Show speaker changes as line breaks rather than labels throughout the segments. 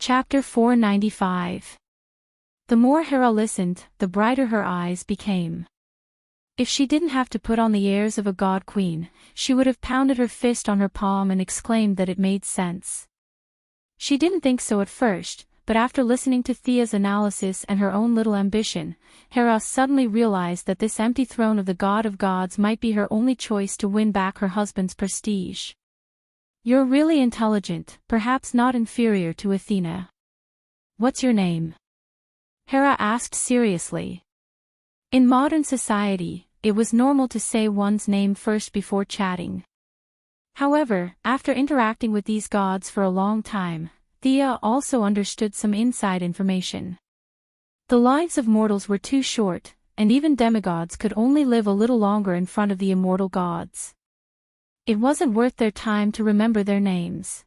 Chapter 495. The more Hera listened, the brighter her eyes became. If she didn't have to put on the airs of a god queen, she would have pounded her fist on her palm and exclaimed that it made sense. She didn't think so at first, but after listening to Thea's analysis and her own little ambition, Hera suddenly realized that this empty throne of the god of gods might be her only choice to win back her husband's prestige. You're really intelligent, perhaps not inferior to Athena. What's your name? Hera asked seriously. In modern society, it was normal to say one's name first before chatting. However, after interacting with these gods for a long time, Thea also understood some inside information. The lives of mortals were too short, and even demigods could only live a little longer in front of the immortal gods. It wasn't worth their time to remember their names.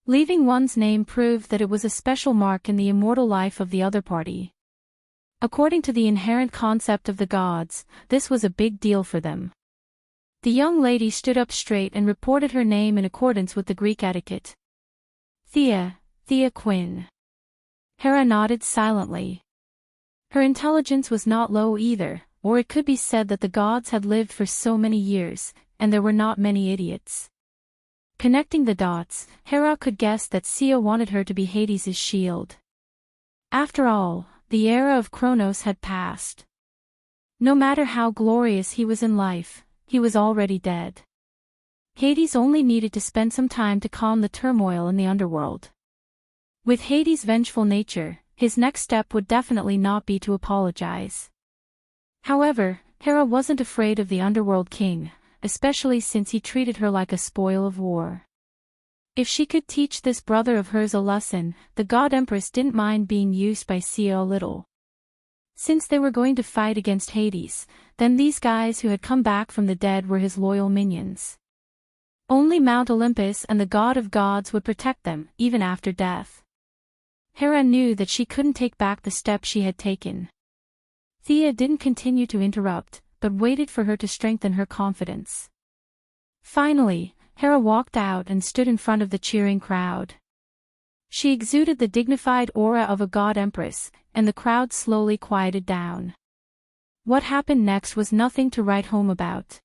Leaving one's name proved that it was a special mark in the immortal life of the other party. According to the inherent concept of the gods, this was a big deal for them. The young lady stood up straight and reported her name in accordance with the Greek etiquette. Thea Quinn. Hera nodded silently. Her intelligence was not low either, or it could be said that the gods had lived for so many years, and there were not many idiots. Connecting the dots, Hera could guess that Sia wanted her to be Hades' shield. After all, the era of Kronos had passed. No matter how glorious he was in life, he was already dead. Hades only needed to spend some time to calm the turmoil in the underworld. With Hades' vengeful nature, his next step would definitely not be to apologize. However, Hera wasn't afraid of the underworld king, especially since he treated her like a spoil of war. If she could teach this brother of hers a lesson, the god empress didn't mind being used by Sia a little. Since they were going to fight against Hades, then these guys who had come back from the dead were his loyal minions. Only Mount Olympus and the god of gods would protect them, even after death. Hera knew that she couldn't take back the step she had taken. Thea didn't continue to interrupt, but waited for her to strengthen her confidence. Finally, Hera walked out and stood in front of the cheering crowd. She exuded the dignified aura of a god empress, and the crowd slowly quieted down. What happened next was nothing to write home about.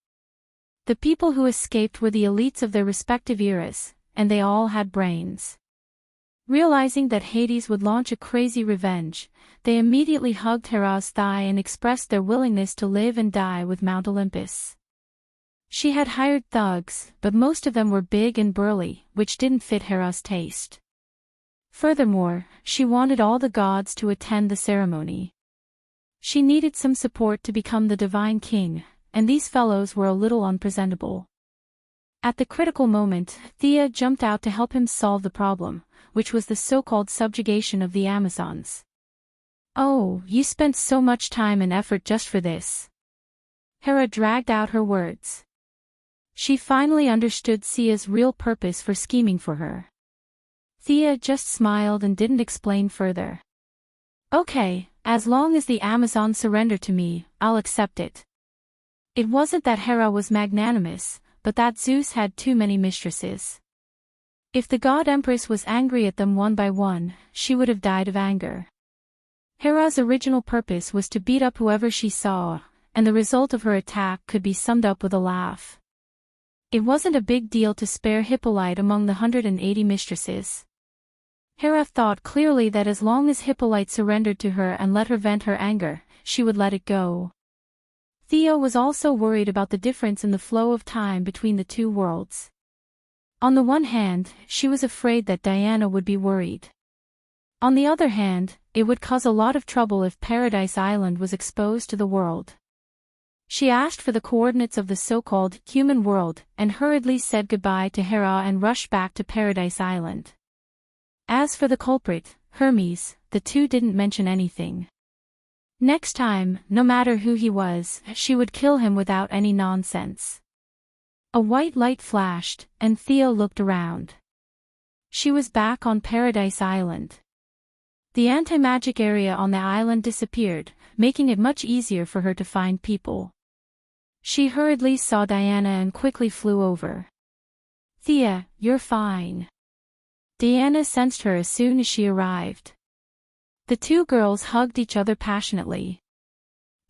The people who escaped were the elites of their respective eras, and they all had brains. Realizing that Hades would launch a crazy revenge, they immediately hugged Hera's thigh and expressed their willingness to live and die with Mount Olympus. She had hired thugs, but most of them were big and burly, which didn't fit Hera's taste. Furthermore, she wanted all the gods to attend the ceremony. She needed some support to become the divine king, and these fellows were a little unpresentable. At the critical moment, Thea jumped out to help him solve the problem, which was the so-called subjugation of the Amazons. Oh, you spent so much time and effort just for this. Hera dragged out her words. She finally understood Sia's real purpose for scheming for her. Thea just smiled and didn't explain further. Okay, as long as the Amazons surrender to me, I'll accept it. It wasn't that Hera was magnanimous, but that Zeus had too many mistresses. If the god empress was angry at them one by one, she would have died of anger. Hera's original purpose was to beat up whoever she saw, and the result of her attack could be summed up with a laugh. It wasn't a big deal to spare Hippolyte among the 180 mistresses. Hera thought clearly that as long as Hippolyte surrendered to her and let her vent her anger, she would let it go. Thea was also worried about the difference in the flow of time between the two worlds. On the one hand, she was afraid that Diana would be worried. On the other hand, it would cause a lot of trouble if Paradise Island was exposed to the world. She asked for the coordinates of the so-called human world and hurriedly said goodbye to Hera and rushed back to Paradise Island. As for the culprit, Hermes, the two didn't mention anything. Next time, no matter who he was, she would kill him without any nonsense. A white light flashed, and Thea looked around. She was back on Paradise Island. The anti-magic area on the island disappeared, making it much easier for her to find people. She hurriedly saw Diana and quickly flew over. Thea, you're fine. Diana sensed her as soon as she arrived. The two girls hugged each other passionately.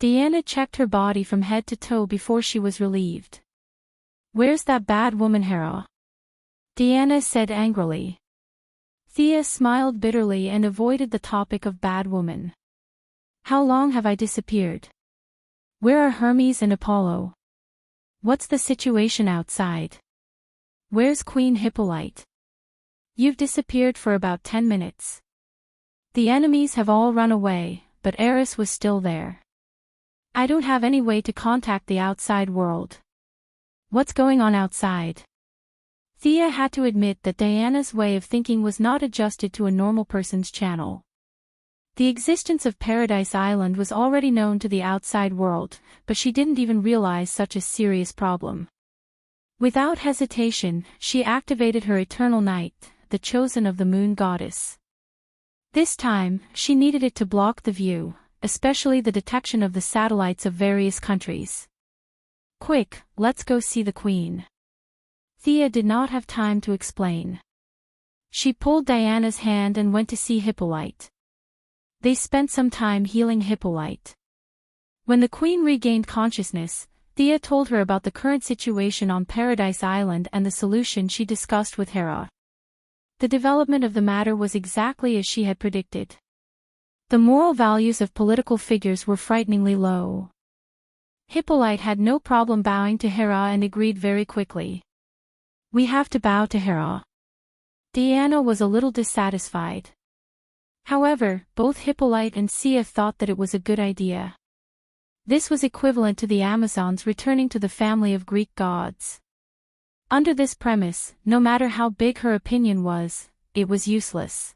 Diana checked her body from head to toe before she was relieved. "Where's that bad woman Hera?" Diana said angrily. Thea smiled bitterly and avoided the topic of bad woman. "How long have I disappeared? Where are Hermes and Apollo? What's the situation outside? Where's Queen Hippolyte? You've disappeared for about 10 minutes. The enemies have all run away, but Eris was still there. I don't have any way to contact the outside world. What's going on outside?" Thea had to admit that Diana's way of thinking was not adjusted to a normal person's channel. The existence of Paradise Island was already known to the outside world, but she didn't even realize such a serious problem. Without hesitation, she activated her eternal night, the chosen of the moon goddess. This time, she needed it to block the view, especially the detection of the satellites of various countries. "Quick, let's go see the queen." Thea did not have time to explain. She pulled Diana's hand and went to see Hippolyte. They spent some time healing Hippolyte. When the queen regained consciousness, Thea told her about the current situation on Paradise Island and the solution she discussed with Hera. The development of the matter was exactly as she had predicted. The moral values of political figures were frighteningly low. Hippolyte had no problem bowing to Hera and agreed very quickly. "We have to bow to Hera." Diana was a little dissatisfied. However, both Hippolyte and Sia thought that it was a good idea. This was equivalent to the Amazons returning to the family of Greek gods. Under this premise, no matter how big her opinion was, it was useless.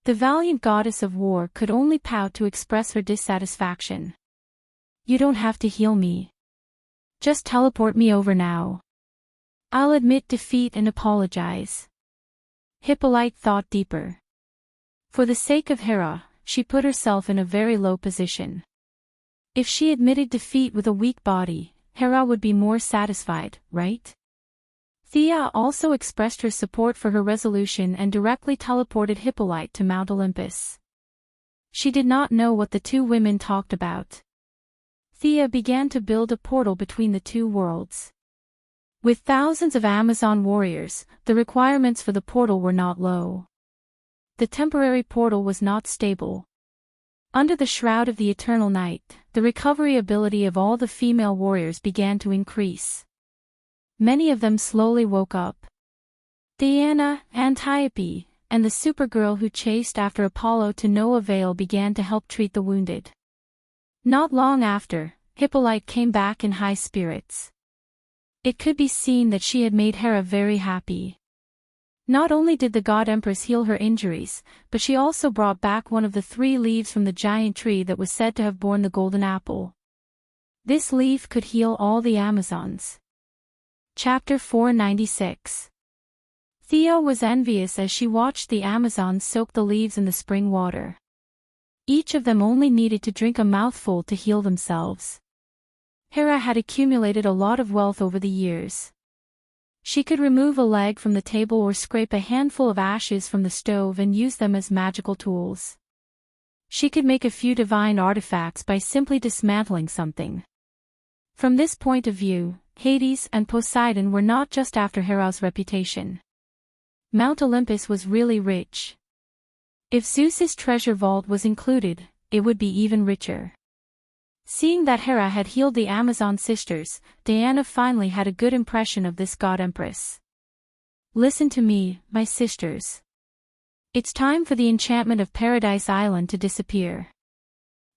The valiant goddess of war could only pout to express her dissatisfaction. "You don't have to heal me. Just teleport me over now. I'll admit defeat and apologize." Hippolyte thought deeper. For the sake of Hera, she put herself in a very low position. If she admitted defeat with a weak body, Hera would be more satisfied, right? Thea also expressed her support for her resolution and directly teleported Hippolyte to Mount Olympus. She did not know what the two women talked about. Thea began to build a portal between the two worlds. With thousands of Amazon warriors, the requirements for the portal were not low. The temporary portal was not stable. Under the shroud of the eternal night, the recovery ability of all the female warriors began to increase. Many of them slowly woke up. Diana, Antiope, and the Supergirl who chased after Apollo to no avail began to help treat the wounded. Not long after, Hippolyte came back in high spirits. It could be seen that she had made Hera very happy. Not only did the God Empress heal her injuries, but she also brought back one of the 3 leaves from the giant tree that was said to have borne the golden apple. This leaf could heal all the Amazons. Chapter 496. Thea was envious as she watched the Amazons soak the leaves in the spring water. Each of them only needed to drink a mouthful to heal themselves. Hera had accumulated a lot of wealth over the years. She could remove a leg from the table or scrape a handful of ashes from the stove and use them as magical tools. She could make a few divine artifacts by simply dismantling something. From this point of view, Hades and Poseidon were not just after Hera's reputation. Mount Olympus was really rich. If Zeus's treasure vault was included, it would be even richer. Seeing that Hera had healed the Amazon sisters, Diana finally had a good impression of this god empress. "Listen to me, my sisters. It's time for the enchantment of Paradise Island to disappear.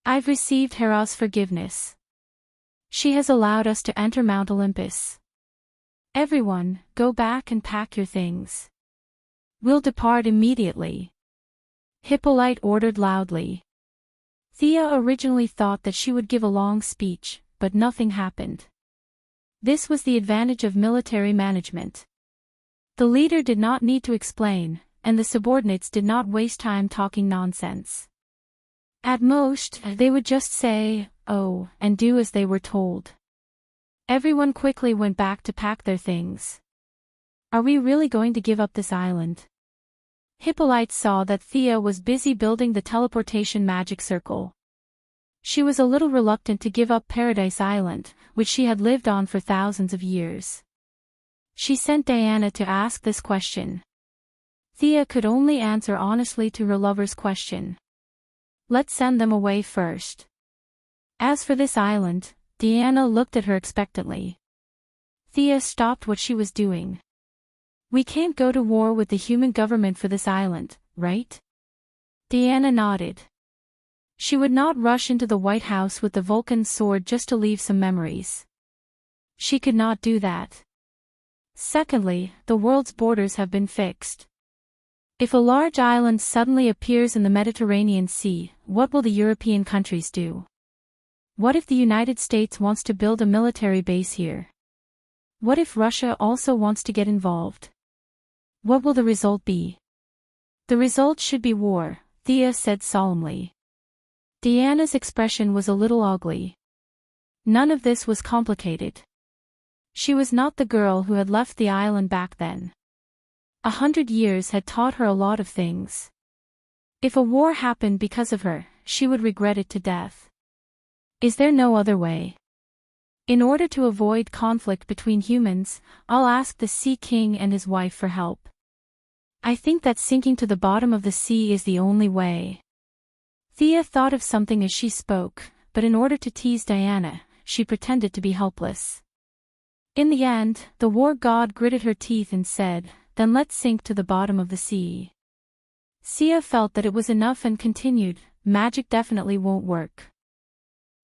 I've received Hera's forgiveness. She has allowed us to enter Mount Olympus. Everyone, go back and pack your things. We'll depart immediately," Hippolyte ordered loudly. Thea originally thought that she would give a long speech, but nothing happened. This was the advantage of military management. The leader did not need to explain, and the subordinates did not waste time talking nonsense. At most, they would just say, "Oh," and do as they were told. Everyone quickly went back to pack their things. "Are we really going to give up this island?" Hippolyte saw that Thea was busy building the teleportation magic circle. She was a little reluctant to give up Paradise Island, which she had lived on for thousands of years. She sent Diana to ask this question. Thea could only answer honestly to her lover's question. Let's send them away first. As for this island, Diana looked at her expectantly. Thea stopped what she was doing. We can't go to war with the human government for this island, right? Diana nodded. She would not rush into the White House with the Vulcan sword just to leave some memories. She could not do that. Secondly, the world's borders have been fixed. If a large island suddenly appears in the Mediterranean Sea, what will the European countries do? What if the United States wants to build a military base here? What if Russia also wants to get involved? What will the result be? The result should be war, Thea said solemnly. Diana's expression was a little ugly. None of this was complicated. She was not the girl who had left the island back then. 100 years had taught her a lot of things. If a war happened because of her, she would regret it to death. Is there no other way? In order to avoid conflict between humans, I'll ask the Sea King and his wife for help. I think that sinking to the bottom of the sea is the only way. Thea thought of something as she spoke, but in order to tease Diana, she pretended to be helpless. In the end, the war god gritted her teeth and said, "Then let's sink to the bottom of the sea." Thea felt that it was enough and continued, "Magic definitely won't work.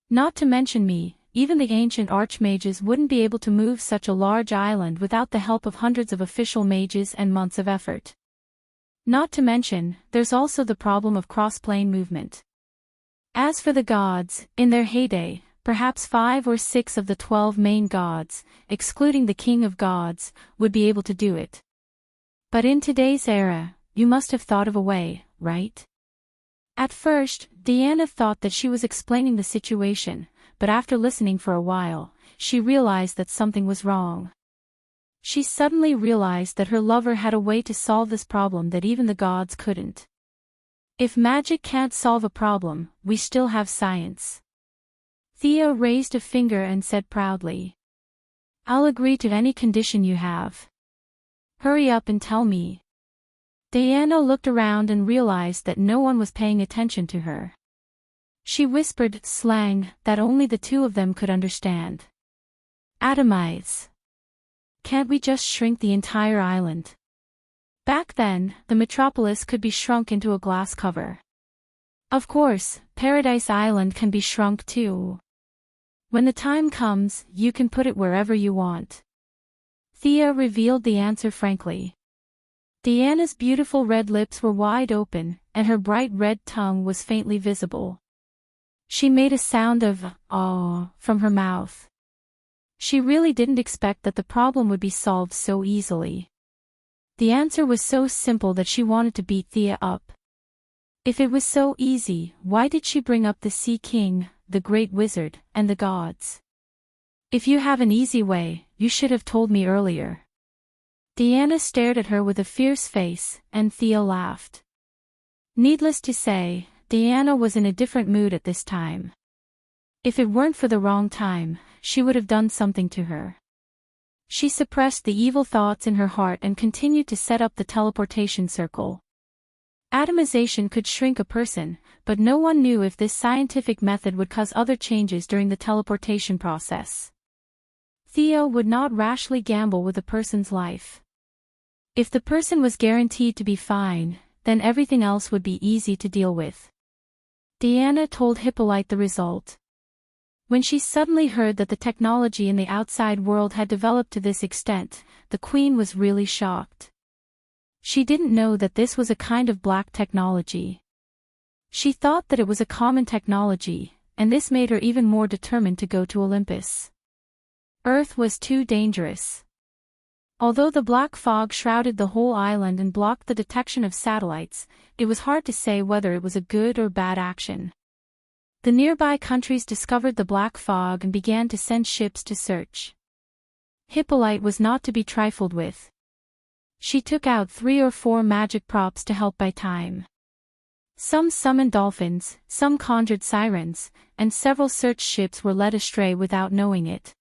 Not to mention me, even the ancient archmages wouldn't be able to move such a large island without the help of hundreds of official mages and months of effort. Not to mention, there's also the problem of cross-plane movement. As for the gods, in their heyday, perhaps 5 or 6 of the 12 main gods, excluding the King of Gods, would be able to do it. But in today's era, you must have thought of a way, right?" At first, Diana thought that she was explaining the situation, but after listening for a while, she realized that something was wrong. She suddenly realized that her lover had a way to solve this problem that even the gods couldn't. If magic can't solve a problem, we still have science. Thea raised a finger and said proudly, "I'll agree to any condition you have. Hurry up and tell me." Diana looked around and realized that no one was paying attention to her. She whispered slang that only the two of them could understand. "Atomize. Can't we just shrink the entire island?" Back then, the metropolis could be shrunk into a glass cover. Of course, Paradise Island can be shrunk too. When the time comes, you can put it wherever you want. Thea revealed the answer frankly. Diana's beautiful red lips were wide open, and her bright red tongue was faintly visible. She made a sound of "oh" from her mouth. She really didn't expect that the problem would be solved so easily. The answer was so simple that she wanted to beat Thea up. If it was so easy, why did she bring up the Sea King, the Great Wizard, and the gods? "If you have an easy way, you should have told me earlier." Diana stared at her with a fierce face, and Thea laughed. Needless to say, Diana was in a different mood at this time. If it weren't for the wrong time, she would have done something to her. She suppressed the evil thoughts in her heart and continued to set up the teleportation circle. Atomization could shrink a person, but no one knew if this scientific method would cause other changes during the teleportation process. Thea would not rashly gamble with a person's life. If the person was guaranteed to be fine, then everything else would be easy to deal with. Diana told Hippolyte the result. When she suddenly heard that the technology in the outside world had developed to this extent, the Queen was really shocked. She didn't know that this was a kind of black technology. She thought that it was a common technology, and this made her even more determined to go to Olympus. Earth was too dangerous. Although the black fog shrouded the whole island and blocked the detection of satellites, it was hard to say whether it was a good or bad action. The nearby countries discovered the black fog and began to send ships to search. Hippolyte was not to be trifled with. She took out 3 or 4 magic props to help buy time. Some summoned dolphins, some conjured sirens, and several search ships were led astray without knowing it.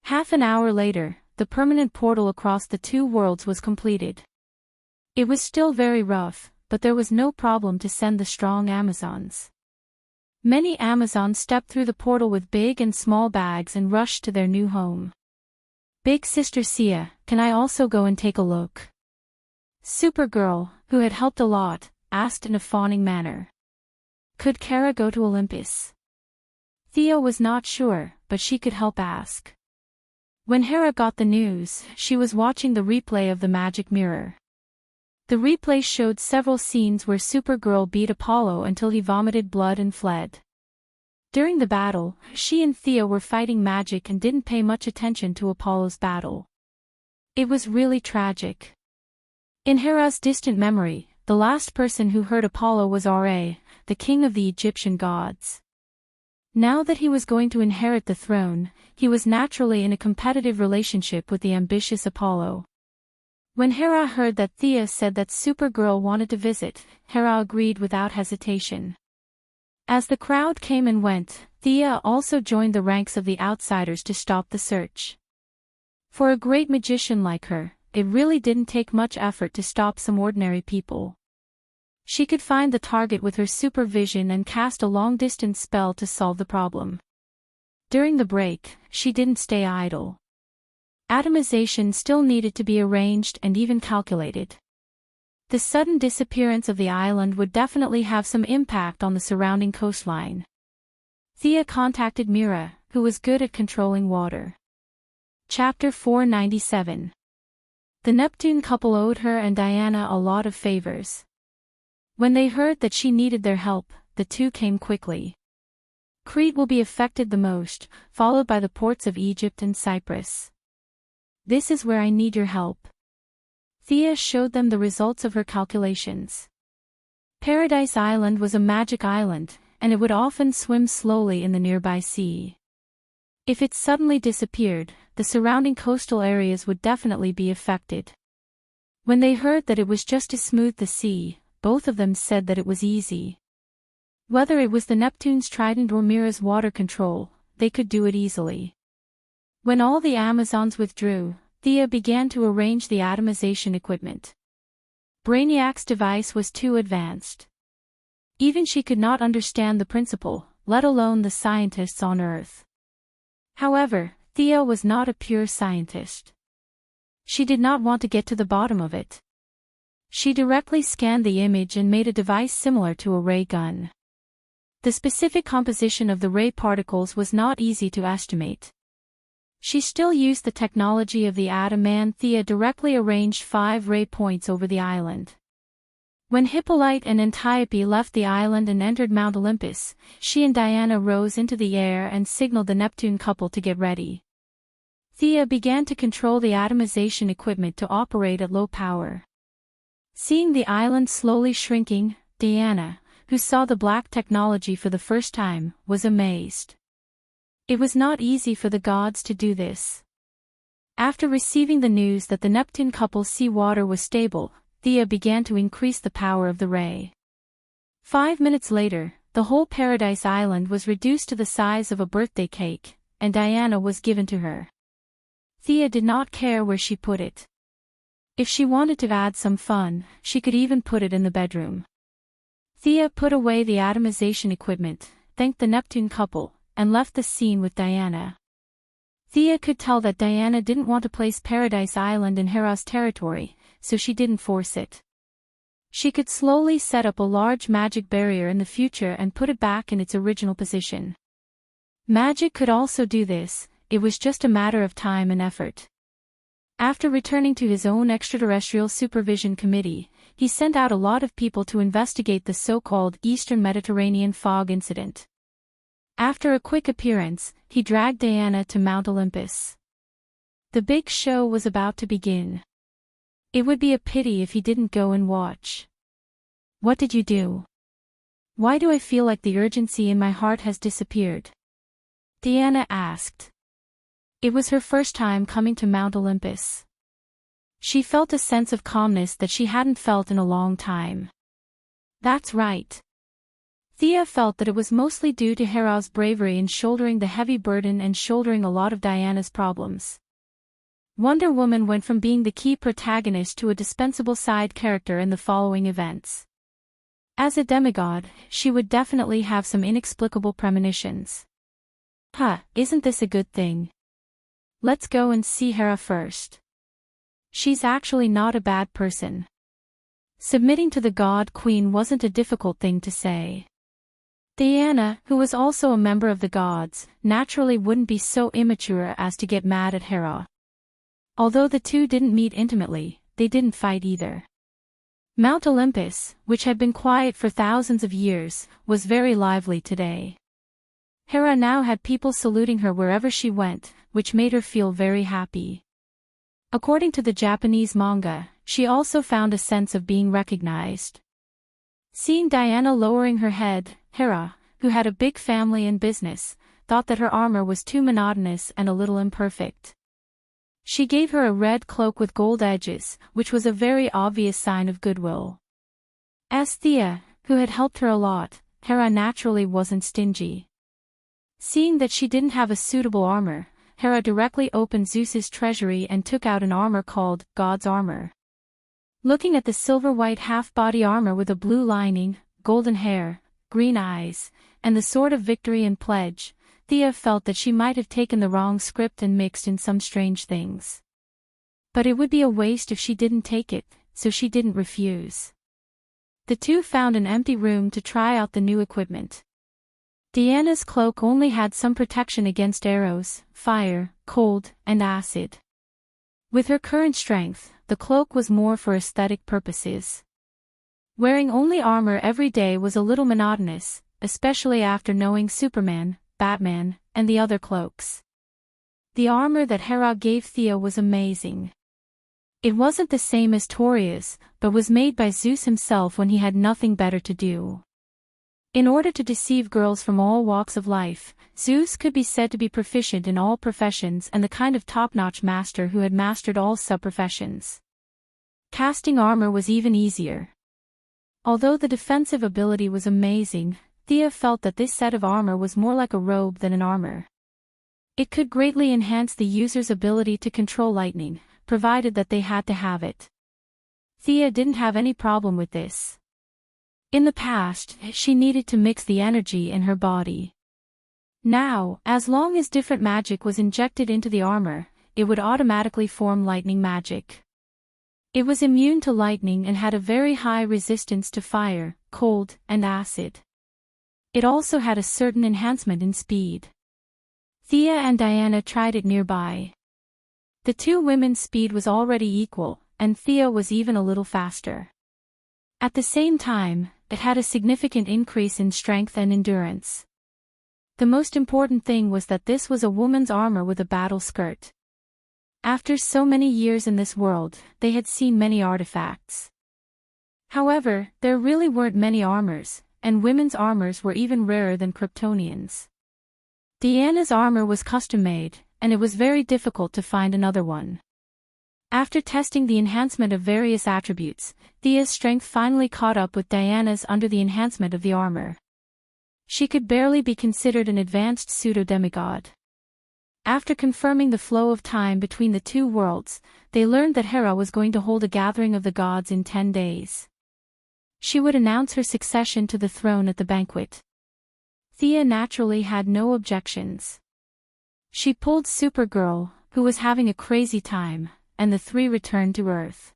Half an hour later, the permanent portal across the 2 worlds was completed. It was still very rough, but there was no problem to send the strong Amazons. Many Amazons stepped through the portal with big and small bags and rushed to their new home. Big Sister Sia, can I also go and take a look? Supergirl, who had helped a lot, asked in a fawning manner. Could Kara go to Olympus? Thea was not sure, but she could help ask. When Hera got the news, she was watching the replay of the magic mirror. The replay showed several scenes where Supergirl beat Apollo until he vomited blood and fled. During the battle, she and Thea were fighting magic and didn't pay much attention to Apollo's battle. It was really tragic. In Hera's distant memory, the last person who heard Apollo was Ra, the king of the Egyptian gods. Now that he was going to inherit the throne, he was naturally in a competitive relationship with the ambitious Apollo. When Hera heard that Thea said that Supergirl wanted to visit, Hera agreed without hesitation. As the crowd came and went, Thea also joined the ranks of the outsiders to stop the search. For a great magician like her, it really didn't take much effort to stop some ordinary people. She could find the target with her supervision and cast a long-distance spell to solve the problem. During the break, she didn't stay idle. Atomization still needed to be arranged and even calculated. The sudden disappearance of the island would definitely have some impact on the surrounding coastline. Thea contacted Mira, who was good at controlling water. Chapter 497. The Neptune couple owed her and Diana a lot of favors. When they heard that she needed their help, the two came quickly. Crete will be affected the most, followed by the ports of Egypt and Cyprus. This is where I need your help. Thea showed them the results of her calculations. Paradise Island was a magic island, and it would often swim slowly in the nearby sea. If it suddenly disappeared, the surrounding coastal areas would definitely be affected. When they heard that it was just to smooth the sea, both of them said that it was easy. Whether it was the Neptune's trident or Mira's water control, they could do it easily. When all the Amazons withdrew, Thea began to arrange the atomization equipment. Brainiac's device was too advanced. Even she could not understand the principle, let alone the scientists on Earth. However, Thea was not a pure scientist. She did not want to get to the bottom of it. She directly scanned the image and made a device similar to a ray gun. The specific composition of the ray particles was not easy to estimate. She still used the technology of the atom and Thea directly arranged 5 ray points over the island. When Hippolyte and Antiope left the island and entered Mount Olympus, she and Diana rose into the air and signaled the Neptune couple to get ready. Thea began to control the atomization equipment to operate at low power. Seeing the island slowly shrinking, Diana, who saw the black technology for the first time, was amazed. It was not easy for the gods to do this. After receiving the news that the Neptune couple's seawater was stable, Thea began to increase the power of the ray. 5 minutes later, the whole Paradise Island was reduced to the size of a birthday cake, and Diana was given to her. Thea did not care where she put it. If she wanted to add some fun, she could even put it in the bedroom. Thea put away the atomization equipment, thanked the Neptune couple, and left the scene with Diana. Thea could tell that Diana didn't want to place Paradise Island in Hera's territory, so she didn't force it. She could slowly set up a large magic barrier in the future and put it back in its original position. Magic could also do this, it was just a matter of time and effort. After returning to his own extraterrestrial supervision committee, he sent out a lot of people to investigate the so-called Eastern Mediterranean fog incident. After a quick appearance, he dragged Diana to Mount Olympus. The big show was about to begin. It would be a pity if he didn't go and watch. What did you do? Why do I feel like the urgency in my heart has disappeared? Diana asked. It was her first time coming to Mount Olympus. She felt a sense of calmness that she hadn't felt in a long time. That's right. Thea felt that it was mostly due to Hera's bravery in shouldering the heavy burden and shouldering a lot of Diana's problems. Wonder Woman went from being the key protagonist to a dispensable side character in the following events. As a demigod, she would definitely have some inexplicable premonitions. Isn't this a good thing? Let's go and see Hera first. She's actually not a bad person. Submitting to the God Queen wasn't a difficult thing to say. Diana, who was also a member of the gods, naturally wouldn't be so immature as to get mad at Hera. Although the two didn't meet intimately, they didn't fight either. Mount Olympus, which had been quiet for thousands of years, was very lively today. Hera now had people saluting her wherever she went, which made her feel very happy. According to the Japanese manga, she also found a sense of being recognized. Seeing Diana lowering her head, Hera, who had a big family and business, thought that her armor was too monotonous and a little imperfect. She gave her a red cloak with gold edges, which was a very obvious sign of goodwill. As Thea, who had helped her a lot, Hera naturally wasn't stingy. Seeing that she didn't have a suitable armor, Hera directly opened Zeus's treasury and took out an armor called God's Armor. Looking at the silver-white half-body armor with a blue lining, golden hair, green eyes, and the sword of victory and pledge, Thea felt that she might have taken the wrong script and mixed in some strange things. But it would be a waste if she didn't take it, so she didn't refuse. The two found an empty room to try out the new equipment. Diana's cloak only had some protection against arrows, fire, cold, and acid. With her current strength, the cloak was more for aesthetic purposes. Wearing only armor every day was a little monotonous, especially after knowing Superman, Batman, and the other cloaks. The armor that Hera gave Thea was amazing. It wasn't the same as Toria's, but was made by Zeus himself when he had nothing better to do. In order to deceive girls from all walks of life, Zeus could be said to be proficient in all professions and the kind of top-notch master who had mastered all sub-professions. Casting armor was even easier. Although the defensive ability was amazing, Thea felt that this set of armor was more like a robe than an armor. It could greatly enhance the user's ability to control lightning, provided that they had to have it. Thea didn't have any problem with this. In the past, she needed to mix the energy in her body. Now, as long as different magic was injected into the armor, it would automatically form lightning magic. It was immune to lightning and had a very high resistance to fire, cold, and acid. It also had a certain enhancement in speed. Thea and Diana tried it nearby. The two women's speed was already equal, and Thea was even a little faster. At the same time, it had a significant increase in strength and endurance. The most important thing was that this was a woman's armor with a battle skirt. After so many years in this world, they had seen many artifacts. However, there really weren't many armors, and women's armors were even rarer than Kryptonians. Diana's armor was custom-made, and it was very difficult to find another one. After testing the enhancement of various attributes, Thea's strength finally caught up with Diana's under the enhancement of the armor. She could barely be considered an advanced pseudo-demigod. After confirming the flow of time between the two worlds, they learned that Hera was going to hold a gathering of the gods in 10 days. She would announce her succession to the throne at the banquet. Thea naturally had no objections. She pulled Supergirl, who was having a crazy time, and the three returned to Earth.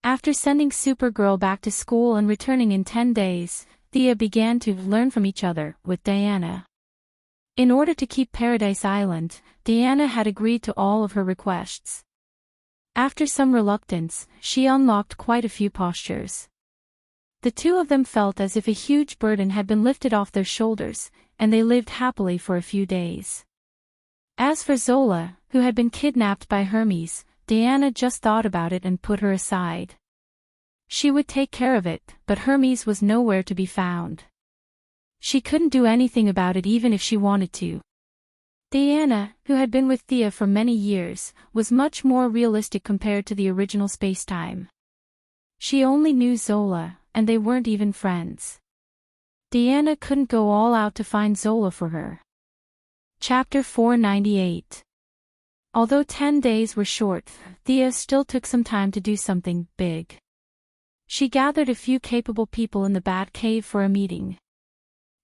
After sending Supergirl back to school and returning in 10 days, Thea began to learn from each other with Diana. In order to keep Paradise Island, Diana had agreed to all of her requests. After some reluctance, she unlocked quite a few postures. The two of them felt as if a huge burden had been lifted off their shoulders, and they lived happily for a few days. As for Zola, who had been kidnapped by Hermes, Diana just thought about it and put her aside. She would take care of it, but Hermes was nowhere to be found. She couldn't do anything about it even if she wanted to. Diana, who had been with Thea for many years, was much more realistic compared to the original spacetime. She only knew Zola, and they weren't even friends. Diana couldn't go all out to find Zola for her. Chapter 498. Although 10 days were short, Thea still took some time to do something big. She gathered a few capable people in the Bat Cave for a meeting.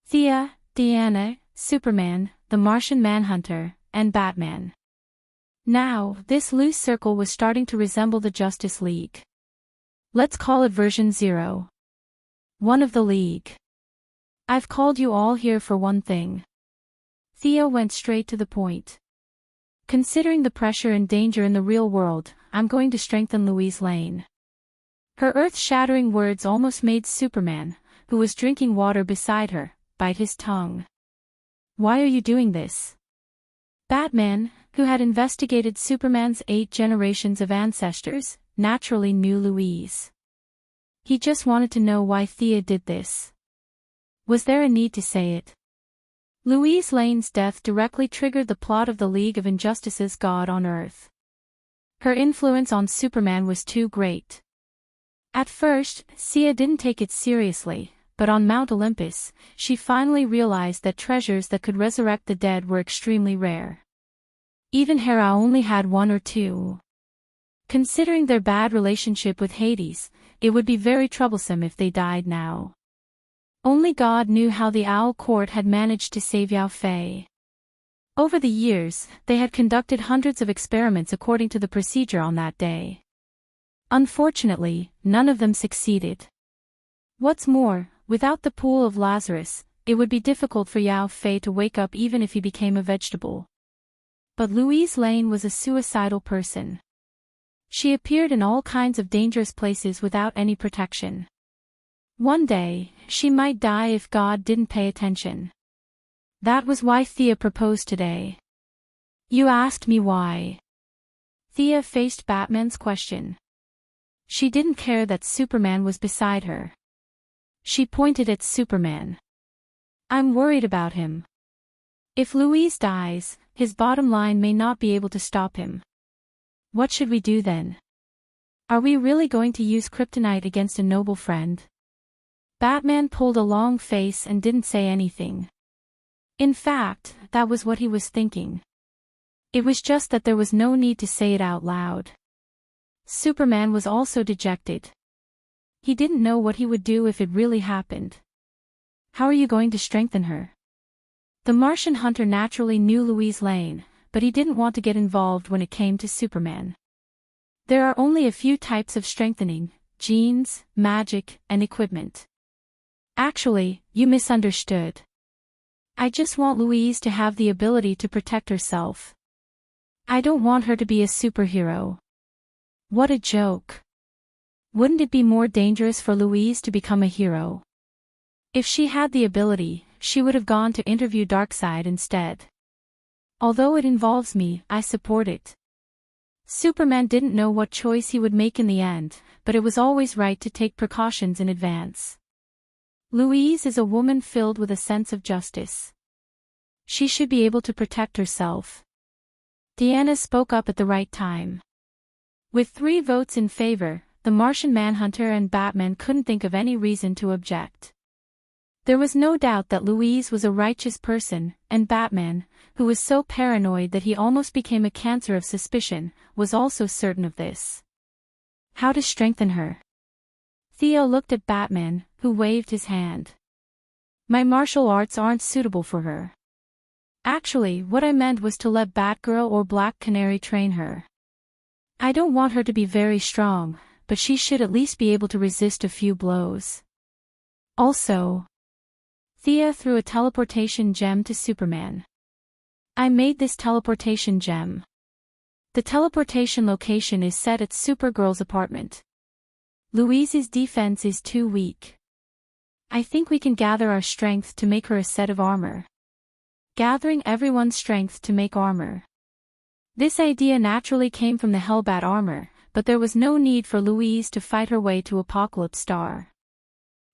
Thea, Diana, Superman, the Martian Manhunter, and Batman. Now, this loose circle was starting to resemble the Justice League. Let's call it version 0. One of the League. I've called you all here for one thing. Thea went straight to the point. Considering the pressure and danger in the real world, I'm going to strengthen Louise Lane. Her earth-shattering words almost made Superman, who was drinking water beside her, bite his tongue. Why are you doing this? Batman, who had investigated Superman's 8 generations of ancestors, naturally knew Louise. He just wanted to know why Thea did this. Was there a need to say it? Louise Lane's death directly triggered the plot of the League of Injustice's God on Earth. Her influence on Superman was too great. At first, Thea didn't take it seriously, but on Mount Olympus, she finally realized that treasures that could resurrect the dead were extremely rare. Even Hera only had 1 or 2. Considering their bad relationship with Hades, it would be very troublesome if they died now. Only God knew how the Owl Court had managed to save Yao Fei. Over the years, they had conducted hundreds of experiments according to the procedure on that day. Unfortunately, none of them succeeded. What's more, without the pool of Lazarus, it would be difficult for Yao Fei to wake up even if he became a vegetable. But Louise Lane was a suicidal person. She appeared in all kinds of dangerous places without any protection. One day, she might die if God didn't pay attention. That was why Thea proposed today. You asked me why. Thea faced Batman's question. She didn't care that Superman was beside her. She pointed at Superman. I'm worried about him. If Louise dies, his bottom line may not be able to stop him. What should we do then? Are we really going to use kryptonite against a noble friend? Batman pulled a long face and didn't say anything. In fact, that was what he was thinking. It was just that there was no need to say it out loud. Superman was also dejected. He didn't know what he would do if it really happened. How are you going to strengthen her? The Martian hunter naturally knew Louise Lane, but he didn't want to get involved when it came to Superman. There are only a few types of strengthening: genes, magic, and equipment. Actually, you misunderstood. I just want Louise to have the ability to protect herself. I don't want her to be a superhero. What a joke. Wouldn't it be more dangerous for Louise to become a hero? If she had the ability, she would have gone to interview Darkseid instead. Although it involves me, I support it. Superman didn't know what choice he would make in the end, but it was always right to take precautions in advance. Louise is a woman filled with a sense of justice. She should be able to protect herself. Diana spoke up at the right time. With 3 votes in favor, the Martian Manhunter and Batman couldn't think of any reason to object. There was no doubt that Louise was a righteous person, and Batman, who was so paranoid that he almost became a cancer of suspicion, was also certain of this. How to strengthen her? Theo looked at Batman, who waved his hand. My martial arts aren't suitable for her. Actually, what I meant was to let Batgirl or Black Canary train her. I don't want her to be very strong, but she should at least be able to resist a few blows. Also, Thea threw a teleportation gem to Superman. I made this teleportation gem. The teleportation location is set at Supergirl's apartment. Louise's defense is too weak. I think we can gather our strength to make her a set of armor. Gathering everyone's strength to make armor. This idea naturally came from the Hellbat armor, but there was no need for Louise to fight her way to Apocalypse Star.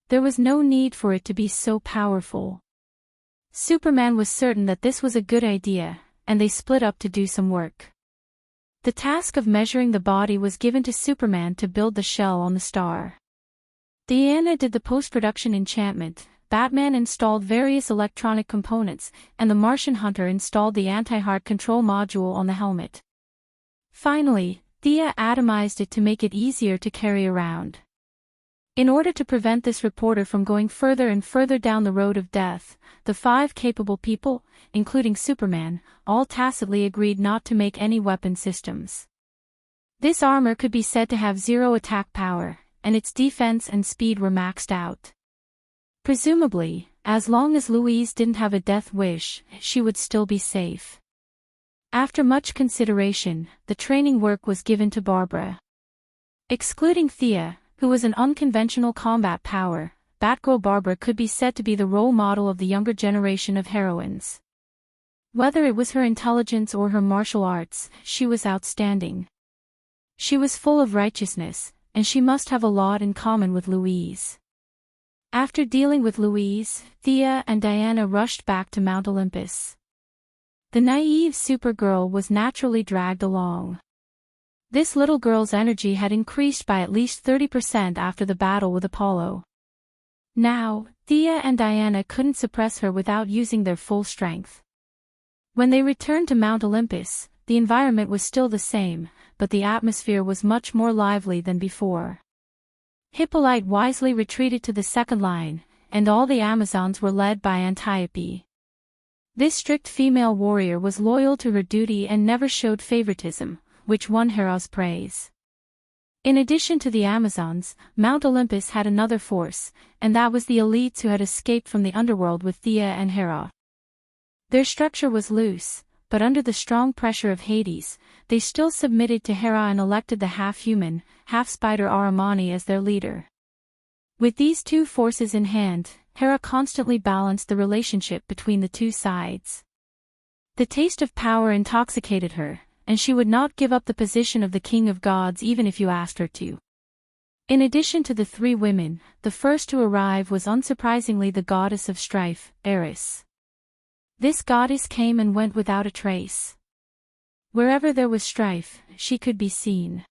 There was no need for it to be so powerful. Superman was certain that this was a good idea, and they split up to do some work. The task of measuring the body was given to Superman to build the shell on the star. Diana did the post-production enchantment, Batman installed various electronic components, and the Martian Hunter installed the anti-heart control module on the helmet. Finally, Thea atomized it to make it easier to carry around. In order to prevent this reporter from going further and further down the road of death, the 5 capable people, including Superman, all tacitly agreed not to make any weapon systems. This armor could be said to have 0 attack power, and its defense and speed were maxed out. Presumably, as long as Louise didn't have a death wish, she would still be safe. After much consideration, the training work was given to Barbara. Excluding Thea, who was an unconventional combat power, Batgirl Barbara could be said to be the role model of the younger generation of heroines. Whether it was her intelligence or her martial arts, she was outstanding. She was full of righteousness, and she must have a lot in common with Louise. After dealing with Louise, Thea and Diana rushed back to Mount Olympus. The naive Supergirl was naturally dragged along. This little girl's energy had increased by at least 30% after the battle with Apollo. Now, Thea and Diana couldn't suppress her without using their full strength. When they returned to Mount Olympus, the environment was still the same, but the atmosphere was much more lively than before. Hippolyte wisely retreated to the second line, and all the Amazons were led by Antiope. This strict female warrior was loyal to her duty and never showed favoritism, which won Hera's praise. In addition to the Amazons, Mount Olympus had another force, and that was the elites who had escaped from the underworld with Thea and Hera. Their structure was loose, but under the strong pressure of Hades, they still submitted to Hera and elected the half-human, half-spider Aramani as their leader. With these two forces in hand, Hera constantly balanced the relationship between the two sides. The taste of power intoxicated her, and she would not give up the position of the king of gods even if you asked her to. In addition to the 3 women, the first to arrive was unsurprisingly the goddess of strife, Eris. This goddess came and went without a trace. Wherever there was strife, she could be seen.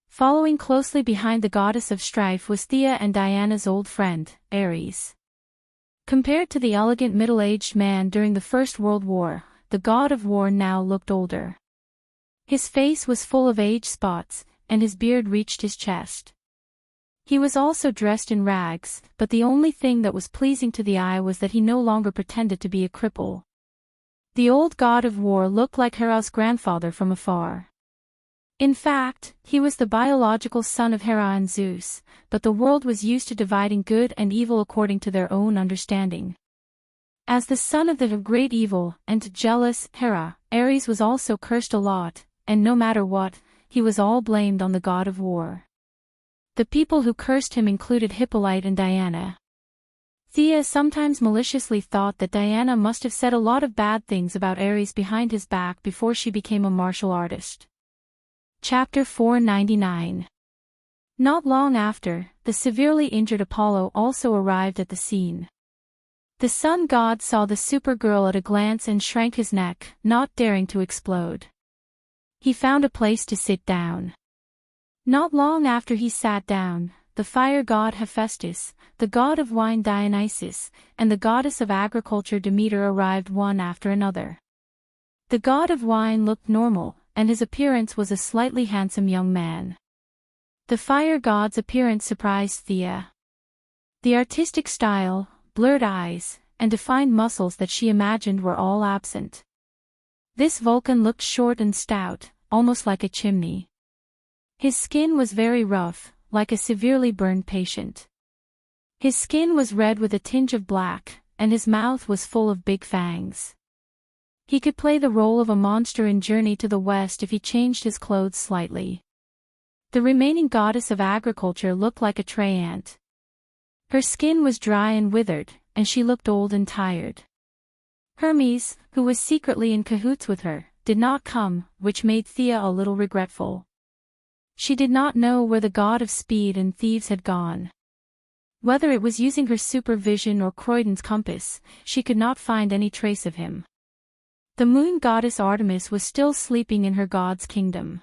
Following closely behind the goddess of strife was Thea and Diana's old friend, Ares. Compared to the elegant middle-aged man during the First World War, the god of war now looked older. His face was full of age spots, and his beard reached his chest. He was also dressed in rags, but the only thing that was pleasing to the eye was that he no longer pretended to be a cripple. The old god of war looked like Hera's grandfather from afar. In fact, he was the biological son of Hera and Zeus, but the world was used to dividing good and evil according to their own understanding. As the son of the great evil and jealous Hera, Ares was also cursed a lot, and no matter what, he was all blamed on the god of war. The people who cursed him included Hippolyte and Diana. Thea sometimes maliciously thought that Diana must have said a lot of bad things about Ares behind his back before she became a martial artist. Chapter 499. Not long after, the severely injured Apollo also arrived at the scene. The sun god saw the Supergirl at a glance and shrank his neck, not daring to explode. He found a place to sit down. Not long after he sat down, the fire god Hephaestus, the god of wine Dionysus, and the goddess of agriculture Demeter arrived one after another. The god of wine looked normal, and his appearance was a slightly handsome young man. The fire god's appearance surprised Thea. The artistic style, blurred eyes, and defined muscles that she imagined were all absent. This Vulcan looked short and stout, almost like a chimney. His skin was very rough, like a severely burned patient. His skin was red with a tinge of black, and his mouth was full of big fangs. He could play the role of a monster in Journey to the West if he changed his clothes slightly. The remaining goddess of agriculture looked like a tray ant. Her skin was dry and withered, and she looked old and tired. Hermes, who was secretly in cahoots with her, did not come, which made Thea a little regretful. She did not know where the god of speed and thieves had gone. Whether it was using her supervision or Croydon's compass, she could not find any trace of him. The moon goddess Artemis was still sleeping in her god's kingdom.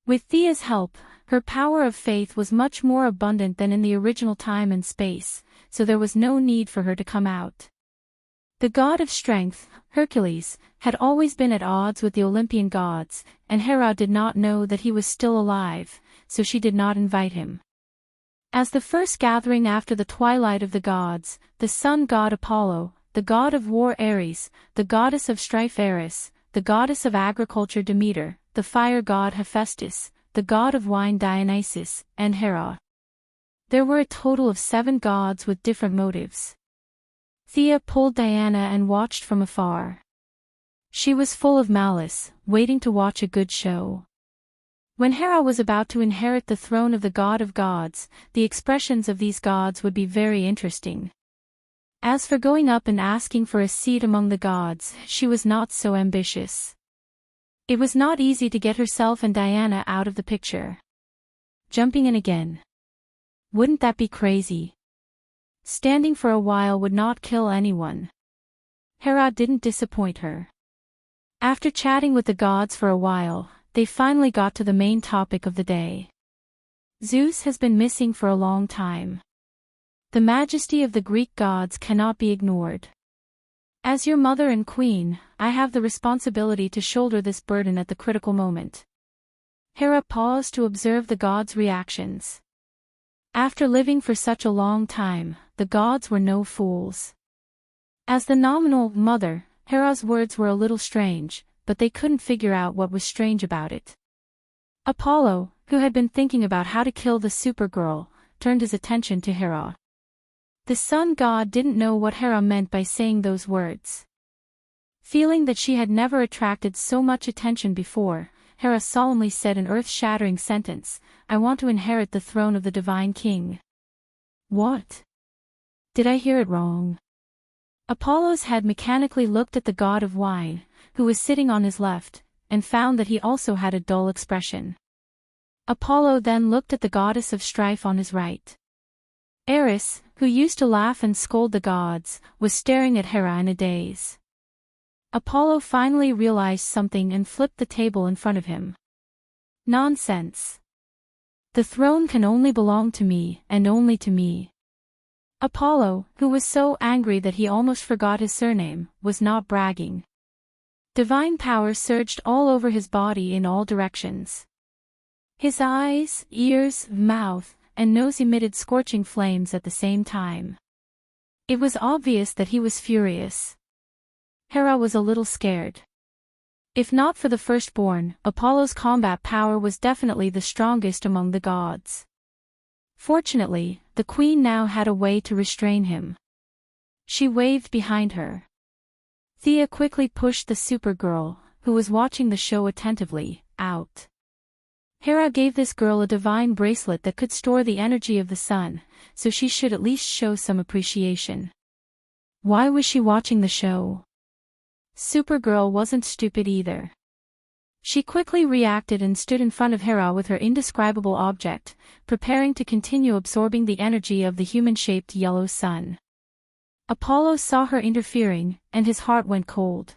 With Thea's help, her power of faith was much more abundant than in the original time and space, so there was no need for her to come out. The god of strength, Hercules, had always been at odds with the Olympian gods, and Hera did not know that he was still alive, so she did not invite him. As the first gathering after the twilight of the gods, the sun god Apollo, the god of war Ares, the goddess of strife Eris, the goddess of agriculture Demeter, the fire god Hephaestus, the god of wine Dionysus, and Hera. There were a total of 7 gods with different motives. Thea pulled Diana and watched from afar. She was full of malice, waiting to watch a good show. When Hera was about to inherit the throne of the god of gods, the expressions of these gods would be very interesting. As for going up and asking for a seat among the gods, she was not so ambitious. It was not easy to get herself and Diana out of the picture. Jumping in again. Wouldn't that be crazy? Standing for a while would not kill anyone. Hera didn't disappoint her. After chatting with the gods for a while, they finally got to the main topic of the day. Zeus has been missing for a long time. The majesty of the Greek gods cannot be ignored. As your mother and queen, I have the responsibility to shoulder this burden at the critical moment. Hera paused to observe the gods' reactions. After living for such a long time, the gods were no fools. As the nominal mother, Hera's words were a little strange, but they couldn't figure out what was strange about it. Apollo, who had been thinking about how to kill the Supergirl, turned his attention to Hera. The sun god didn't know what Hera meant by saying those words. Feeling that she had never attracted so much attention before, Hera solemnly said an earth-shattering sentence, "I want to inherit the throne of the divine king." What? Did I hear it wrong? Apollo's head mechanically looked at the god of wine, who was sitting on his left, and found that he also had a dull expression. Apollo then looked at the goddess of strife on his right. Eris, who used to laugh and scold the gods, was staring at Hera in a daze. Apollo finally realized something and flipped the table in front of him. Nonsense. The throne can only belong to me, and only to me. Apollo, who was so angry that he almost forgot his surname, was not bragging. Divine power surged all over his body in all directions. His eyes, ears, mouth, and nose emitted scorching flames at the same time. It was obvious that he was furious. Hera was a little scared. If not for the firstborn, Apollo's combat power was definitely the strongest among the gods. Fortunately, the queen now had a way to restrain him. She waved behind her. Thea quickly pushed the Supergirl, who was watching the show attentively, out. Hera gave this girl a divine bracelet that could store the energy of the sun, so she should at least show some appreciation. Why was she watching the show? Supergirl wasn't stupid either. She quickly reacted and stood in front of Hera with her indescribable object, preparing to continue absorbing the energy of the human-shaped yellow sun. Apollo saw her interfering, and his heart went cold.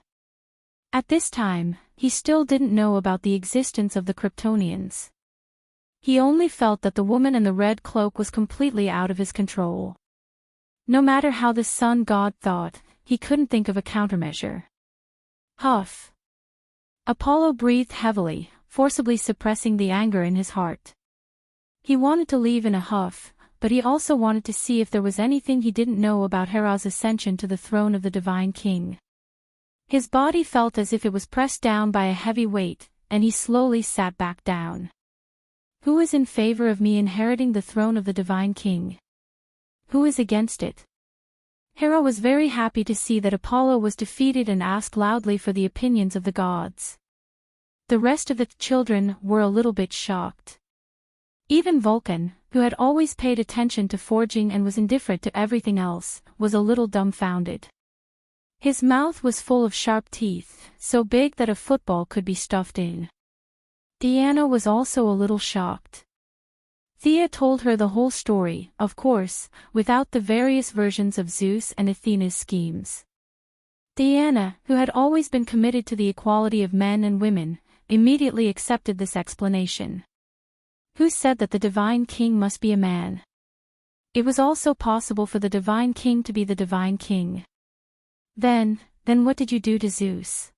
At this time, he still didn't know about the existence of the Kryptonians. He only felt that the woman in the red cloak was completely out of his control. No matter how the sun god thought, he couldn't think of a countermeasure. Huff. Apollo breathed heavily, forcibly suppressing the anger in his heart. He wanted to leave in a huff, but he also wanted to see if there was anything he didn't know about Hera's ascension to the throne of the divine king. His body felt as if it was pressed down by a heavy weight, and he slowly sat back down. Who is in favor of me inheriting the throne of the divine king? Who is against it? Hera was very happy to see that Apollo was defeated and asked loudly for the opinions of the gods. The rest of the children were a little bit shocked. Even Vulcan, who had always paid attention to forging and was indifferent to everything else, was a little dumbfounded. His mouth was full of sharp teeth, so big that a football could be stuffed in. Diana was also a little shocked. Thea told her the whole story, of course, without the various versions of Zeus and Athena's schemes. Diana, who had always been committed to the equality of men and women, immediately accepted this explanation. Who said that the divine king must be a man? It was also possible for the divine king to be the divine king. Then what did you do to Zeus?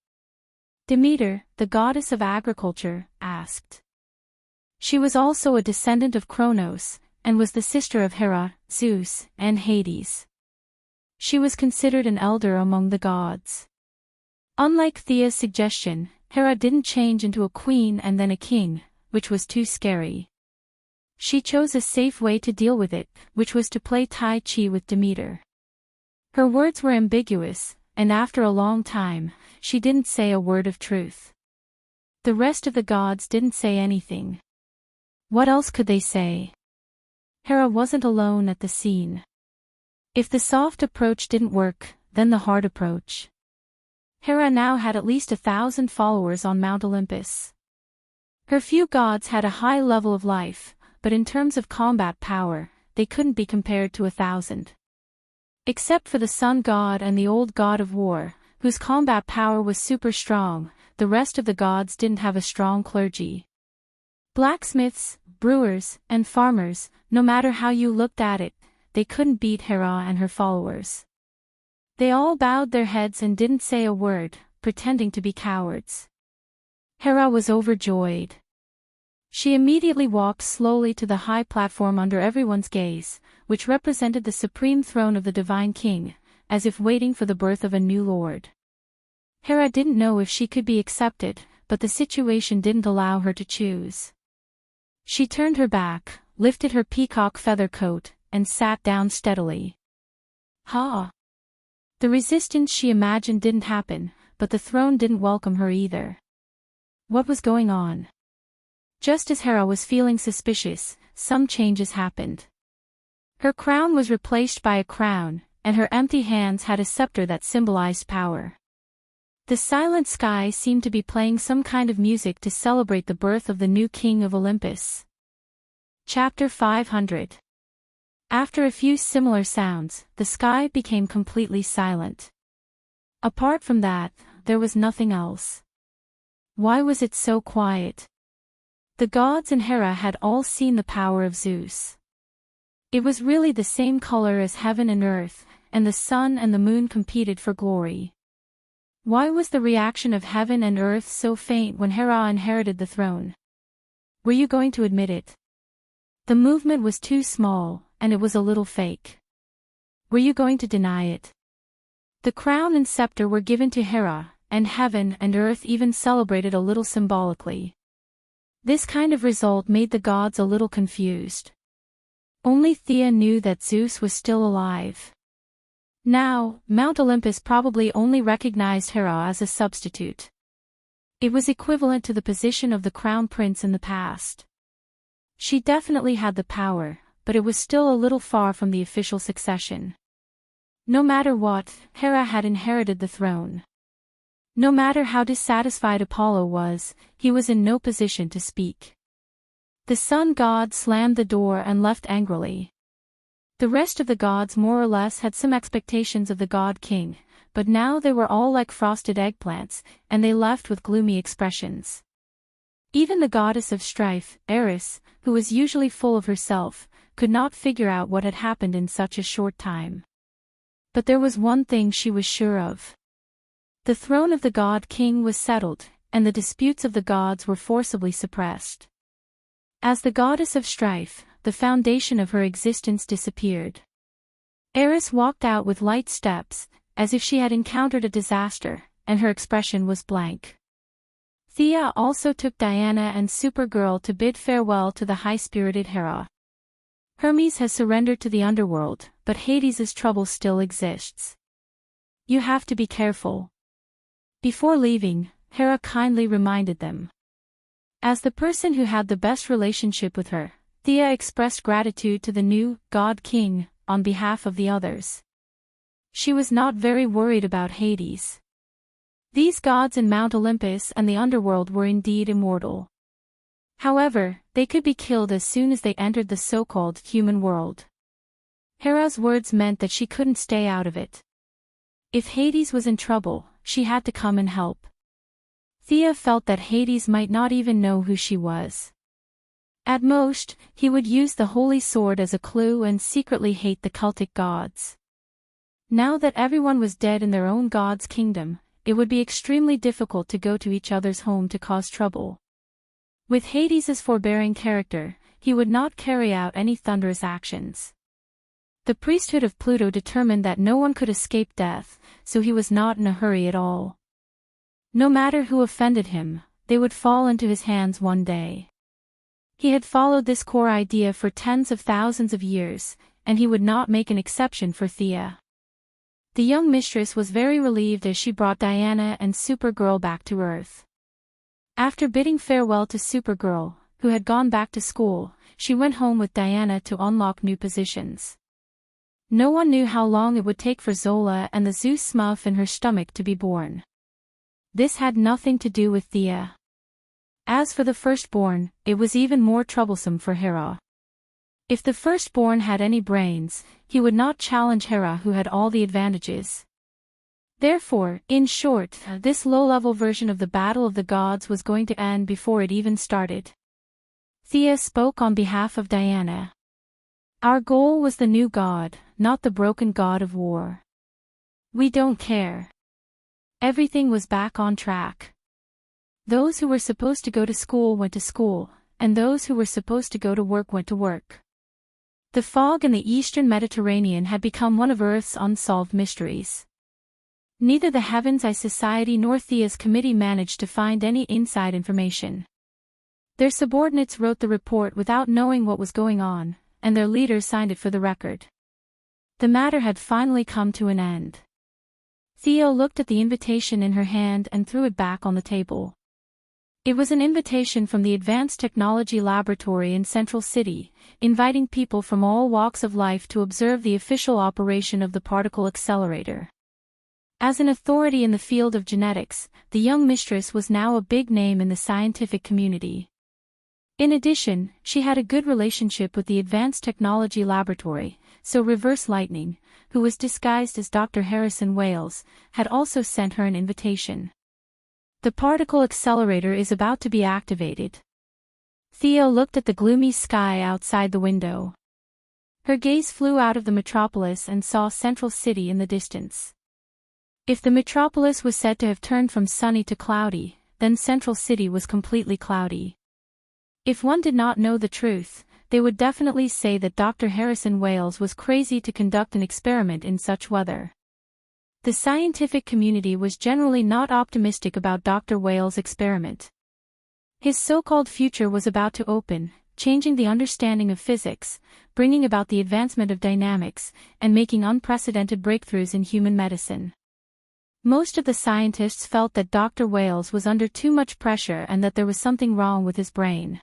Demeter, the goddess of agriculture, asked. She was also a descendant of Kronos, and was the sister of Hera, Zeus, and Hades. She was considered an elder among the gods. Unlike Thea's suggestion, Hera didn't change into a queen and then a king, which was too scary. She chose a safe way to deal with it, which was to play Tai Chi with Demeter. Her words were ambiguous, and after a long time, she didn't say a word of truth. The rest of the gods didn't say anything. What else could they say? Hera wasn't alone at the scene. If the soft approach didn't work, then the hard approach. Hera now had at least 1,000 followers on Mount Olympus. Her few gods had a high level of life, but in terms of combat power, they couldn't be compared to 1,000. Except for the sun god and the old god of war, whose combat power was super strong, the rest of the gods didn't have a strong clergy. Blacksmiths, brewers, and farmers, no matter how you looked at it, they couldn't beat Hera and her followers. They all bowed their heads and didn't say a word, pretending to be cowards. Hera was overjoyed. She immediately walked slowly to the high platform under everyone's gaze, which represented the supreme throne of the divine king, as if waiting for the birth of a new lord. Hera didn't know if she could be accepted, but the situation didn't allow her to choose. She turned her back, lifted her peacock feather coat, and sat down steadily. Ha! The resistance she imagined didn't happen, but the throne didn't welcome her either. What was going on? Just as Hera was feeling suspicious, some changes happened. Her crown was replaced by a crown, and her empty hands had a scepter that symbolized power. The silent sky seemed to be playing some kind of music to celebrate the birth of the new king of Olympus. Chapter 500. After a few similar sounds, the sky became completely silent. Apart from that, there was nothing else. Why was it so quiet? The gods and Hera had all seen the power of Zeus. It was really the same color as heaven and earth, and the sun and the moon competed for glory. Why was the reaction of heaven and earth so faint when Hera inherited the throne? Were you going to admit it? The movement was too small, and it was a little fake. Were you going to deny it? The crown and scepter were given to Hera, and heaven and earth even celebrated a little symbolically. This kind of result made the gods a little confused. Only Thea knew that Zeus was still alive. Now, Mount Olympus probably only recognized Hera as a substitute. It was equivalent to the position of the crown prince in the past. She definitely had the power, but it was still a little far from the official succession. No matter what, Hera had inherited the throne. No matter how dissatisfied Apollo was, he was in no position to speak. The sun god slammed the door and left angrily. The rest of the gods more or less had some expectations of the god king, but now they were all like frosted eggplants, and they left with gloomy expressions. Even the goddess of strife, Eris, who was usually full of herself, could not figure out what had happened in such a short time. But there was one thing she was sure of. The throne of the god king was settled, and the disputes of the gods were forcibly suppressed. As the goddess of strife, the foundation of her existence disappeared. Eris walked out with light steps, as if she had encountered a disaster, and her expression was blank. Thea also took Diana and Supergirl to bid farewell to the high-spirited Hera. Hermes has surrendered to the underworld, but Hades's trouble still exists. You have to be careful. Before leaving, Hera kindly reminded them. As the person who had the best relationship with her, Thea expressed gratitude to the new God King on behalf of the others. She was not very worried about Hades. These gods in Mount Olympus and the underworld were indeed immortal. However, they could be killed as soon as they entered the so-called human world. Hera's words meant that she couldn't stay out of it. If Hades was in trouble, she had to come and help. Thea felt that Hades might not even know who she was. At most, he would use the holy sword as a clue and secretly hate the cultic gods. Now that everyone was dead in their own god's kingdom, it would be extremely difficult to go to each other's home to cause trouble. With Hades's forbearing character, he would not carry out any thunderous actions. The priesthood of Pluto determined that no one could escape death, so he was not in a hurry at all. No matter who offended him, they would fall into his hands one day. He had followed this core idea for tens of thousands of years, and he would not make an exception for Thea. The young mistress was very relieved as she brought Diana and Supergirl back to Earth. After bidding farewell to Supergirl, who had gone back to school, she went home with Diana to unlock new positions. No one knew how long it would take for Zola and the Zeus Smurf in her stomach to be born. This had nothing to do with Thea. As for the firstborn, it was even more troublesome for Hera. If the firstborn had any brains, he would not challenge Hera, who had all the advantages. Therefore, in short, this low-level version of the Battle of the Gods was going to end before it even started. Thea spoke on behalf of Diana. Our goal was the new god, not the broken god of war. We don't care. Everything was back on track. Those who were supposed to go to school went to school, and those who were supposed to go to work went to work. The fog in the eastern Mediterranean had become one of Earth's unsolved mysteries. Neither the Heavens Eye Society nor Thea's committee managed to find any inside information. Their subordinates wrote the report without knowing what was going on, and their leader signed it for the record. The matter had finally come to an end. Thea looked at the invitation in her hand and threw it back on the table. It was an invitation from the Advanced Technology Laboratory in Central City, inviting people from all walks of life to observe the official operation of the particle accelerator. As an authority in the field of genetics, the young mistress was now a big name in the scientific community. In addition, she had a good relationship with the Advanced Technology Laboratory, so Reverse Lightning, who was disguised as Dr. Harrison Wales, had also sent her an invitation. The particle accelerator is about to be activated. Thea looked at the gloomy sky outside the window. Her gaze flew out of the metropolis and saw Central City in the distance. If the metropolis was said to have turned from sunny to cloudy, then Central City was completely cloudy. If one did not know the truth, they would definitely say that Dr. Harrison Wales was crazy to conduct an experiment in such weather. The scientific community was generally not optimistic about Dr. Wales' experiment. His so-called future was about to open, changing the understanding of physics, bringing about the advancement of dynamics, and making unprecedented breakthroughs in human medicine. Most of the scientists felt that Dr. Wales was under too much pressure and that there was something wrong with his brain.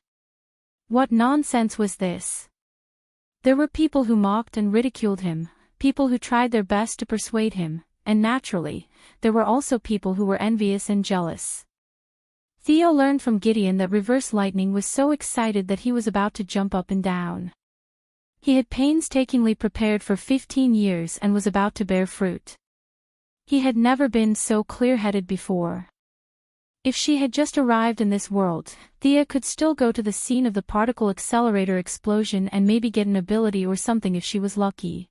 What nonsense was this? There were people who mocked and ridiculed him, people who tried their best to persuade him, and naturally, there were also people who were envious and jealous. Theo learned from Gideon that Reverse Lightning was so excited that he was about to jump up and down. He had painstakingly prepared for 15 years and was about to bear fruit. He had never been so clear-headed before. If she had just arrived in this world, Thea could still go to the scene of the particle accelerator explosion and maybe get an ability or something if she was lucky.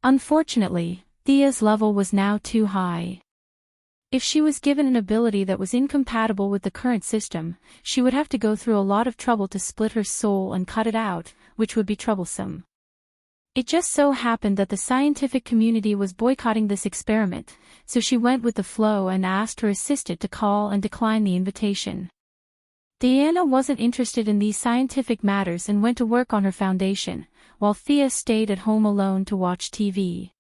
Unfortunately, Thea's level was now too high. If she was given an ability that was incompatible with the current system, she would have to go through a lot of trouble to split her soul and cut it out, which would be troublesome. It just so happened that the scientific community was boycotting this experiment, so she went with the flow and asked her assistant to call and decline the invitation. Diana wasn't interested in these scientific matters and went to work on her foundation, while Thea stayed at home alone to watch TV.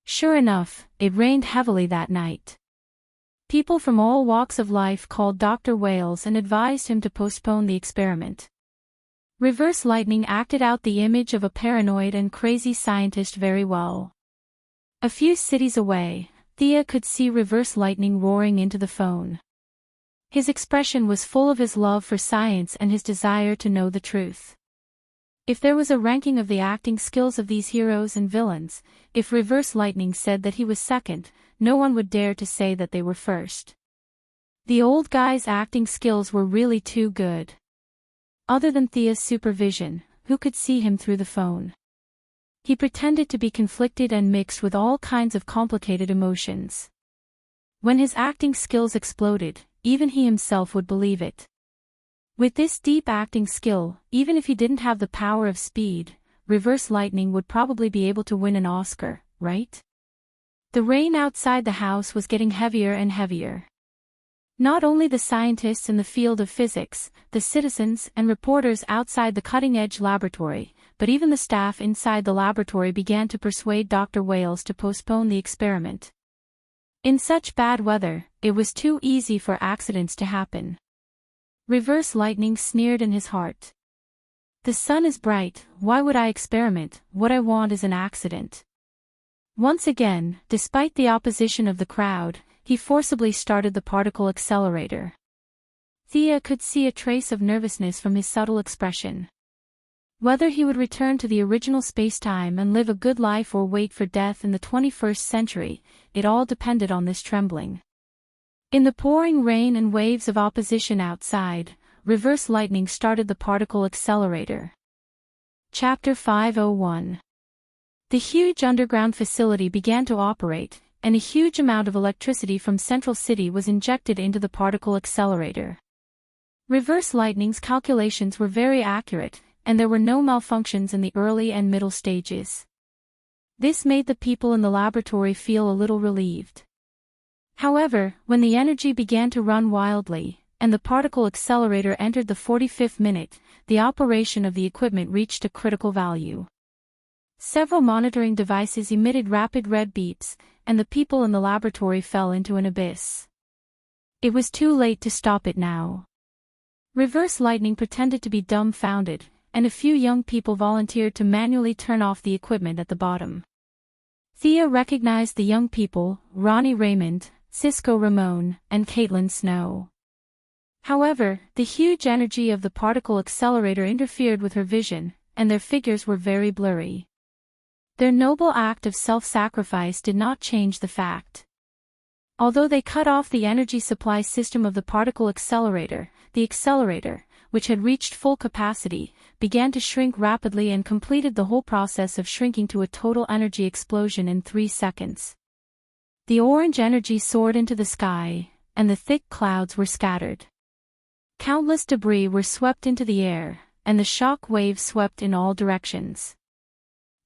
Sure enough, it rained heavily that night. People from all walks of life called Dr. Wales and advised him to postpone the experiment. Reverse Lightning acted out the image of a paranoid and crazy scientist very well. A few cities away, Thea could see Reverse Lightning roaring into the phone. His expression was full of his love for science and his desire to know the truth. If there was a ranking of the acting skills of these heroes and villains, if Reverse Lightning said that he was second, no one would dare to say that they were first. The old guy's acting skills were really too good. Other than Thea's supervision, who could see him through the phone? He pretended to be conflicted and mixed with all kinds of complicated emotions. When his acting skills exploded, even he himself would believe it. With this deep acting skill, even if he didn't have the power of speed, Reverse Lightning would probably be able to win an Oscar, right? The rain outside the house was getting heavier and heavier. Not only the scientists in the field of physics, the citizens and reporters outside the cutting-edge laboratory, but even the staff inside the laboratory began to persuade Dr. Wales to postpone the experiment. In such bad weather, it was too easy for accidents to happen. Reverse Lightning sneered in his heart. The sun is bright, why would I experiment? What I want is an accident. Once again, despite the opposition of the crowd, he forcibly started the particle accelerator. Thea could see a trace of nervousness from his subtle expression. Whether he would return to the original space-time and live a good life or wait for death in the 21st century, it all depended on this trembling. In the pouring rain and waves of opposition outside, Reverse Lightning started the particle accelerator. Chapter 501. The huge underground facility began to operate, and a huge amount of electricity from Central City was injected into the particle accelerator. Reverse Lightning's calculations were very accurate, and there were no malfunctions in the early and middle stages. This made the people in the laboratory feel a little relieved. However, when the energy began to run wildly, and the particle accelerator entered the 45th minute, the operation of the equipment reached a critical value. Several monitoring devices emitted rapid red beeps, and the people in the laboratory fell into an abyss. It was too late to stop it now. Reverse Lightning pretended to be dumbfounded, and a few young people volunteered to manually turn off the equipment at the bottom. Thea recognized the young people, Ronnie Raymond, Cisco Ramon, and Caitlin Snow. However, the huge energy of the particle accelerator interfered with her vision, and their figures were very blurry. Their noble act of self-sacrifice did not change the fact. Although they cut off the energy supply system of the particle accelerator, the accelerator, which had reached full capacity, began to shrink rapidly and completed the whole process of shrinking to a total energy explosion in 3 seconds. The orange energy soared into the sky, and the thick clouds were scattered. Countless debris were swept into the air, and the shock waves swept in all directions.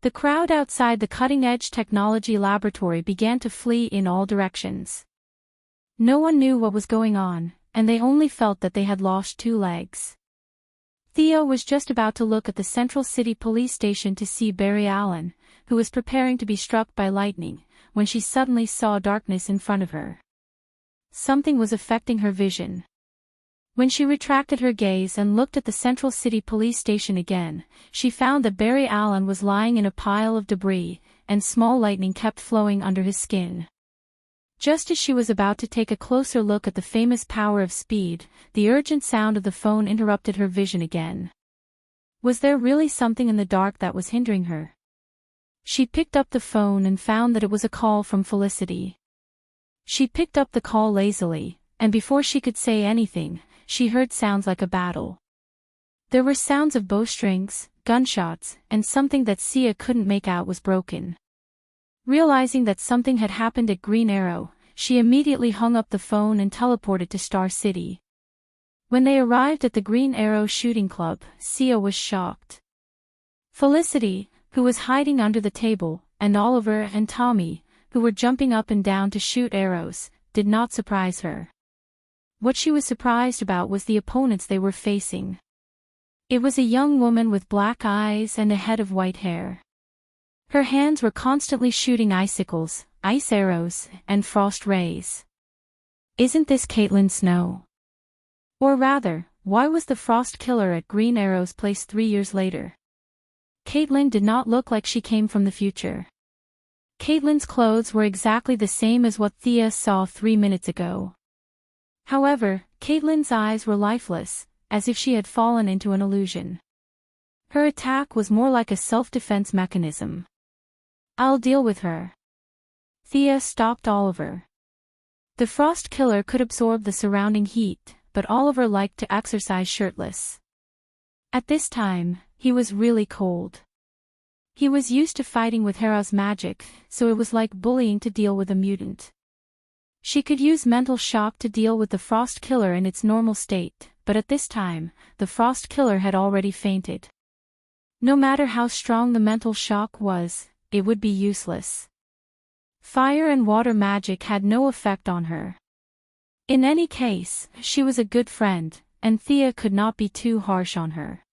The crowd outside the cutting-edge technology laboratory began to flee in all directions. No one knew what was going on, and they only felt that they had lost 2 legs. Theo was just about to look at the Central City police station to see Barry Allen, who was preparing to be struck by lightning, when she suddenly saw darkness in front of her. Something was affecting her vision. When she retracted her gaze and looked at the Central City police station again, she found that Barry Allen was lying in a pile of debris, and small lightning kept flowing under his skin. Just as she was about to take a closer look at the famous power of speed, the urgent sound of the phone interrupted her vision again. Was there really something in the dark that was hindering her? She picked up the phone and found that it was a call from Felicity. She picked up the call lazily, and before she could say anything, she heard sounds like a battle. There were sounds of bowstrings, gunshots, and something that Sia couldn't make out was broken. Realizing that something had happened at Green Arrow, she immediately hung up the phone and teleported to Star City. When they arrived at the Green Arrow shooting club, Sia was shocked. Felicity, who was hiding under the table, and Oliver and Tommy, who were jumping up and down to shoot arrows, did not surprise her. What she was surprised about was the opponents they were facing. It was a young woman with black eyes and a head of white hair. Her hands were constantly shooting icicles, ice arrows, and frost rays. Isn't this Caitlin Snow? Or rather, why was the frost killer at Green Arrow's place 3 years later? Caitlin did not look like she came from the future. Caitlin's clothes were exactly the same as what Thea saw 3 minutes ago. However, Caitlin's eyes were lifeless, as if she had fallen into an illusion. Her attack was more like a self-defense mechanism. I'll deal with her. Thea stopped Oliver. The frost killer could absorb the surrounding heat, but Oliver liked to exercise shirtless. At this time, he was really cold. He was used to fighting with Hera's magic, so it was like bullying to deal with a mutant. She could use mental shock to deal with the frost killer in its normal state, but at this time, the frost killer had already fainted. No matter how strong the mental shock was, it would be useless. Fire and water magic had no effect on her. In any case, she was a good friend, and Thea could not be too harsh on her.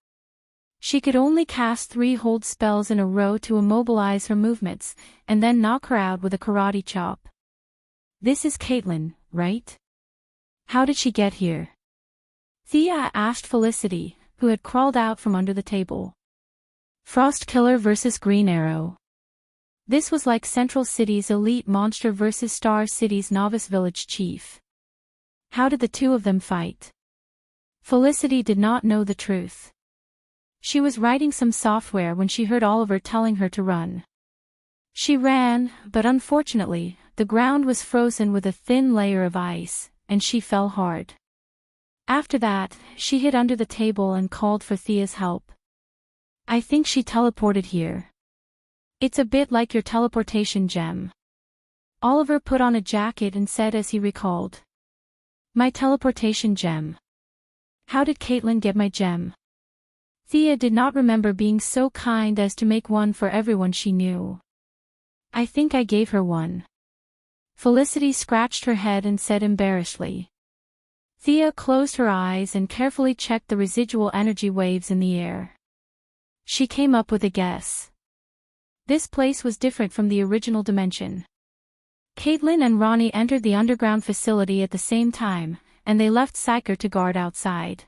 She could only cast 3 hold spells in a row to immobilize her movements, and then knock her out with a karate chop. This is Caitlin, right? How did she get here? Thea asked Felicity, who had crawled out from under the table. Frost Killer vs. Green Arrow. This was like Central City's elite monster vs. Star City's novice village chief. How did the two of them fight? Felicity did not know the truth. She was writing some software when she heard Oliver telling her to run. She ran, but unfortunately, the ground was frozen with a thin layer of ice, and she fell hard. After that, she hid under the table and called for Thea's help. I think she teleported here. It's a bit like your teleportation gem. Oliver put on a jacket and said as he recalled. My teleportation gem. How did Caitlin get my gem? Thea did not remember being so kind as to make one for everyone she knew. I think I gave her one. Felicity scratched her head and said embarrassedly. Thea closed her eyes and carefully checked the residual energy waves in the air. She came up with a guess. This place was different from the original dimension. Caitlin and Ronnie entered the underground facility at the same time, and they left Psyker to guard outside.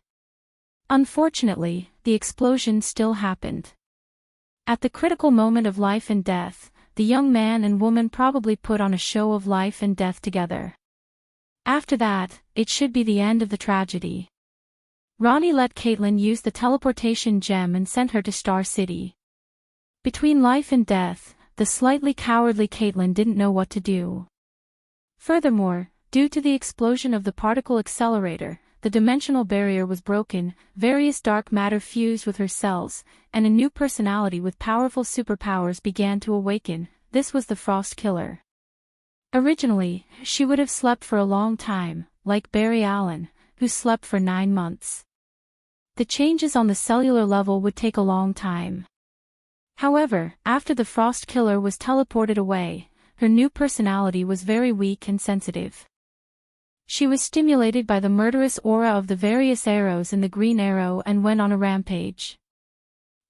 Unfortunately, the explosion still happened. At the critical moment of life and death, the young man and woman probably put on a show of life and death together. After that, it should be the end of the tragedy. Ronnie let Caitlin use the teleportation gem and sent her to Star City. Between life and death, the slightly cowardly Caitlin didn't know what to do. Furthermore, due to the explosion of the particle accelerator, the dimensional barrier was broken, various dark matter fused with her cells, and a new personality with powerful superpowers began to awaken. This was the Frost Killer. Originally, she would have slept for a long time, like Barry Allen, who slept for 9 months. The changes on the cellular level would take a long time. However, after the Frost Killer was teleported away, her new personality was very weak and sensitive. She was stimulated by the murderous aura of the various arrows in the Green Arrow and went on a rampage.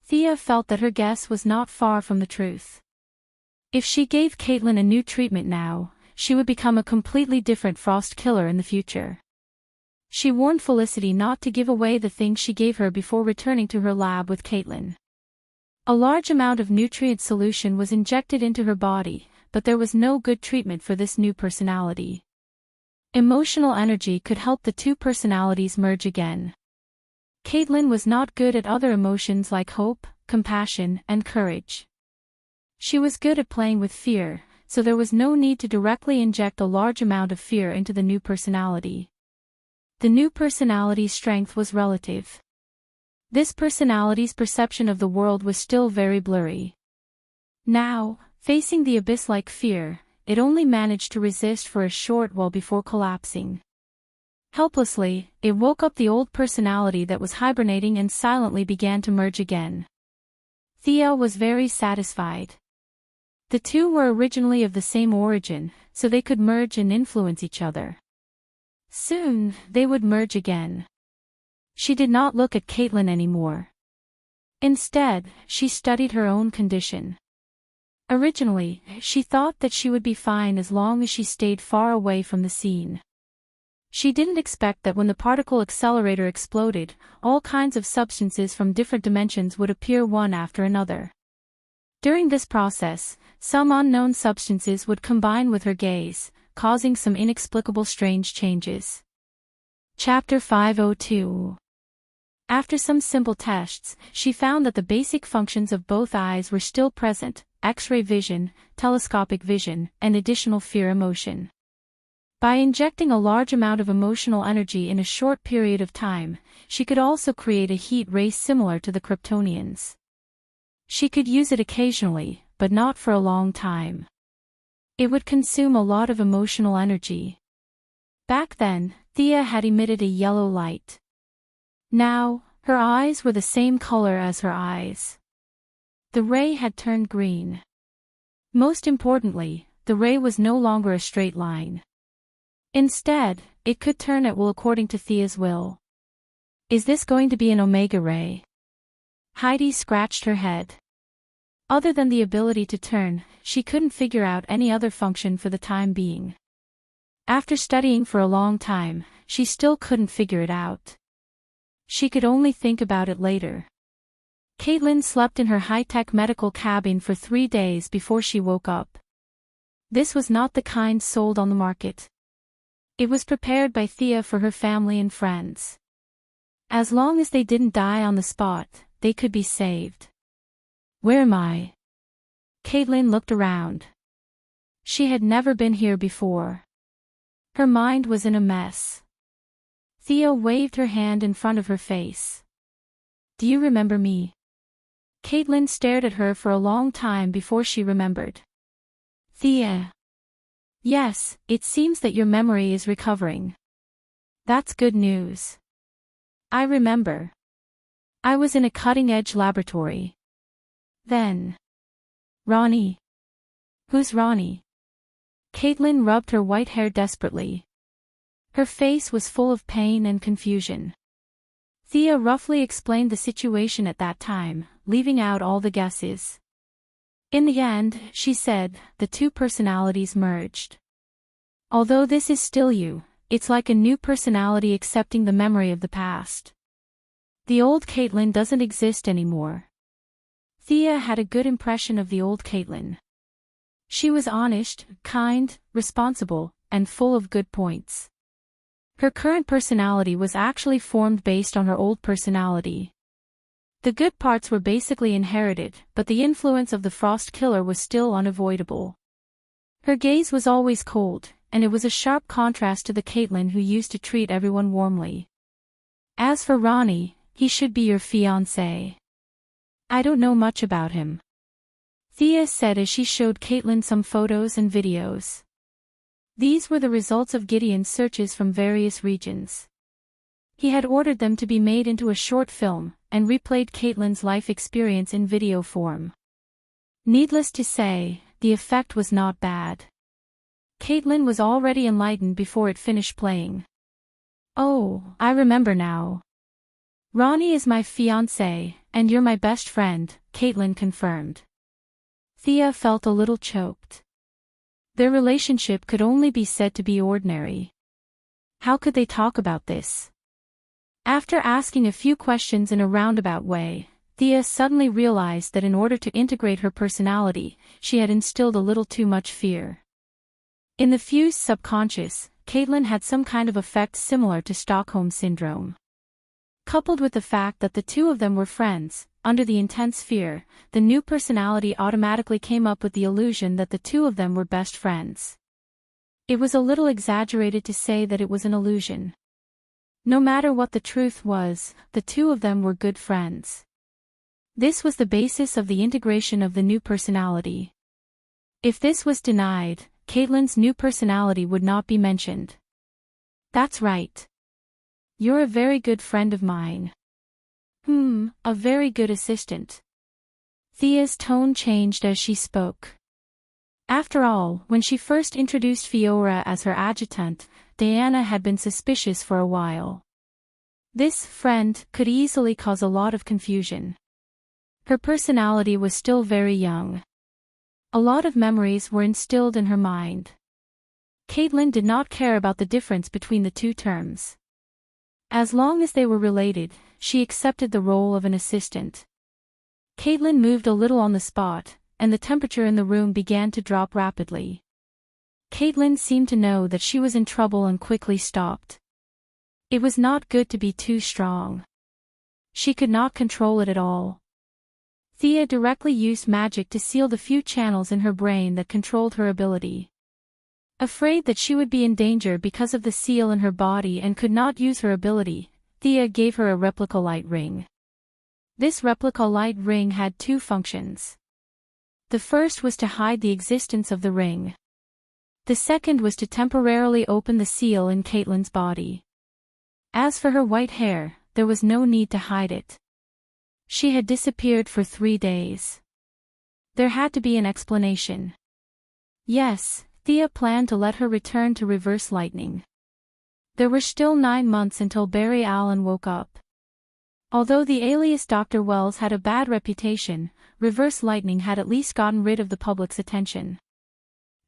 Thea felt that her guess was not far from the truth. If she gave Caitlin a new treatment now, she would become a completely different Frost Killer in the future. She warned Felicity not to give away the things she gave her before returning to her lab with Caitlin. A large amount of nutrient solution was injected into her body, but there was no good treatment for this new personality. Emotional energy could help the two personalities merge again. Caitlin was not good at other emotions like hope, compassion, and courage. She was good at playing with fear, so there was no need to directly inject a large amount of fear into the new personality. The new personality's strength was relative. This personality's perception of the world was still very blurry. Now, facing the abyss-like fear, it only managed to resist for a short while before collapsing. Helplessly, it woke up the old personality that was hibernating and silently began to merge again. Thea was very satisfied. The two were originally of the same origin, so they could merge and influence each other. Soon, they would merge again. She did not look at Caitlin anymore. Instead, she studied her own condition. Originally, she thought that she would be fine as long as she stayed far away from the scene. She didn't expect that when the particle accelerator exploded, all kinds of substances from different dimensions would appear one after another. During this process, some unknown substances would combine with her gaze, causing some inexplicable strange changes. Chapter 502. After some simple tests, she found that the basic functions of both eyes were still present: X-ray vision, telescopic vision, and additional fear emotion. By injecting a large amount of emotional energy in a short period of time, she could also create a heat ray similar to the Kryptonians. She could use it occasionally, but not for a long time. It would consume a lot of emotional energy. Back then, Thea had emitted a yellow light. Now, her eyes were the same color as her eyes. The ray had turned green. Most importantly, the ray was no longer a straight line. Instead, it could turn at will according to Thea's will. Is this going to be an omega ray? Heidi scratched her head. Other than the ability to turn, she couldn't figure out any other function for the time being. After studying for a long time, she still couldn't figure it out. She could only think about it later. Caitlin slept in her high-tech medical cabin for 3 days before she woke up. This was not the kind sold on the market. It was prepared by Thea for her family and friends. As long as they didn't die on the spot, they could be saved. Where am I? Caitlin looked around. She had never been here before. Her mind was in a mess. Thea waved her hand in front of her face. Do you remember me? Caitlin stared at her for a long time before she remembered. Thea. Yes, it seems that your memory is recovering. That's good news. I remember. I was in a cutting-edge laboratory. Then. Ronnie. Who's Ronnie? Caitlin rubbed her white hair desperately. Her face was full of pain and confusion. Thea roughly explained the situation at that time, leaving out all the guesses. In the end, she said, the two personalities merged. Although this is still you, it's like a new personality accepting the memory of the past. The old Caitlin doesn't exist anymore. Thea had a good impression of the old Caitlin. She was honest, kind, responsible, and full of good points. Her current personality was actually formed based on her old personality. The good parts were basically inherited, but the influence of the Frost Killer was still unavoidable. Her gaze was always cold, and it was a sharp contrast to the Caitlin who used to treat everyone warmly. As for Ronnie, he should be your fiancé. I don't know much about him. Thea said as she showed Caitlin some photos and videos. These were the results of Gideon's searches from various regions. He had ordered them to be made into a short film, and replayed Caitlin's life experience in video form. Needless to say, the effect was not bad. Caitlin was already enlightened before it finished playing. Oh, I remember now. Ronnie is my fiancé, and you're my best friend, Caitlin confirmed. Thea felt a little choked. Their relationship could only be said to be ordinary. How could they talk about this? After asking a few questions in a roundabout way, Thea suddenly realized that in order to integrate her personality, she had instilled a little too much fear. In the fused subconscious, Caitlin had some kind of effect similar to Stockholm Syndrome. Coupled with the fact that the two of them were friends, under the intense fear, the new personality automatically came up with the illusion that the two of them were best friends. It was a little exaggerated to say that it was an illusion. No matter what the truth was, the two of them were good friends. This was the basis of the integration of the new personality. If this was denied, Caitlin's new personality would not be mentioned. That's right. You're a very good friend of mine. A very good assistant. Thea's tone changed as she spoke. After all, when she first introduced Fiora as her adjutant, Diana had been suspicious for a while. This friend could easily cause a lot of confusion. Her personality was still very young. A lot of memories were instilled in her mind. Caitlin did not care about the difference between the two terms. As long as they were related, she accepted the role of an assistant. Caitlin moved a little on the spot, and the temperature in the room began to drop rapidly. Caitlin seemed to know that she was in trouble and quickly stopped. It was not good to be too strong. She could not control it at all. Thea directly used magic to seal the few channels in her brain that controlled her ability. Afraid that she would be in danger because of the seal in her body and could not use her ability, Thea gave her a replica light ring. This replica light ring had two functions. The first was to hide the existence of the ring. The second was to temporarily open the seal in Caitlin's body. As for her white hair, there was no need to hide it. She had disappeared for 3 days. There had to be an explanation. Yes, Thea planned to let her return to Reverse Lightning. There were still 9 months until Barry Allen woke up. Although the alias Dr. Wells had a bad reputation, Reverse Lightning had at least gotten rid of the public's attention.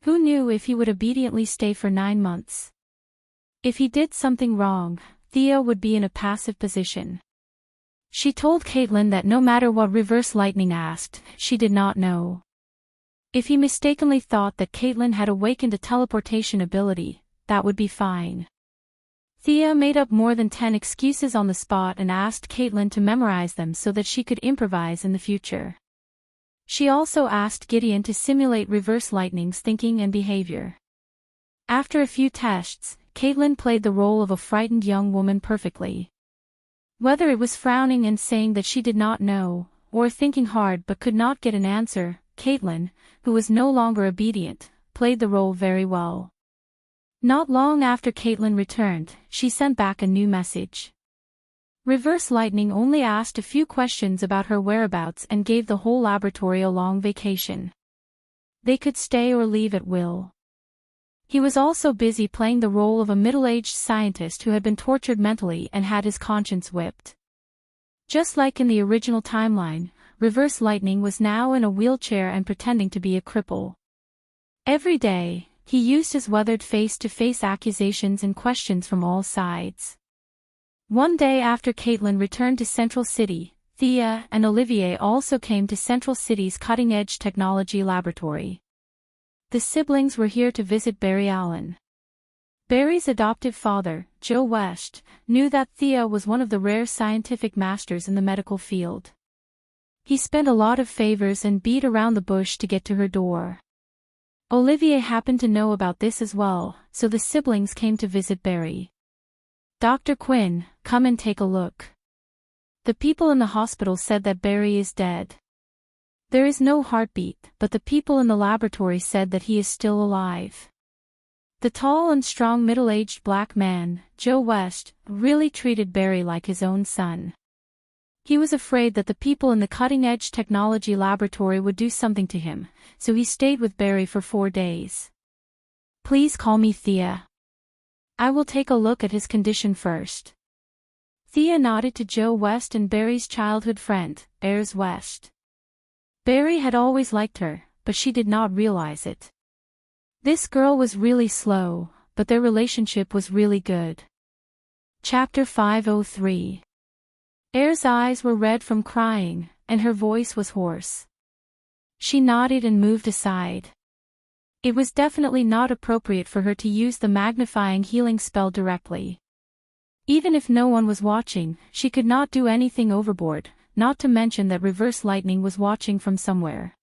Who knew if he would obediently stay for 9 months? If he did something wrong, Thea would be in a passive position. She told Caitlin that no matter what Reverse Lightning asked, she did not know. If he mistakenly thought that Caitlin had awakened a teleportation ability, that would be fine. Thea made up more than 10 excuses on the spot and asked Caitlin to memorize them so that she could improvise in the future. She also asked Gideon to simulate Reverse Lightning's thinking and behavior. After a few tests, Caitlin played the role of a frightened young woman perfectly. Whether it was frowning and saying that she did not know, or thinking hard but could not get an answer, Caitlin, who was no longer obedient, played the role very well. Not long after Caitlin returned, she sent back a new message. Reverse Lightning only asked a few questions about her whereabouts and gave the whole laboratory a long vacation. They could stay or leave at will. He was also busy playing the role of a middle-aged scientist who had been tortured mentally and had his conscience whipped. Just like in the original timeline, Reverse Lightning was now in a wheelchair and pretending to be a cripple. Every day, he used his weathered face to face accusations and questions from all sides. One day after Caitlin returned to Central City, Thea and Olivier also came to Central City's cutting-edge technology laboratory. The siblings were here to visit Barry Allen. Barry's adoptive father, Joe West, knew that Thea was one of the rare scientific masters in the medical field. He spent a lot of favors and beat around the bush to get to her door. Olivier happened to know about this as well, so the siblings came to visit Barry. "Dr. Quinn, come and take a look. The people in the hospital said that Barry is dead. There is no heartbeat, but the people in the laboratory said that he is still alive." The tall and strong middle-aged black man, Joe West, really treated Barry like his own son. He was afraid that the people in the cutting-edge technology laboratory would do something to him, so he stayed with Barry for 4 days. "Please call me Thea. I will take a look at his condition first." Thea nodded to Joe West and Barry's childhood friend, Ayers West. Barry had always liked her, but she did not realize it. This girl was really slow, but their relationship was really good. Chapter 503. Ayers' eyes were red from crying, and her voice was hoarse. She nodded and moved aside. It was definitely not appropriate for her to use the magnifying healing spell directly. Even if no one was watching, she could not do anything overboard, not to mention that Reverse Lightning was watching from somewhere.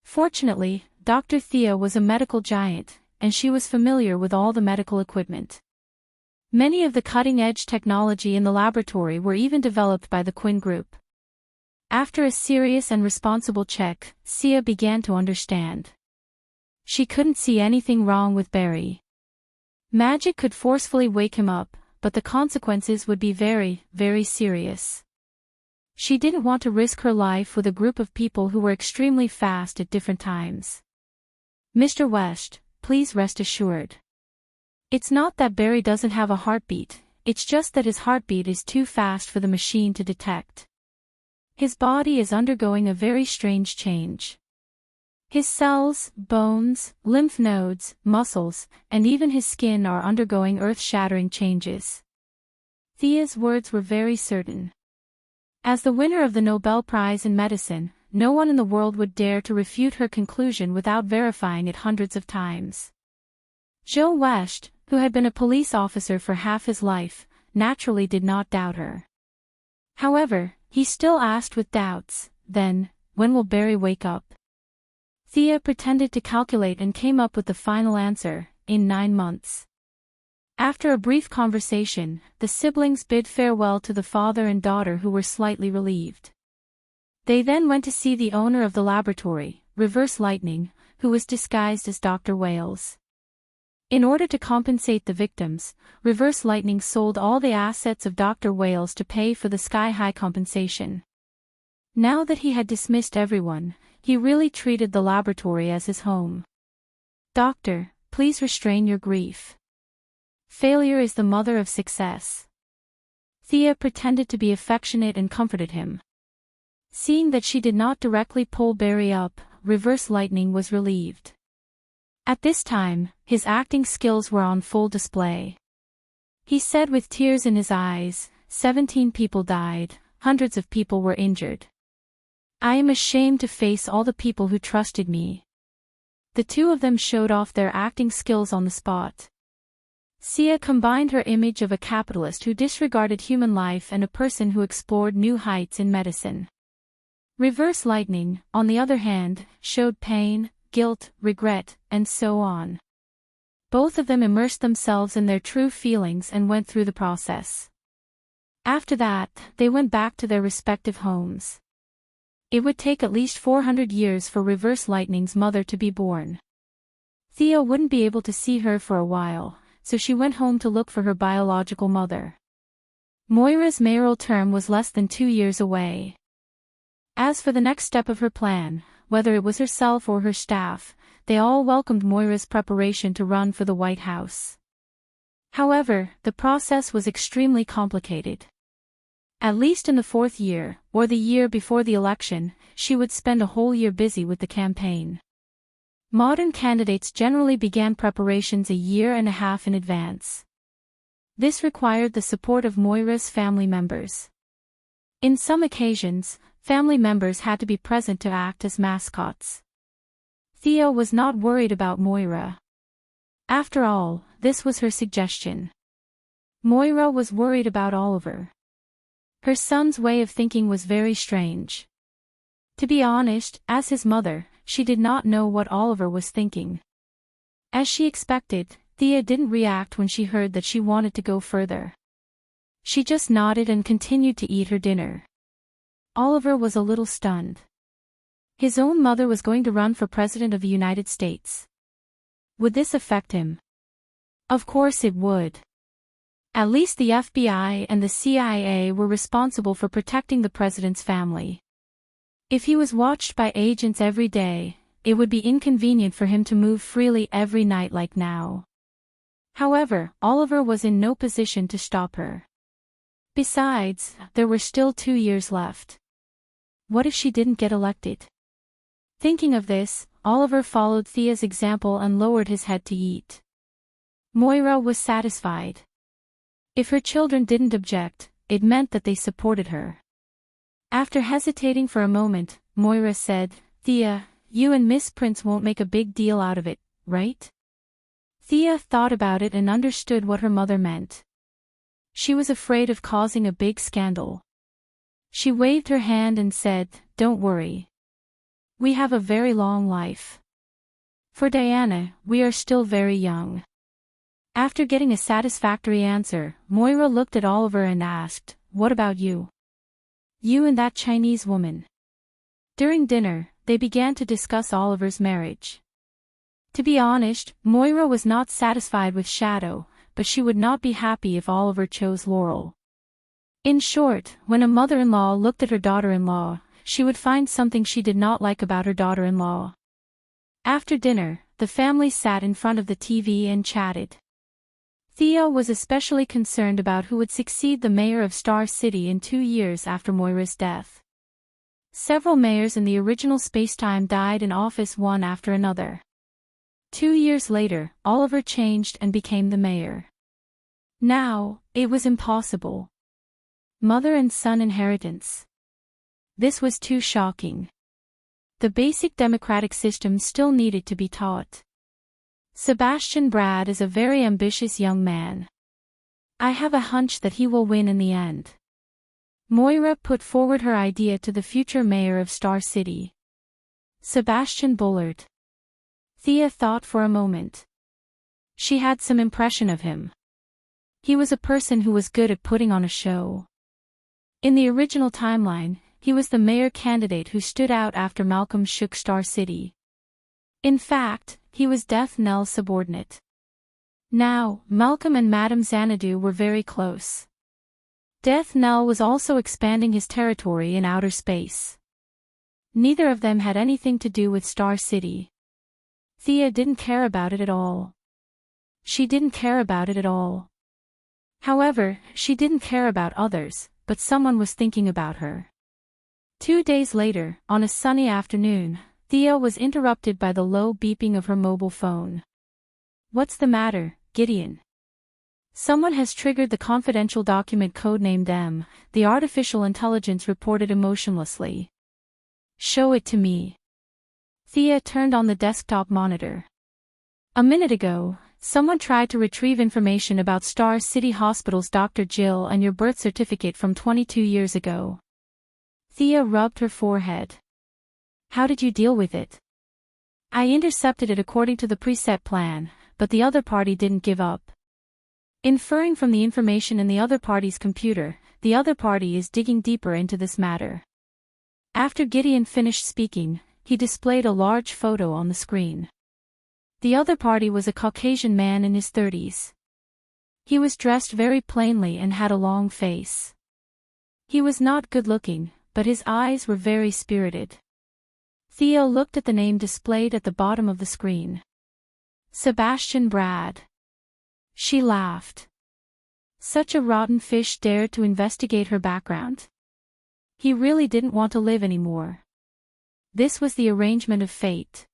Fortunately, Dr. Thea was a medical giant, and she was familiar with all the medical equipment. Many of the cutting-edge technology in the laboratory were even developed by the Quinn Group. After a serious and responsible check, Thea began to understand. She couldn't see anything wrong with Barry. Magic could forcefully wake him up, but the consequences would be very, very serious. She didn't want to risk her life with a group of people who were extremely fast at different times. "Mr. West, please rest assured. It's not that Barry doesn't have a heartbeat, it's just that his heartbeat is too fast for the machine to detect. His body is undergoing a very strange change. His cells, bones, lymph nodes, muscles, and even his skin are undergoing earth-shattering changes." Thea's words were very certain. As the winner of the Nobel Prize in Medicine, no one in the world would dare to refute her conclusion without verifying it hundreds of times. Joe West, who had been a police officer for half his life, naturally did not doubt her. However, he still asked with doubts, then, when will Barry wake up? Thea pretended to calculate and came up with the final answer, in 9 months. After a brief conversation, the siblings bid farewell to the father and daughter who were slightly relieved. They then went to see the owner of the laboratory, Reverse Lightning, who was disguised as Dr. Wales. In order to compensate the victims, Reverse Lightning sold all the assets of Dr. Wales to pay for the sky-high compensation. Now that he had dismissed everyone, he really treated the laboratory as his home. "Doctor, please restrain your grief. Failure is the mother of success." Thea pretended to be affectionate and comforted him. Seeing that she did not directly pull Barry up, Reverse Lightning was relieved. At this time, his acting skills were on full display. He said with tears in his eyes, 17 people died, hundreds of people were injured. I am ashamed to face all the people who trusted me. The two of them showed off their acting skills on the spot. Sia combined her image of a capitalist who disregarded human life and a person who explored new heights in medicine. Reverse Lightning, on the other hand, showed pain, guilt, regret, and so on. Both of them immersed themselves in their true feelings and went through the process. After that, they went back to their respective homes. It would take at least 400 years for Reverse Lightning's mother to be born. Thea wouldn't be able to see her for a while, so she went home to look for her biological mother. Moira's mayoral term was less than 2 years away. As for the next step of her plan, whether it was herself or her staff, they all welcomed Moira's preparation to run for the White House. However, the process was extremely complicated. At least in the 4th year, or the year before the election, she would spend a whole year busy with the campaign. Modern candidates generally began preparations a year and a half in advance. This required the support of Moira's family members. In some occasions, family members had to be present to act as mascots. Thea was not worried about Moira. After all, this was her suggestion. Moira was worried about Oliver. Her son's way of thinking was very strange. To be honest, as his mother, she did not know what Oliver was thinking. As she expected, Thea didn't react when she heard that she wanted to go further. She just nodded and continued to eat her dinner. Oliver was a little stunned. His own mother was going to run for President of the United States. Would this affect him? Of course it would. At least the FBI and the CIA were responsible for protecting the president's family. If he was watched by agents every day, it would be inconvenient for him to move freely every night like now. However, Oliver was in no position to stop her. Besides, there were still 2 years left. What if she didn't get elected? Thinking of this, Oliver followed Thea's example and lowered his head to eat. Moira was satisfied. If her children didn't object, it meant that they supported her. After hesitating for a moment, Moira said, "Thea, you and Miss Prince won't make a big deal out of it, right?" Thea thought about it and understood what her mother meant. She was afraid of causing a big scandal. She waved her hand and said, "Don't worry. We have a very long life. For Diana, we are still very young." After getting a satisfactory answer, Moira looked at Oliver and asked, "What about you? You and that Chinese woman?" During dinner, they began to discuss Oliver's marriage. To be honest, Moira was not satisfied with Shadow, but she would not be happy if Oliver chose Laurel. In short, when a mother-in-law looked at her daughter-in-law, she would find something she did not like about her daughter-in-law. After dinner, the family sat in front of the TV and chatted. Thea was especially concerned about who would succeed the mayor of Star City in 2 years after Moira's death. Several mayors in the original spacetime died in office one after another. 2 years later, Oliver changed and became the mayor. Now, it was impossible. Mother and son inheritance. This was too shocking. The basic democratic system still needed to be taught. Sebastian Brad is a very ambitious young man. I have a hunch that he will win in the end. Moira put forward her idea to the future mayor of Star City, Sebastian Bullard. Thea thought for a moment. She had some impression of him. He was a person who was good at putting on a show. In the original timeline, he was the mayor candidate who stood out after Malcolm shook Star City. In fact, he was Death Knell's subordinate. Now, Malcolm and Madame Xanadu were very close. Death Knell was also expanding his territory in outer space. Neither of them had anything to do with Star City. Thea didn't care about it at all. She didn't care about it at all. However, she didn't care about others, but someone was thinking about her. 2 days later, on a sunny afternoon, Thea was interrupted by the low beeping of her mobile phone. "What's the matter, Gideon?" "Someone has triggered the confidential document codenamed M," the artificial intelligence reported emotionlessly. "Show it to me." Thea turned on the desktop monitor. "A minute ago, someone tried to retrieve information about Star City Hospital's Dr. Jill and your birth certificate from 22 years ago." Thea rubbed her forehead. "How did you deal with it?" "I intercepted it according to the preset plan, but the other party didn't give up." Inferring from the information in the other party's computer, the other party is digging deeper into this matter. After Gideon finished speaking, he displayed a large photo on the screen. The other party was a Caucasian man in his 30s. He was dressed very plainly and had a long face. He was not good-looking, but his eyes were very spirited. Thea looked at the name displayed at the bottom of the screen. Sebastian Brad. She laughed. Such a rotten fish dared to investigate her background. He really didn't want to live anymore. This was the arrangement of fate.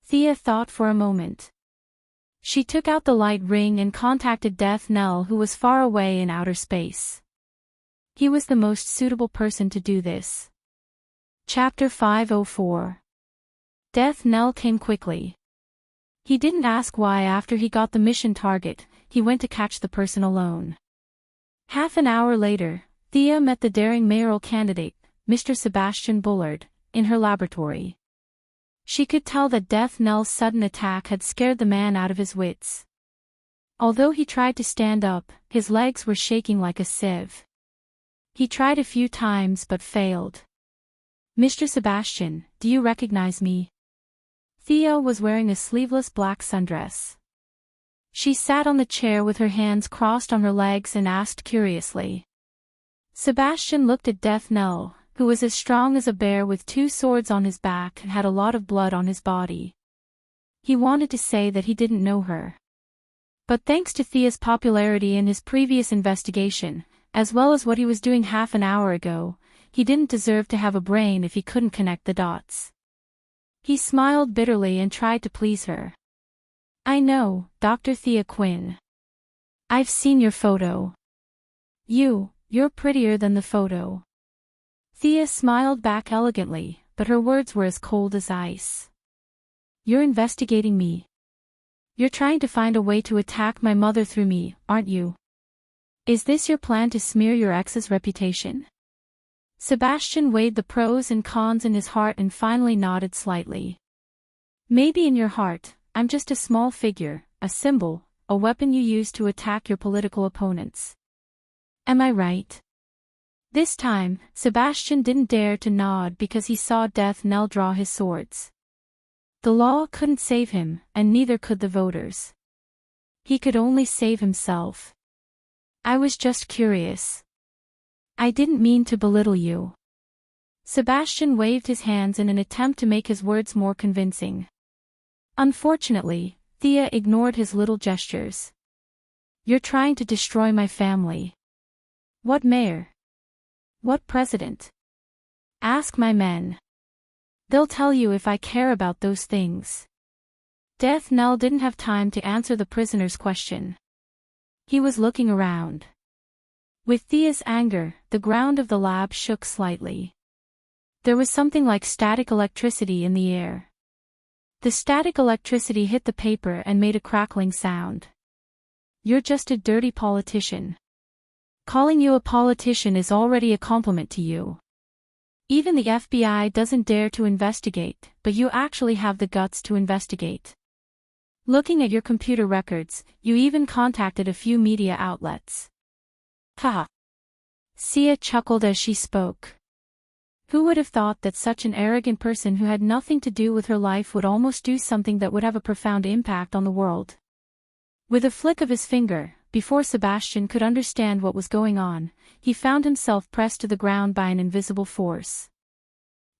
Thea thought for a moment. She took out the light ring and contacted Death Knell, who was far away in outer space. He was the most suitable person to do this. Chapter 504. Death Knell came quickly. He didn't ask why after he got the mission target, he went to catch the person alone. Half an hour later, Thea met the daring mayoral candidate, Mr. Sebastian Bullard, in her laboratory. She could tell that Death Knell's sudden attack had scared the man out of his wits. Although he tried to stand up, his legs were shaking like a sieve. He tried a few times but failed. "Mr. Sebastian, do you recognize me?" Thea was wearing a sleeveless black sundress. She sat on the chair with her hands crossed on her legs and asked curiously. Sebastian looked at Death Knell, who was as strong as a bear with 2 swords on his back and had a lot of blood on his body. He wanted to say that he didn't know her. But thanks to Thea's popularity in his previous investigation, as well as what he was doing half an hour ago, he didn't deserve to have a brain if he couldn't connect the dots. He smiled bitterly and tried to please her. "I know, Dr. Thea Quinn. I've seen your photo. You're prettier than the photo." Thea smiled back elegantly, but her words were as cold as ice. "You're investigating me. You're trying to find a way to attack my mother through me, aren't you? Is this your plan to smear your ex's reputation?" Sebastian weighed the pros and cons in his heart and finally nodded slightly. "Maybe in your heart, I'm just a small figure, a symbol, a weapon you use to attack your political opponents. Am I right?" This time, Sebastian didn't dare to nod because he saw Death Knell draw his swords. The law couldn't save him, and neither could the voters. He could only save himself. "I was just curious. I didn't mean to belittle you." Sebastian waved his hands in an attempt to make his words more convincing. Unfortunately, Thea ignored his little gestures. "You're trying to destroy my family." "What mayor? What president? Ask my men. They'll tell you if I care about those things." Death Knell didn't have time to answer the prisoner's question. He was looking around. With Thea's anger, the ground of the lab shook slightly. There was something like static electricity in the air. The static electricity hit the paper and made a crackling sound. "You're just a dirty politician. Calling you a politician is already a compliment to you. Even the FBI doesn't dare to investigate, but you actually have the guts to investigate. Looking at your computer records, you even contacted a few media outlets. Haha. Sia chuckled as she spoke. Who would have thought that such an arrogant person who had nothing to do with her life would almost do something that would have a profound impact on the world? With a flick of his finger, before Sebastian could understand what was going on, he found himself pressed to the ground by an invisible force.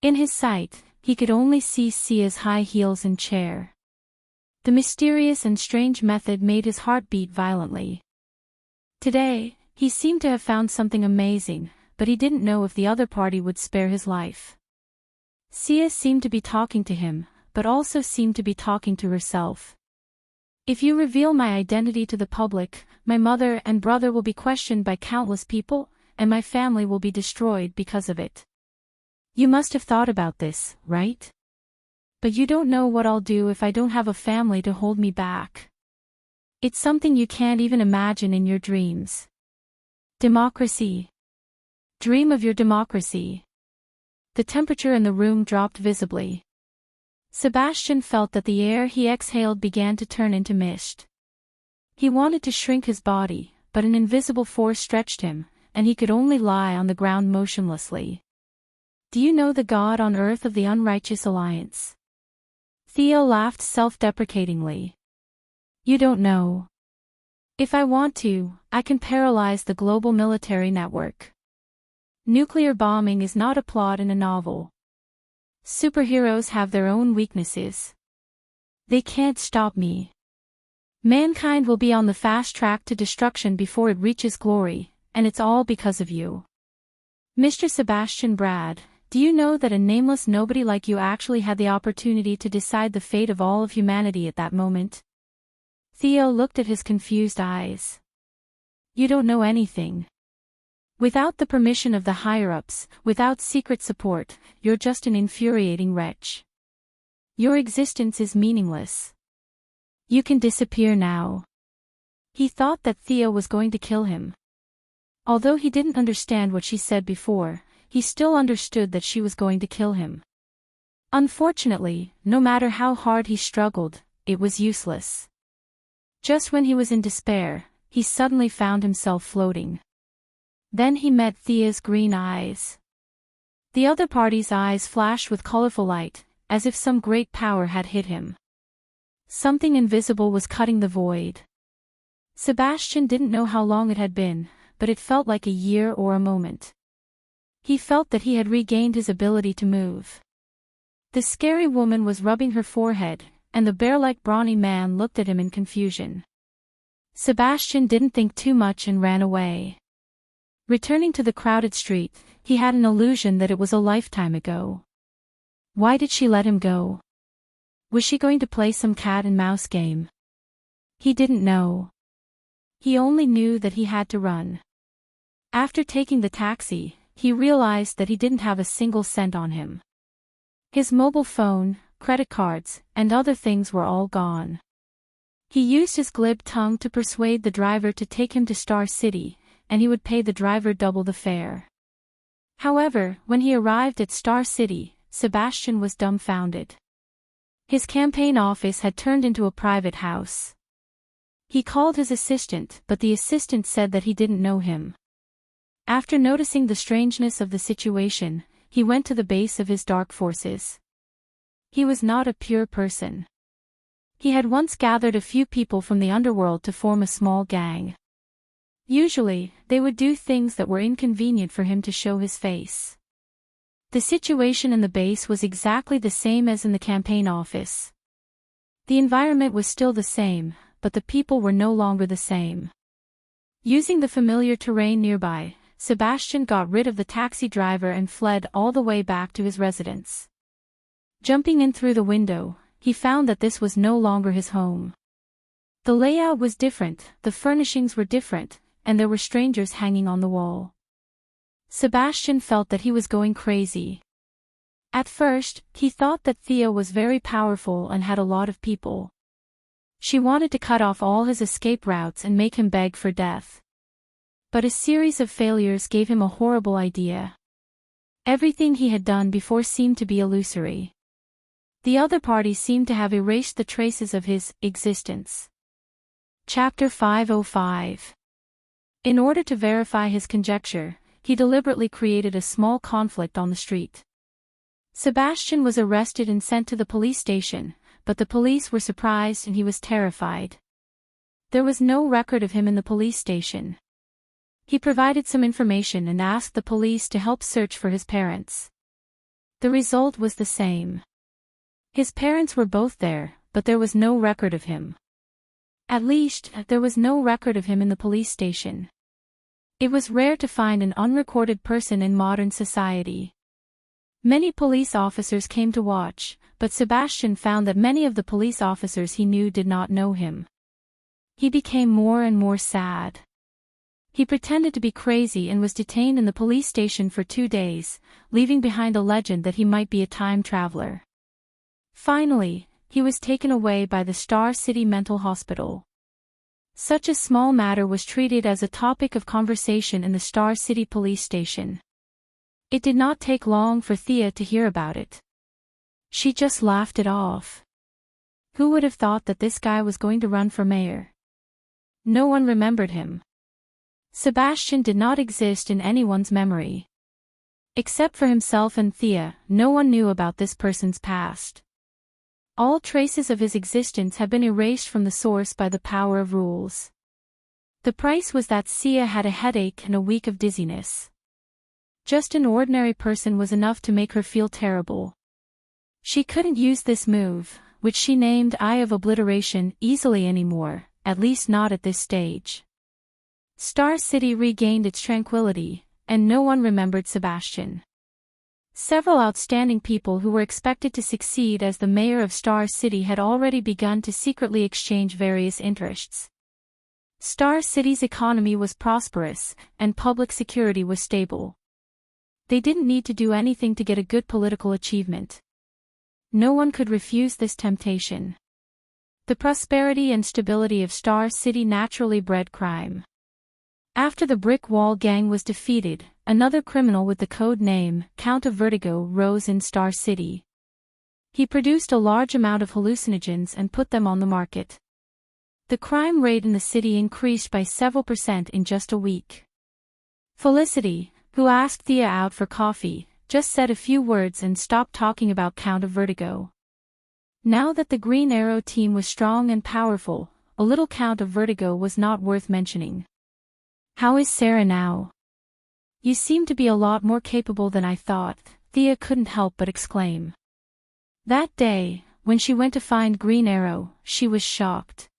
In his sight, he could only see Sia's high heels and chair. The mysterious and strange method made his heart beat violently. Today, he seemed to have found something amazing, but he didn't know if the other party would spare his life. Sia seemed to be talking to him, but also seemed to be talking to herself. If you reveal my identity to the public, my mother and brother will be questioned by countless people, and my family will be destroyed because of it. You must have thought about this, right? But you don't know what I'll do if I don't have a family to hold me back. It's something you can't even imagine in your dreams. Democracy. Dream of your democracy. The temperature in the room dropped visibly. Sebastian felt that the air he exhaled began to turn into mist. He wanted to shrink his body, but an invisible force stretched him, and he could only lie on the ground motionlessly. Do you know the God on earth of the Unrighteous Alliance? Theo laughed self-deprecatingly. You don't know. If I want to, I can paralyze the global military network. Nuclear bombing is not a plot in a novel. Superheroes have their own weaknesses. They can't stop me. Mankind will be on the fast track to destruction before it reaches glory, and it's all because of you. Mr. Sebastian Brad, do you know that a nameless nobody like you actually had the opportunity to decide the fate of all of humanity at that moment? Theo looked at his confused eyes. You don't know anything. Without the permission of the higher-ups, without secret support, you're just an infuriating wretch. Your existence is meaningless. You can disappear now. He thought that Theo was going to kill him. Although he didn't understand what she said before, he still understood that she was going to kill him. Unfortunately, no matter how hard he struggled, it was useless. Just when he was in despair, he suddenly found himself floating. Then he met Thea's green eyes. The other party's eyes flashed with colorful light, as if some great power had hit him. Something invisible was cutting the void. Sebastian didn't know how long it had been, but it felt like a year or a moment. He felt that he had regained his ability to move. The scary woman was rubbing her forehead, and the bear-like brawny man looked at him in confusion. Sebastian didn't think too much and ran away. Returning to the crowded street, he had an illusion that it was a lifetime ago. Why did she let him go? Was she going to play some cat and mouse game? He didn't know. He only knew that he had to run. After taking the taxi, he realized that he didn't have a single cent on him. His mobile phone, credit cards, and other things were all gone. He used his glib tongue to persuade the driver to take him to Star City, and he would pay the driver double the fare. However, when he arrived at Star City, Sebastian was dumbfounded. His campaign office had turned into a private house. He called his assistant, but the assistant said that he didn't know him. After noticing the strangeness of the situation, he went to the base of his dark forces. He was not a pure person. He had once gathered a few people from the underworld to form a small gang. Usually, they would do things that were inconvenient for him to show his face. The situation in the base was exactly the same as in the campaign office. The environment was still the same, but the people were no longer the same. Using the familiar terrain nearby, Sebastian got rid of the taxi driver and fled all the way back to his residence. Jumping in through the window, he found that this was no longer his home. The layout was different, the furnishings were different, and there were strangers hanging on the wall. Sebastian felt that he was going crazy. At first, he thought that Thea was very powerful and had a lot of people. She wanted to cut off all his escape routes and make him beg for death. But a series of failures gave him a horrible idea. Everything he had done before seemed to be illusory. The other party seemed to have erased the traces of his existence. Chapter 505. In order to verify his conjecture, he deliberately created a small conflict on the street. Sebastian was arrested and sent to the police station, but the police were surprised and he was terrified. There was no record of him in the police station. He provided some information and asked the police to help search for his parents. The result was the same. His parents were both there, but there was no record of him. At least, there was no record of him in the police station. It was rare to find an unrecorded person in modern society. Many police officers came to watch, but Sebastian found that many of the police officers he knew did not know him. He became more and more sad. He pretended to be crazy and was detained in the police station for 2 days, leaving behind a legend that he might be a time traveler. Finally, he was taken away by the Star City Mental Hospital. Such a small matter was treated as a topic of conversation in the Star City police station. It did not take long for Thea to hear about it. She just laughed it off. Who would have thought that this guy was going to run for mayor? No one remembered him. Sebastian did not exist in anyone's memory. Except for himself and Thea, no one knew about this person's past. All traces of his existence had been erased from the source by the power of rules. The price was that Thea had a headache and a week of dizziness. Just an ordinary person was enough to make her feel terrible. She couldn't use this move, which she named Eye of Obliteration, easily anymore, at least not at this stage. Star City regained its tranquility, and no one remembered Sebastian. Several outstanding people who were expected to succeed as the mayor of Star City had already begun to secretly exchange various interests. Star City's economy was prosperous, and public security was stable. They didn't need to do anything to get a good political achievement. No one could refuse this temptation. The prosperity and stability of Star City naturally bred crime. After the Brick Wall Gang was defeated, another criminal with the code name, Count of Vertigo, rose in Star City. He produced a large amount of hallucinogens and put them on the market. The crime rate in the city increased by several % in just a week. Felicity, who asked Thea out for coffee, just said a few words and stopped talking about Count of Vertigo. Now that the Green Arrow team was strong and powerful, a little Count of Vertigo was not worth mentioning. How is Sarah now? You seem to be a lot more capable than I thought, Thea couldn't help but exclaim. That day, when she went to find Green Arrow, she was shocked.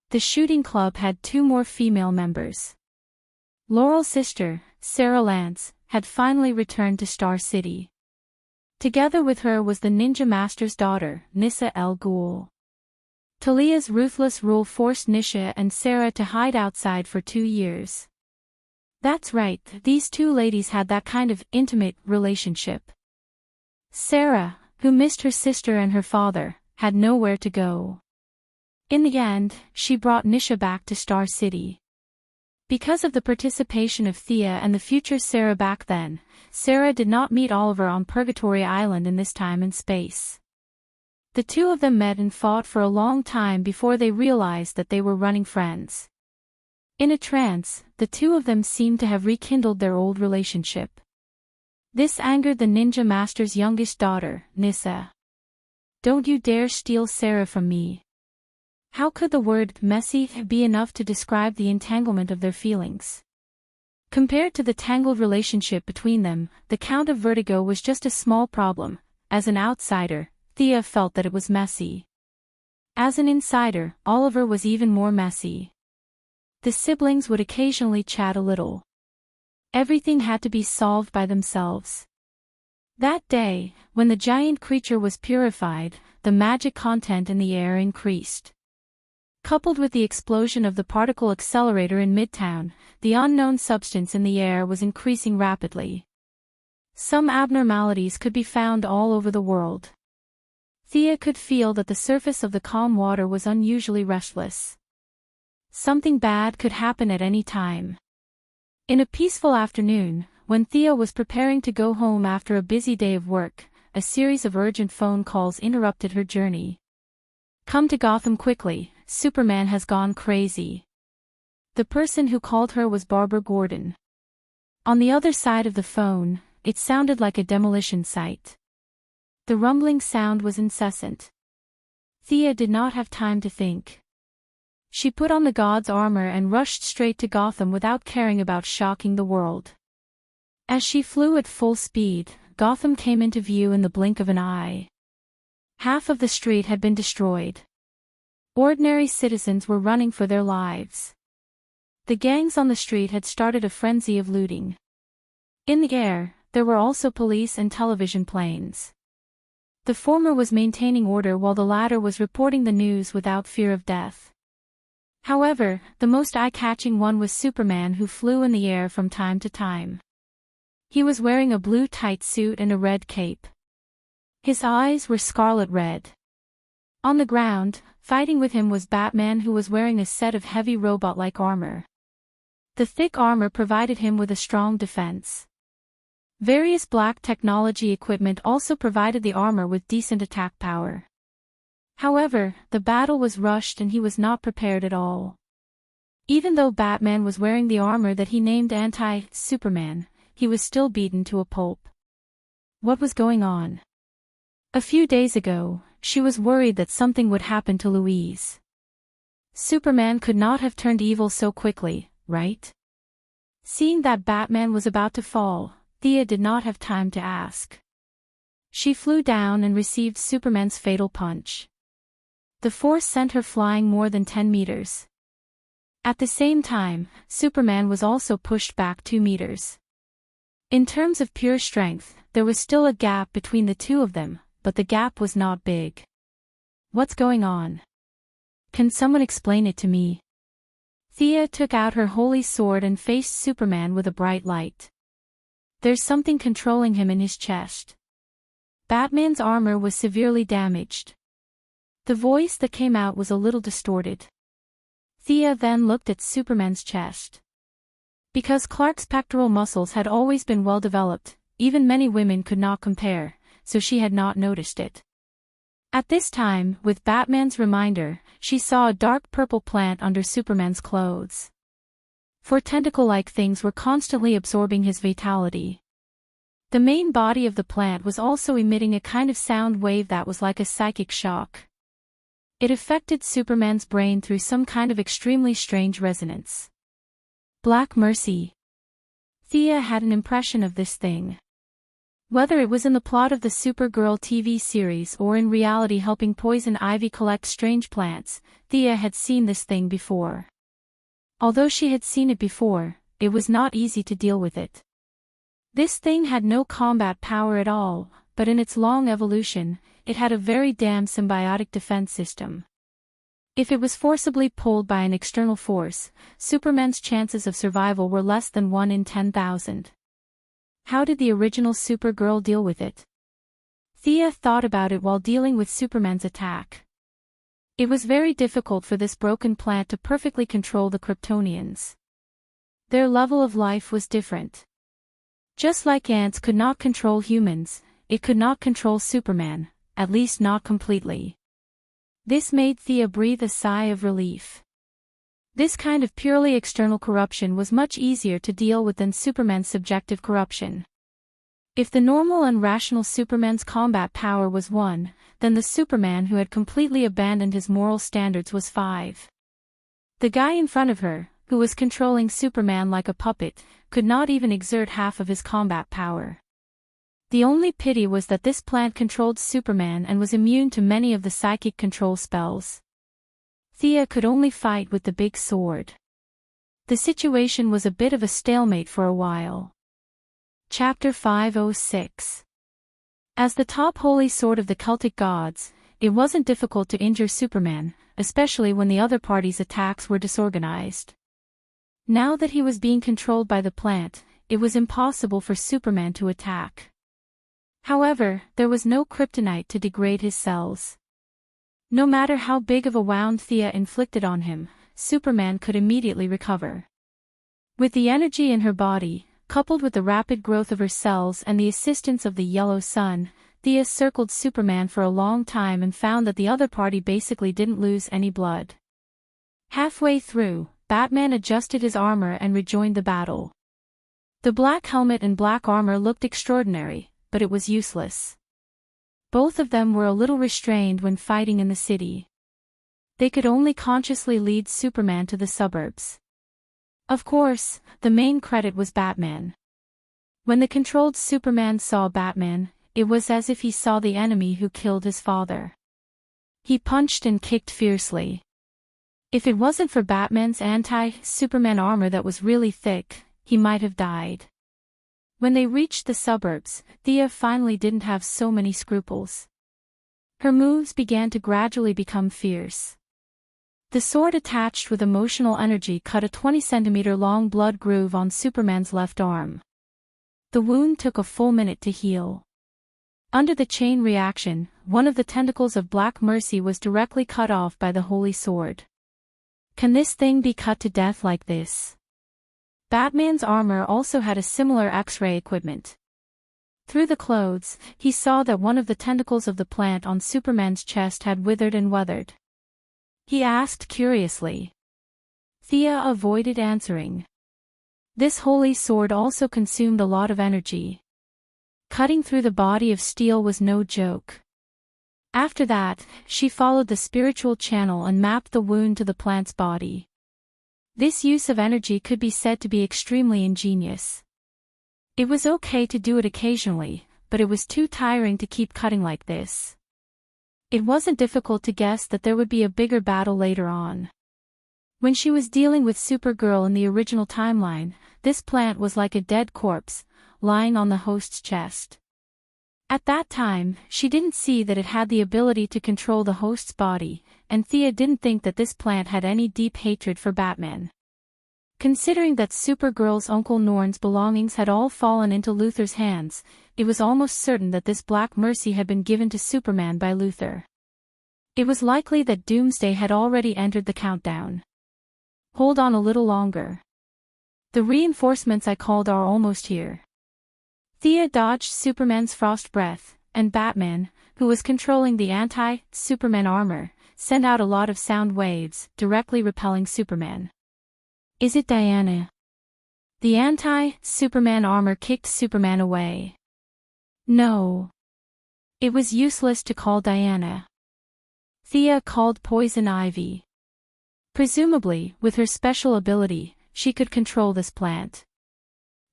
The shooting club had 2 more female members. Laurel's sister, Sarah Lance, had finally returned to Star City. Together with her was the Ninja Master's daughter, Nissa El Ghul. Talia's ruthless rule forced Nisha and Sarah to hide outside for 2 years. That's right, these 2 ladies had that kind of intimate relationship. Sarah, who missed her sister and her father, had nowhere to go. In the end, she brought Nisha back to Star City. Because of the participation of Thea and the future Sarah back then, Sarah did not meet Oliver on Purgatory Island in this time and space. The 2 of them met and fought for a long time before they realized that they were running friends. In a trance, the 2 of them seemed to have rekindled their old relationship. This angered the Ninja Master's youngest daughter, Nissa. Don't you dare steal Sarah from me. How could the word messy be enough to describe the entanglement of their feelings? Compared to the tangled relationship between them, the Count of Vertigo was just a small problem. As an outsider, Thea felt that it was messy. As an insider, Oliver was even more messy. The siblings would occasionally chat a little. Everything had to be solved by themselves. That day, when the giant creature was purified, the magic content in the air increased. Coupled with the explosion of the particle accelerator in Midtown, the unknown substance in the air was increasing rapidly. Some abnormalities could be found all over the world. Thea could feel that the surface of the calm water was unusually restless. Something bad could happen at any time. In a peaceful afternoon, when Thea was preparing to go home after a busy day of work, a series of urgent phone calls interrupted her journey. "Come to Gotham quickly, Superman has gone crazy." The person who called her was Barbara Gordon. On the other side of the phone, it sounded like a demolition site. The rumbling sound was incessant. Thea did not have time to think. She put on the god's armor and rushed straight to Gotham without caring about shocking the world. As she flew at full speed, Gotham came into view in the blink of an eye. Half of the street had been destroyed. Ordinary citizens were running for their lives. The gangs on the street had started a frenzy of looting. In the air, there were also police and television planes. The former was maintaining order while the latter was reporting the news without fear of death. However, the most eye-catching one was Superman, who flew in the air from time to time. He was wearing a blue tight suit and a red cape. His eyes were scarlet red. On the ground, fighting with him was Batman, who was wearing a set of heavy robot-like armor. The thick armor provided him with a strong defense. Various black technology equipment also provided the armor with decent attack power. However, the battle was rushed and he was not prepared at all. Even though Batman was wearing the armor that he named Anti-Superman, he was still beaten to a pulp. What was going on? A few days ago, she was worried that something would happen to Louise. Superman could not have turned evil so quickly, right? Seeing that Batman was about to fall, Thea did not have time to ask. She flew down and received Superman's fatal punch. The force sent her flying more than 10 meters. At the same time, Superman was also pushed back 2 meters. In terms of pure strength, there was still a gap between the two of them, but the gap was not big. What's going on? Can someone explain it to me? Thea took out her holy sword and faced Superman with a bright light. There's something controlling him in his chest. Batman's armor was severely damaged. The voice that came out was a little distorted. Thea then looked at Superman's chest. Because Clark's pectoral muscles had always been well developed, even many women could not compare, so she had not noticed it. At this time, with Batman's reminder, she saw a dark purple plant under Superman's clothes. 4 tentacle-like things were constantly absorbing his vitality. The main body of the plant was also emitting a kind of sound wave that was like a psychic shock. It affected Superman's brain through some kind of extremely strange resonance. Black Mercy. Thea had an impression of this thing. Whether it was in the plot of the Supergirl TV series or in reality helping Poison Ivy collect strange plants, Thea had seen this thing before. Although she had seen it before, it was not easy to deal with it. This thing had no combat power at all, but in its long evolution, it had a very damn symbiotic defense system. If it was forcibly pulled by an external force, Superman's chances of survival were less than 1 in 10,000. How did the original Supergirl deal with it? Thea thought about it while dealing with Superman's attack. It was very difficult for this broken plant to perfectly control the Kryptonians. Their level of life was different. Just like ants could not control humans, it could not control Superman, at least not completely. This made Thea breathe a sigh of relief. This kind of purely external corruption was much easier to deal with than Superman's subjective corruption. If the normal and rational Superman's combat power was 1, then the Superman who had completely abandoned his moral standards was 5. The guy in front of her, who was controlling Superman like a puppet, could not even exert half of his combat power. The only pity was that this plant controlled Superman and was immune to many of the psychic control spells. Thea could only fight with the big sword. The situation was a bit of a stalemate for a while. Chapter 506. As the top holy sword of the Celtic gods, it wasn't difficult to injure Superman, especially when the other party's attacks were disorganized. Now that he was being controlled by the plant, it was impossible for Superman to attack. However, there was no kryptonite to degrade his cells. No matter how big of a wound Thea inflicted on him, Superman could immediately recover. With the energy in her body, coupled with the rapid growth of her cells and the assistance of the yellow sun, Thea circled Superman for a long time and found that the other party basically didn't lose any blood. Halfway through, Batman adjusted his armor and rejoined the battle. The black helmet and black armor looked extraordinary, but it was useless. Both of them were a little restrained when fighting in the city. They could only consciously lead Superman to the suburbs. Of course, the main credit was Batman. When the controlled Superman saw Batman, it was as if he saw the enemy who killed his father. He punched and kicked fiercely. If it wasn't for Batman's anti-Superman armor that was really thick, he might have died. When they reached the suburbs, Thea finally didn't have so many scruples. Her moves began to gradually become fierce. The sword attached with emotional energy cut a 20-centimeter-long blood groove on Superman's left arm. The wound took a full minute to heal. Under the chain reaction, one of the tentacles of Black Mercy was directly cut off by the holy sword. Can this thing be cut to death like this? Batman's armor also had a similar X-ray equipment. Through the clothes, he saw that one of the tentacles of the plant on Superman's chest had withered and weathered. He asked curiously. Thea avoided answering. This holy sword also consumed a lot of energy. Cutting through the body of steel was no joke. After that, she followed the spiritual channel and mapped the wound to the plant's body. This use of energy could be said to be extremely ingenious. It was okay to do it occasionally, but it was too tiring to keep cutting like this. It wasn't difficult to guess that there would be a bigger battle later on. When she was dealing with Supergirl in the original timeline, this plant was like a dead corpse, lying on the host's chest. At that time, she didn't see that it had the ability to control the host's body, and Thea didn't think that this plant had any deep hatred for Batman. Considering that Supergirl's Uncle Norn's belongings had all fallen into Luthor's hands, it was almost certain that this Black Mercy had been given to Superman by Luthor. It was likely that Doomsday had already entered the countdown. Hold on a little longer. The reinforcements I called are almost here. Thea dodged Superman's frost breath, and Batman, who was controlling the anti-Superman armor, sent out a lot of sound waves, directly repelling Superman. Is it Diana? The anti-Superman armor kicked Superman away. No. It was useless to call Diana. Thea called Poison Ivy. Presumably, with her special ability, she could control this plant.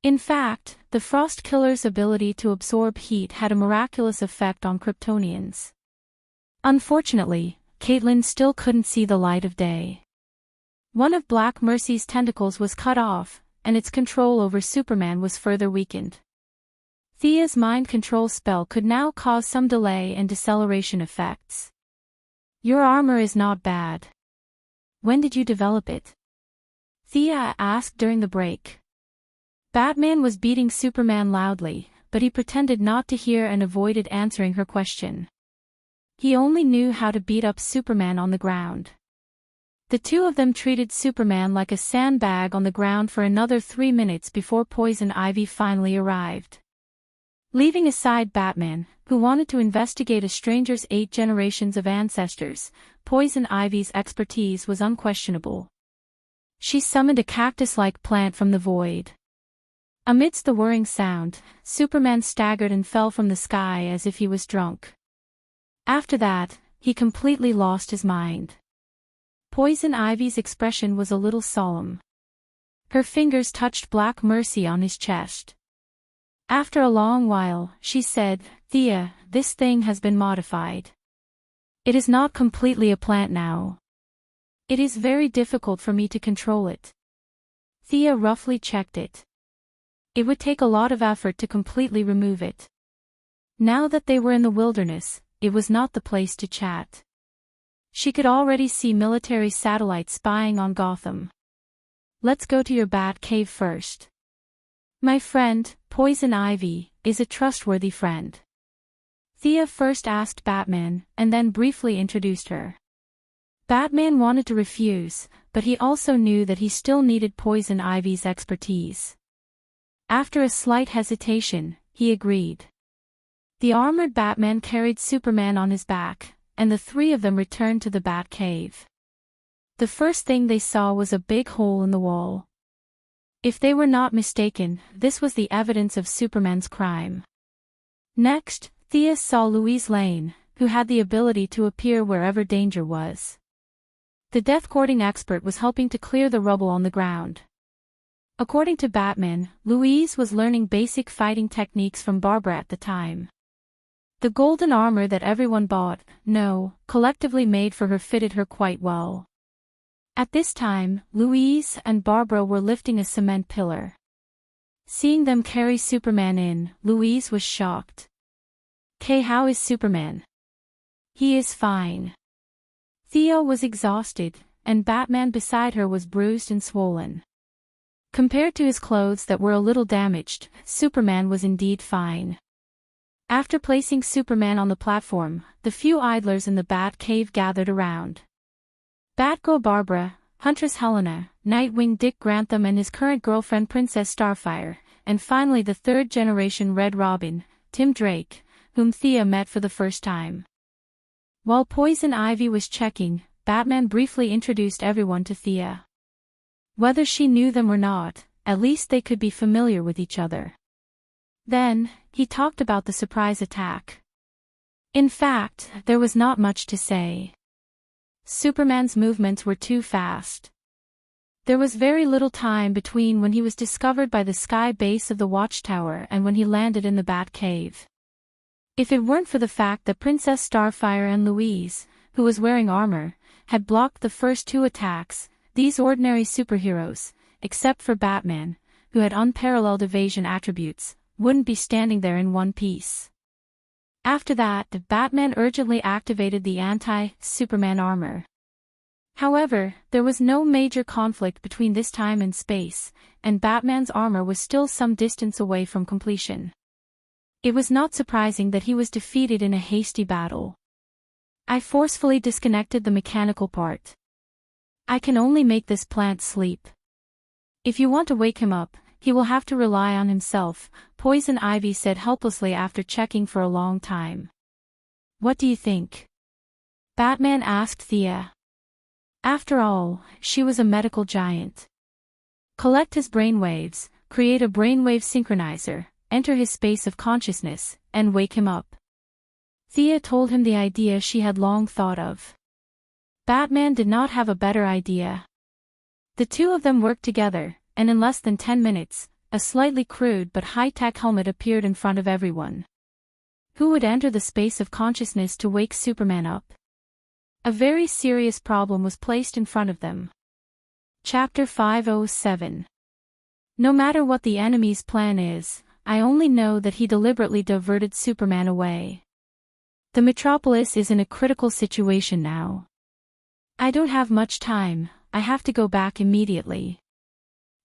In fact, the Frost Killer's ability to absorb heat had a miraculous effect on Kryptonians. Unfortunately, Caitlin still couldn't see the light of day. One of Black Mercy's tentacles was cut off, and its control over Superman was further weakened. Thea's mind control spell could now cause some delay and deceleration effects. Your armor is not bad. When did you develop it? Thea asked during the break. Batman was beating Superman loudly, but he pretended not to hear and avoided answering her question. He only knew how to beat up Superman on the ground. The two of them treated Superman like a sandbag on the ground for another 3 minutes before Poison Ivy finally arrived. Leaving aside Batman, who wanted to investigate a stranger's 8 generations of ancestors, Poison Ivy's expertise was unquestionable. She summoned a cactus-like plant from the void. Amidst the whirring sound, Superman staggered and fell from the sky as if he was drunk. After that, he completely lost his mind. Poison Ivy's expression was a little solemn. Her fingers touched Black Mercy on his chest. After a long while, she said, "Thea, this thing has been modified. It is not completely a plant now. It is very difficult for me to control it." Thea roughly checked it. It would take a lot of effort to completely remove it. Now that they were in the wilderness, it was not the place to chat. She could already see military satellites spying on Gotham. "Let's go to your bat cave first. My friend, Poison Ivy, is a trustworthy friend." Thea first asked Batman, and then briefly introduced her. Batman wanted to refuse, but he also knew that he still needed Poison Ivy's expertise. After a slight hesitation, he agreed. The armored Batman carried Superman on his back, and the three of them returned to the Batcave. The first thing they saw was a big hole in the wall. If they were not mistaken, this was the evidence of Superman's crime. Next, Thea saw Louise Lane, who had the ability to appear wherever danger was. The death-courting expert was helping to clear the rubble on the ground. According to Batman, Louise was learning basic fighting techniques from Barbara at the time. The golden armor that everyone bought, collectively made for her fitted her quite well. At this time, Louise and Barbara were lifting a cement pillar. Seeing them carry Superman in, Louise was shocked. "Kay, how is Superman?" "He is fine." Thea was exhausted, and Batman beside her was bruised and swollen. Compared to his clothes that were a little damaged, Superman was indeed fine. After placing Superman on the platform, the few idlers in the Batcave gathered around. Batgirl Barbara, Huntress Helena, Nightwing Dick Grantham and his current girlfriend Princess Starfire, and finally the third-generation Red Robin, Tim Drake, whom Thea met for the first time. While Poison Ivy was checking, Batman briefly introduced everyone to Thea. Whether she knew them or not, at least they could be familiar with each other. Then, he talked about the surprise attack. In fact, there was not much to say. Superman's movements were too fast. There was very little time between when he was discovered by the sky base of the Watchtower and when he landed in the Batcave. If it weren't for the fact that Princess Starfire and Louise, who was wearing armor, had blocked the first two attacks, these ordinary superheroes, except for Batman, who had unparalleled evasion attributes, wouldn't be standing there in one piece. After that, Batman urgently activated the anti-Superman armor. However, there was no major conflict between this time and space, and Batman's armor was still some distance away from completion. It was not surprising that he was defeated in a hasty battle. I forcefully disconnected the mechanical part. I can only make this plant sleep. If you want to wake him up, he will have to rely on himself, Poison Ivy said helplessly after checking for a long time. What do you think? Batman asked Thea. After all, she was a medical giant. Collect his brainwaves, create a brainwave synchronizer, enter his space of consciousness, and wake him up. Thea told him the idea she had long thought of. Batman did not have a better idea. The two of them worked together, and in less than 10 minutes, a slightly crude but high-tech helmet appeared in front of everyone. Who would enter the space of consciousness to wake Superman up? A very serious problem was placed in front of them. Chapter 507. No matter what the enemy's plan is, I only know that he deliberately diverted Superman away. The Metropolis is in a critical situation now. I don't have much time, I have to go back immediately.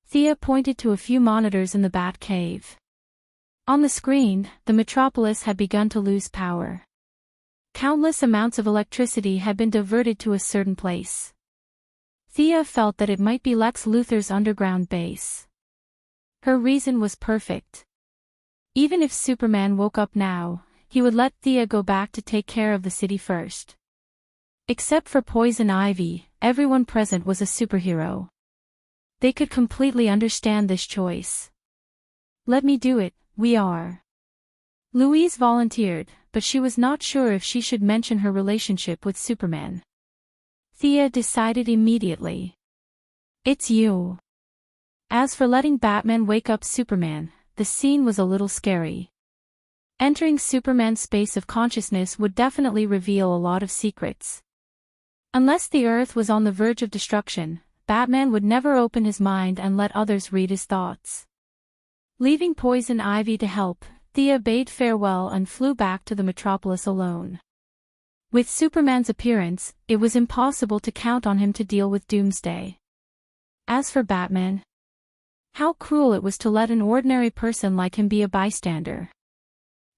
Thea pointed to a few monitors in the Batcave. On the screen, the Metropolis had begun to lose power. Countless amounts of electricity had been diverted to a certain place. Thea felt that it might be Lex Luthor's underground base. Her reason was perfect. Even if Superman woke up now, he would let Thea go back to take care of the city first. Except for Poison Ivy, everyone present was a superhero. They could completely understand this choice. Let me do it, we are. Louise volunteered, but she was not sure if she should mention her relationship with Superman. Thea decided immediately. It's you. As for letting Batman wake up Superman, the scene was a little scary. Entering Superman's space of consciousness would definitely reveal a lot of secrets. Unless the Earth was on the verge of destruction, Batman would never open his mind and let others read his thoughts. Leaving Poison Ivy to help, Thea bade farewell and flew back to the Metropolis alone. With Superman's appearance, it was impossible to count on him to deal with Doomsday. As for Batman, how cruel it was to let an ordinary person like him be a bystander.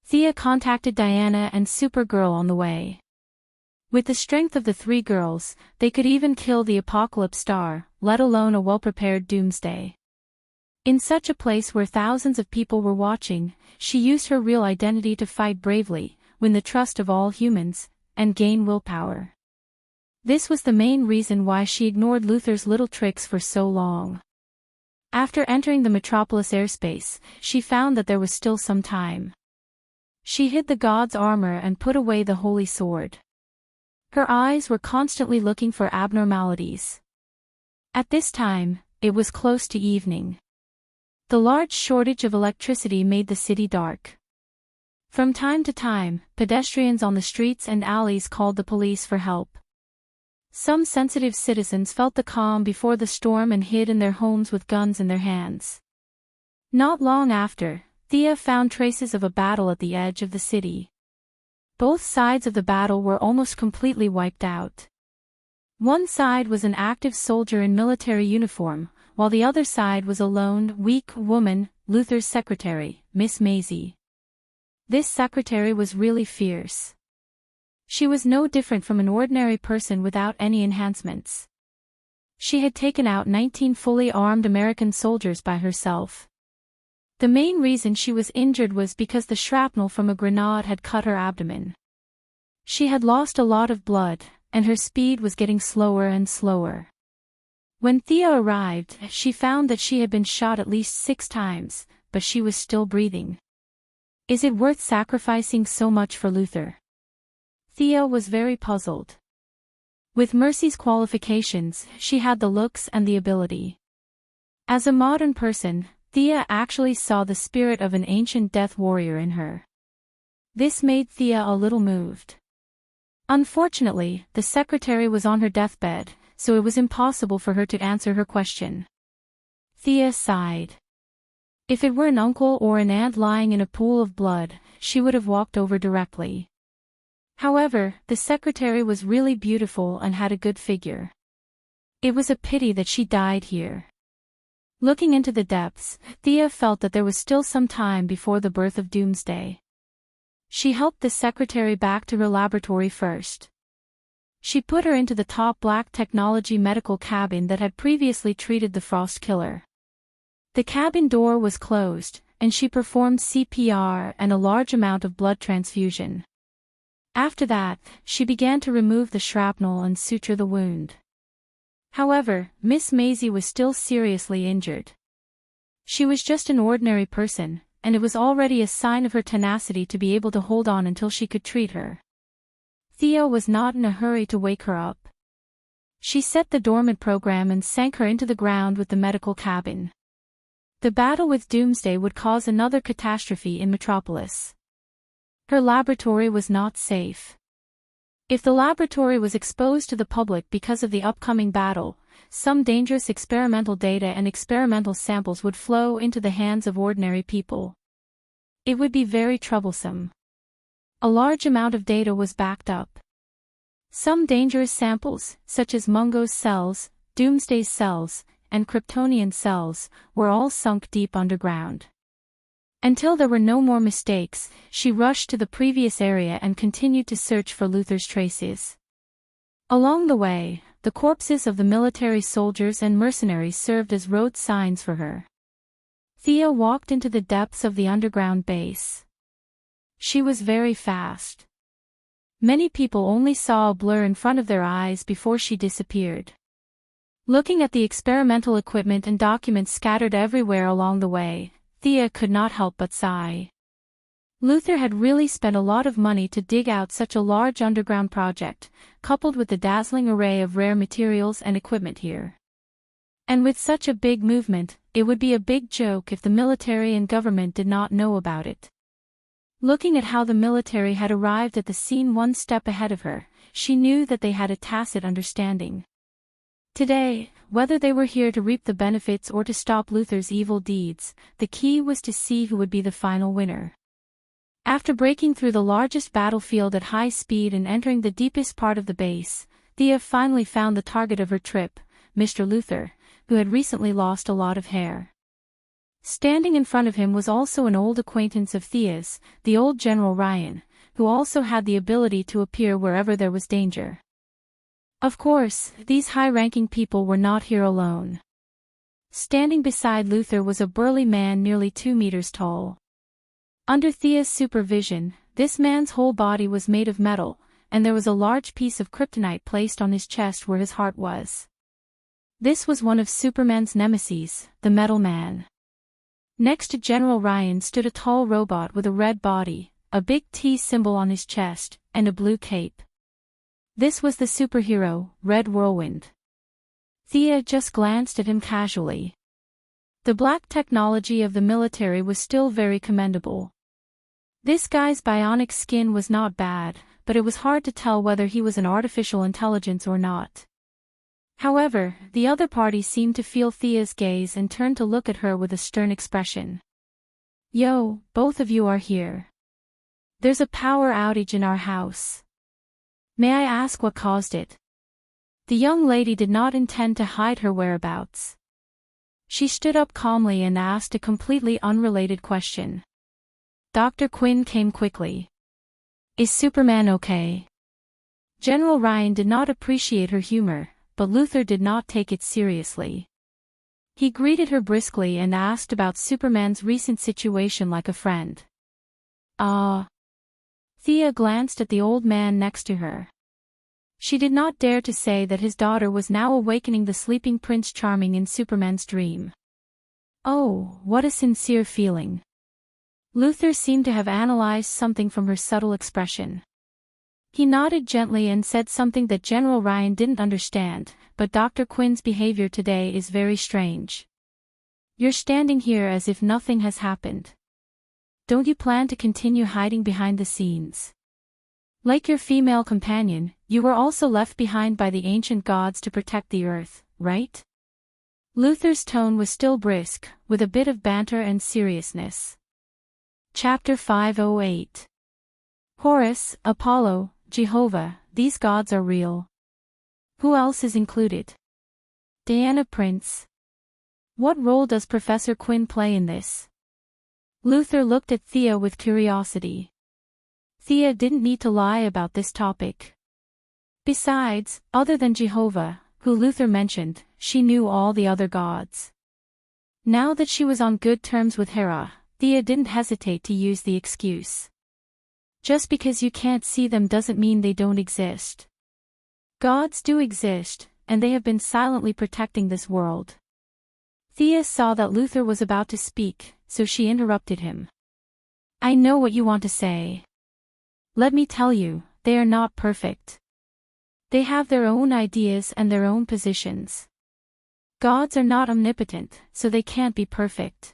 Thea contacted Diana and Supergirl on the way. With the strength of the three girls, they could even kill the Apocalypse Star, let alone a well-prepared doomsday. In such a place where thousands of people were watching, she used her real identity to fight bravely, win the trust of all humans, and gain willpower. This was the main reason why she ignored Luther's little tricks for so long. After entering the Metropolis airspace, she found that there was still some time. She hid the god's armor and put away the holy sword. Her eyes were constantly looking for abnormalities. At this time, it was close to evening. The large shortage of electricity made the city dark. From time to time, pedestrians on the streets and alleys called the police for help. Some sensitive citizens felt the calm before the storm and hid in their homes with guns in their hands. Not long after, Thea found traces of a battle at the edge of the city. Both sides of the battle were almost completely wiped out. One side was an active soldier in military uniform, while the other side was a lone, weak woman, Luther's secretary, Miss Maisie. This secretary was really fierce. She was no different from an ordinary person without any enhancements. She had taken out 19 fully armed American soldiers by herself. The main reason she was injured was because the shrapnel from a grenade had cut her abdomen. She had lost a lot of blood, and her speed was getting slower and slower. When Thea arrived, she found that she had been shot at least 6 times, but she was still breathing. Is it worth sacrificing so much for Luther? Thea was very puzzled. With Mercy's qualifications, she had the looks and the ability. As a modern person, Thea actually saw the spirit of an ancient death warrior in her. This made Thea a little moved. Unfortunately, the secretary was on her deathbed, so it was impossible for her to answer her question. Thea sighed. If it were an uncle or an aunt lying in a pool of blood, she would have walked over directly. However, the secretary was really beautiful and had a good figure. It was a pity that she died here. Looking into the depths, Thea felt that there was still some time before the birth of Doomsday. She helped the secretary back to her laboratory first. She put her into the top black technology medical cabin that had previously treated the Frost Killer. The cabin door was closed, and she performed CPR and a large amount of blood transfusion. After that, she began to remove the shrapnel and suture the wound. However, Miss Maisie was still seriously injured. She was just an ordinary person, and it was already a sign of her tenacity to be able to hold on until she could treat her. Thea was not in a hurry to wake her up. She set the dormant program and sank her into the ground with the medical cabin. The battle with Doomsday would cause another catastrophe in Metropolis. Her laboratory was not safe. If the laboratory was exposed to the public because of the upcoming battle, some dangerous experimental data and experimental samples would flow into the hands of ordinary people. It would be very troublesome. A large amount of data was backed up. Some dangerous samples, such as Mungo's cells, Doomsday's cells, and Kryptonian cells, were all sunk deep underground. Until there were no more mistakes, she rushed to the previous area and continued to search for Luther's traces. Along the way, the corpses of the military soldiers and mercenaries served as road signs for her. Thea walked into the depths of the underground base. She was very fast. Many people only saw a blur in front of their eyes before she disappeared. Looking at the experimental equipment and documents scattered everywhere along the way, Thea could not help but sigh. Luther had really spent a lot of money to dig out such a large underground project, coupled with the dazzling array of rare materials and equipment here. And with such a big movement, it would be a big joke if the military and government did not know about it. Looking at how the military had arrived at the scene one step ahead of her, she knew that they had a tacit understanding. Today, whether they were here to reap the benefits or to stop Luther's evil deeds, the key was to see who would be the final winner. After breaking through the largest battlefield at high speed and entering the deepest part of the base, Thea finally found the target of her trip, Mr. Luther, who had recently lost a lot of hair. Standing in front of him was also an old acquaintance of Thea's, the old General Ryan, who also had the ability to appear wherever there was danger. Of course, these high-ranking people were not here alone. Standing beside Luther was a burly man nearly 2 meters tall. Under Thea's supervision, this man's whole body was made of metal, and there was a large piece of kryptonite placed on his chest where his heart was. This was one of Superman's nemeses, the Metal Man. Next to General Ryan stood a tall robot with a red body, a big T symbol on his chest, and a blue cape. This was the superhero, Red Whirlwind. Thea just glanced at him casually. The black technology of the military was still very commendable. This guy's bionic skin was not bad, but it was hard to tell whether he was an artificial intelligence or not. However, the other party seemed to feel Thea's gaze and turned to look at her with a stern expression. "Yo, both of you are here. There's a power outage in our house. May I ask what caused it?" The young lady did not intend to hide her whereabouts. She stood up calmly and asked a completely unrelated question. Dr. Quinn came quickly. "Is Superman okay?" General Ryan did not appreciate her humor, but Luther did not take it seriously. He greeted her briskly and asked about Superman's recent situation like a friend. Thea glanced at the old man next to her. She did not dare to say that his daughter was now awakening the sleeping Prince Charming in Superman's dream. Oh, what a sincere feeling. Luther seemed to have analyzed something from her subtle expression. He nodded gently and said something that General Ryan didn't understand, but Dr. Quinn's behavior today is very strange. You're standing here as if nothing has happened. Don't you plan to continue hiding behind the scenes? Like your female companion, you were also left behind by the ancient gods to protect the earth, right? Luther's tone was still brisk, with a bit of banter and seriousness. Chapter 508. Horus, Apollo, Jehovah, these gods are real. Who else is included? Diana Prince. What role does Professor Quinn play in this? Luther looked at Thea with curiosity. Thea didn't need to lie about this topic. Besides, other than Jehovah, who Luther mentioned, she knew all the other gods. Now that she was on good terms with Hera, Thea didn't hesitate to use the excuse. Just because you can't see them doesn't mean they don't exist. Gods do exist, and they have been silently protecting this world. Thea saw that Luther was about to speak, so she interrupted him. I know what you want to say. Let me tell you, they are not perfect. They have their own ideas and their own positions. Gods are not omnipotent, so they can't be perfect.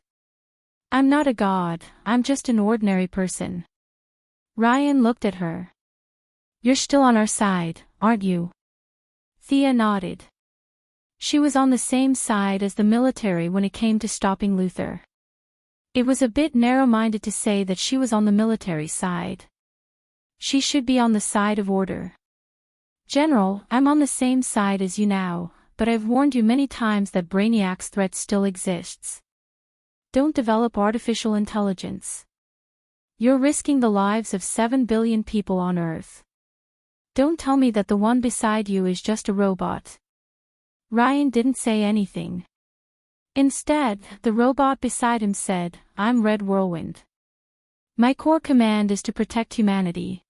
I'm not a god, I'm just an ordinary person. Ryan looked at her. You're still on our side, aren't you? Thea nodded. She was on the same side as the military when it came to stopping Luther. It was a bit narrow-minded to say that she was on the military side. She should be on the side of order. General, I'm on the same side as you now, but I've warned you many times that Brainiac's threat still exists. Don't develop artificial intelligence. You're risking the lives of 7 billion people on Earth. Don't tell me that the one beside you is just a robot. Ryan didn't say anything. Instead, the robot beside him said, I'm Red Whirlwind. My core command is to protect humanity.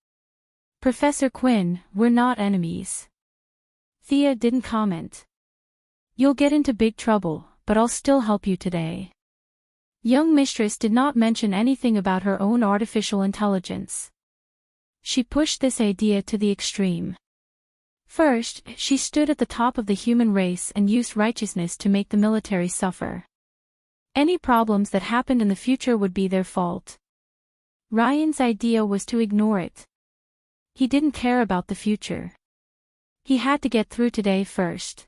Professor Quinn, we're not enemies. Thea didn't comment. You'll get into big trouble, but I'll still help you today. Young Mistress did not mention anything about her own artificial intelligence. She pushed this idea to the extreme. First, she stood at the top of the human race and used righteousness to make the military suffer. Any problems that happened in the future would be their fault. Ryan's idea was to ignore it. He didn't care about the future. He had to get through today first.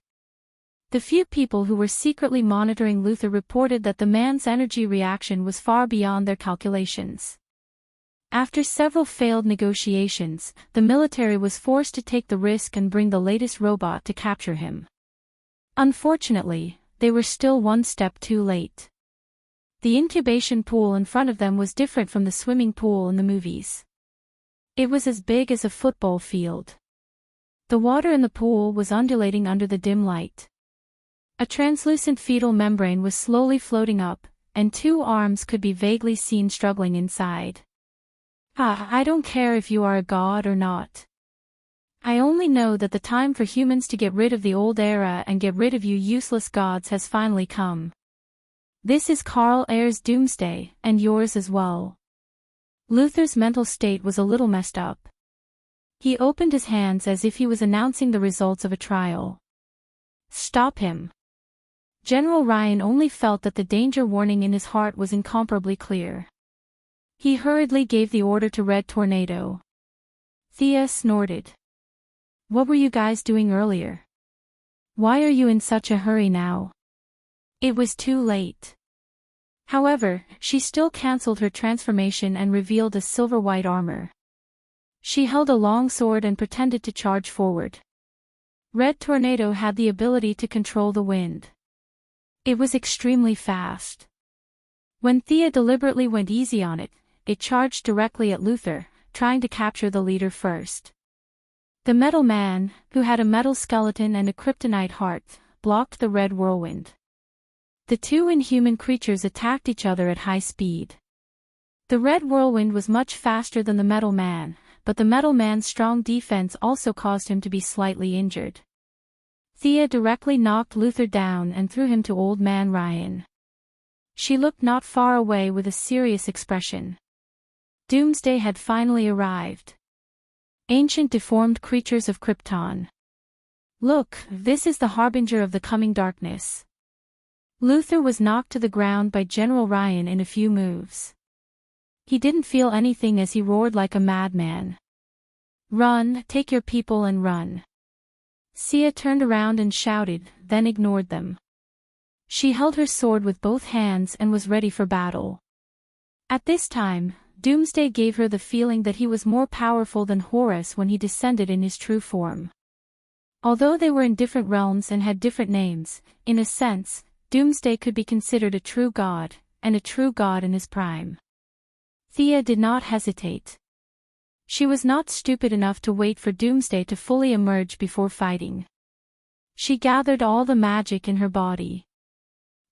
The few people who were secretly monitoring Luther reported that the man's energy reaction was far beyond their calculations. After several failed negotiations, the military was forced to take the risk and bring the latest robot to capture him. Unfortunately, they were still one step too late. The incubation pool in front of them was different from the swimming pool in the movies. It was as big as a football field. The water in the pool was undulating under the dim light. A translucent fetal membrane was slowly floating up, and two arms could be vaguely seen struggling inside. I don't care if you are a god or not. I only know that the time for humans to get rid of the old era and get rid of you useless gods has finally come. This is Karl Ayre's doomsday, and yours as well. Luther's mental state was a little messed up. He opened his hands as if he was announcing the results of a trial. Stop him. General Ryan only felt that the danger warning in his heart was incomparably clear. He hurriedly gave the order to Red Tornado. Thea snorted. What were you guys doing earlier? Why are you in such a hurry now? It was too late. However, she still cancelled her transformation and revealed a silver-white armor. She held a long sword and pretended to charge forward. Red Tornado had the ability to control the wind. It was extremely fast. When Thea deliberately went easy on it, it charged directly at Luther, trying to capture the leader first. The Metal Man, who had a metal skeleton and a kryptonite heart, blocked the red whirlwind. The two inhuman creatures attacked each other at high speed. The red whirlwind was much faster than the Metal Man, but the Metal Man's strong defense also caused him to be slightly injured. Thea directly knocked Luther down and threw him to Old Man Ryan. She looked not far away with a serious expression. Doomsday had finally arrived. Ancient deformed creatures of Krypton. Look, this is the harbinger of the coming darkness. Luther was knocked to the ground by General Ryan in a few moves. He didn't feel anything as he roared like a madman. Run, take your people and run. Sia turned around and shouted, then ignored them. She held her sword with both hands and was ready for battle. At this time, Doomsday gave her the feeling that he was more powerful than Horus when he descended in his true form. Although they were in different realms and had different names, in a sense, Doomsday could be considered a true god, and a true god in his prime. Thea did not hesitate. She was not stupid enough to wait for Doomsday to fully emerge before fighting. She gathered all the magic in her body.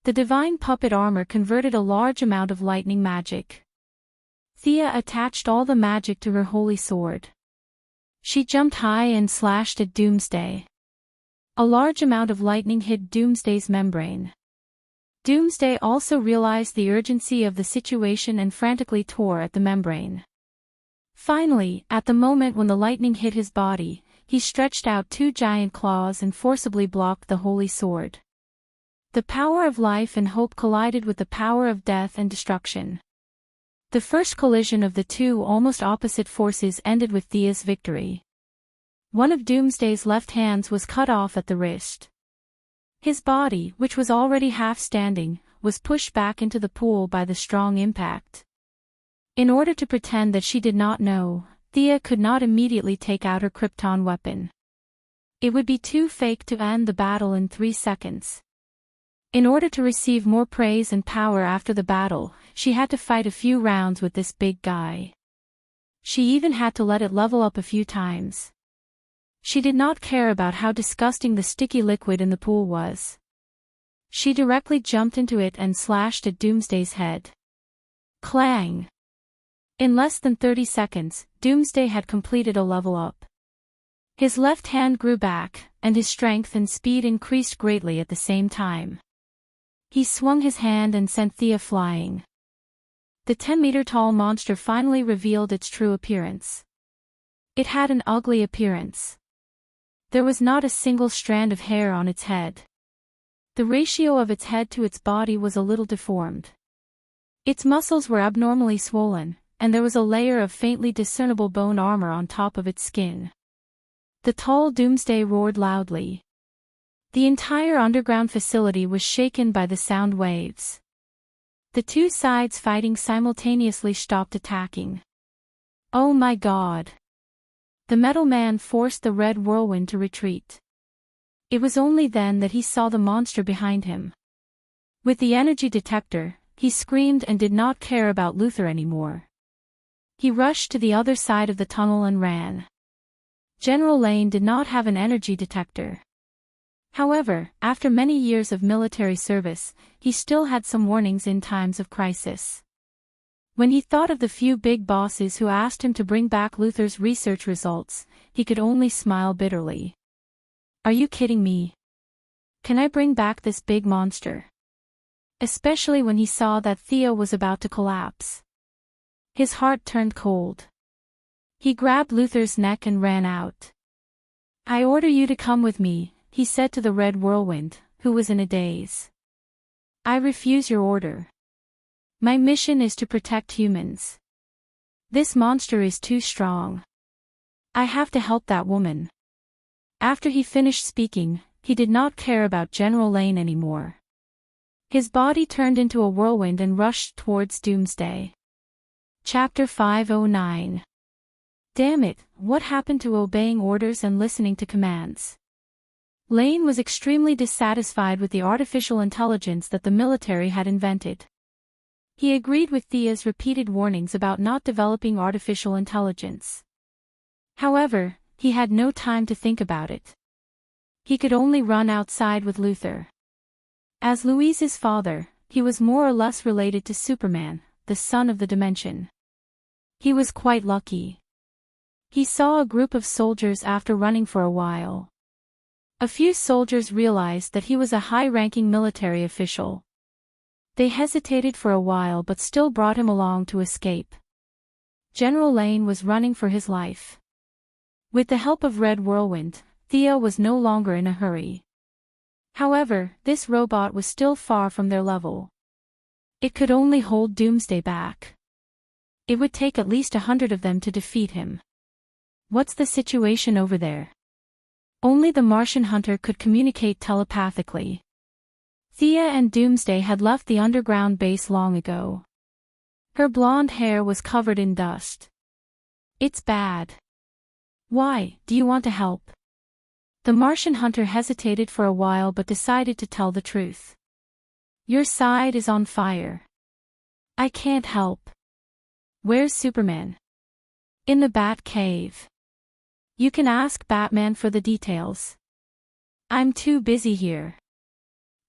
The divine puppet armor converted a large amount of lightning magic. Thea attached all the magic to her holy sword. She jumped high and slashed at Doomsday. A large amount of lightning hit Doomsday's membrane. Doomsday also realized the urgency of the situation and frantically tore at the membrane. Finally, at the moment when the lightning hit his body, he stretched out two giant claws and forcibly blocked the holy sword. The power of life and hope collided with the power of death and destruction. The first collision of the two almost opposite forces ended with Thea's victory. One of Doomsday's left hands was cut off at the wrist. His body, which was already half standing, was pushed back into the pool by the strong impact. In order to pretend that she did not know, Thea could not immediately take out her Krypton weapon. It would be too fake to end the battle in 3 seconds. In order to receive more praise and power after the battle, she had to fight a few rounds with this big guy. She even had to let it level up a few times. She did not care about how disgusting the sticky liquid in the pool was. She directly jumped into it and slashed at Doomsday's head. Clang! In less than 30 seconds, Doomsday had completed a level up. His left hand grew back, and his strength and speed increased greatly at the same time. He swung his hand and sent Thea flying. The 10-meter-tall monster finally revealed its true appearance. It had an ugly appearance. There was not a single strand of hair on its head. The ratio of its head to its body was a little deformed. Its muscles were abnormally swollen, and there was a layer of faintly discernible bone armor on top of its skin. The tall Doomsday roared loudly. The entire underground facility was shaken by the sound waves. The two sides fighting simultaneously stopped attacking. Oh my God! The Metal Man forced the red whirlwind to retreat. It was only then that he saw the monster behind him. With the energy detector, he screamed and did not care about Luther anymore. He rushed to the other side of the tunnel and ran. General Lane did not have an energy detector. However, after many years of military service, he still had some warnings in times of crisis. When he thought of the few big bosses who asked him to bring back Luther's research results, he could only smile bitterly. Are you kidding me? Can I bring back this big monster? Especially when he saw that Thea was about to collapse. His heart turned cold. He grabbed Luther's neck and ran out. I order you to come with me, he said to the Red Whirlwind, who was in a daze. I refuse your order. My mission is to protect humans. This monster is too strong. I have to help that woman. After he finished speaking, he did not care about General Lane anymore. His body turned into a whirlwind and rushed towards Doomsday. Chapter 509. Damn it, what happened to obeying orders and listening to commands? Lane was extremely dissatisfied with the artificial intelligence that the military had invented. He agreed with Thea's repeated warnings about not developing artificial intelligence. However, he had no time to think about it. He could only run outside with Luther. As Louise's father, he was more or less related to Superman, the son of the dimension. He was quite lucky. He saw a group of soldiers after running for a while. A few soldiers realized that he was a high-ranking military official. They hesitated for a while but still brought him along to escape. General Lane was running for his life. With the help of Red Whirlwind, Thea was no longer in a hurry. However, this robot was still far from their level. It could only hold Doomsday back. It would take at least 100 of them to defeat him. What's the situation over there? Only the Martian hunter could communicate telepathically. Thea and Doomsday had left the underground base long ago. Her blonde hair was covered in dust. It's bad. Why, do you want to help? The Martian hunter hesitated for a while but decided to tell the truth. Your side is on fire. I can't help. Where's Superman? In the Bat Cave. You can ask Batman for the details. I'm too busy here.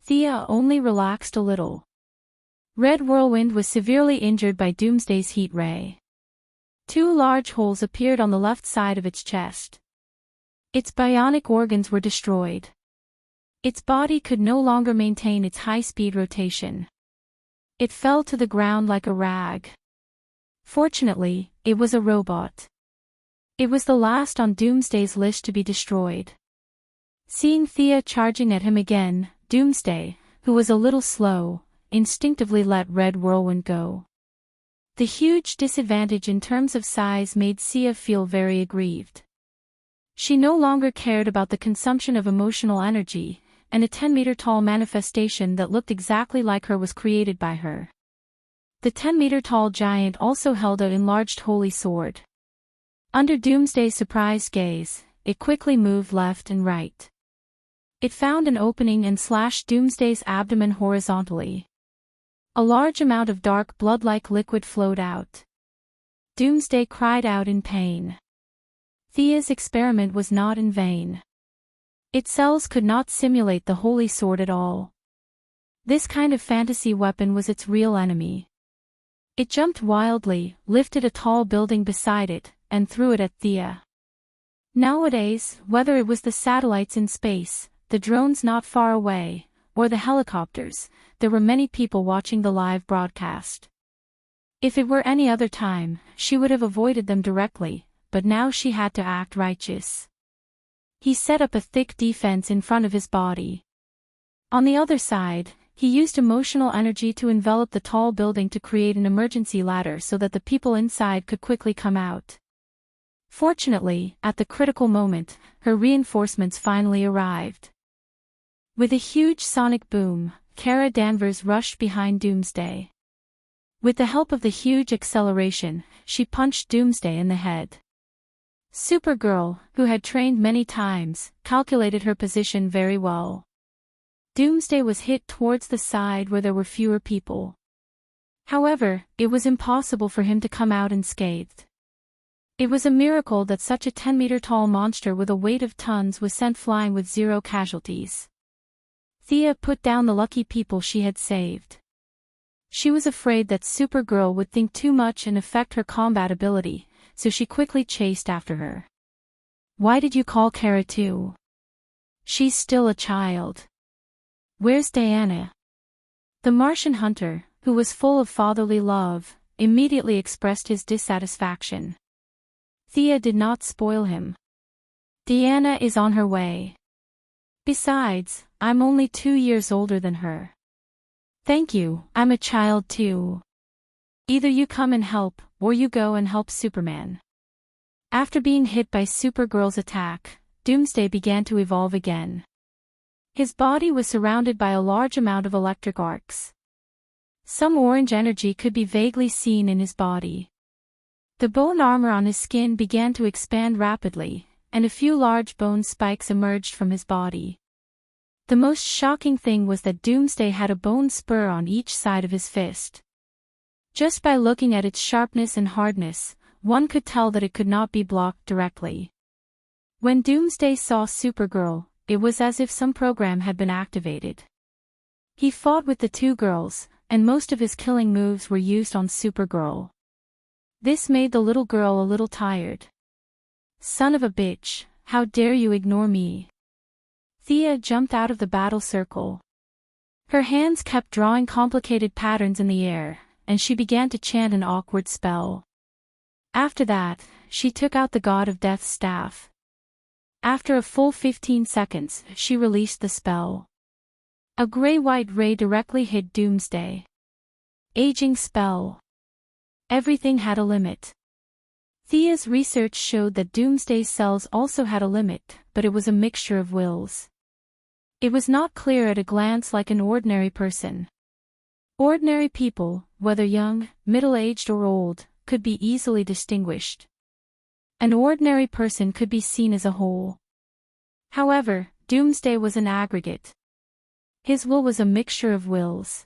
Thea only relaxed a little. Red Whirlwind was severely injured by Doomsday's heat ray. 2 large holes appeared on the left side of its chest. Its bionic organs were destroyed. Its body could no longer maintain its high-speed rotation. It fell to the ground like a rag. Fortunately, it was a robot. It was the last on Doomsday's list to be destroyed. Seeing Thea charging at him again, Doomsday, who was a little slow, instinctively let Red Whirlwind go. The huge disadvantage in terms of size made Thea feel very aggrieved. She no longer cared about the consumption of emotional energy, and a 10-meter-tall manifestation that looked exactly like her was created by her. The 10-meter-tall giant also held an enlarged holy sword. Under Doomsday's surprised gaze, it quickly moved left and right. It found an opening and slashed Doomsday's abdomen horizontally. A large amount of dark blood-like liquid flowed out. Doomsday cried out in pain. Thea's experiment was not in vain. Its cells could not simulate the holy sword at all. This kind of fantasy weapon was its real enemy. It jumped wildly, lifted a tall building beside it, and threw it at Thea. Nowadays, whether it was the satellites in space, the drones not far away, or the helicopters, there were many people watching the live broadcast. If it were any other time, she would have avoided them directly, but now she had to act righteous. He set up a thick defense in front of his body. On the other side, he used emotional energy to envelop the tall building to create an emergency ladder so that the people inside could quickly come out. Fortunately, at the critical moment, her reinforcements finally arrived. With a huge sonic boom, Kara Danvers rushed behind Doomsday. With the help of the huge acceleration, she punched Doomsday in the head. Supergirl, who had trained many times, calculated her position very well. Doomsday was hit towards the side where there were fewer people. However, it was impossible for him to come out unscathed. It was a miracle that such a 10-meter-tall monster with a weight of tons was sent flying with 0 casualties. Thea put down the lucky people she had saved. She was afraid that Supergirl would think too much and affect her combat ability, so she quickly chased after her. "Why did you call Kara too? She's still a child. Where's Diana?" The Martian hunter, who was full of fatherly love, immediately expressed his dissatisfaction. Thea did not spoil him. "Diana is on her way. Besides, I'm only 2 years older than her." "Thank you, I'm a child too. Either you come and help, or you go and help Superman." After being hit by Supergirl's attack, Doomsday began to evolve again. His body was surrounded by a large amount of electric arcs. Some orange energy could be vaguely seen in his body. The bone armor on his skin began to expand rapidly, and a few large bone spikes emerged from his body. The most shocking thing was that Doomsday had a bone spur on each side of his fist. Just by looking at its sharpness and hardness, one could tell that it could not be blocked directly. When Doomsday saw Supergirl, it was as if some program had been activated. He fought with the 2 girls, and most of his killing moves were used on Supergirl. This made the little girl a little tired. "Son of a bitch, how dare you ignore me?" Thea jumped out of the battle circle. Her hands kept drawing complicated patterns in the air, and she began to chant an awkward spell. After that, she took out the God of Death's staff. After a full 15 seconds, she released the spell. A gray-white ray directly hit Doomsday. Aging spell. Everything had a limit. Thea's research showed that Doomsday's cells also had a limit, but it was a mixture of wills. It was not clear at a glance like an ordinary person. Ordinary people, whether young, middle-aged or old, could be easily distinguished. An ordinary person could be seen as a whole. However, Doomsday was an aggregate. His will was a mixture of wills.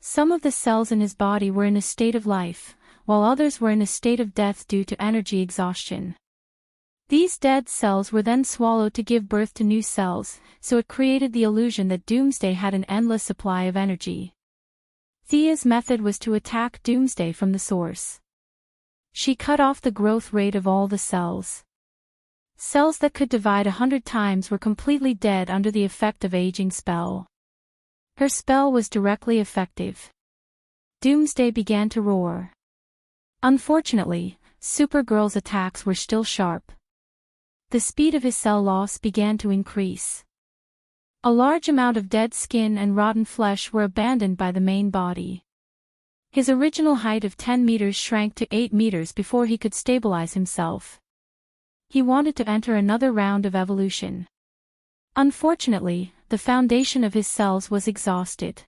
Some of the cells in his body were in a state of life, while others were in a state of death due to energy exhaustion. These dead cells were then swallowed to give birth to new cells, so it created the illusion that Doomsday had an endless supply of energy. Thea's method was to attack Doomsday from the source. She cut off the growth rate of all the cells. Cells that could divide 100 times were completely dead under the effect of aging spell. Her spell was directly effective. Doomsday began to roar. Unfortunately, Supergirl's attacks were still sharp. The speed of his cell loss began to increase. A large amount of dead skin and rotten flesh were abandoned by the main body. His original height of 10 meters shrank to 8 meters before he could stabilize himself. He wanted to enter another round of evolution. Unfortunately, the foundation of his cells was exhausted.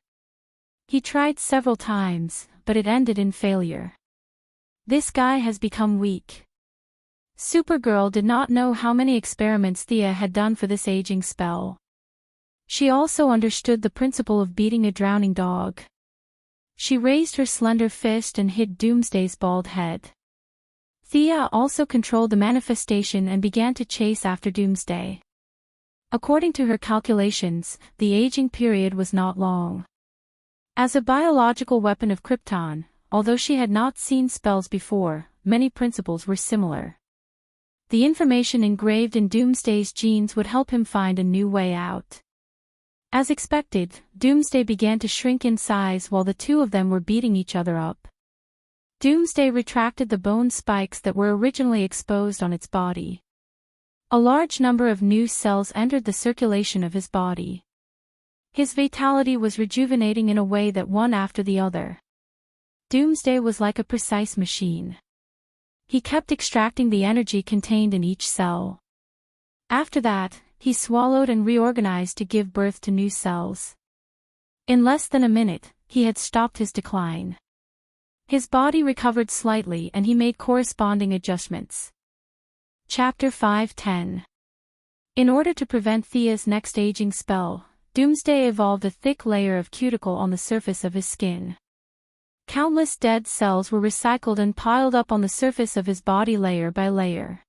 He tried several times, but it ended in failure. This guy has become weak. Supergirl did not know how many experiments Thea had done for this aging spell. She also understood the principle of beating a drowning dog. She raised her slender fist and hit Doomsday's bald head. Thea also controlled the manifestation and began to chase after Doomsday. According to her calculations, the aging period was not long. As a biological weapon of Krypton, although she had not seen spells before, many principles were similar. The information engraved in Doomsday's genes would help him find a new way out. As expected, Doomsday began to shrink in size while the two of them were beating each other up. Doomsday retracted the bone spikes that were originally exposed on its body. A large number of new cells entered the circulation of his body. His vitality was rejuvenating in a way that one after the other. Doomsday was like a precise machine. He kept extracting the energy contained in each cell. After that, he swallowed and reorganized to give birth to new cells. In less than a minute, he had stopped his decline. His body recovered slightly and he made corresponding adjustments. Chapter 5:10. In order to prevent Thea's next aging spell, Doomsday evolved a thick layer of cuticle on the surface of his skin. Countless dead cells were recycled and piled up on the surface of his body layer by layer.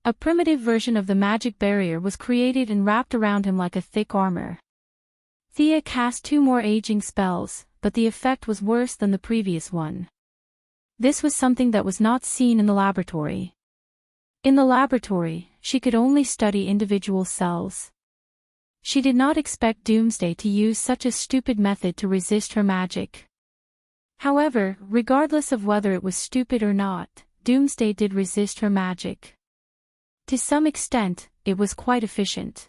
A primitive version of the magic barrier was created and wrapped around him like a thick armor. Thea cast 2 more aging spells, but the effect was worse than the previous one. This was something that was not seen in the laboratory. In the laboratory, she could only study individual cells. She did not expect Doomsday to use such a stupid method to resist her magic. However, regardless of whether it was stupid or not, Doomsday did resist her magic. To some extent, it was quite efficient.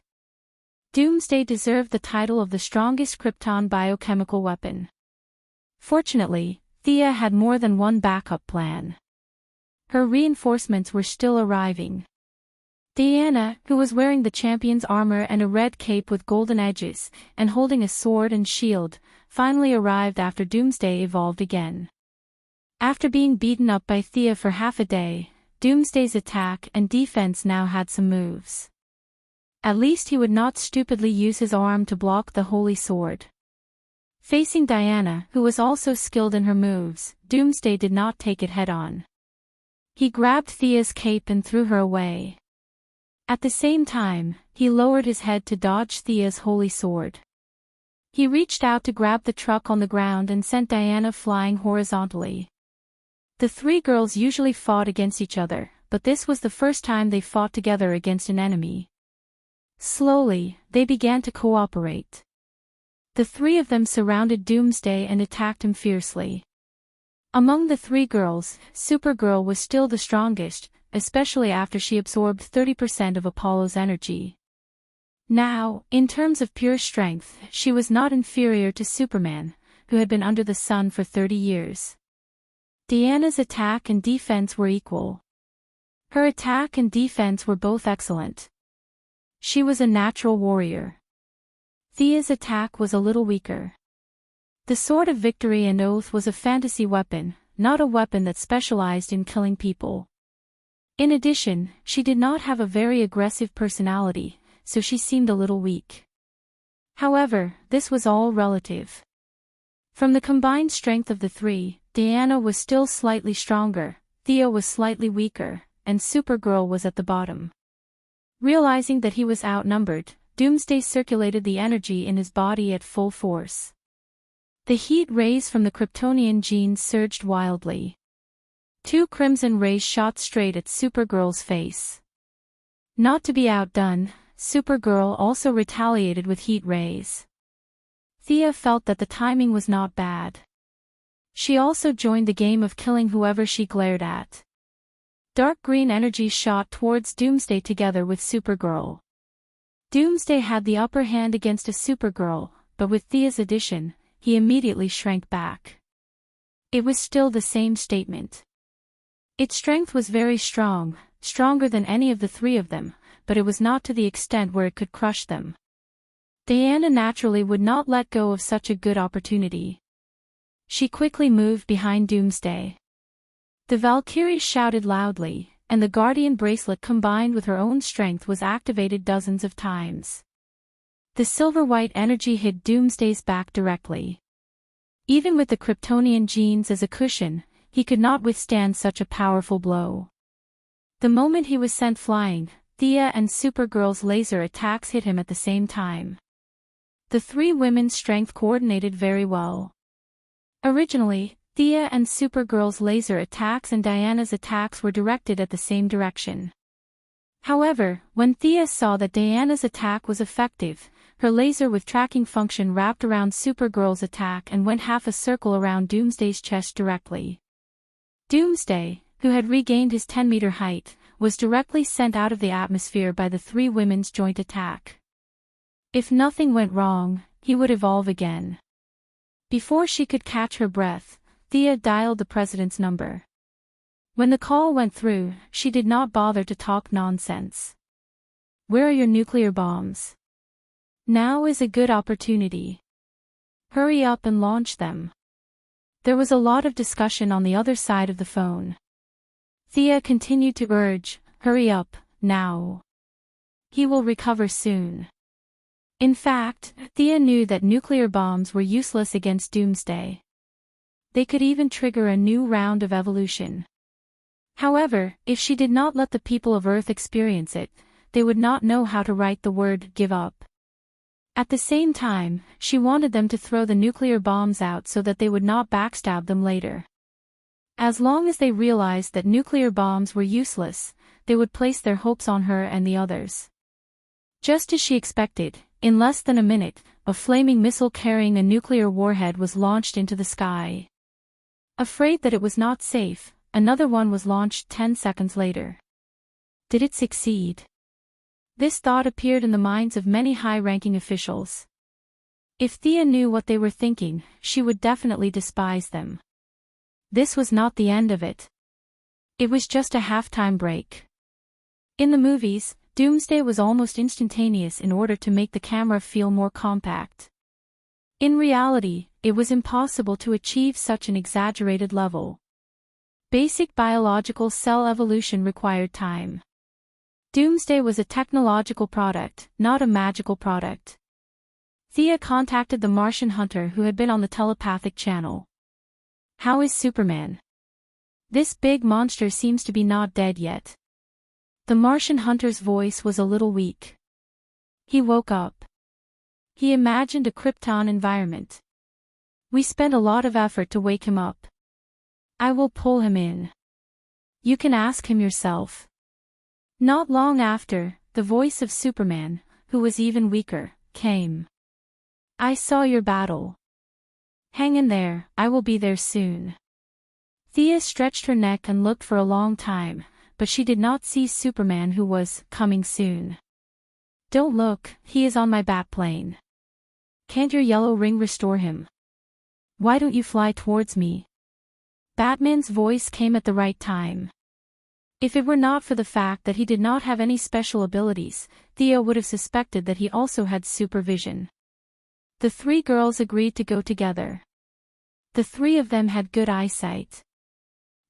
Doomsday deserved the title of the strongest Krypton biochemical weapon. Fortunately, Thea had more than one backup plan. Her reinforcements were still arriving. Diana, who was wearing the champion's armor and a red cape with golden edges, and holding a sword and shield, finally arrived after Doomsday evolved again. After being beaten up by Thea for half a day, Doomsday's attack and defense now had some moves. At least he would not stupidly use his arm to block the holy sword. Facing Diana, who was also skilled in her moves, Doomsday did not take it head-on. He grabbed Thea's cape and threw her away. At the same time, he lowered his head to dodge Thea's holy sword. He reached out to grab the truck on the ground and sent Diana flying horizontally. The 3 girls usually fought against each other, but this was the first time they fought together against an enemy. Slowly, they began to cooperate. The 3 of them surrounded Doomsday and attacked him fiercely. Among the 3 girls, Supergirl was still the strongest, especially after she absorbed 30% of Apollo's energy. Now, in terms of pure strength, she was not inferior to Superman, who had been under the sun for 30 years. Diana's attack and defense were equal. Her attack and defense were both excellent. She was a natural warrior. Thea's attack was a little weaker. The Sword of Victory and Oath was a fantasy weapon, not a weapon that specialized in killing people. In addition, she did not have a very aggressive personality, so she seemed a little weak. However, this was all relative. From the combined strength of the 3, Diana was still slightly stronger, Thea was slightly weaker, and Supergirl was at the bottom. Realizing that he was outnumbered, Doomsday circulated the energy in his body at full force. The heat rays from the Kryptonian genes surged wildly. 2 crimson rays shot straight at Supergirl's face. Not to be outdone, Supergirl also retaliated with heat rays. Thea felt that the timing was not bad. She also joined the game of killing whoever she glared at. Dark green energy shot towards Doomsday together with Supergirl. Doomsday had the upper hand against a Supergirl, but with Thea's addition, he immediately shrank back. It was still the same statement. Its strength was very strong, stronger than any of the 3 of them, but it was not to the extent where it could crush them. Diana naturally would not let go of such a good opportunity. She quickly moved behind Doomsday. The Valkyrie shouted loudly, and the Guardian bracelet combined with her own strength was activated dozens of times. The silver-white energy hit Doomsday's back directly. Even with the Kryptonian genes as a cushion, he could not withstand such a powerful blow. The moment he was sent flying, Thea and Supergirl's laser attacks hit him at the same time. The 3 women's strength coordinated very well. Originally, Thea and Supergirl's laser attacks and Diana's attacks were directed at the same direction. However, when Thea saw that Diana's attack was effective, her laser with tracking function wrapped around Supergirl's attack and went half a circle around Doomsday's chest directly. Doomsday, who had regained his 10-meter height, was directly sent out of the atmosphere by the 3 women's joint attack. If nothing went wrong, he would evolve again. Before she could catch her breath, Thea dialed the president's number. When the call went through, she did not bother to talk nonsense. "Where are your nuclear bombs? Now is a good opportunity. Hurry up and launch them." There was a lot of discussion on the other side of the phone. Thea continued to urge, "Hurry up, now. He will recover soon." In fact, Thea knew that nuclear bombs were useless against Doomsday. They could even trigger a new round of evolution. However, if she did not let the people of Earth experience it, they would not know how to write the word give up. At the same time, she wanted them to throw the nuclear bombs out so that they would not backstab them later. As long as they realized that nuclear bombs were useless, they would place their hopes on her and the others. Just as she expected, in less than a minute, a flaming missile carrying a nuclear warhead was launched into the sky. Afraid that it was not safe, another one was launched 10 seconds later. Did it succeed? This thought appeared in the minds of many high-ranking officials. If Thea knew what they were thinking, she would definitely despise them. This was not the end of it. It was just a halftime break. In the movies, Doomsday was almost instantaneous in order to make the camera feel more compact. In reality, it was impossible to achieve such an exaggerated level. Basic biological cell evolution required time. Doomsday was a technological product, not a magical product. Thea contacted the Martian hunter who had been on the telepathic channel. How is Superman? This big monster seems to be not dead yet. The Martian hunter's voice was a little weak. He woke up. He imagined a Krypton environment. We spent a lot of effort to wake him up. I will pull him in. You can ask him yourself. Not long after, the voice of Superman, who was even weaker, came. I saw your battle. Hang in there, I will be there soon. Thea stretched her neck and looked for a long time, but she did not see Superman, who was coming soon. Don't look, he is on my bat plane. Can't your yellow ring restore him? Why don't you fly towards me? Batman's voice came at the right time. If it were not for the fact that he did not have any special abilities, Thea would have suspected that he also had supervision. The three girls agreed to go together. The three of them had good eyesight.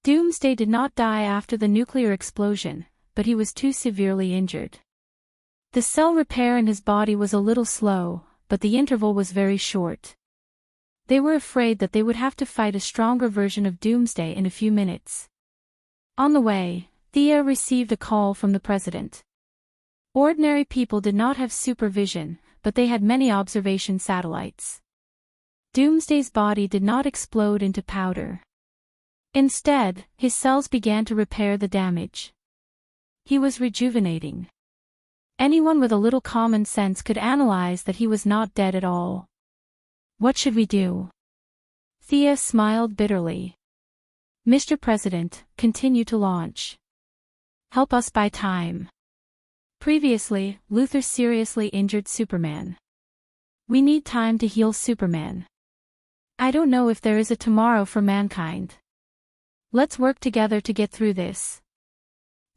Doomsday did not die after the nuclear explosion, but he was too severely injured. The cell repair in his body was a little slow, but the interval was very short. They were afraid that they would have to fight a stronger version of Doomsday in a few minutes. On the way, Thea received a call from the president. Ordinary people did not have supervision, but they had many observation satellites. Doomsday's body did not explode into powder. Instead, his cells began to repair the damage. He was rejuvenating. Anyone with a little common sense could analyze that he was not dead at all. What should we do? Thea smiled bitterly. Mr. President, continue to launch. Help us buy time. Previously, Luthor seriously injured Superman. We need time to heal Superman. I don't know if there is a tomorrow for mankind. Let's work together to get through this.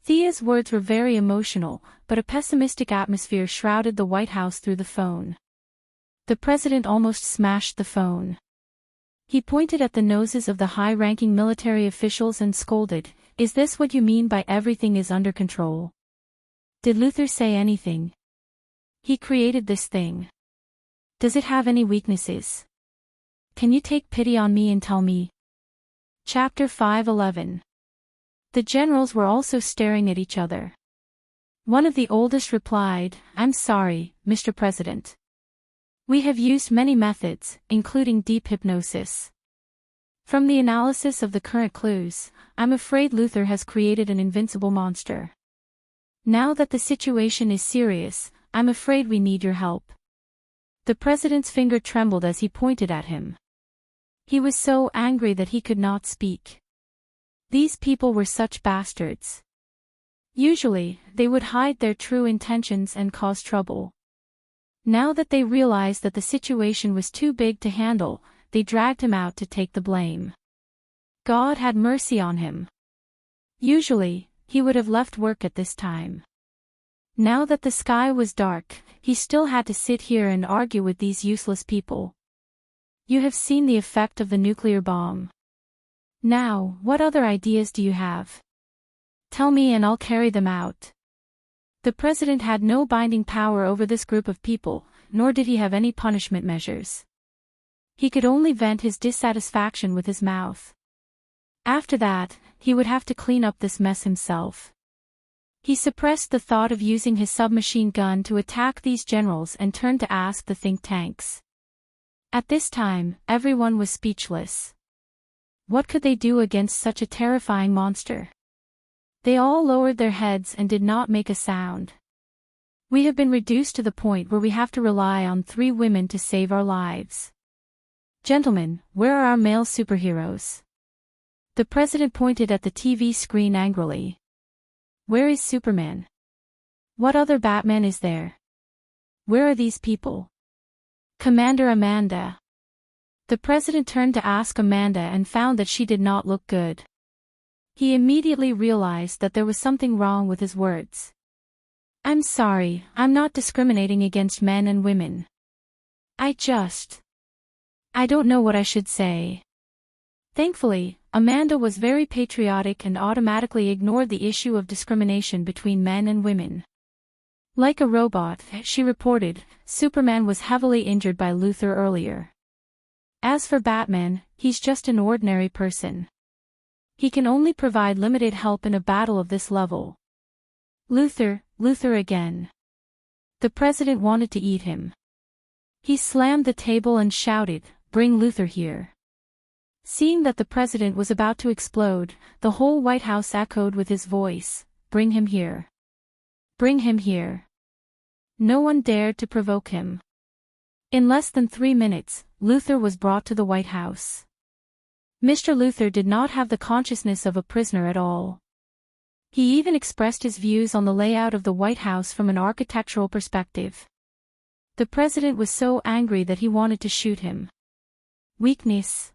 Thea's words were very emotional, but a pessimistic atmosphere shrouded the White House through the phone. The president almost smashed the phone. He pointed at the noses of the high-ranking military officials and scolded, "Is this what you mean by everything is under control? Did Luthor say anything? He created this thing. Does it have any weaknesses? Can you take pity on me and tell me?" Chapter 5:11. The generals were also staring at each other. One of the oldest replied, "I'm sorry, Mr. President. We have used many methods, including deep hypnosis. From the analysis of the current clues, I'm afraid Luthor has created an invincible monster. Now that the situation is serious, I'm afraid we need your help." The president's finger trembled as he pointed at him. He was so angry that he could not speak. These people were such bastards. Usually, they would hide their true intentions and cause trouble. Now that they realized that the situation was too big to handle, they dragged him out to take the blame. God had mercy on him. Usually, he would have left work at this time. Now that the sky was dark, he still had to sit here and argue with these useless people. You have seen the effect of the nuclear bomb. Now, what other ideas do you have? Tell me and I'll carry them out. The president had no binding power over this group of people, nor did he have any punishment measures. He could only vent his dissatisfaction with his mouth. After that, he would have to clean up this mess himself. He suppressed the thought of using his submachine gun to attack these generals and turned to ask the think tanks. At this time, everyone was speechless. What could they do against such a terrifying monster? They all lowered their heads and did not make a sound. We have been reduced to the point where we have to rely on 3 women to save our lives. Gentlemen, where are our male superheroes? The president pointed at the TV screen angrily. Where is Superman? What other Batman is there? Where are these people? Commander Amanda. The president turned to ask Amanda and found that she did not look good. He immediately realized that there was something wrong with his words. I'm sorry, I'm not discriminating against men and women. I don't know what I should say. Thankfully, Amanda was very patriotic and automatically ignored the issue of discrimination between men and women. Like a robot, she reported, Superman was heavily injured by Luthor earlier. As for Batman, he's just an ordinary person. He can only provide limited help in a battle of this level. Luthor again. The president wanted to eat him. He slammed the table and shouted, "Bring Luthor here." Seeing that the president was about to explode, the whole White House echoed with his voice, "Bring him here. Bring him here." No one dared to provoke him. In less than 3 minutes, Luthor was brought to the White House. Mr. Luthor did not have the consciousness of a prisoner at all. He even expressed his views on the layout of the White House from an architectural perspective. The president was so angry that he wanted to shoot him. Weakness.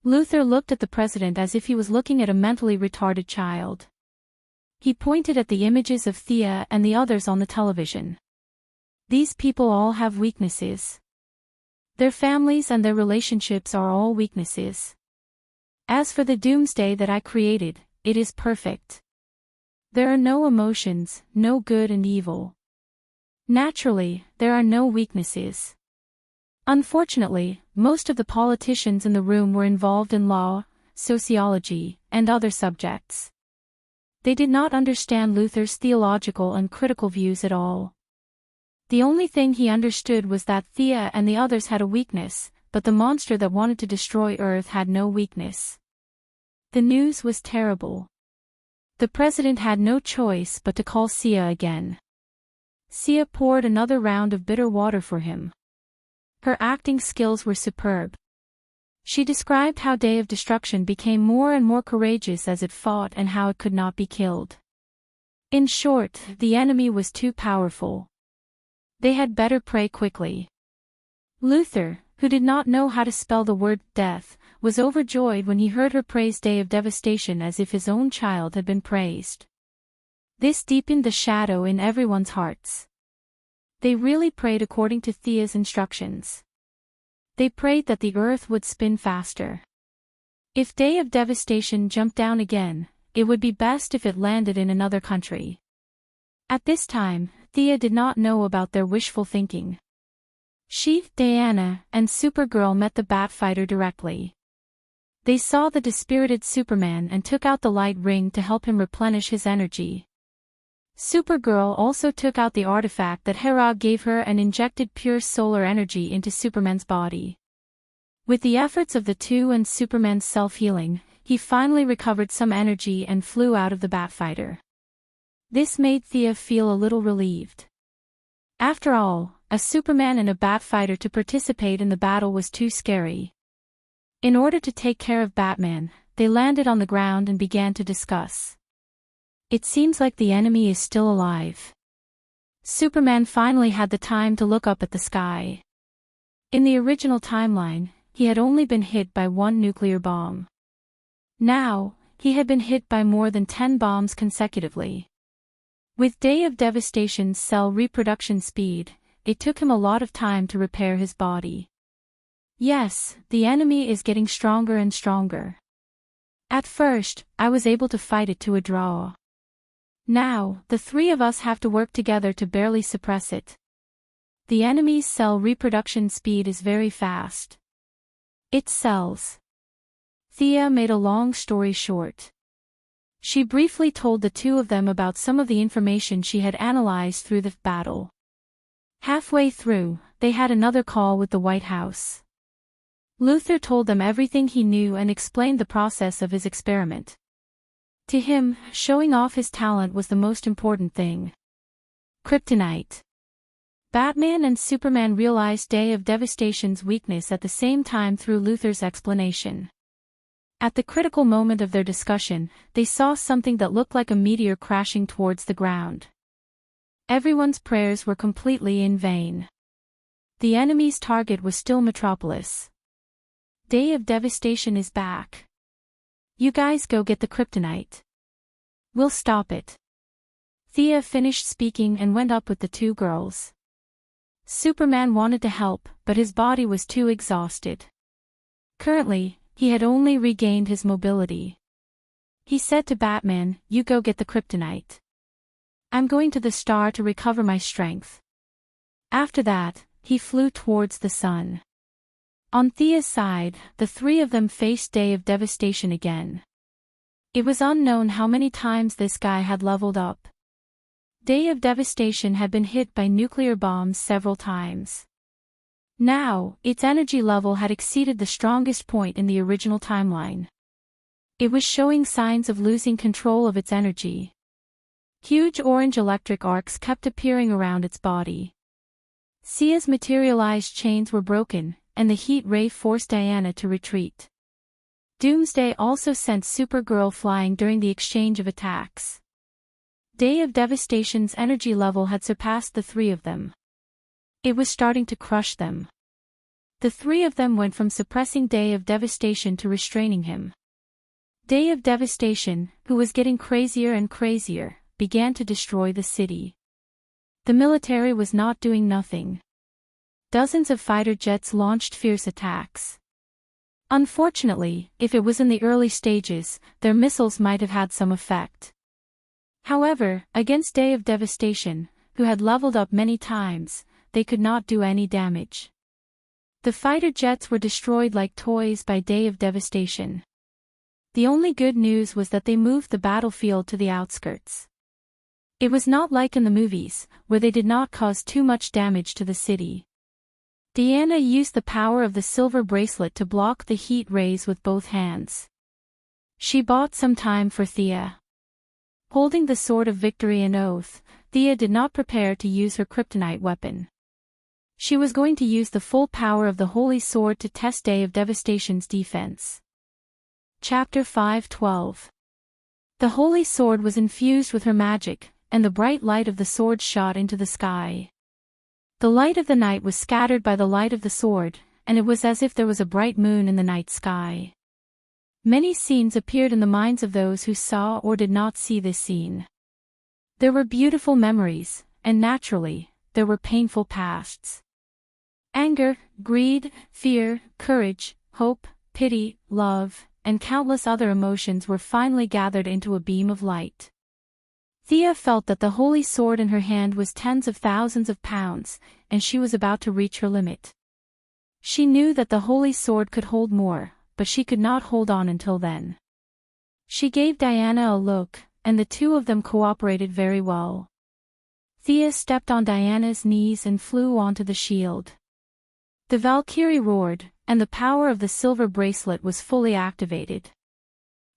Luthor looked at the president as if he was looking at a mentally retarded child. He pointed at the images of Thea and the others on the television. These people all have weaknesses. Their families and their relationships are all weaknesses. As for the doomsday that I created, it is perfect. There are no emotions, no good and evil. Naturally, there are no weaknesses. Unfortunately, most of the politicians in the room were involved in law, sociology, and other subjects. They did not understand Luthor's theological and critical views at all. The only thing he understood was that Thea and the others had a weakness, but the monster that wanted to destroy Earth had no weakness. The news was terrible. The president had no choice but to call Sia again. Sia poured another round of bitter water for him. Her acting skills were superb. She described how Day of Destruction became more and more courageous as it fought and how it could not be killed. In short, the enemy was too powerful. They had better pray quickly. Luthor, who did not know how to spell the word death, was overjoyed when he heard her praise Day of Devastation as if his own child had been praised. This deepened the shadow in everyone's hearts. They really prayed according to Thea's instructions. They prayed that the earth would spin faster. If Day of Devastation jumped down again, it would be best if it landed in another country. At this time, Thea did not know about their wishful thinking. She, Diana, and Supergirl met the Batfighter directly. They saw the dispirited Superman and took out the light ring to help him replenish his energy. Supergirl also took out the artifact that Hera gave her and injected pure solar energy into Superman's body. With the efforts of the two and Superman's self-healing, he finally recovered some energy and flew out of the Batfighter. This made Thea feel a little relieved. After all, a Superman and a Batfighter to participate in the battle was too scary. In order to take care of Batman, they landed on the ground and began to discuss. It seems like the enemy is still alive. Superman finally had the time to look up at the sky. In the original timeline, he had only been hit by 1 nuclear bomb. Now, he had been hit by more than 10 bombs consecutively. With Day of Devastation's cell reproduction speed, it took him a lot of time to repair his body. Yes, the enemy is getting stronger and stronger. At first, I was able to fight it to a draw. Now, the 3 of us have to work together to barely suppress it. The enemy's cell reproduction speed is very fast. It sells. Thea made a long story short. She briefly told the two of them about some of the information she had analyzed through the battle. Halfway through, they had another call with the White House. Luther told them everything he knew and explained the process of his experiment. To him, showing off his talent was the most important thing. Kryptonite. Batman and Superman realized Day of Devastation's weakness at the same time through Luther's explanation. At the critical moment of their discussion, they saw something that looked like a meteor crashing towards the ground. Everyone's prayers were completely in vain. The enemy's target was still Metropolis. Day of Devastation is back. You guys go get the kryptonite. We'll stop it. Thea finished speaking and went up with the two girls. Superman wanted to help, but his body was too exhausted. Currently, he had only regained his mobility. He said to Batman, "You go get the kryptonite. I'm going to the star to recover my strength." After that, he flew towards the sun. On Thea's side, the three of them faced Day of Devastation again. It was unknown how many times this guy had leveled up. Day of Devastation had been hit by nuclear bombs several times. Now, its energy level had exceeded the strongest point in the original timeline. It was showing signs of losing control of its energy. Huge orange electric arcs kept appearing around its body. Sia's materialized chains were broken, and the heat ray forced Diana to retreat. Doomsday also sent Supergirl flying during the exchange of attacks. Day of Devastation's energy level had surpassed the three of them. It was starting to crush them. The three of them went from suppressing Day of Devastation to restraining him. Day of Devastation, who was getting crazier and crazier, began to destroy the city. The military was not doing nothing. Dozens of fighter jets launched fierce attacks. Unfortunately, if it was in the early stages, their missiles might have had some effect. However, against Day of Devastation, who had leveled up many times, they could not do any damage. The fighter jets were destroyed like toys by Day of Devastation. The only good news was that they moved the battlefield to the outskirts. It was not like in the movies, where they did not cause too much damage to the city. Diana used the power of the silver bracelet to block the heat rays with both hands. She bought some time for Thea. Holding the Sword of Victory and Oath, Thea did not prepare to use her kryptonite weapon. She was going to use the full power of the Holy Sword to test Day of Devastation's defense. Chapter 5:12. The Holy Sword was infused with her magic, and the bright light of the sword shot into the sky. The light of the night was scattered by the light of the sword, and it was as if there was a bright moon in the night sky. Many scenes appeared in the minds of those who saw or did not see this scene. There were beautiful memories, and naturally, there were painful pasts. Anger, greed, fear, courage, hope, pity, love, and countless other emotions were finally gathered into a beam of light. Thea felt that the holy sword in her hand was tens of thousands of pounds, and she was about to reach her limit. She knew that the holy sword could hold more, but she could not hold on until then. She gave Diana a look, and the two of them cooperated very well. Thea stepped on Diana's knees and flew onto the shield. The Valkyrie roared, and the power of the silver bracelet was fully activated.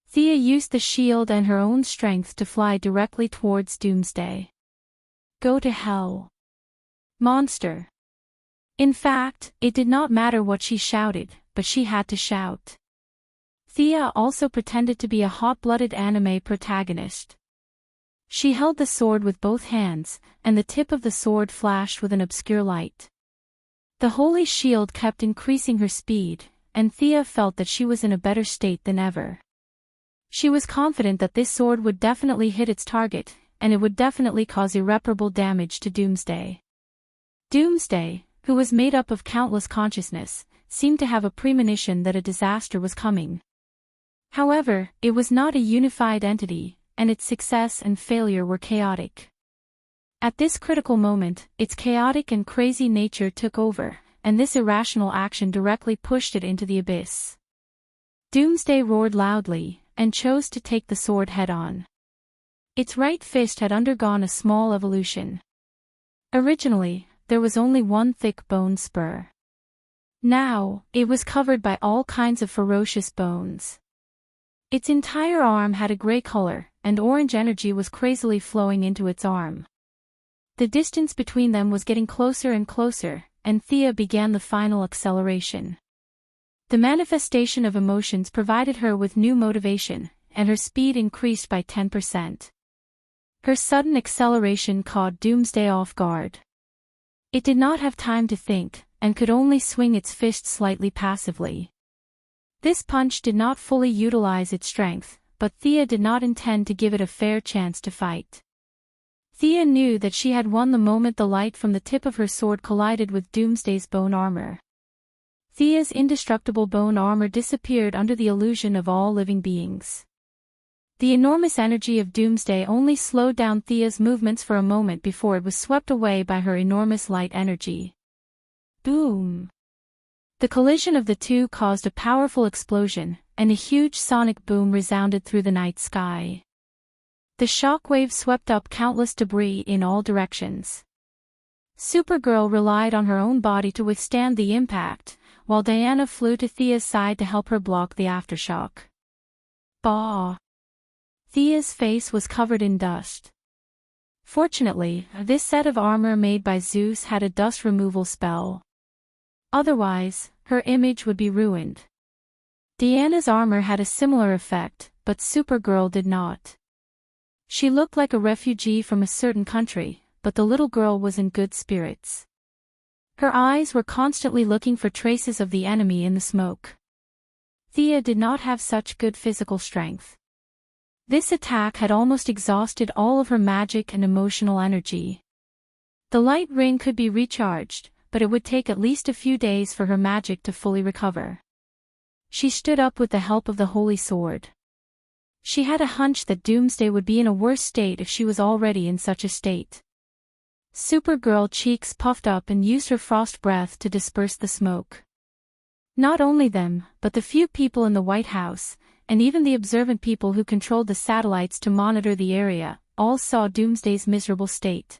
Thea used the shield and her own strength to fly directly towards Doomsday. Go to hell, monster. In fact, it did not matter what she shouted, but she had to shout. Thea also pretended to be a hot-blooded anime protagonist. She held the sword with both hands, and the tip of the sword flashed with an obscure light. The holy shield kept increasing her speed, and Thea felt that she was in a better state than ever. She was confident that this sword would definitely hit its target, and it would definitely cause irreparable damage to Doomsday. Doomsday, who was made up of countless consciousness, seemed to have a premonition that a disaster was coming. However, it was not a unified entity, and its success and failure were chaotic. At this critical moment, its chaotic and crazy nature took over, and this irrational action directly pushed it into the abyss. Doomsday roared loudly, and chose to take the sword head-on. Its right fist had undergone a small evolution. Originally, there was only one thick bone spur. Now, it was covered by all kinds of ferocious bones. Its entire arm had a gray color, and orange energy was crazily flowing into its arm. The distance between them was getting closer and closer, and Thea began the final acceleration. The manifestation of emotions provided her with new motivation, and her speed increased by 10%. Her sudden acceleration caught Doomsday off guard. It did not have time to think, and could only swing its fist slightly passively. This punch did not fully utilize its strength, but Thea did not intend to give it a fair chance to fight. Thea knew that she had won the moment the light from the tip of her sword collided with Doomsday's bone armor. Thea's indestructible bone armor disappeared under the illusion of all living beings. The enormous energy of Doomsday only slowed down Thea's movements for a moment before it was swept away by her enormous light energy. Boom! The collision of the two caused a powerful explosion, and a huge sonic boom resounded through the night sky. The shockwave swept up countless debris in all directions. Supergirl relied on her own body to withstand the impact, while Diana flew to Thea's side to help her block the aftershock. Bah! Thea's face was covered in dust. Fortunately, this set of armor made by Zeus had a dust removal spell. Otherwise, her image would be ruined. Diana's armor had a similar effect, but Supergirl did not. She looked like a refugee from a certain country, but the little girl was in good spirits. Her eyes were constantly looking for traces of the enemy in the smoke. Thea did not have such good physical strength. This attack had almost exhausted all of her magic and emotional energy. The light ring could be recharged, but it would take at least a few days for her magic to fully recover. She stood up with the help of the Holy Sword. She had a hunch that Doomsday would be in a worse state if she was already in such a state. Supergirl cheeks puffed up and used her frost breath to disperse the smoke. Not only them, but the few people in the White House, and even the observant people who controlled the satellites to monitor the area, all saw Doomsday's miserable state.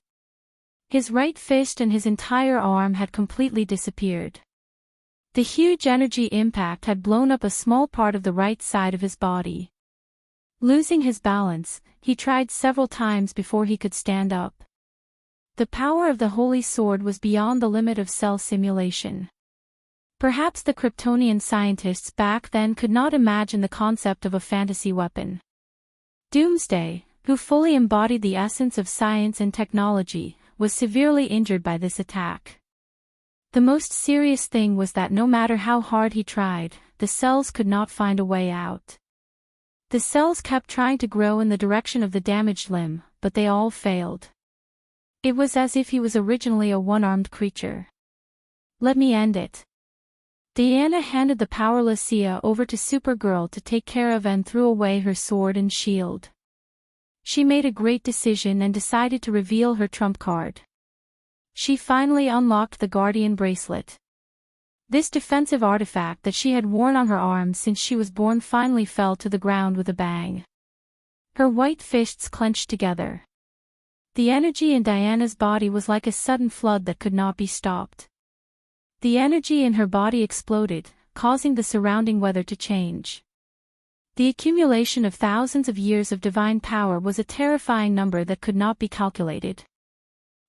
His right fist and his entire arm had completely disappeared. The huge energy impact had blown up a small part of the right side of his body. Losing his balance, he tried several times before he could stand up. The power of the Holy Sword was beyond the limit of cell simulation. Perhaps the Kryptonian scientists back then could not imagine the concept of a fantasy weapon. Doomsday, who fully embodied the essence of science and technology, was severely injured by this attack. The most serious thing was that no matter how hard he tried, the cells could not find a way out. The cells kept trying to grow in the direction of the damaged limb, but they all failed. It was as if he was originally a one-armed creature. Let me end it. Diana handed the powerless Thea over to Supergirl to take care of and threw away her sword and shield. She made a great decision and decided to reveal her trump card. She finally unlocked the Guardian bracelet. This defensive artifact that she had worn on her arm since she was born finally fell to the ground with a bang. Her white fists clenched together. The energy in Diana's body was like a sudden flood that could not be stopped. The energy in her body exploded, causing the surrounding weather to change. The accumulation of thousands of years of divine power was a terrifying number that could not be calculated.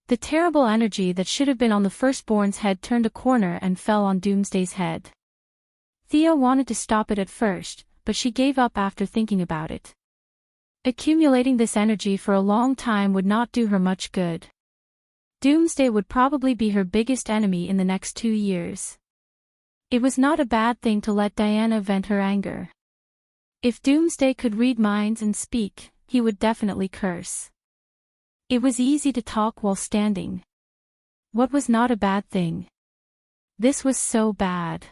The terrible energy that should have been on the firstborn's head turned a corner and fell on Doomsday's head. Thea wanted to stop it at first, but she gave up after thinking about it. Accumulating this energy for a long time would not do her much good. Doomsday would probably be her biggest enemy in the next 2 years. It was not a bad thing to let Diana vent her anger. If Doomsday could read minds and speak, he would definitely curse. It was easy to talk while standing. What was not a bad thing? This was so bad.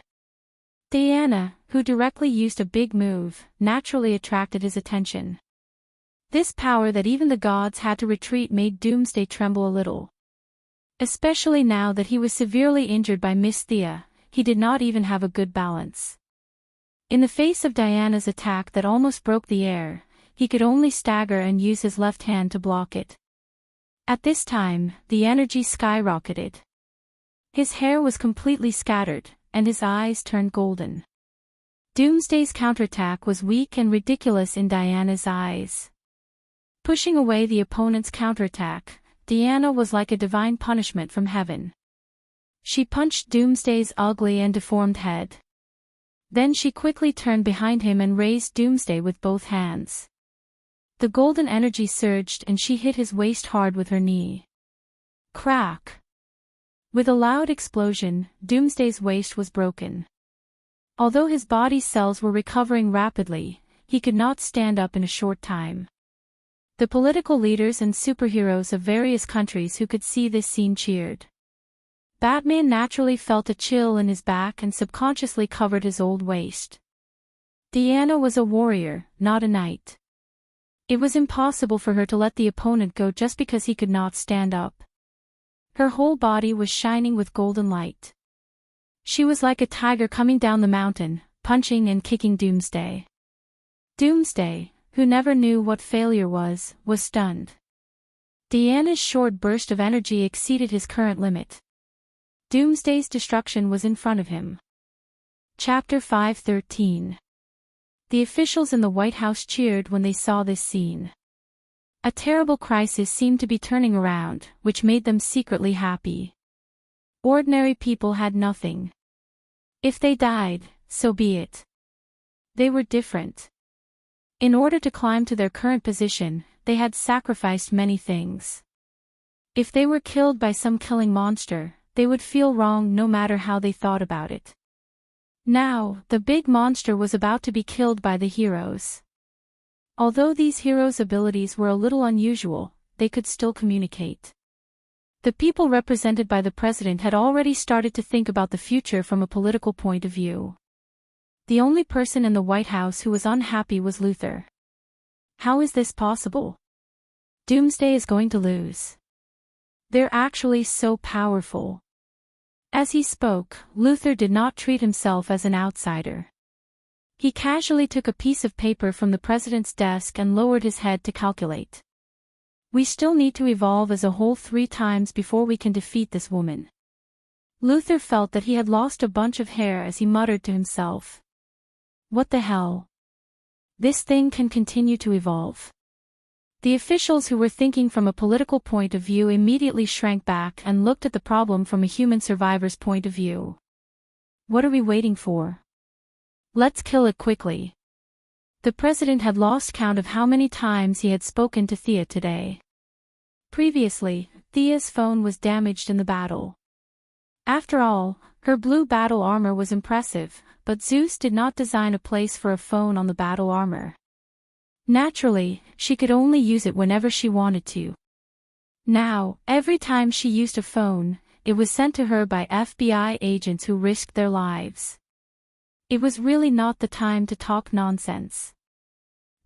Diana, who directly used a big move, naturally attracted his attention. This power that even the gods had to retreat made Doomsday tremble a little. Especially now that he was severely injured by Miss Thea, he did not even have a good balance. In the face of Diana's attack that almost broke the air, he could only stagger and use his left hand to block it. At this time, the energy skyrocketed. His hair was completely scattered, and his eyes turned golden. Doomsday's counterattack was weak and ridiculous in Diana's eyes. Pushing away the opponent's counterattack, Diana was like a divine punishment from heaven. She punched Doomsday's ugly and deformed head. Then she quickly turned behind him and raised Doomsday with both hands. The golden energy surged and she hit his waist hard with her knee. Crack! With a loud explosion, Doomsday's waist was broken. Although his body's cells were recovering rapidly, he could not stand up in a short time. The political leaders and superheroes of various countries who could see this scene cheered. Batman naturally felt a chill in his back and subconsciously covered his old waist. Diana was a warrior, not a knight. It was impossible for her to let the opponent go just because he could not stand up. Her whole body was shining with golden light. She was like a tiger coming down the mountain, punching and kicking Doomsday. Doomsday, who never knew what failure was stunned. Diana's short burst of energy exceeded his current limit. Doomsday's destruction was in front of him. Chapter 5:13. The officials in the White House cheered when they saw this scene. A terrible crisis seemed to be turning around, which made them secretly happy. Ordinary people had nothing. If they died, so be it. They were different. In order to climb to their current position, they had sacrificed many things. If they were killed by some killing monster, they would feel wrong no matter how they thought about it. Now, the big monster was about to be killed by the heroes. Although these heroes' abilities were a little unusual, they could still communicate. The people represented by the president had already started to think about the future from a political point of view. The only person in the White House who was unhappy was Luthor. How is this possible? Doomsday is going to lose. They're actually so powerful. As he spoke, Luthor did not treat himself as an outsider. He casually took a piece of paper from the president's desk and lowered his head to calculate. We still need to evolve as a whole 3 times before we can defeat this woman. Luthor felt that he had lost a bunch of hair as he muttered to himself. What the hell? This thing can continue to evolve. The officials who were thinking from a political point of view immediately shrank back and looked at the problem from a human survivor's point of view. What are we waiting for? Let's kill it quickly. The president had lost count of how many times he had spoken to Thea today. Previously, Thea's phone was damaged in the battle. After all, her blue battle armor was impressive, but Zeus did not design a place for a phone on the battle armor. Naturally, she could only use it whenever she wanted to. Now, every time she used a phone, it was sent to her by FBI agents who risked their lives. It was really not the time to talk nonsense.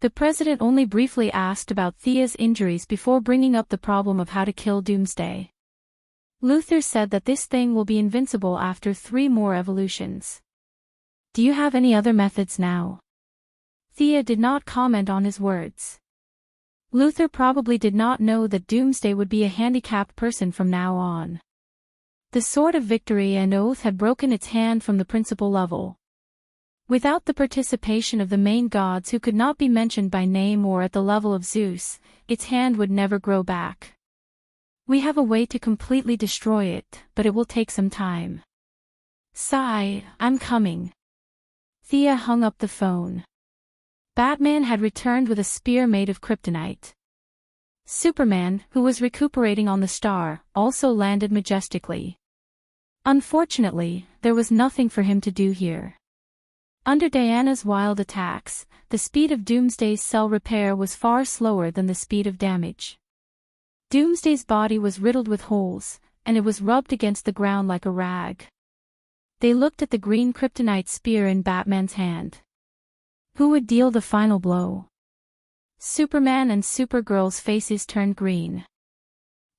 The president only briefly asked about Thea's injuries before bringing up the problem of how to kill Doomsday. Luthor said that this thing will be invincible after 3 more evolutions. Do you have any other methods now? Thea did not comment on his words. Luthor probably did not know that Doomsday would be a handicapped person from now on. The Sword of Victory and Oath had broken its hand from the principal level. Without the participation of the main gods who could not be mentioned by name or at the level of Zeus, its hand would never grow back. We have a way to completely destroy it, but it will take some time. Sigh, I'm coming. Thea hung up the phone. Batman had returned with a spear made of kryptonite. Superman, who was recuperating on the star, also landed majestically. Unfortunately, there was nothing for him to do here. Under Diana's wild attacks, the speed of Doomsday's cell repair was far slower than the speed of damage. Doomsday's body was riddled with holes, and it was rubbed against the ground like a rag. They looked at the green kryptonite spear in Batman's hand. Who would deal the final blow? Superman and Supergirl's faces turned green.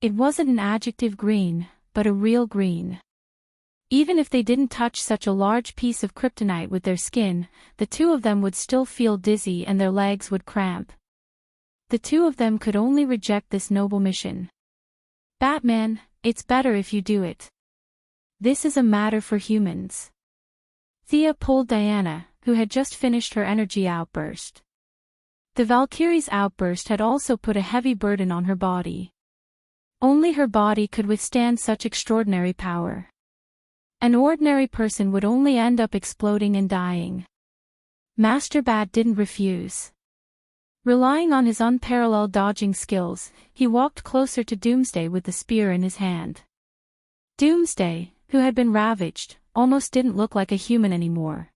It wasn't an adjective green, but a real green. Even if they didn't touch such a large piece of kryptonite with their skin, the two of them would still feel dizzy and their legs would cramp. The two of them could only reject this noble mission. Batman, it's better if you do it. This is a matter for humans. Thea pulled Diana, who had just finished her energy outburst. The Valkyrie's outburst had also put a heavy burden on her body. Only her body could withstand such extraordinary power. An ordinary person would only end up exploding and dying. Master Bat didn't refuse. Relying on his unparalleled dodging skills, he walked closer to Doomsday with the spear in his hand. Doomsday, who had been ravaged, almost didn't look like a human anymore.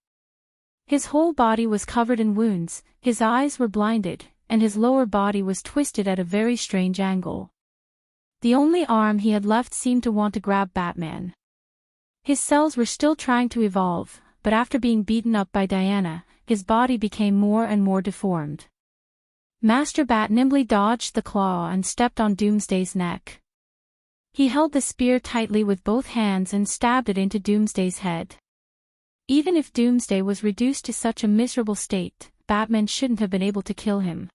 His whole body was covered in wounds, his eyes were blinded, and his lower body was twisted at a very strange angle. The only arm he had left seemed to want to grab Batman. His cells were still trying to evolve, but after being beaten up by Diana, his body became more and more deformed. Master Bat nimbly dodged the claw and stepped on Doomsday's neck. He held the spear tightly with both hands and stabbed it into Doomsday's head. Even if Doomsday was reduced to such a miserable state, Batman shouldn't have been able to kill him.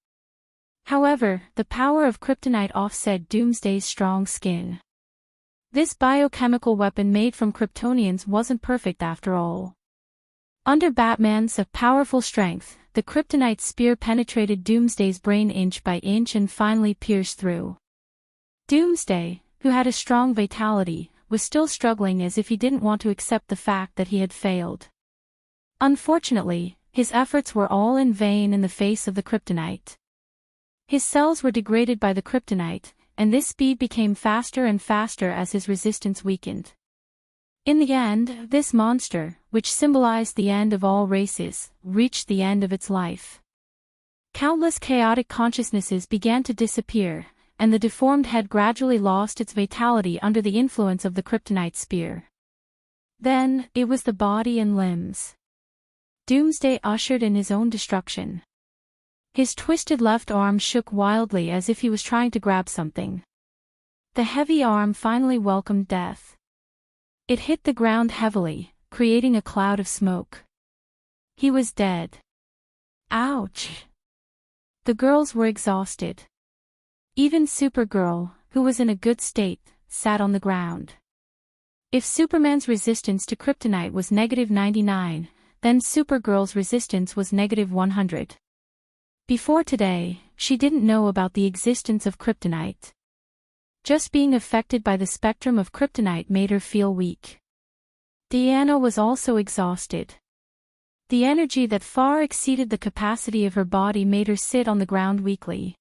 However, the power of kryptonite offset Doomsday's strong skin. This biochemical weapon made from Kryptonians wasn't perfect after all. Under Batman's powerful strength, the kryptonite spear penetrated Doomsday's brain inch by inch and finally pierced through. Doomsday, who had a strong vitality, was still struggling as if he didn't want to accept the fact that he had failed. Unfortunately, his efforts were all in vain in the face of the kryptonite. His cells were degraded by the kryptonite, and this speed became faster and faster as his resistance weakened. In the end, this monster, which symbolized the end of all races, reached the end of its life. Countless chaotic consciousnesses began to disappear, and the deformed head gradually lost its vitality under the influence of the kryptonite spear. Then, it was the body and limbs. Doomsday ushered in his own destruction. His twisted left arm shook wildly as if he was trying to grab something. The heavy arm finally welcomed death. It hit the ground heavily, creating a cloud of smoke. He was dead. Ouch! The girls were exhausted. Even Supergirl, who was in a good state, sat on the ground. If Superman's resistance to kryptonite was -99, then Supergirl's resistance was -100. Before today, she didn't know about the existence of kryptonite. Just being affected by the spectrum of kryptonite made her feel weak. Diana was also exhausted. The energy that far exceeded the capacity of her body made her sit on the ground weakly.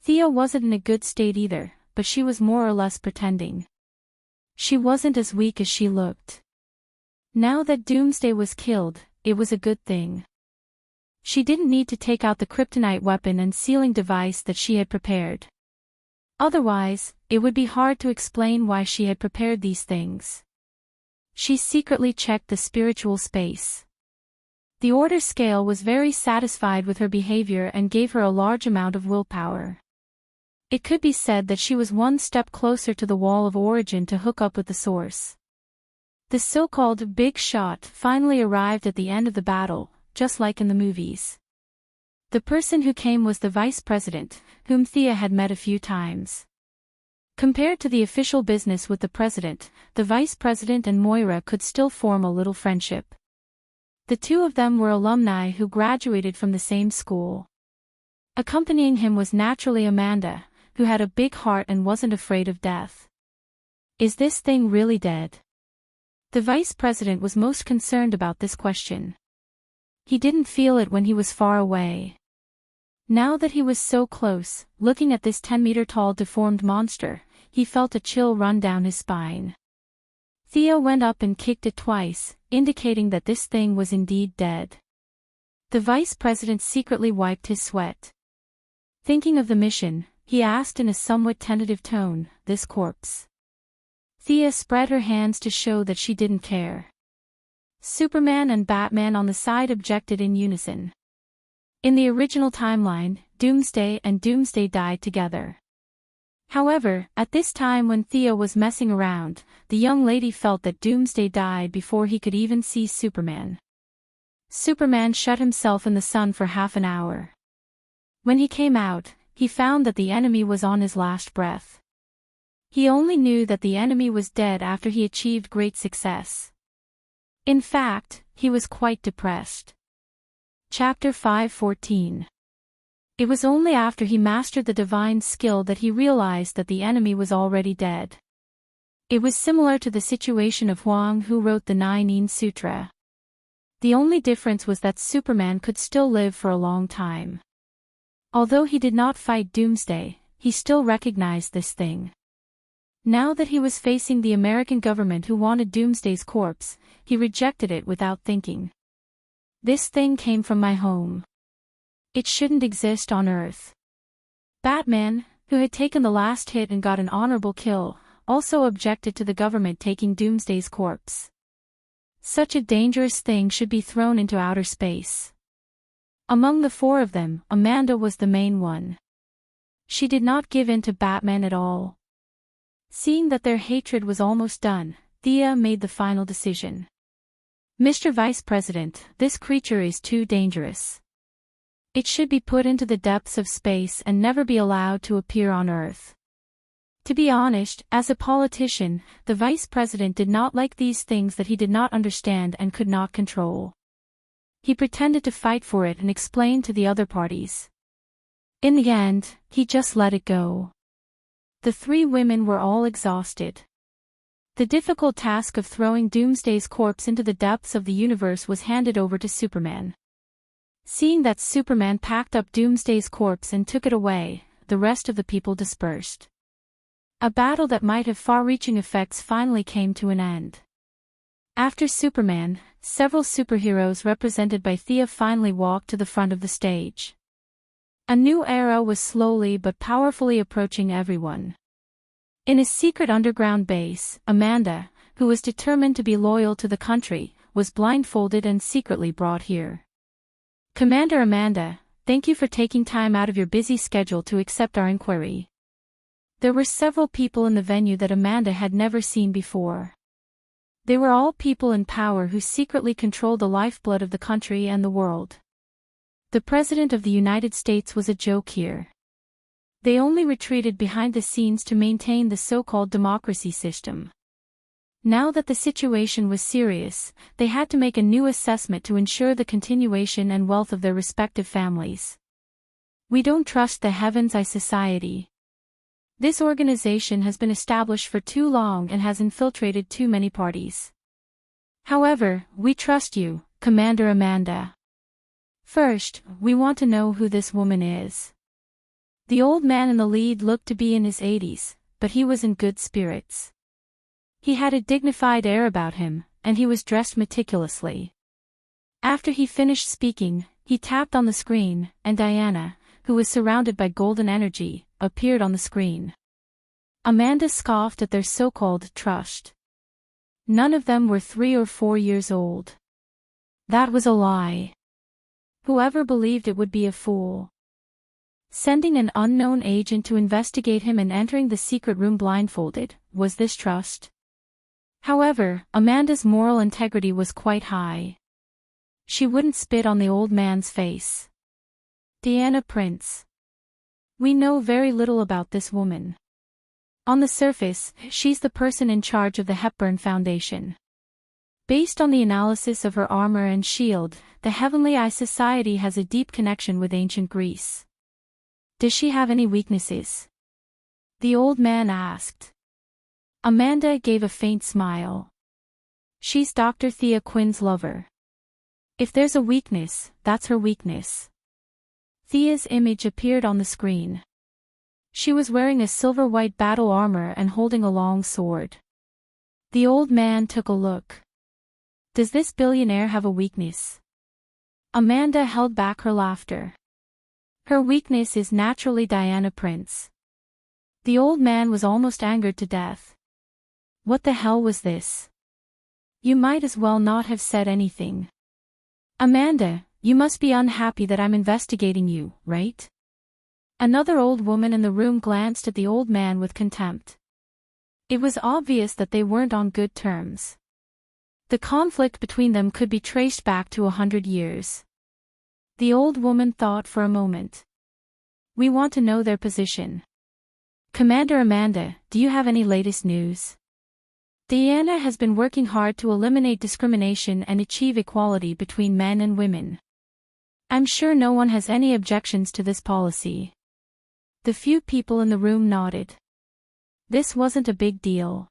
Thea wasn't in a good state either, but she was more or less pretending. She wasn't as weak as she looked. Now that Doomsday was killed, it was a good thing. She didn't need to take out the kryptonite weapon and sealing device that she had prepared. Otherwise, it would be hard to explain why she had prepared these things. She secretly checked the spiritual space. The order scale was very satisfied with her behavior and gave her a large amount of willpower. It could be said that she was one step closer to the wall of origin to hook up with the source. The so-called big shot finally arrived at the end of the battle, just like in the movies. The person who came was the vice president, whom Thea had met a few times. Compared to the official business with the president, the vice president and Moira could still form a little friendship. The two of them were alumni who graduated from the same school. Accompanying him was naturally Amanda, who had a big heart and wasn't afraid of death. Is this thing really dead? The vice president was most concerned about this question. He didn't feel it when he was far away. Now that he was so close, looking at this 10-meter-tall deformed monster, he felt a chill run down his spine. Thea went up and kicked it twice, indicating that this thing was indeed dead. The vice president secretly wiped his sweat. Thinking of the mission, he asked in a somewhat tentative tone, "This corpse?" Thea spread her hands to show that she didn't care. Superman and Batman on the side objected in unison. In the original timeline, Doomsday and Doomsday died together. However, at this time when Thea was messing around, the young lady felt that Doomsday died before he could even see Superman. Superman shut himself in the sun for half an hour. When he came out, he found that the enemy was on his last breath. He only knew that the enemy was dead after he achieved great success. In fact, he was quite depressed. Chapter 5:14. It was only after he mastered the divine skill that he realized that the enemy was already dead. It was similar to the situation of Huang, who wrote the Nine Sutra. The only difference was that Superman could still live for a long time. Although he did not fight Doomsday, he still recognized this thing. Now that he was facing the American government who wanted Doomsday's corpse, he rejected it without thinking. This thing came from my home. It shouldn't exist on Earth. Batman, who had taken the last hit and got an honorable kill, also objected to the government taking Doomsday's corpse. Such a dangerous thing should be thrown into outer space. Among the four of them, Amanda was the main one. She did not give in to Batman at all. Seeing that their hatred was almost done, Thea made the final decision. Mr. Vice President, this creature is too dangerous. It should be put into the depths of space and never be allowed to appear on Earth. To be honest, as a politician, the Vice President did not like these things that he did not understand and could not control. He pretended to fight for it and explain to the other parties. In the end, he just let it go. The three women were all exhausted. The difficult task of throwing Doomsday's corpse into the depths of the universe was handed over to Superman. Seeing that Superman packed up Doomsday's corpse and took it away, the rest of the people dispersed. A battle that might have far-reaching effects finally came to an end. After Superman, several superheroes represented by Thea finally walked to the front of the stage. A new era was slowly but powerfully approaching everyone. In a secret underground base, Amanda, who was determined to be loyal to the country, was blindfolded and secretly brought here. Commander Amanda, thank you for taking time out of your busy schedule to accept our inquiry. There were several people in the venue that Amanda had never seen before. They were all people in power who secretly controlled the lifeblood of the country and the world. The President of the United States was a joke here. They only retreated behind the scenes to maintain the so-called democracy system. Now that the situation was serious, they had to make a new assessment to ensure the continuation and wealth of their respective families. We don't trust the Heaven's Eye Society. This organization has been established for too long and has infiltrated too many parties. However, we trust you, Commander Amanda. First, we want to know who this woman is. The old man in the lead looked to be in his 80s, but he was in good spirits. He had a dignified air about him, and he was dressed meticulously. After he finished speaking, he tapped on the screen, and Diana, who was surrounded by golden energy, appeared on the screen. Amanda scoffed at their so-called trust. None of them were 3 or 4 years old. That was a lie. Whoever believed it would be a fool. Sending an unknown agent to investigate him and entering the secret room blindfolded, was this trust? However, Amanda's moral integrity was quite high. She wouldn't spit on the old man's face. Diana Prince. We know very little about this woman. On the surface, she's the person in charge of the Hepburn Foundation. Based on the analysis of her armor and shield, the Heavenly Eye Society has a deep connection with ancient Greece. Does she have any weaknesses? The old man asked. Amanda gave a faint smile. She's Dr. Thea Quinn's lover. If there's a weakness, that's her weakness. Thea's image appeared on the screen. She was wearing a silver-white battle armor and holding a long sword. The old man took a look. Does this billionaire have a weakness? Amanda held back her laughter. Her weakness is naturally Diana Prince. The old man was almost angered to death. What the hell was this? You might as well not have said anything. Amanda, you must be unhappy that I'm investigating you, right? Another old woman in the room glanced at the old man with contempt. It was obvious that they weren't on good terms. The conflict between them could be traced back to 100 years. The old woman thought for a moment. We want to know their position. Commander Amanda, do you have any latest news? Diana has been working hard to eliminate discrimination and achieve equality between men and women. I'm sure no one has any objections to this policy. The few people in the room nodded. This wasn't a big deal.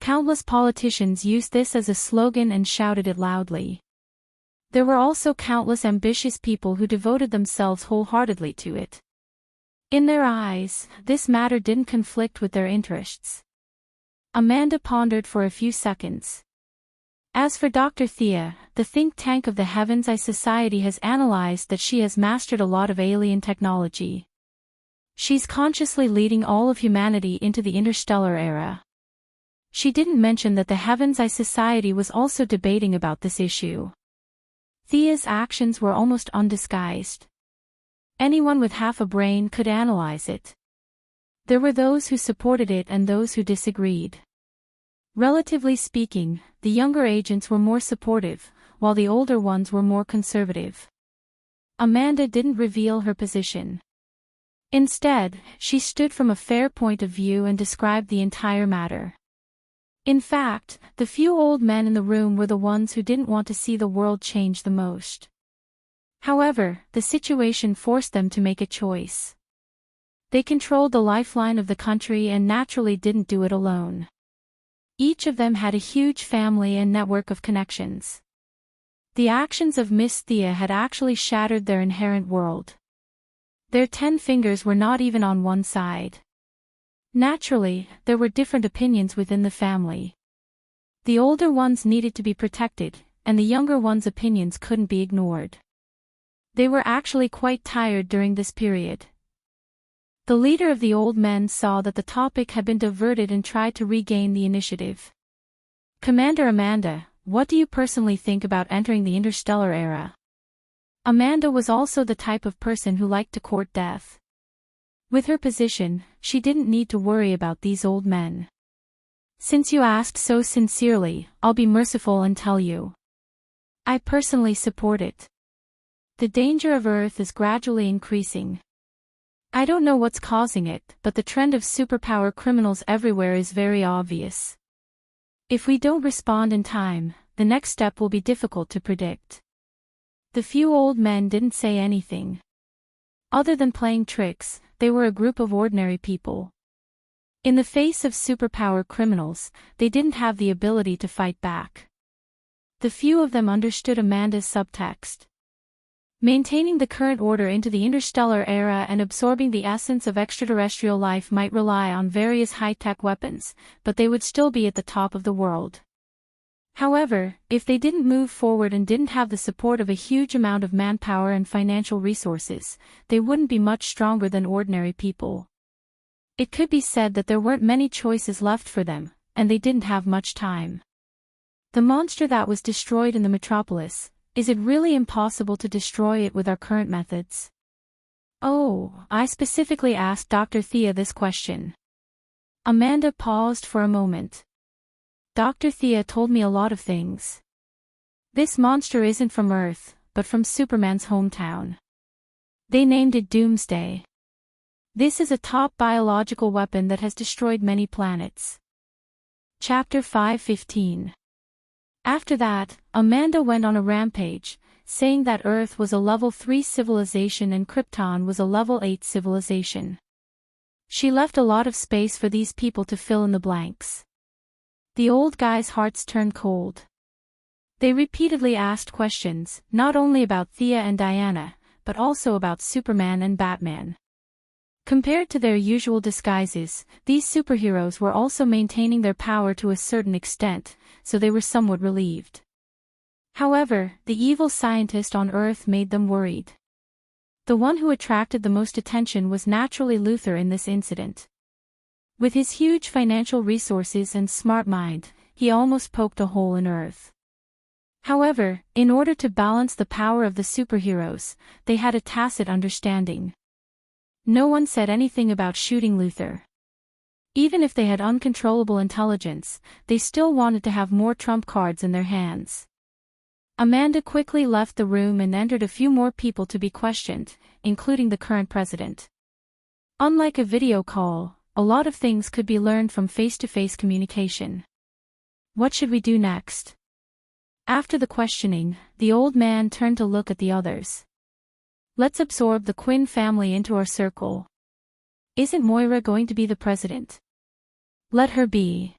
Countless politicians used this as a slogan and shouted it loudly. There were also countless ambitious people who devoted themselves wholeheartedly to it. In their eyes, this matter didn't conflict with their interests. Amanda pondered for a few seconds. As for Dr. Thea, the think tank of the Heaven's Eye Society has analyzed that she has mastered a lot of alien technology. She's consciously leading all of humanity into the interstellar era. She didn't mention that the Heaven's Eye Society was also debating about this issue. Thea's actions were almost undisguised. Anyone with half a brain could analyze it. There were those who supported it and those who disagreed. Relatively speaking, the younger agents were more supportive, while the older ones were more conservative. Amanda didn't reveal her position. Instead, she stood from a fair point of view and described the entire matter. In fact, the few old men in the room were the ones who didn't want to see the world change the most. However, the situation forced them to make a choice. They controlled the lifeline of the country and naturally didn't do it alone. Each of them had a huge family and network of connections. The actions of Miss Thea had actually shattered their inherent world. Their 10 fingers were not even on one side. Naturally, there were different opinions within the family. The older ones needed to be protected, and the younger ones' opinions couldn't be ignored. They were actually quite tired during this period. The leader of the old men saw that the topic had been diverted and tried to regain the initiative. Commander Amanda, what do you personally think about entering the interstellar era? Amanda was also the type of person who liked to court death. With her position, she didn't need to worry about these old men. Since you asked so sincerely, I'll be merciful and tell you. I personally support it. The danger of Earth is gradually increasing. I don't know what's causing it, but the trend of superpower criminals everywhere is very obvious. If we don't respond in time, the next step will be difficult to predict. The few old men didn't say anything. Other than playing tricks, they were a group of ordinary people. In the face of superpower criminals, they didn't have the ability to fight back. The few of them understood Amanda's subtext. Maintaining the current order into the interstellar era and absorbing the essence of extraterrestrial life might rely on various high-tech weapons, but they would still be at the top of the world. However, if they didn't move forward and didn't have the support of a huge amount of manpower and financial resources, they wouldn't be much stronger than ordinary people. It could be said that there weren't many choices left for them, and they didn't have much time. The monster that was destroyed in the metropolis, is it really impossible to destroy it with our current methods? Oh, I specifically asked Dr. Thea this question. Amanda paused for a moment. Dr. Thea told me a lot of things. This monster isn't from Earth, but from Superman's hometown. They named it Doomsday. This is a top biological weapon that has destroyed many planets. Chapter 5:15. After that, Amanda went on a rampage, saying that Earth was a level 3 civilization and Krypton was a level 8 civilization. She left a lot of space for these people to fill in the blanks. The old guys' hearts turned cold. They repeatedly asked questions, not only about Thea and Diana, but also about Superman and Batman. Compared to their usual disguises, these superheroes were also maintaining their power to a certain extent, so they were somewhat relieved. However, the evil scientist on Earth made them worried. The one who attracted the most attention was naturally Luthor in this incident. With his huge financial resources and smart mind, he almost poked a hole in Earth. However, in order to balance the power of the superheroes, they had a tacit understanding. No one said anything about shooting Luther. Even if they had uncontrollable intelligence, they still wanted to have more trump cards in their hands. Amanda quickly left the room and entered a few more people to be questioned, including the current president. Unlike a video call, a lot of things could be learned from face-to-face communication. What should we do next? After the questioning, the old man turned to look at the others. Let's absorb the Quinn family into our circle. Isn't Moira going to be the president? Let her be.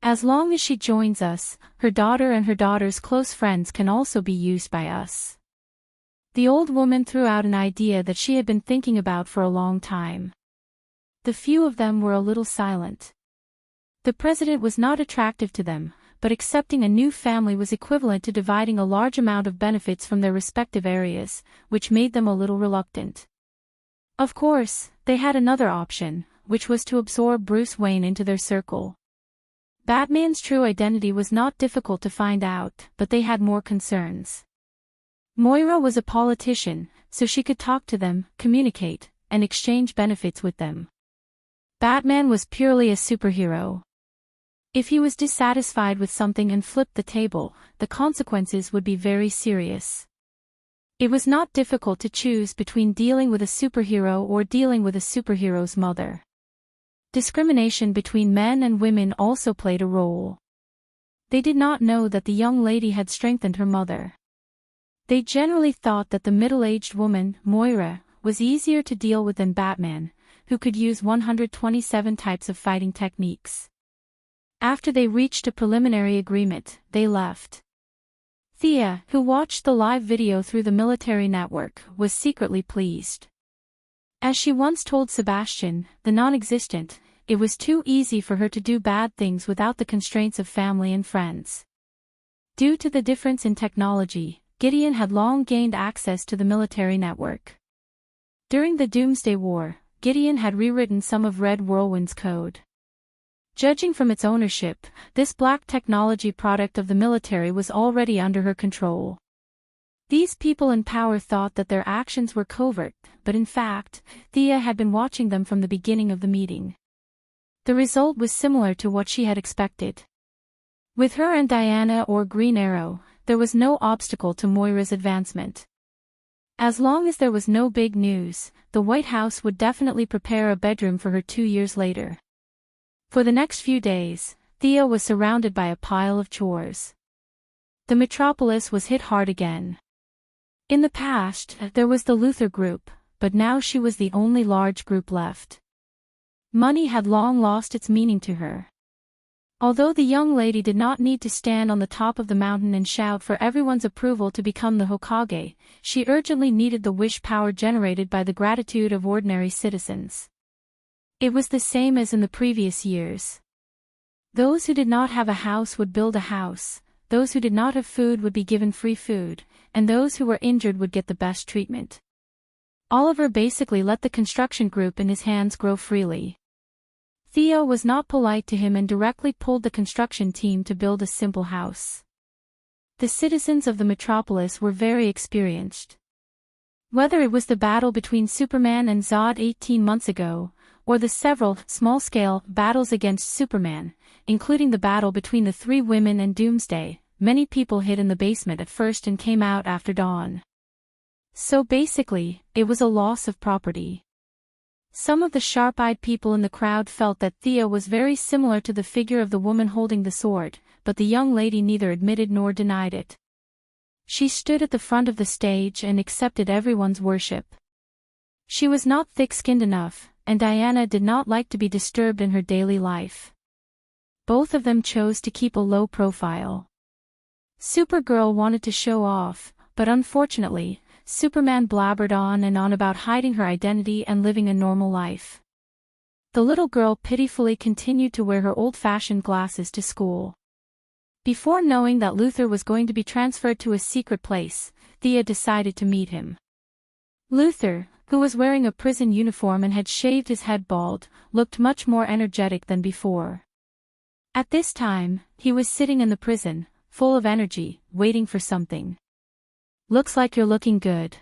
As long as she joins us, her daughter and her daughter's close friends can also be used by us. The old woman threw out an idea that she had been thinking about for a long time. The few of them were a little silent. The president was not attractive to them, but accepting a new family was equivalent to dividing a large amount of benefits from their respective areas, which made them a little reluctant. Of course, they had another option, which was to absorb Bruce Wayne into their circle. Batman's true identity was not difficult to find out, but they had more concerns. Moira was a politician, so she could talk to them, communicate, and exchange benefits with them. Batman was purely a superhero. If he was dissatisfied with something and flipped the table, the consequences would be very serious. It was not difficult to choose between dealing with a superhero or dealing with a superhero's mother. Discrimination between men and women also played a role. They did not know that the young lady had strengthened her mother. They generally thought that the middle-aged woman, Moira, was easier to deal with than Batman, who could use 127 types of fighting techniques. After they reached a preliminary agreement, they left. Thea, who watched the live video through the military network, was secretly pleased. As she once told Sebastian, the non-existent, it was too easy for her to do bad things without the constraints of family and friends. Due to the difference in technology, Gideon had long gained access to the military network. During the Doomsday War, Gideon had rewritten some of Red Whirlwind's code. Judging from its ownership, this black technology product of the military was already under her control. These people in power thought that their actions were covert, but in fact, Thea had been watching them from the beginning of the meeting. The result was similar to what she had expected. With her and Diana or Green Arrow, there was no obstacle to Moira's advancement. As long as there was no big news, the White House would definitely prepare a bedroom for her 2 years later. For the next few days, Thea was surrounded by a pile of chores. The metropolis was hit hard again. In the past, there was the Luther group, but now she was the only large group left. Money had long lost its meaning to her. Although the young lady did not need to stand on the top of the mountain and shout for everyone's approval to become the Hokage, she urgently needed the wish power generated by the gratitude of ordinary citizens. It was the same as in the previous years. Those who did not have a house would build a house, those who did not have food would be given free food, and those who were injured would get the best treatment. Oliver basically let the construction group in his hands grow freely. Theo was not polite to him and directly pulled the construction team to build a simple house. The citizens of the metropolis were very experienced. Whether it was the battle between Superman and Zod 18 months ago, or the several small-scale battles against Superman, including the battle between the 3 women and Doomsday, many people hid in the basement at first and came out after dawn. So basically, it was a loss of property. Some of the sharp-eyed people in the crowd felt that Thea was very similar to the figure of the woman holding the sword, but the young lady neither admitted nor denied it. She stood at the front of the stage and accepted everyone's worship. She was not thick-skinned enough, and Diana did not like to be disturbed in her daily life. Both of them chose to keep a low profile. Supergirl wanted to show off, but unfortunately, Superman blabbered on and on about hiding her identity and living a normal life. The little girl pitifully continued to wear her old-fashioned glasses to school. Before knowing that Luther was going to be transferred to a secret place, Thea decided to meet him. Luther, who was wearing a prison uniform and had shaved his head bald, looked much more energetic than before. At this time, he was sitting in the prison, full of energy, waiting for something. "Looks like you're looking good."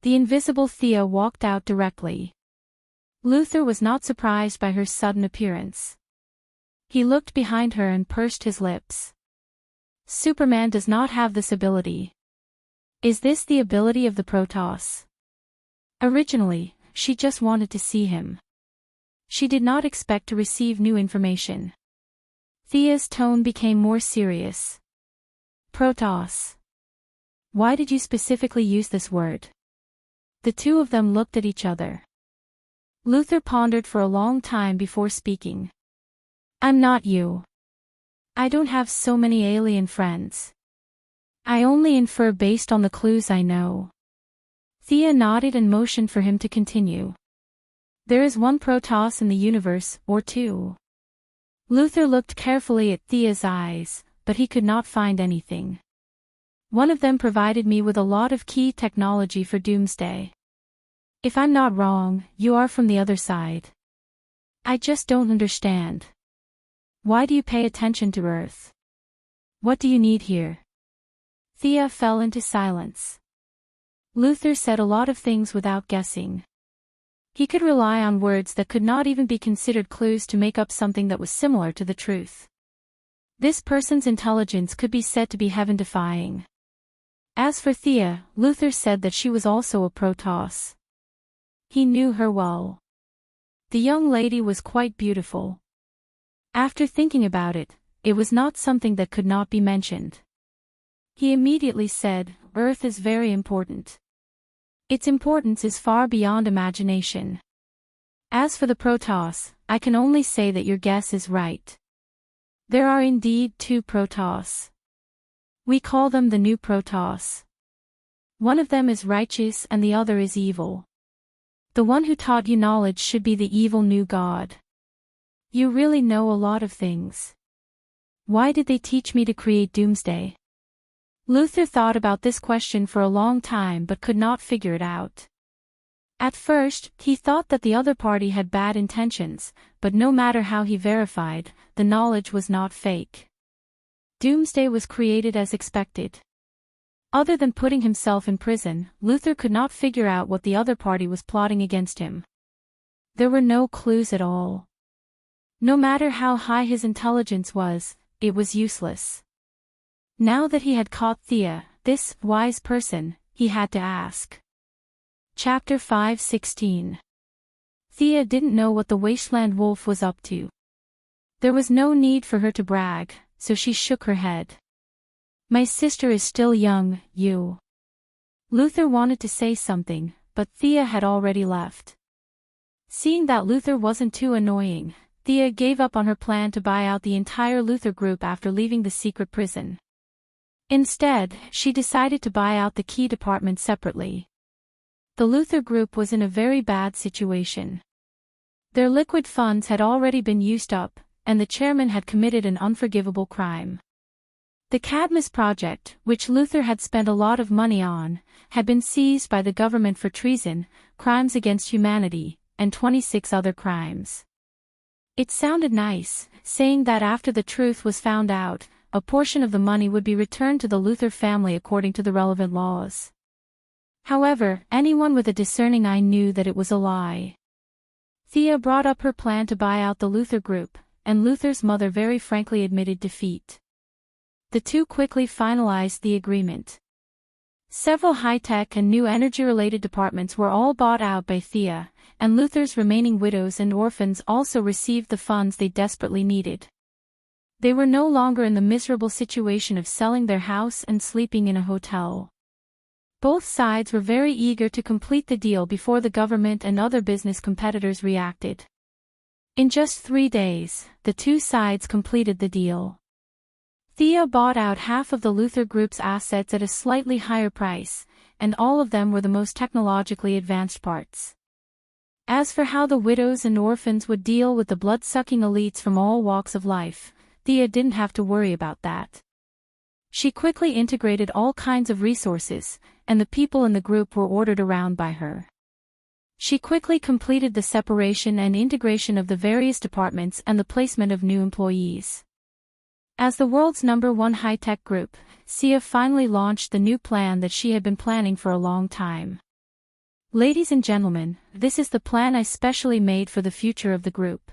The invisible Thea walked out directly. Luther was not surprised by her sudden appearance. He looked behind her and pursed his lips. Superman does not have this ability. Is this the ability of the Protoss? Originally, she just wanted to see him. She did not expect to receive new information. Thea's tone became more serious. Protoss. Why did you specifically use this word? The two of them looked at each other. Luther pondered for a long time before speaking. I'm not you. I don't have so many alien friends. I only infer based on the clues I know. Thea nodded and motioned for him to continue. There is one Protoss in the universe, or two. Luther looked carefully at Thea's eyes, but he could not find anything. One of them provided me with a lot of key technology for Doomsday. If I'm not wrong, you are from the other side. I just don't understand. Why do you pay attention to Earth? What do you need here? Thea fell into silence. Luther said a lot of things without guessing. He could rely on words that could not even be considered clues to make up something that was similar to the truth. This person's intelligence could be said to be heaven-defying. As for Thea, Luther said that she was also a Protoss. He knew her well. The young lady was quite beautiful. After thinking about it, it was not something that could not be mentioned. He immediately said, Earth is very important. Its importance is far beyond imagination. As for the Protoss, I can only say that your guess is right. There are indeed two Protoss. We call them the new Protoss. One of them is righteous and the other is evil. The one who taught you knowledge should be the evil new god. You really know a lot of things. Why did they teach me to create Doomsday? Luther thought about this question for a long time but could not figure it out. At first, he thought that the other party had bad intentions, but no matter how he verified, the knowledge was not fake. Doomsday was created as expected. Other than putting himself in prison, Luther could not figure out what the other party was plotting against him. There were no clues at all. No matter how high his intelligence was, it was useless. Now that he had caught Thea, this wise person, he had to ask. Chapter 5:16. Thea didn't know what the Wasteland Wolf was up to. There was no need for her to brag, so she shook her head. My sister is still young, you. Luther wanted to say something, but Thea had already left. Seeing that Luther wasn't too annoying, Thea gave up on her plan to buy out the entire Luther group after leaving the secret prison. Instead, she decided to buy out the key department separately. The Luther group was in a very bad situation. Their liquid funds had already been used up, and the chairman had committed an unforgivable crime. The Cadmus project, which Luther had spent a lot of money on, had been seized by the government for treason, crimes against humanity, and 26 other crimes. It sounded nice, saying that after the truth was found out, a portion of the money would be returned to the Luther family according to the relevant laws. However, anyone with a discerning eye knew that it was a lie. Thea brought up her plan to buy out the Luther group, and Luther's mother very frankly admitted defeat. The two quickly finalized the agreement. Several high-tech and new energy-related departments were all bought out by Thea, and Luther's remaining widows and orphans also received the funds they desperately needed. They were no longer in the miserable situation of selling their house and sleeping in a hotel. Both sides were very eager to complete the deal before the government and other business competitors reacted. In just 3 days, the two sides completed the deal. Thea bought out half of the Luther Group's assets at a slightly higher price, and all of them were the most technologically advanced parts. As for how the widows and orphans would deal with the blood-sucking elites from all walks of life, Thea didn't have to worry about that. She quickly integrated all kinds of resources, and the people in the group were ordered around by her. She quickly completed the separation and integration of the various departments and the placement of new employees. As the world's #1 high-tech group, Thea finally launched the new plan that she had been planning for a long time. Ladies and gentlemen, this is the plan I specially made for the future of the group.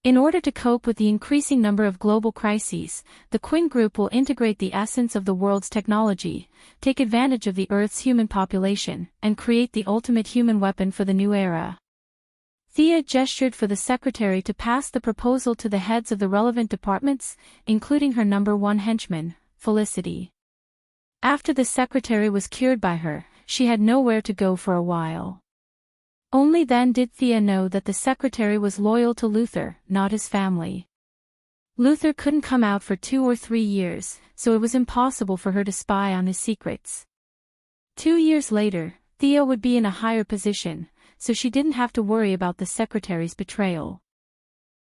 In order to cope with the increasing number of global crises, the Quinn Group will integrate the essence of the world's technology, take advantage of the Earth's human population, and create the ultimate human weapon for the new era. Thea gestured for the secretary to pass the proposal to the heads of the relevant departments, including her number one henchman, Felicity. After the secretary was cured by her, she had nowhere to go for a while. Only then did Thea know that the secretary was loyal to Luther, not his family. Luther couldn't come out for 2 or 3 years, so it was impossible for her to spy on his secrets. 2 years later, Thea would be in a higher position, so she didn't have to worry about the secretary's betrayal.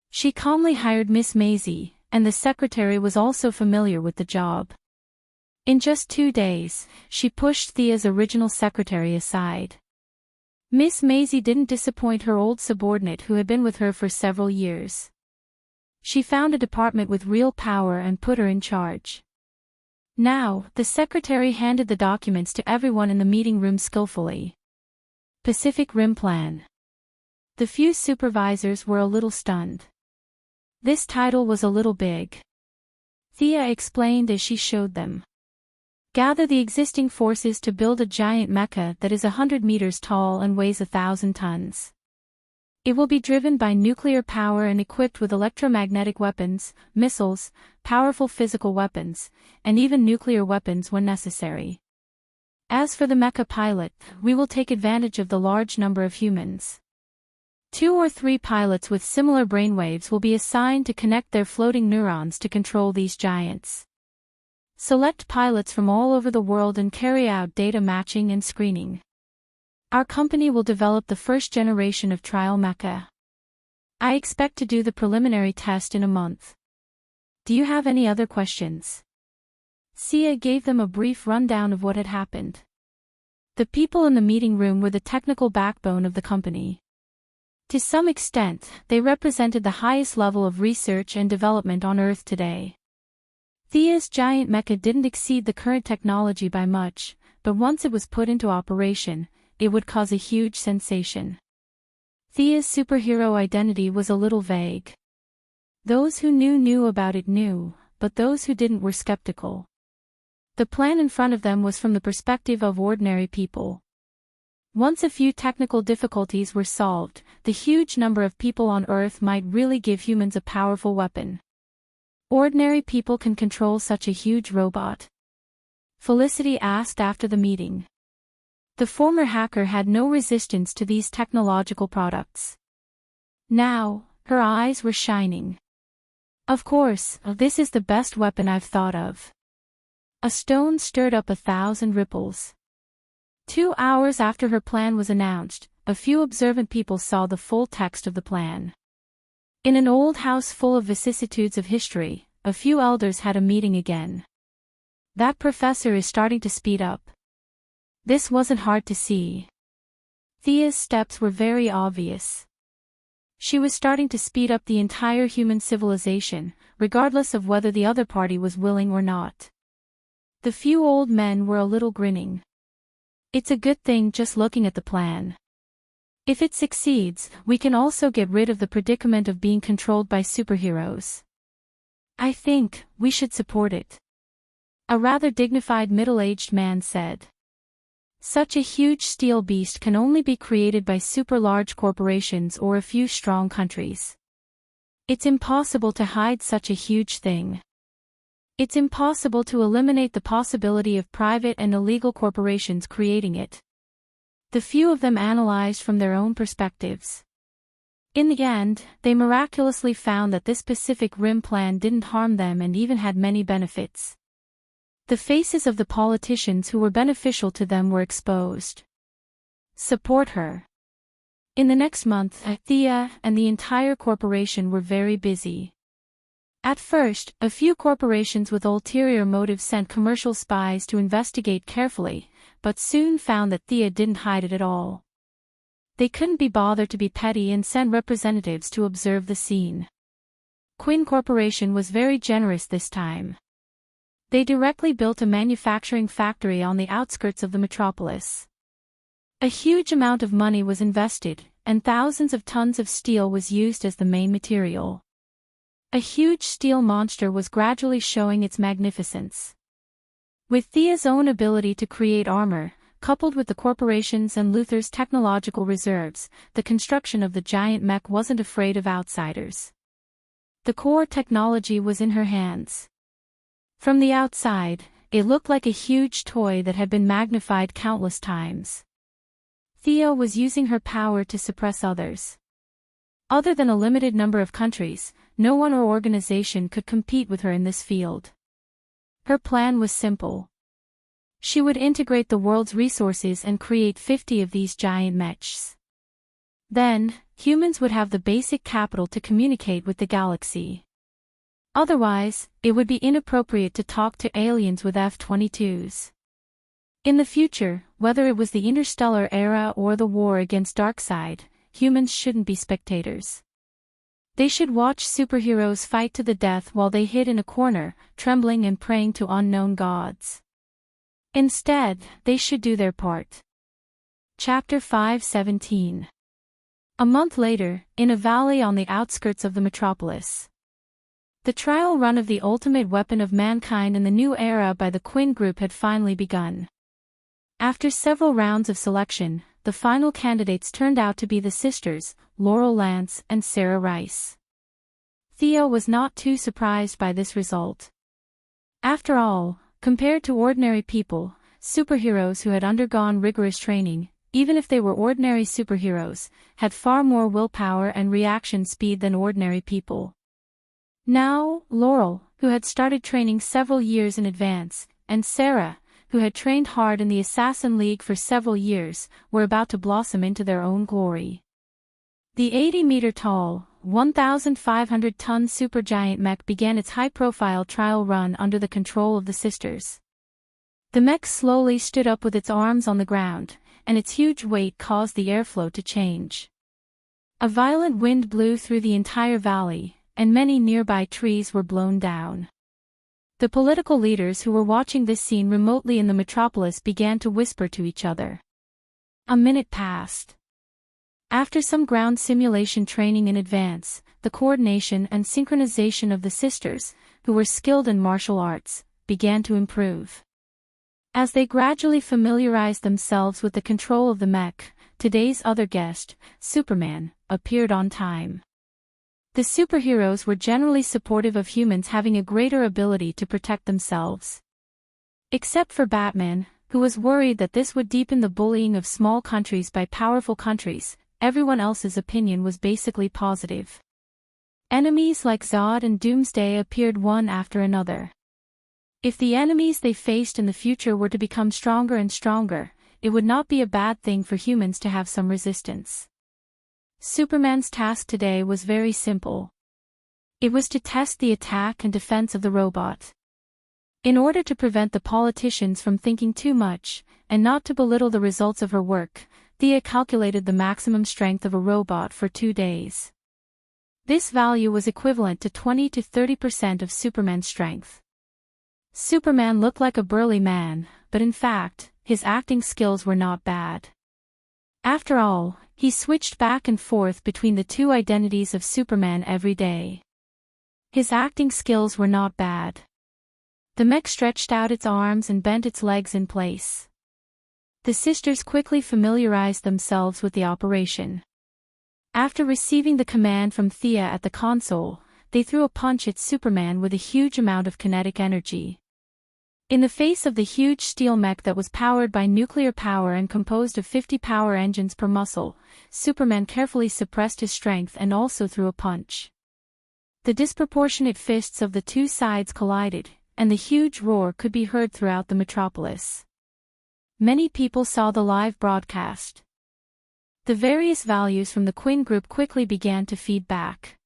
She calmly hired Miss Maisie, and the secretary was also familiar with the job. In just 2 days, she pushed Thea's original secretary aside. Miss Maisie didn't disappoint her old subordinate who had been with her for several years. She found a department with real power and put her in charge. Now, the secretary handed the documents to everyone in the meeting room skillfully. Pacific Rim Plan. The few supervisors were a little stunned. This title was a little big. Thea explained as she showed them. Gather the existing forces to build a giant mecha that is 100 meters tall and weighs 1,000 tons. It will be driven by nuclear power and equipped with electromagnetic weapons, missiles, powerful physical weapons, and even nuclear weapons when necessary. As for the mecha pilot, we will take advantage of the large number of humans. 2 or 3 pilots with similar brainwaves will be assigned to connect their floating neurons to control these giants. Select pilots from all over the world and carry out data matching and screening. Our company will develop the first generation of trial mecha. I expect to do the preliminary test in a month. Do you have any other questions? Sia gave them a brief rundown of what had happened. The people in the meeting room were the technical backbone of the company. To some extent, they represented the highest level of research and development on Earth today. Thea's giant mecha didn't exceed the current technology by much, but once it was put into operation, it would cause a huge sensation. Thea's superhero identity was a little vague. Those who knew about it knew, but those who didn't were skeptical. The plan in front of them was from the perspective of ordinary people. Once a few technical difficulties were solved, the huge number of people on Earth might really give humans a powerful weapon. Ordinary people can control such a huge robot? Felicity asked after the meeting. The former hacker had no resistance to these technological products. Now, her eyes were shining. Of course, this is the best weapon I've thought of. A stone stirred up 1,000 ripples. 2 hours after her plan was announced, a few observant people saw the full text of the plan. In an old house full of vicissitudes of history, a few elders had a meeting again. That professor is starting to speed up. This wasn't hard to see. Thea's steps were very obvious. She was starting to speed up the entire human civilization, regardless of whether the other party was willing or not. The few old men were a little grinning. It's a good thing just looking at the plan. If it succeeds, we can also get rid of the predicament of being controlled by superheroes. I think we should support it. A rather dignified middle-aged man said. Such a huge steel beast can only be created by super-large corporations or a few strong countries. It's impossible to hide such a huge thing. It's impossible to eliminate the possibility of private and illegal corporations creating it. The few of them analyzed from their own perspectives. In the end, they miraculously found that this Pacific Rim plan didn't harm them and even had many benefits. The faces of the politicians who were beneficial to them were exposed. Support her. In the next month, Thea and the entire corporation were very busy. At first, a few corporations with ulterior motives sent commercial spies to investigate carefully, but soon found that Thea didn't hide it at all. They couldn't be bothered to be petty and sent representatives to observe the scene. Quinn Corporation was very generous this time. They directly built a manufacturing factory on the outskirts of the metropolis. A huge amount of money was invested, and thousands of tons of steel was used as the main material. A huge steel monster was gradually showing its magnificence. With Thea's own ability to create armor, coupled with the corporations and Luther's technological reserves, the construction of the giant mech wasn't afraid of outsiders. The core technology was in her hands. From the outside, it looked like a huge toy that had been magnified countless times. Thea was using her power to suppress others. Other than a limited number of countries, no one or organization could compete with her in this field. Her plan was simple. She would integrate the world's resources and create 50 of these giant mechs. Then, humans would have the basic capital to communicate with the galaxy. Otherwise, it would be inappropriate to talk to aliens with F-22s. In the future, whether it was the interstellar era or the war against Darkseid, humans shouldn't be spectators. They should watch superheroes fight to the death while they hid in a corner, trembling and praying to unknown gods. Instead, they should do their part. Chapter 5:17. A month later, in a valley on the outskirts of the metropolis. The trial run of the ultimate weapon of mankind in the new era by the Quinn Group had finally begun. After several rounds of selection, the final candidates turned out to be the sisters, Laurel Lance and Sarah Rice. Thea was not too surprised by this result. After all, compared to ordinary people, superheroes who had undergone rigorous training, even if they were ordinary superheroes, had far more willpower and reaction speed than ordinary people. Now, Laurel, who had started training several years in advance, and Sarah, who had trained hard in the Assassin League for several years, were about to blossom into their own glory. The 80-meter-tall, 1,500-ton supergiant mech began its high-profile trial run under the control of the sisters. The mech slowly stood up with its arms on the ground, and its huge weight caused the airflow to change. A violent wind blew through the entire valley, and many nearby trees were blown down. The political leaders who were watching this scene remotely in the metropolis began to whisper to each other. A minute passed. After some ground simulation training in advance, the coordination and synchronization of the sisters, who were skilled in martial arts, began to improve. As they gradually familiarized themselves with the control of the mech, today's other guest, Superman, appeared on time. The superheroes were generally supportive of humans having a greater ability to protect themselves. Except for Batman, who was worried that this would deepen the bullying of small countries by powerful countries, everyone else's opinion was basically positive. Enemies like Zod and Doomsday appeared one after another. If the enemies they faced in the future were to become stronger and stronger, it would not be a bad thing for humans to have some resistance. Superman's task today was very simple. It was to test the attack and defense of the robot. In order to prevent the politicians from thinking too much, and not to belittle the results of her work, Thea calculated the maximum strength of a robot for 2 days. This value was equivalent to 20 to 30% of Superman's strength. Superman looked like a burly man, but in fact, his acting skills were not bad. After all, he switched back and forth between the two identities of Superman every day. His acting skills were not bad. The mech stretched out its arms and bent its legs in place. The sisters quickly familiarized themselves with the operation. After receiving the command from Thea at the console, they threw a punch at Superman with a huge amount of kinetic energy. In the face of the huge steel mech that was powered by nuclear power and composed of 50 power engines per muscle, Superman carefully suppressed his strength and also threw a punch. The disproportionate fists of the two sides collided, and the huge roar could be heard throughout the metropolis. Many people saw the live broadcast. The various values from the Quinn Group quickly began to feed back.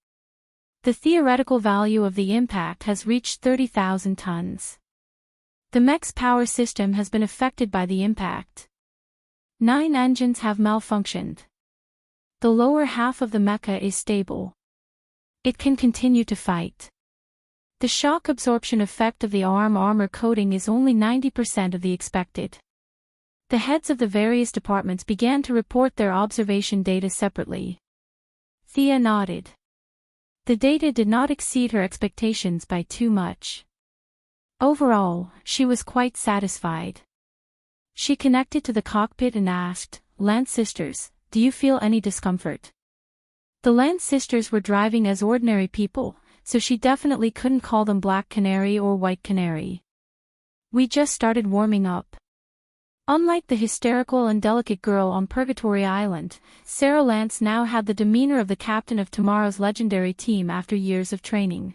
The theoretical value of the impact has reached 30,000 tons. The mech's power system has been affected by the impact. 9 engines have malfunctioned. The lower half of the mecha is stable. It can continue to fight. The shock absorption effect of the armor coating is only 90% of the expected. The heads of the various departments began to report their observation data separately. Thea nodded. The data did not exceed her expectations by too much. Overall, she was quite satisfied. She connected to the cockpit and asked, "Lance sisters, do you feel any discomfort?" The Lance sisters were driving as ordinary people, so she definitely couldn't call them Black Canary or White Canary. "We just started warming up." Unlike the hysterical and delicate girl on Purgatory Island, Sarah Lance now had the demeanor of the captain of tomorrow's legendary team after years of training.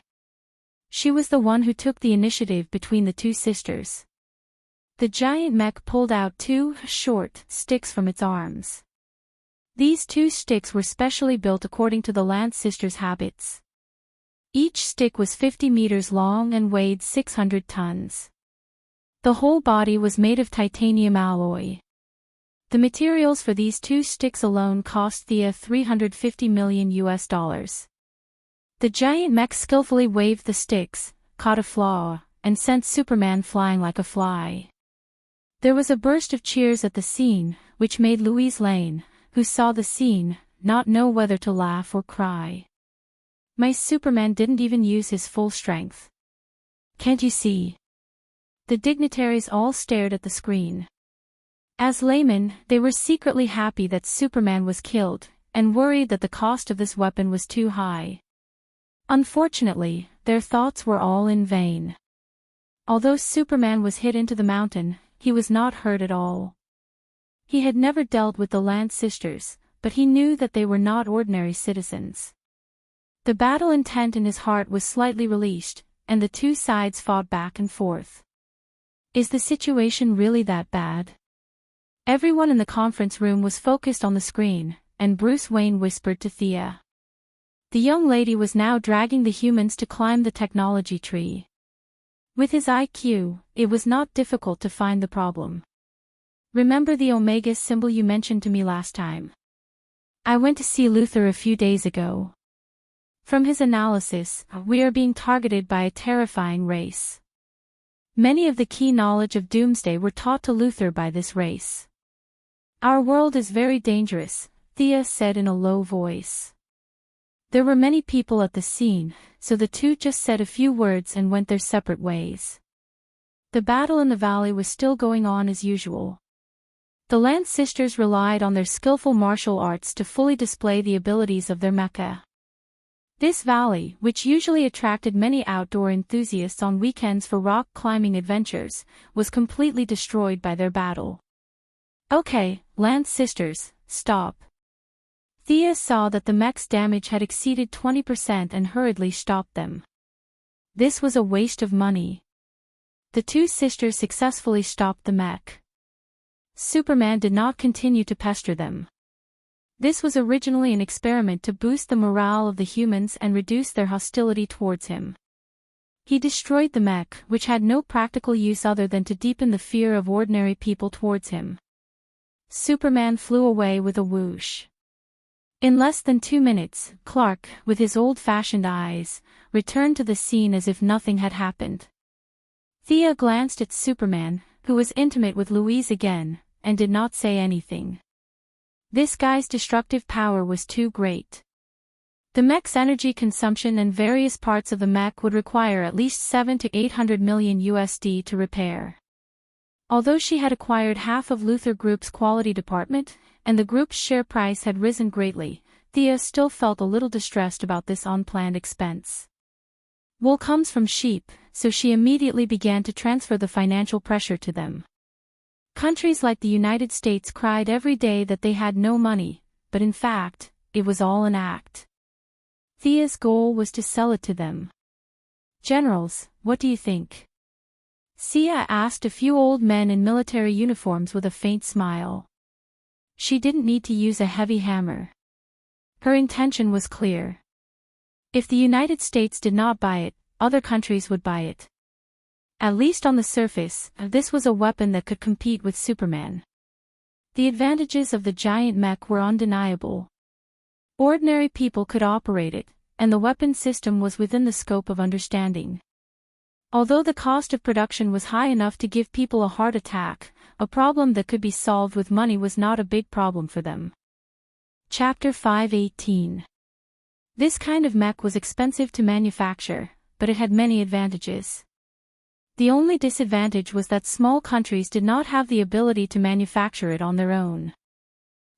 She was the one who took the initiative between the two sisters. The giant mech pulled out two short sticks from its arms. These two sticks were specially built according to the Lance sisters' habits. Each stick was 50 meters long and weighed 600 tons. The whole body was made of titanium alloy. The materials for these two sticks alone cost Thea $350 million. The giant mech skillfully waved the sticks, caught a flaw, and sent Superman flying like a fly. There was a burst of cheers at the scene, which made Louise Lane, who saw the scene, not know whether to laugh or cry. "My Superman didn't even use his full strength. Can't you see?" The dignitaries all stared at the screen. As laymen, they were secretly happy that Superman was killed, and worried that the cost of this weapon was too high. Unfortunately, their thoughts were all in vain. Although Superman was hit into the mountain, he was not hurt at all. He had never dealt with the Lance sisters, but he knew that they were not ordinary citizens. The battle intent in his heart was slightly released, and the two sides fought back and forth. Is the situation really that bad? Everyone in the conference room was focused on the screen, and Bruce Wayne whispered to Thea. The young lady was now dragging the humans to climb the technology tree. With his IQ, it was not difficult to find the problem. "Remember the Omega symbol you mentioned to me last time? I went to see Luthor a few days ago. From his analysis, we are being targeted by a terrifying race. Many of the key knowledge of Doomsday were taught to Luthor by this race. Our world is very dangerous," Thea said in a low voice. There were many people at the scene, so the two just said a few words and went their separate ways. The battle in the valley was still going on as usual. The Lance sisters relied on their skillful martial arts to fully display the abilities of their mecha. This valley, which usually attracted many outdoor enthusiasts on weekends for rock climbing adventures, was completely destroyed by their battle. "Okay, Lance sisters, stop." Thea saw that the mech's damage had exceeded 20% and hurriedly stopped them. This was a waste of money. The two sisters successfully stopped the mech. Superman did not continue to pester them. This was originally an experiment to boost the morale of the humans and reduce their hostility towards him. He destroyed the mech, which had no practical use other than to deepen the fear of ordinary people towards him. Superman flew away with a whoosh. In less than 2 minutes, Clark, with his old-fashioned eyes, returned to the scene as if nothing had happened. Thea glanced at Superman, who was intimate with Louise again, and did not say anything. This guy's destructive power was too great. The mech's energy consumption and various parts of the mech would require at least $700 to $800 million to repair. Although she had acquired half of Luthor Group's quality department, and the group's share price had risen greatly, Thea still felt a little distressed about this unplanned expense. Wool comes from sheep, so she immediately began to transfer the financial pressure to them. Countries like the United States cried every day that they had no money, but in fact, it was all an act. Thea's goal was to sell it to them. "Generals, what do you think?" Thea asked a few old men in military uniforms with a faint smile. She didn't need to use a heavy hammer. Her intention was clear. If the United States did not buy it, other countries would buy it. At least on the surface, this was a weapon that could compete with Superman. The advantages of the giant mech were undeniable. Ordinary people could operate it, and the weapon system was within the scope of understanding. Although the cost of production was high enough to give people a heart attack, a problem that could be solved with money was not a big problem for them. Chapter 5:18. This kind of mech was expensive to manufacture, but it had many advantages. The only disadvantage was that small countries did not have the ability to manufacture it on their own.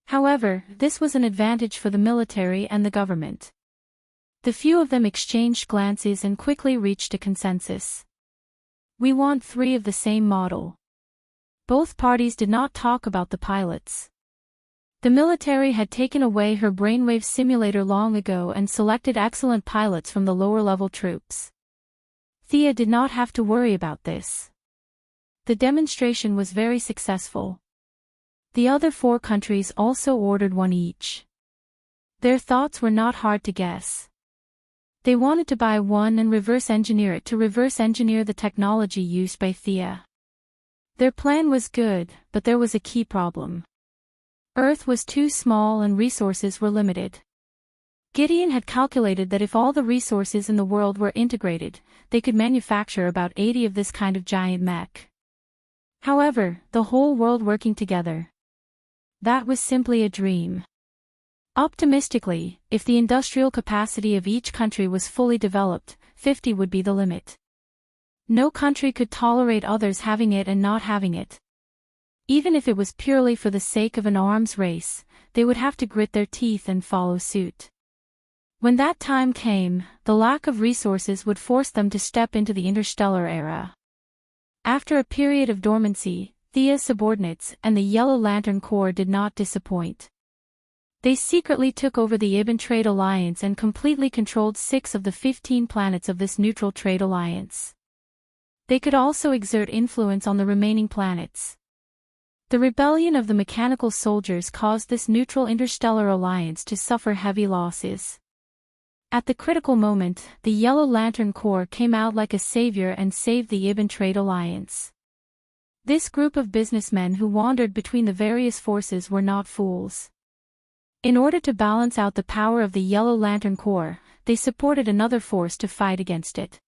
However, this was an advantage for the military and the government. The few of them exchanged glances and quickly reached a consensus. We want 3 of the same model. Both parties did not talk about the pilots. The military had taken away her brainwave simulator long ago and selected excellent pilots from the lower-level troops. Thea did not have to worry about this. The demonstration was very successful. The other 4 countries also ordered one each. Their thoughts were not hard to guess. They wanted to buy one and reverse engineer it to reverse engineer the technology used by Thea. Their plan was good, but there was a key problem. Earth was too small and resources were limited. Gideon had calculated that if all the resources in the world were integrated, they could manufacture about 80 of this kind of giant mech. However, the whole world working together. That was simply a dream. Optimistically, if the industrial capacity of each country was fully developed, 50 would be the limit. No country could tolerate others having it and not having it. Even if it was purely for the sake of an arms race, they would have to grit their teeth and follow suit. When that time came, the lack of resources would force them to step into the interstellar era. After a period of dormancy, Thea's subordinates and the Yellow Lantern Corps did not disappoint. They secretly took over the Ibn Trade Alliance and completely controlled 6 of the 15 planets of this neutral trade alliance. They could also exert influence on the remaining planets. The rebellion of the mechanical soldiers caused this neutral interstellar alliance to suffer heavy losses. At the critical moment, the Yellow Lantern Corps came out like a savior and saved the Ibn Trade Alliance. This group of businessmen who wandered between the various forces were not fools. In order to balance out the power of the Yellow Lantern Corps, they supported another force to fight against it.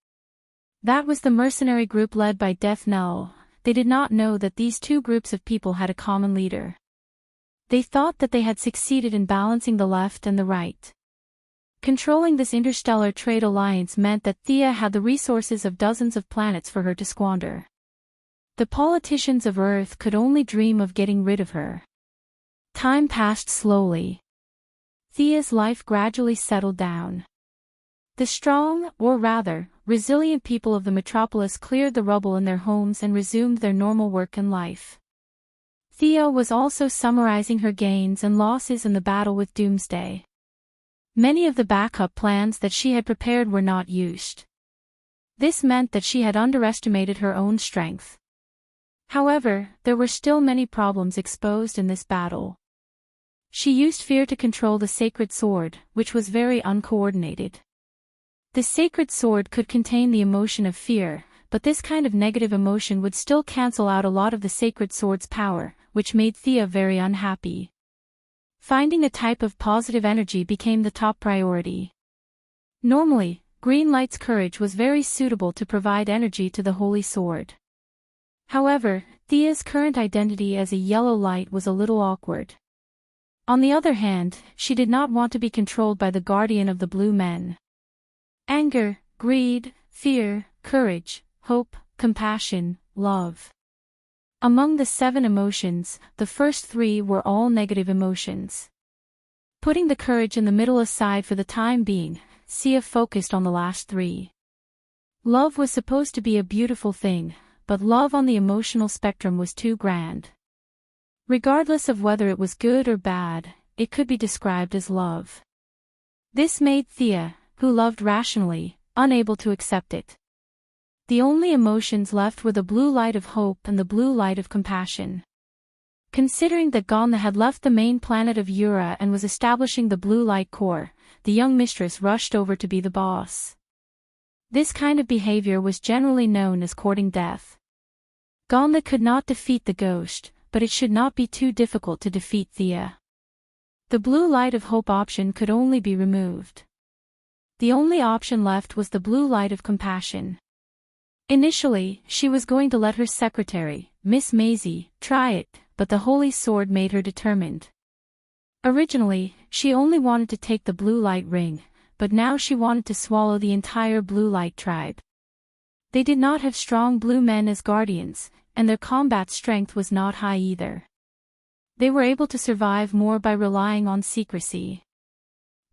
That was the mercenary group led by Death Knell. They did not know that these 2 groups of people had a common leader. They thought that they had succeeded in balancing the left and the right. Controlling this interstellar trade alliance meant that Thea had the resources of dozens of planets for her to squander. The politicians of Earth could only dream of getting rid of her. Time passed slowly. Thea's life gradually settled down. The strong, or rather, resilient people of the metropolis cleared the rubble in their homes and resumed their normal work and life. Thea was also summarizing her gains and losses in the battle with Doomsday. Many of the backup plans that she had prepared were not used. This meant that she had underestimated her own strength. However, there were still many problems exposed in this battle. She used fear to control the sacred sword, which was very uncoordinated. The sacred sword could contain the emotion of fear, but this kind of negative emotion would still cancel out a lot of the sacred sword's power, which made Thea very unhappy. Finding a type of positive energy became the top priority. Normally, Green Light's courage was very suitable to provide energy to the Holy Sword. However, Thea's current identity as a yellow light was a little awkward. On the other hand, she did not want to be controlled by the guardian of the blue men. Anger, greed, fear, courage, hope, compassion, love. Among the 7 emotions, the first 3 were all negative emotions. Putting the courage in the middle aside for the time being, Thea focused on the last 3. Love was supposed to be a beautiful thing, but love on the emotional spectrum was too grand. Regardless of whether it was good or bad, it could be described as love. This made Thea, who loved rationally, unable to accept it. The only emotions left were the blue light of hope and the blue light of compassion. Considering that Gonna had left the main planet of Ura and was establishing the Blue Light Corps, the young mistress rushed over to be the boss. This kind of behavior was generally known as courting death. Gonna could not defeat the ghost, but it should not be too difficult to defeat Thea. The blue light of hope option could only be removed. The only option left was the blue light of compassion. Initially, she was going to let her secretary, Miss Maisie, try it, but the holy sword made her determined. Originally, she only wanted to take the blue light ring, but now she wanted to swallow the entire blue light tribe. They did not have strong blue men as guardians, and their combat strength was not high either. They were able to survive more by relying on secrecy.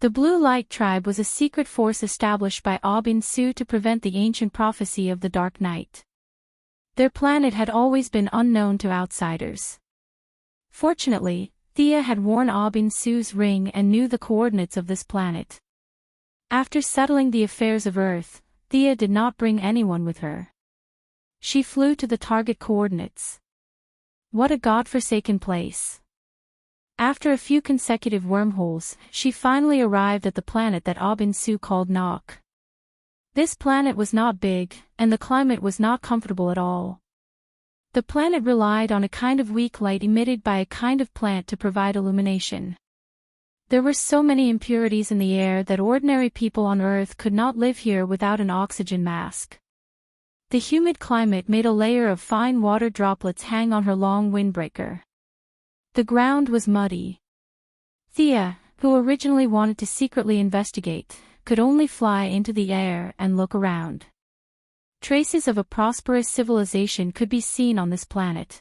The Blue Light Tribe was a secret force established by Aubin Su to prevent the ancient prophecy of the Dark Knight. Their planet had always been unknown to outsiders. Fortunately, Thea had worn Aubin Su's ring and knew the coordinates of this planet. After settling the affairs of Earth, Thea did not bring anyone with her. She flew to the target coordinates. What a godforsaken place. After a few consecutive wormholes, she finally arrived at the planet that Aubin Su called Nock. This planet was not big, and the climate was not comfortable at all. The planet relied on a kind of weak light emitted by a kind of plant to provide illumination. There were so many impurities in the air that ordinary people on Earth could not live here without an oxygen mask. The humid climate made a layer of fine water droplets hang on her long windbreaker. The ground was muddy. Thea, who originally wanted to secretly investigate, could only fly into the air and look around. Traces of a prosperous civilization could be seen on this planet.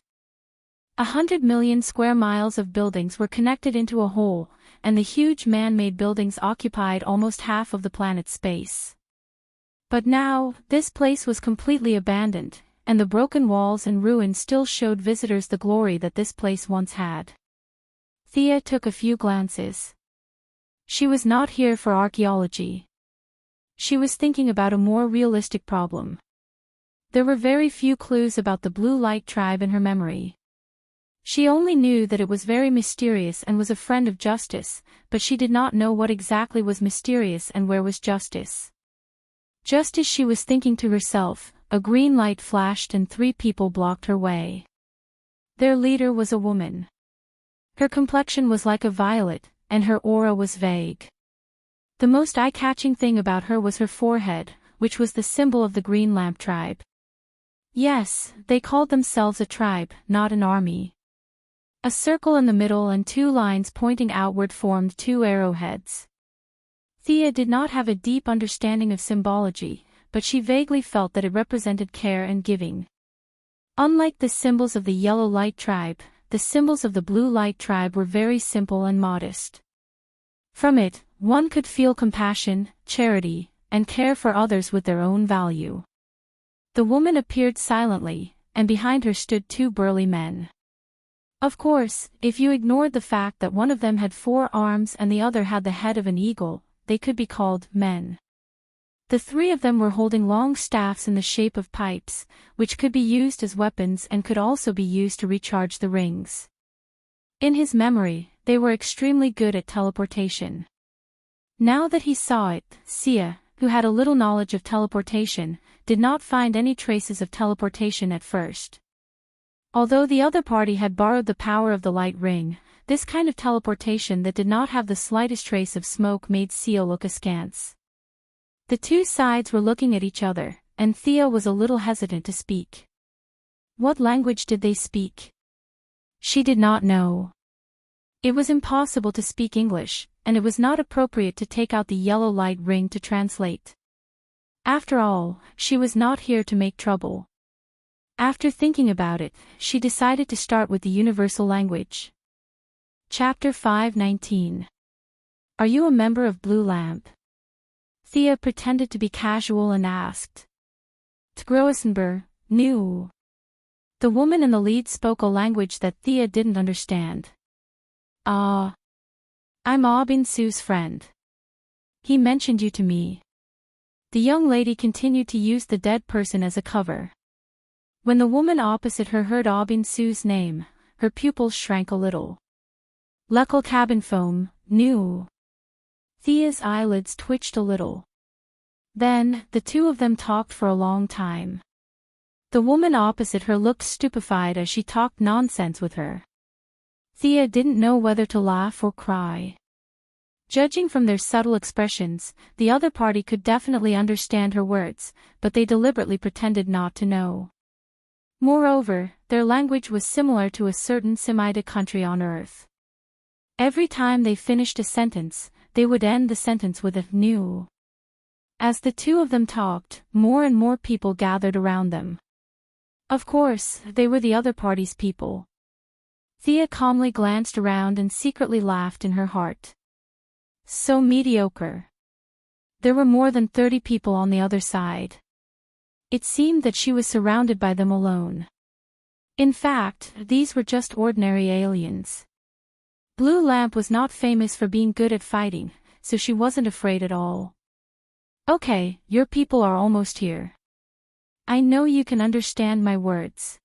100 million square miles of buildings were connected into a whole, and the huge man-made buildings occupied almost half of the planet's space. But now, this place was completely abandoned, and the broken walls and ruins still showed visitors the glory that this place once had. Thea took a few glances. She was not here for archaeology. She was thinking about a more realistic problem. There were very few clues about the Blue Light Tribe in her memory. She only knew that it was very mysterious and was a friend of justice, but she did not know what exactly was mysterious and where was justice. Just as she was thinking to herself, a green light flashed and 3 people blocked her way. Their leader was a woman. Her complexion was like a violet, and her aura was vague. The most eye-catching thing about her was her forehead, which was the symbol of the Green Lamp Tribe. Yes, they called themselves a tribe, not an army. A circle in the middle and 2 lines pointing outward formed 2 arrowheads. Thea did not have a deep understanding of symbology, but she vaguely felt that it represented care and giving. Unlike the symbols of the Yellow Light Tribe, the symbols of the Blue Light Tribe were very simple and modest. From it, one could feel compassion, charity, and care for others with their own value. The woman appeared silently, and behind her stood 2 burly men. Of course, if you ignored the fact that one of them had 4 arms and the other had the head of an eagle, they could be called men. The 3 of them were holding long staffs in the shape of pipes, which could be used as weapons and could also be used to recharge the rings. In his memory, they were extremely good at teleportation. Now that he saw it, Sia, who had a little knowledge of teleportation, did not find any traces of teleportation at first. Although the other party had borrowed the power of the light ring, this kind of teleportation that did not have the slightest trace of smoke made Sia look askance. The 2 sides were looking at each other, and Thea was a little hesitant to speak. What language did they speak? She did not know. It was impossible to speak English, and it was not appropriate to take out the yellow light ring to translate. After all, she was not here to make trouble. After thinking about it, she decided to start with the universal language. Chapter 5:19. Are you a member of Blue Lamp? Thea pretended to be casual and asked. Tgrosenber, new. The woman in the lead spoke a language that Thea didn't understand. I'm Aubin Su's friend. He mentioned you to me. The young lady continued to use the dead person as a cover. When the woman opposite her heard Aubin Su's name, her pupils shrank a little. Lekal cabin foam, new. Thea's eyelids twitched a little. Then, the 2 of them talked for a long time. The woman opposite her looked stupefied as she talked nonsense with her. Thea didn't know whether to laugh or cry. Judging from their subtle expressions, the other party could definitely understand her words, but they deliberately pretended not to know. Moreover, their language was similar to a certain Semite country on Earth. Every time they finished a sentence, they would end the sentence with a "new." As the two of them talked, more and more people gathered around them. Of course, they were the other party's people. Thea calmly glanced around and secretly laughed in her heart. So mediocre. There were more than 30 people on the other side. It seemed that she was surrounded by them alone. In fact, these were just ordinary aliens. Blue Lamp was not famous for being good at fighting, so she wasn't afraid at all. Okay, your people are almost here. I know you can understand my words.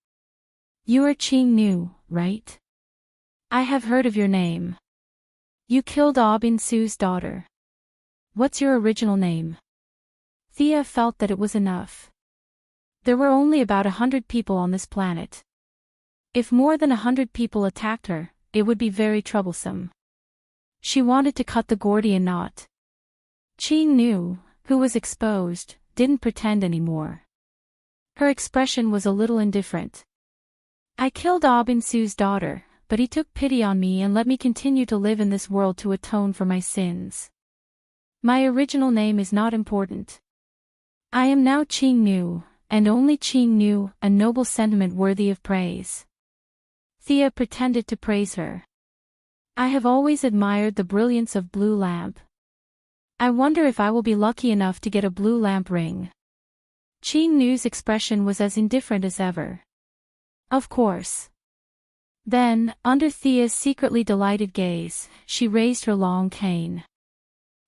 You are Qing Nu, right? I have heard of your name. You killed Obin Su's daughter. What's your original name? Thea felt that it was enough. There were only about 100 people on this planet. If more than 100 people attacked her, it would be very troublesome. She wanted to cut the Gordian knot. Qing Nu, who was exposed, didn't pretend anymore. Her expression was a little indifferent. I killed Obin Su's daughter, but he took pity on me and let me continue to live in this world to atone for my sins. My original name is not important. I am now Qing Nu, and only Qing Nu, a noble sentiment worthy of praise. Thea pretended to praise her. I have always admired the brilliance of Blue Lamp. I wonder if I will be lucky enough to get a Blue Lamp ring. Qing Nu's expression was as indifferent as ever. Of course. Then, under Thea's secretly delighted gaze, she raised her long cane.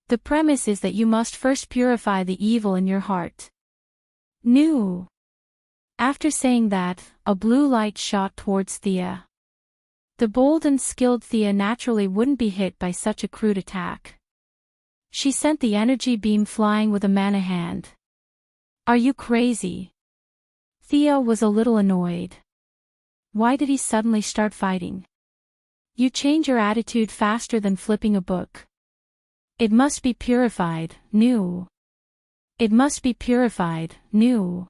The premise is that you must first purify the evil in your heart. Nu. After saying that, a blue light shot towards Thea. The bold and skilled Thea naturally wouldn't be hit by such a crude attack. She sent the energy beam flying with a mana hand. Are you crazy? Thea was a little annoyed. Why did he suddenly start fighting? You change your attitude faster than flipping a book. It must be purified, Nu. It must be purified, Nu.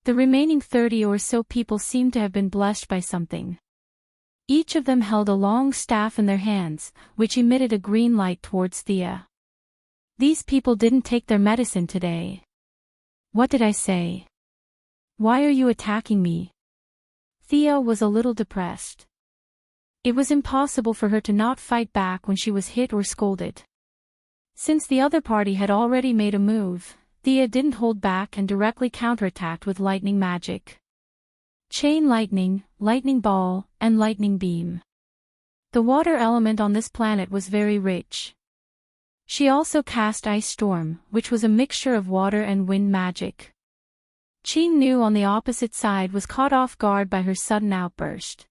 The remaining 30 or so people seemed to have been blessed by something. Each of them held a long staff in their hands, which emitted a green light towards Thea. These people didn't take their medicine today. What did I say? Why are you attacking me? Thea was a little depressed. It was impossible for her to not fight back when she was hit or scolded. Since the other party had already made a move, Thea didn't hold back and directly counterattacked with lightning magic. Chain lightning, lightning ball, and lightning beam. The water element on this planet was very rich. She also cast ice storm, which was a mixture of water and wind magic. Qing Nu on the opposite side was caught off guard by her sudden outburst.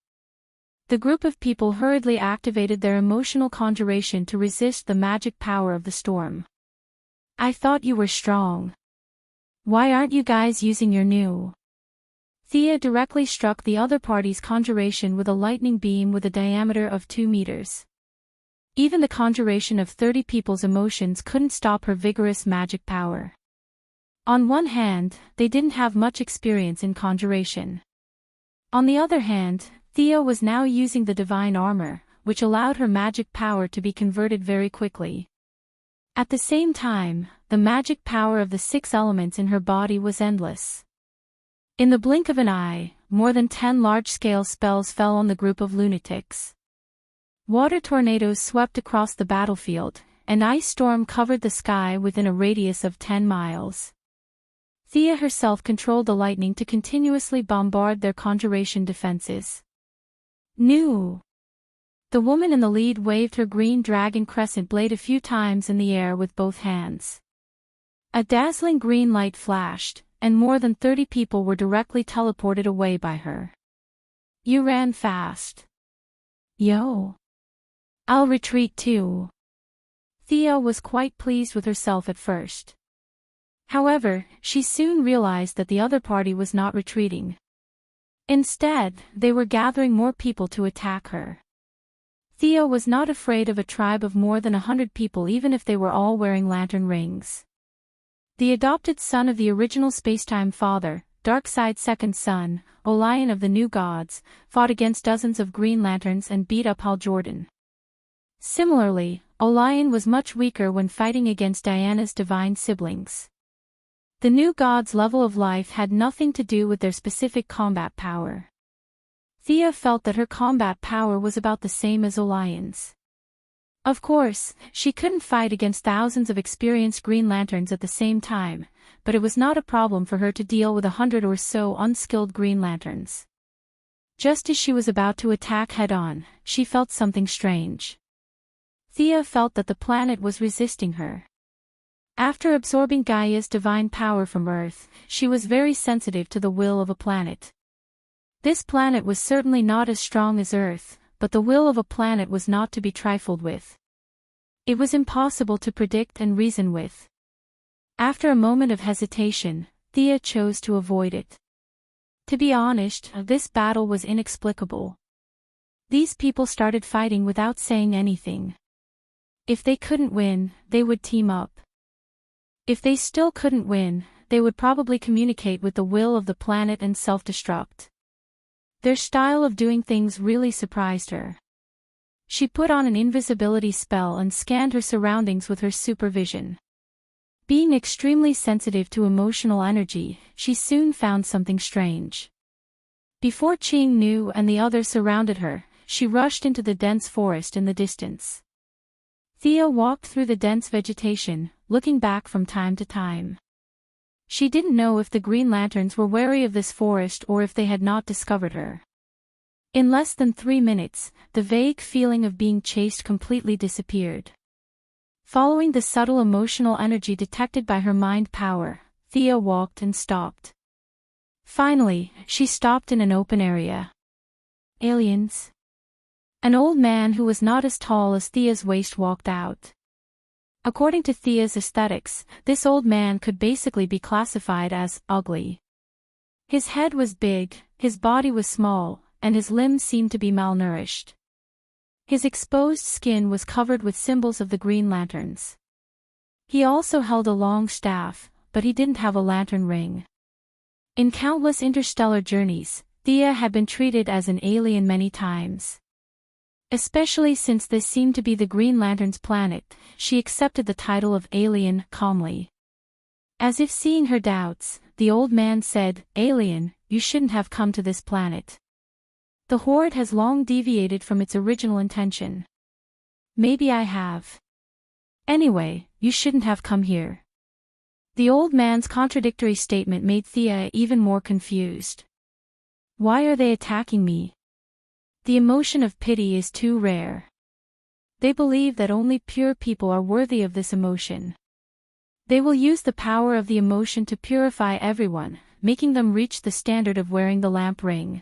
The group of people hurriedly activated their emotional conjuration to resist the magic power of the storm. I thought you were strong. Why aren't you guys using your Nu? Thea directly struck the other party's conjuration with a lightning beam with a diameter of 2 meters. Even the conjuration of 30 people's emotions couldn't stop her vigorous magic power. On one hand, they didn't have much experience in conjuration. On the other hand, Thea was now using the divine armor, which allowed her magic power to be converted very quickly. At the same time, the magic power of the 6 elements in her body was endless. In the blink of an eye, more than 10 large-scale spells fell on the group of lunatics. Water tornadoes swept across the battlefield, and ice storm covered the sky within a radius of 10 miles. Thea herself controlled the lightning to continuously bombard their conjuration defenses. Nu! The woman in the lead waved her green dragon crescent blade a few times in the air with both hands. A dazzling green light flashed, and more than 30 people were directly teleported away by her. You ran fast. Yo! I'll retreat too. Thea was quite pleased with herself at first. However, she soon realized that the other party was not retreating. Instead, they were gathering more people to attack her. Thea was not afraid of a tribe of more than 100 people even if they were all wearing lantern rings. The adopted son of the original spacetime father, Darkseid's second son, Orion of the New Gods, fought against dozens of Green Lanterns and beat up Hal Jordan. Similarly, Orion was much weaker when fighting against Diana's divine siblings. The New Gods' level of life had nothing to do with their specific combat power. Thea felt that her combat power was about the same as Orion's. Of course, she couldn't fight against thousands of experienced Green Lanterns at the same time, but it was not a problem for her to deal with 100 or so unskilled Green Lanterns. Just as she was about to attack head-on, she felt something strange. Thea felt that the planet was resisting her. After absorbing Gaia's divine power from Earth, she was very sensitive to the will of a planet. This planet was certainly not as strong as Earth, but the will of a planet was not to be trifled with. It was impossible to predict and reason with. After a moment of hesitation, Thea chose to avoid it. To be honest, this battle was inexplicable. These people started fighting without saying anything. If they couldn't win, they would team up. If they still couldn't win, they would probably communicate with the will of the planet and self-destruct. Their style of doing things really surprised her. She put on an invisibility spell and scanned her surroundings with her supervision. Being extremely sensitive to emotional energy, she soon found something strange. Before Ching knew and the others surrounded her, she rushed into the dense forest in the distance. Thea walked through the dense vegetation, looking back from time to time. She didn't know if the Green Lanterns were wary of this forest or if they had not discovered her. In less than 3 minutes, the vague feeling of being chased completely disappeared. Following the subtle emotional energy detected by her mind power, Thea walked and stopped. Finally, she stopped in an open area. Aliens? An old man who was not as tall as Thea's waist walked out. According to Thea's aesthetics, this old man could basically be classified as ugly. His head was big, his body was small, and his limbs seemed to be malnourished. His exposed skin was covered with symbols of the Green Lanterns. He also held a long staff, but he didn't have a lantern ring. In countless interstellar journeys, Thea had been treated as an alien many times. Especially since this seemed to be the Green Lantern's planet, she accepted the title of alien calmly. As if seeing her doubts, the old man said, "Alien, you shouldn't have come to this planet. The Horde has long deviated from its original intention." "Maybe I have. Anyway, you shouldn't have come here." The old man's contradictory statement made Thea even more confused. Why are they attacking me? The emotion of pity is too rare. They believe that only pure people are worthy of this emotion. They will use the power of the emotion to purify everyone, making them reach the standard of wearing the lamp ring.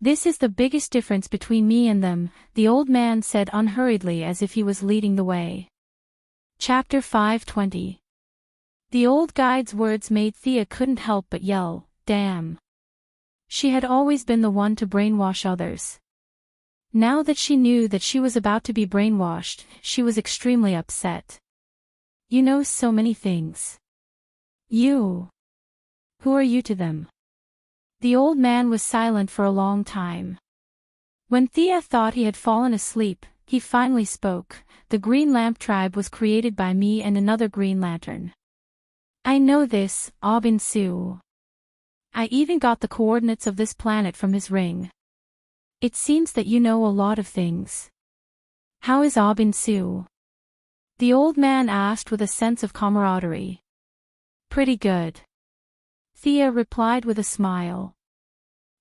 "This is the biggest difference between me and them," the old man said unhurriedly as if he was leading the way. Chapter 520. The old guide's words made Thea couldn't help but yell, "Damn." She had always been the one to brainwash others. Now that she knew that she was about to be brainwashed, she was extremely upset. "You know so many things. You. Who are you to them?" The old man was silent for a long time. When Thea thought he had fallen asleep, he finally spoke. "The Green Lamp tribe was created by me and another Green Lantern. I know this, Aubin Su. I even got the coordinates of this planet from his ring. It seems that you know a lot of things. How is Aubin Su?" the old man asked with a sense of camaraderie. "Pretty good," Thea replied with a smile.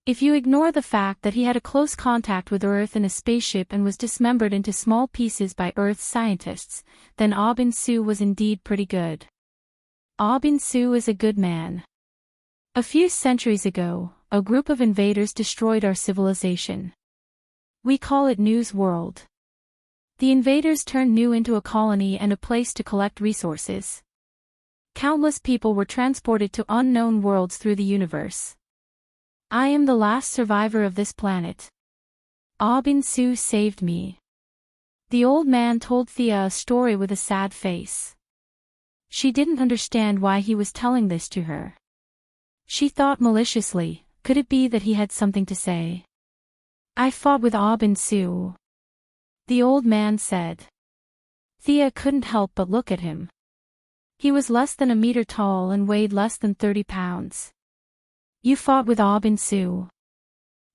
If you ignore the fact that he had a close contact with Earth in a spaceship and was dismembered into small pieces by Earth's scientists, then Aubin Su was indeed pretty good. Aubin Su is a good man. A few centuries ago, a group of invaders destroyed our civilization. We call it News World. The invaders turned New into a colony and a place to collect resources. Countless people were transported to unknown worlds through the universe. I am the last survivor of this planet. Aubin Su saved me. The old man told Thea a story with a sad face. She didn't understand why he was telling this to her. She thought maliciously, could it be that he had something to say? I fought with Ob and Sue, the old man said. Thea couldn't help but look at him. He was less than a meter tall and weighed less than 30 pounds. You fought with Ob and Sue.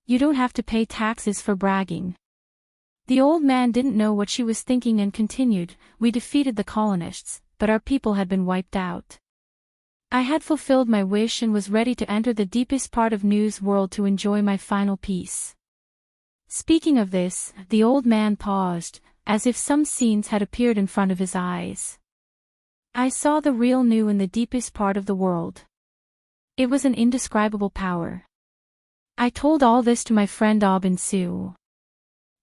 You don't have to pay taxes for bragging. The old man didn't know what she was thinking and continued, we defeated the colonists, but our people had been wiped out. I had fulfilled my wish and was ready to enter the deepest part of News World to enjoy my final peace. Speaking of this, the old man paused, as if some scenes had appeared in front of his eyes. I saw the real New in the deepest part of the world. It was an indescribable power. I told all this to my friend Ob and Sue.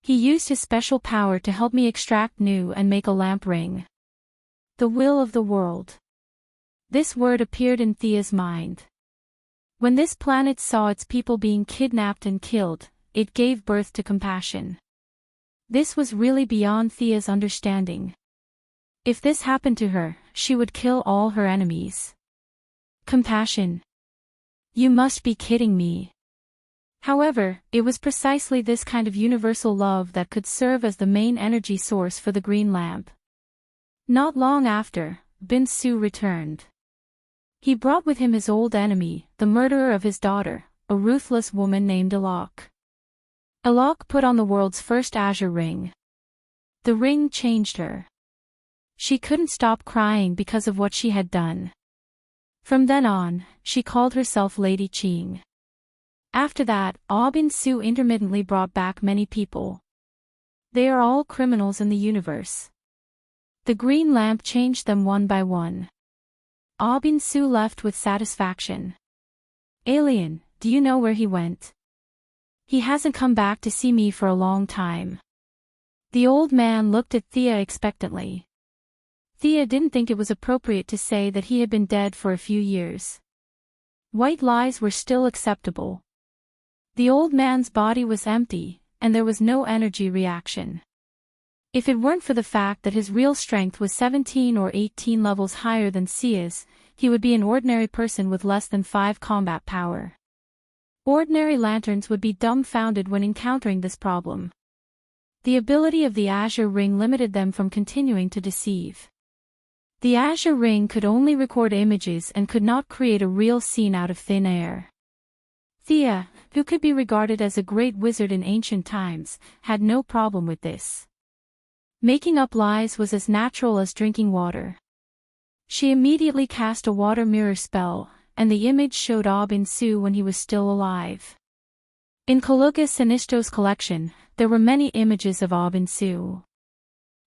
He used his special power to help me extract New and make a lamp ring. The will of the world. This word appeared in Thea's mind. When this planet saw its people being kidnapped and killed, it gave birth to compassion. This was really beyond Thea's understanding. If this happened to her, she would kill all her enemies. Compassion. You must be kidding me. However, it was precisely this kind of universal love that could serve as the main energy source for the green lamp. Not long after, Bin Su returned. He brought with him his old enemy, the murderer of his daughter, a ruthless woman named Alok. Alok put on the world's first azure ring. The ring changed her. She couldn't stop crying because of what she had done. From then on, she called herself Lady Ching. After that, Ob and Sue intermittently brought back many people. They are all criminals in the universe. The green lamp changed them one by one. Ob and Sue left with satisfaction. Alien, do you know where he went? He hasn't come back to see me for a long time. The old man looked at Thea expectantly. Thea didn't think it was appropriate to say that he had been dead for a few years. White lies were still acceptable. The old man's body was empty, and there was no energy reaction. If it weren't for the fact that his real strength was 17 or 18 levels higher than Thea's, he would be an ordinary person with less than 5 combat power. Ordinary lanterns would be dumbfounded when encountering this problem. The ability of the Azure Ring limited them from continuing to deceive. The Azure Ring could only record images and could not create a real scene out of thin air. Thea, who could be regarded as a great wizard in ancient times, had no problem with this. Making up lies was as natural as drinking water. She immediately cast a water mirror spell, and the image showed Ob and Sue when he was still alive. In Kaluga Sinisto's collection, there were many images of Ob and Sue.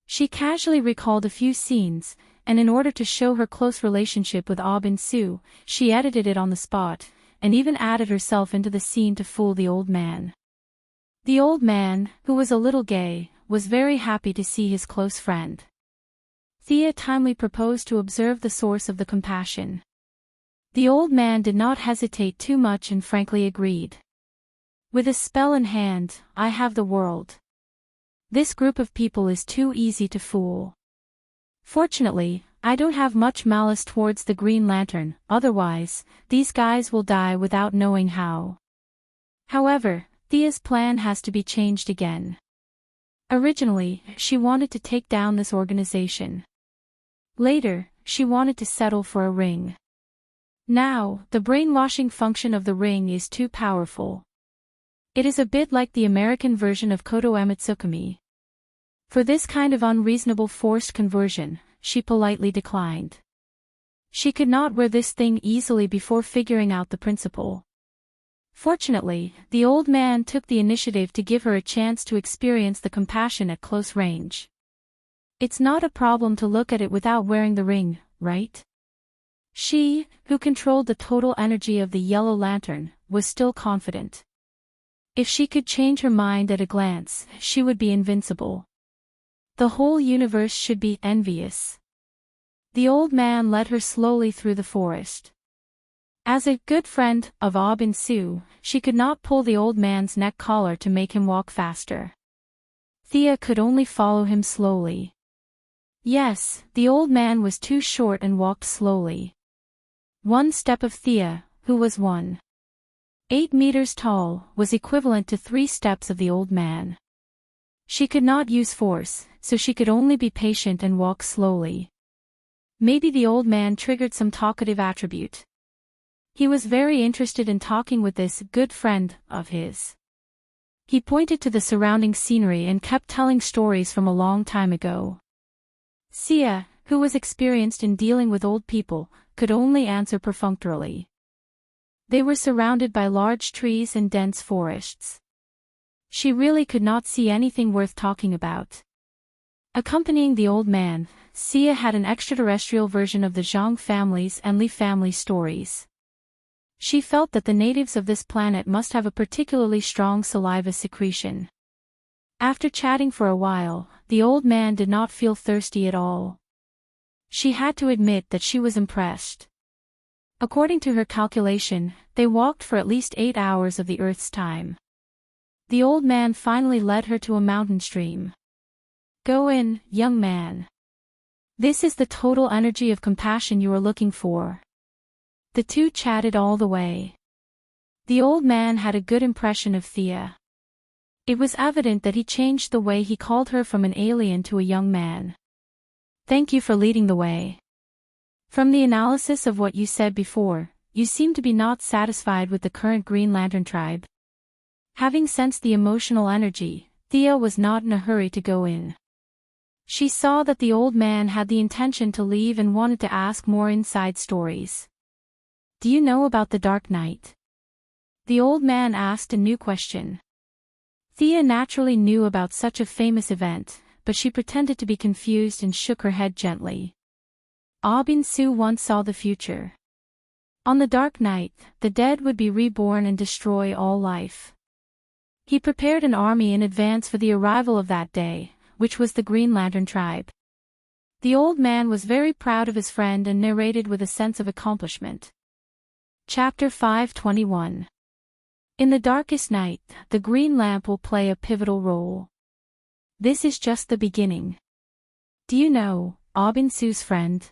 She casually recalled a few scenes, and in order to show her close relationship with Ob and Sue, she edited it on the spot, and even added herself into the scene to fool the old man. The old man, who was a little gay, was very happy to see his close friend. Thea timely proposed to observe the source of the compassion. The old man did not hesitate too much and frankly agreed. With a spell in hand, I have the world. This group of people is too easy to fool. Fortunately, I don't have much malice towards the Green Lantern, otherwise, these guys will die without knowing how. However, Thea's plan has to be changed again. Originally, she wanted to take down this organization. Later, she wanted to settle for a ring. Now, the brainwashing function of the ring is too powerful. It is a bit like the American version of Koto Amatsukami. For this kind of unreasonable forced conversion, she politely declined. She could not wear this thing easily before figuring out the principle. Fortunately, the old man took the initiative to give her a chance to experience the compassion at close range. It's not a problem to look at it without wearing the ring, right? She, who controlled the total energy of the yellow lantern, was still confident. If she could change her mind at a glance, she would be invincible. The whole universe should be envious. The old man led her slowly through the forest. As a good friend of Ob and Sue, she could not pull the old man's neck collar to make him walk faster. Thea could only follow him slowly. Yes, the old man was too short and walked slowly. One step of Thea, who was 1.8 meters tall, was equivalent to 3 steps of the old man. She could not use force, so she could only be patient and walk slowly. Maybe the old man triggered some talkative attribute. He was very interested in talking with this good friend of his. He pointed to the surrounding scenery and kept telling stories from a long time ago. Sia, who was experienced in dealing with old people, could only answer perfunctorily. They were surrounded by large trees and dense forests. She really could not see anything worth talking about. Accompanying the old man, Sia had an extraterrestrial version of the Zhang family's and Li family stories. She felt that the natives of this planet must have a particularly strong saliva secretion. After chatting for a while, the old man did not feel thirsty at all. She had to admit that she was impressed. According to her calculation, they walked for at least 8 hours of the Earth's time. The old man finally led her to a mountain stream. Go in, young man. This is the total energy of compassion you are looking for. The two chatted all the way. The old man had a good impression of Thea. It was evident that he changed the way he called her from an alien to a young man. Thank you for leading the way. From the analysis of what you said before, you seem to be not satisfied with the current Green Lantern tribe. Having sensed the emotional energy, Thea was not in a hurry to go in. She saw that the old man had the intention to leave and wanted to ask more inside stories. Do you know about the Dark Knight? The old man asked a new question. Thea naturally knew about such a famous event, but she pretended to be confused and shook her head gently. Bin-Su once saw the future. On the Dark Knight, the dead would be reborn and destroy all life. He prepared an army in advance for the arrival of that day, which was the Green Lantern tribe. The old man was very proud of his friend and narrated with a sense of accomplishment. Chapter 521. In the darkest night, the green lamp will play a pivotal role. This is just the beginning. Do you know, Bin-Su's friend?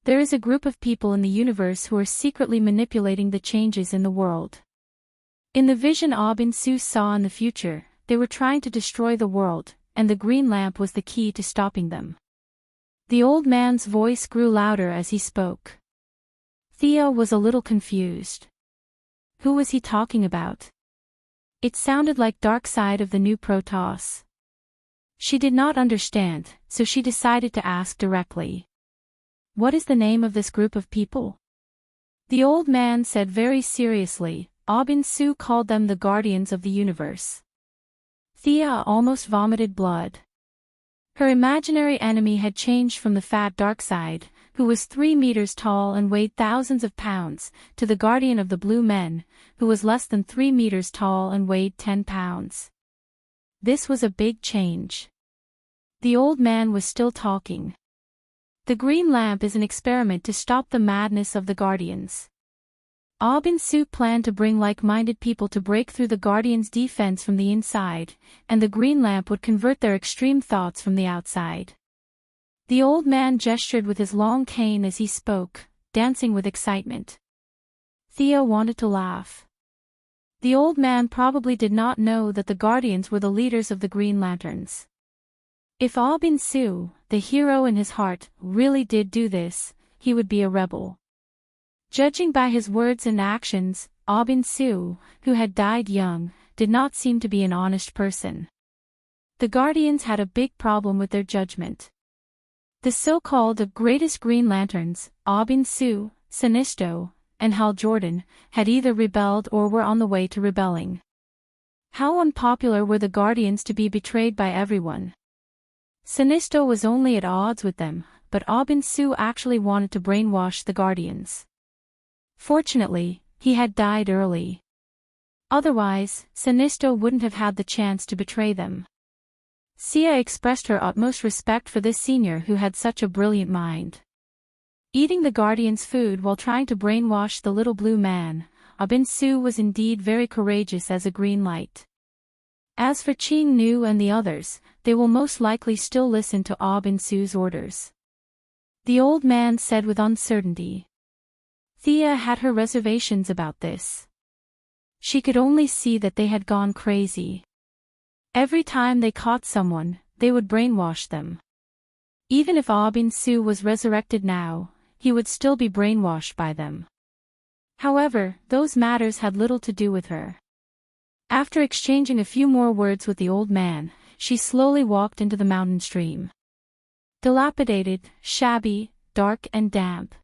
There is a group of people in the universe who are secretly manipulating the changes in the world. In the vision Bin-Su saw in the future, they were trying to destroy the world, and the green lamp was the key to stopping them. The old man's voice grew louder as he spoke. Thea was a little confused. Who was he talking about? It sounded like Darkseid of the new Protoss. She did not understand, so she decided to ask directly. What is the name of this group of people? The old man said very seriously, Bin-Su called them the Guardians of the Universe. Thea almost vomited blood. Her imaginary enemy had changed from the fat Darkseid, who was 3 meters tall and weighed thousands of pounds, to the Guardian of the Blue Men, who was less than 3 meters tall and weighed 10 pounds. This was a big change. The old man was still talking. The green lamp is an experiment to stop the madness of the Guardians. Bin-Su planned to bring like-minded people to break through the Guardians' defense from the inside, and the green lamp would convert their extreme thoughts from the outside. The old man gestured with his long cane as he spoke, dancing with excitement. Thea wanted to laugh. The old man probably did not know that the Guardians were the leaders of the Green Lanterns. If Bin-Su, the hero in his heart, really did do this, he would be a rebel. Judging by his words and actions, Bin-Su, who had died young, did not seem to be an honest person. The Guardians had a big problem with their judgment. The so-called greatest Green Lanterns, Bin-Su, Sinisto, and Hal Jordan, had either rebelled or were on the way to rebelling. How unpopular were the Guardians to be betrayed by everyone? Sinisto was only at odds with them, but Bin-Su actually wanted to brainwash the Guardians. Fortunately, he had died early. Otherwise, Sinisto wouldn't have had the chance to betray them. Sia expressed her utmost respect for this senior who had such a brilliant mind. Eating the Guardian's food while trying to brainwash the little blue man, Bin-Su was indeed very courageous as a green light. As for Qing Nu and the others, they will most likely still listen to Ah Bin Su's orders. The old man said with uncertainty. Thea had her reservations about this. She could only see that they had gone crazy. Every time they caught someone, they would brainwash them. Even if Ah Bin Su was resurrected now, he would still be brainwashed by them. However, those matters had little to do with her. After exchanging a few more words with the old man, she slowly walked into the mountain stream. Dilapidated, shabby, dark and damp.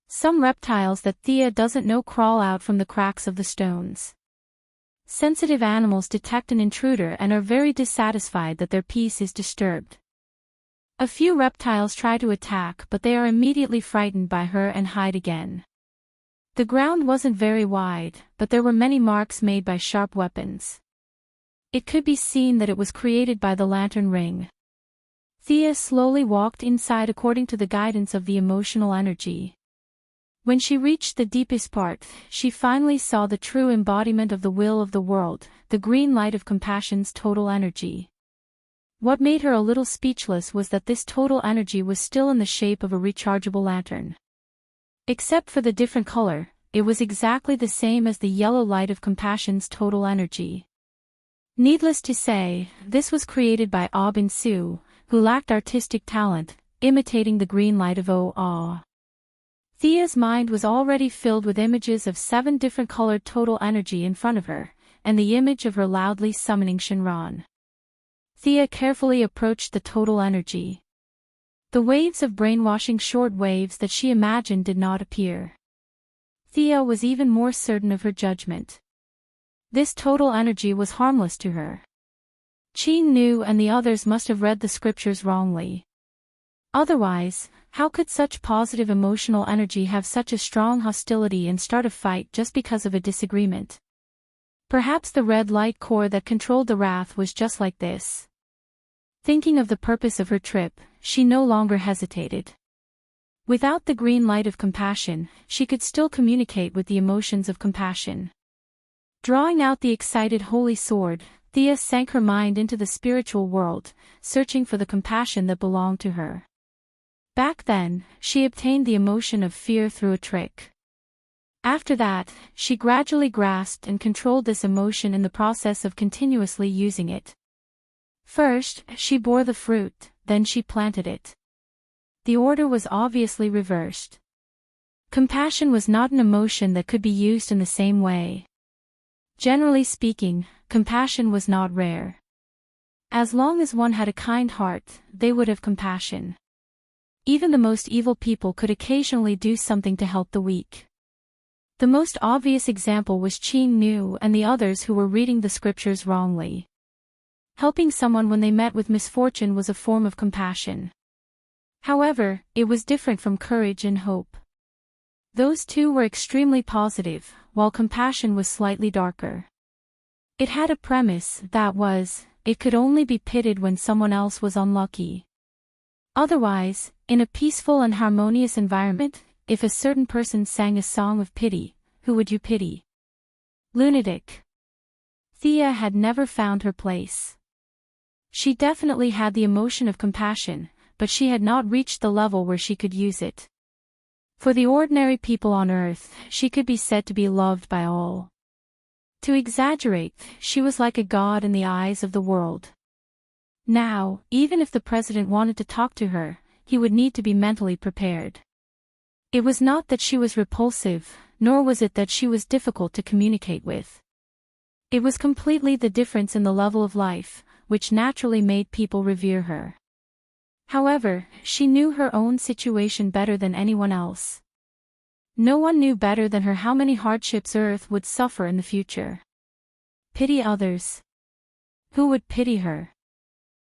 Some reptiles that Thea doesn't know crawl out from the cracks of the stones. Sensitive animals detect an intruder and are very dissatisfied that their peace is disturbed. A few reptiles try to attack, but they are immediately frightened by her and hide again. The ground wasn't very wide, but there were many marks made by sharp weapons. It could be seen that it was created by the lantern ring. Thea slowly walked inside according to the guidance of the emotional energy. When she reached the deepest part, she finally saw the true embodiment of the will of the world, the green light of compassion's total energy. What made her a little speechless was that this total energy was still in the shape of a rechargeable lantern. Except for the different color, it was exactly the same as the yellow light of compassion's total energy. Needless to say, this was created by Ah Bin Su, who lacked artistic talent, imitating the green light of Ah. Thea's mind was already filled with images of 7 different colored total energy in front of her, and the image of her loudly summoning Shinran. Thea carefully approached the total energy. The waves of brainwashing short waves that she imagined did not appear. Thea was even more certain of her judgment. This total energy was harmless to her. Qing Nu and the others must have read the scriptures wrongly. Otherwise, how could such positive emotional energy have such a strong hostility and start a fight just because of a disagreement? Perhaps the red light core that controlled the wrath was just like this. Thinking of the purpose of her trip, she no longer hesitated. Without the green light of compassion, she could still communicate with the emotions of compassion. Drawing out the excited holy sword, Thea sank her mind into the spiritual world, searching for the compassion that belonged to her. Back then, she obtained the emotion of fear through a trick. After that, she gradually grasped and controlled this emotion in the process of continuously using it. First, she bore the fruit, then she planted it. The order was obviously reversed. Compassion was not an emotion that could be used in the same way. Generally speaking, compassion was not rare. As long as one had a kind heart, they would have compassion. Even the most evil people could occasionally do something to help the weak. The most obvious example was Qing Nu and the others who were reading the scriptures wrongly. Helping someone when they met with misfortune was a form of compassion. However, it was different from courage and hope. Those two were extremely positive, while compassion was slightly darker. It had a premise that was, it could only be pitied when someone else was unlucky. Otherwise, in a peaceful and harmonious environment, if a certain person sang a song of pity, who would you pity? Lunatic. Thea had never found her place. She definitely had the emotion of compassion, but she had not reached the level where she could use it. For the ordinary people on earth, she could be said to be loved by all. To exaggerate, she was like a god in the eyes of the world. Now, even if the president wanted to talk to her, he would need to be mentally prepared. It was not that she was repulsive, nor was it that she was difficult to communicate with. It was completely the difference in the level of life, which naturally made people revere her. However, she knew her own situation better than anyone else. No one knew better than her how many hardships Earth would suffer in the future. Pity others. Who would pity her?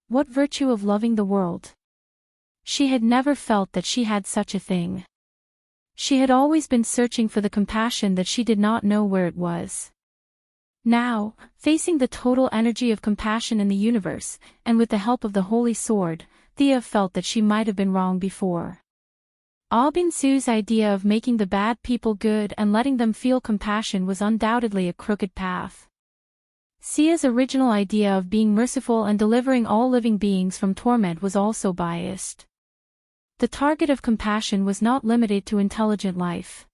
What virtue of loving the world? She had never felt that she had such a thing. She had always been searching for the compassion that she did not know where it was. Now, facing the total energy of compassion in the universe, and with the help of the Holy Sword, Thea felt that she might have been wrong before. Ah Bin Su's idea of making the bad people good and letting them feel compassion was undoubtedly a crooked path. Sia's original idea of being merciful and delivering all living beings from torment was also biased. The target of compassion was not limited to intelligent life.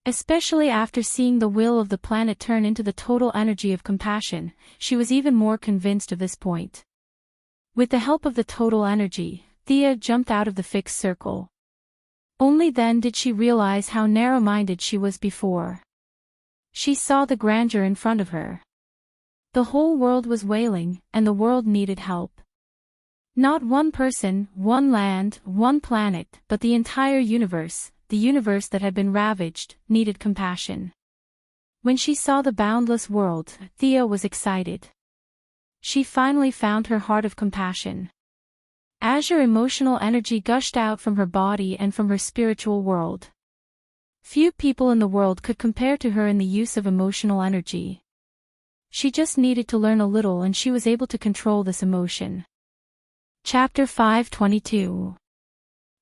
Especially after seeing the will of the planet turn into the total energy of compassion, she was even more convinced of this point. With the help of the total energy, Thea jumped out of the fixed circle. Only then did she realize how narrow-minded she was before. She saw the grandeur in front of her. The whole world was wailing, and the world needed help. Not one person, one land, one planet, but the entire universe, the universe that had been ravaged, needed compassion. When she saw the boundless world, Thea was excited. She finally found her heart of compassion. Azure emotional energy gushed out from her body and from her spiritual world. Few people in the world could compare to her in the use of emotional energy. She just needed to learn a little and she was able to control this emotion. Chapter 522.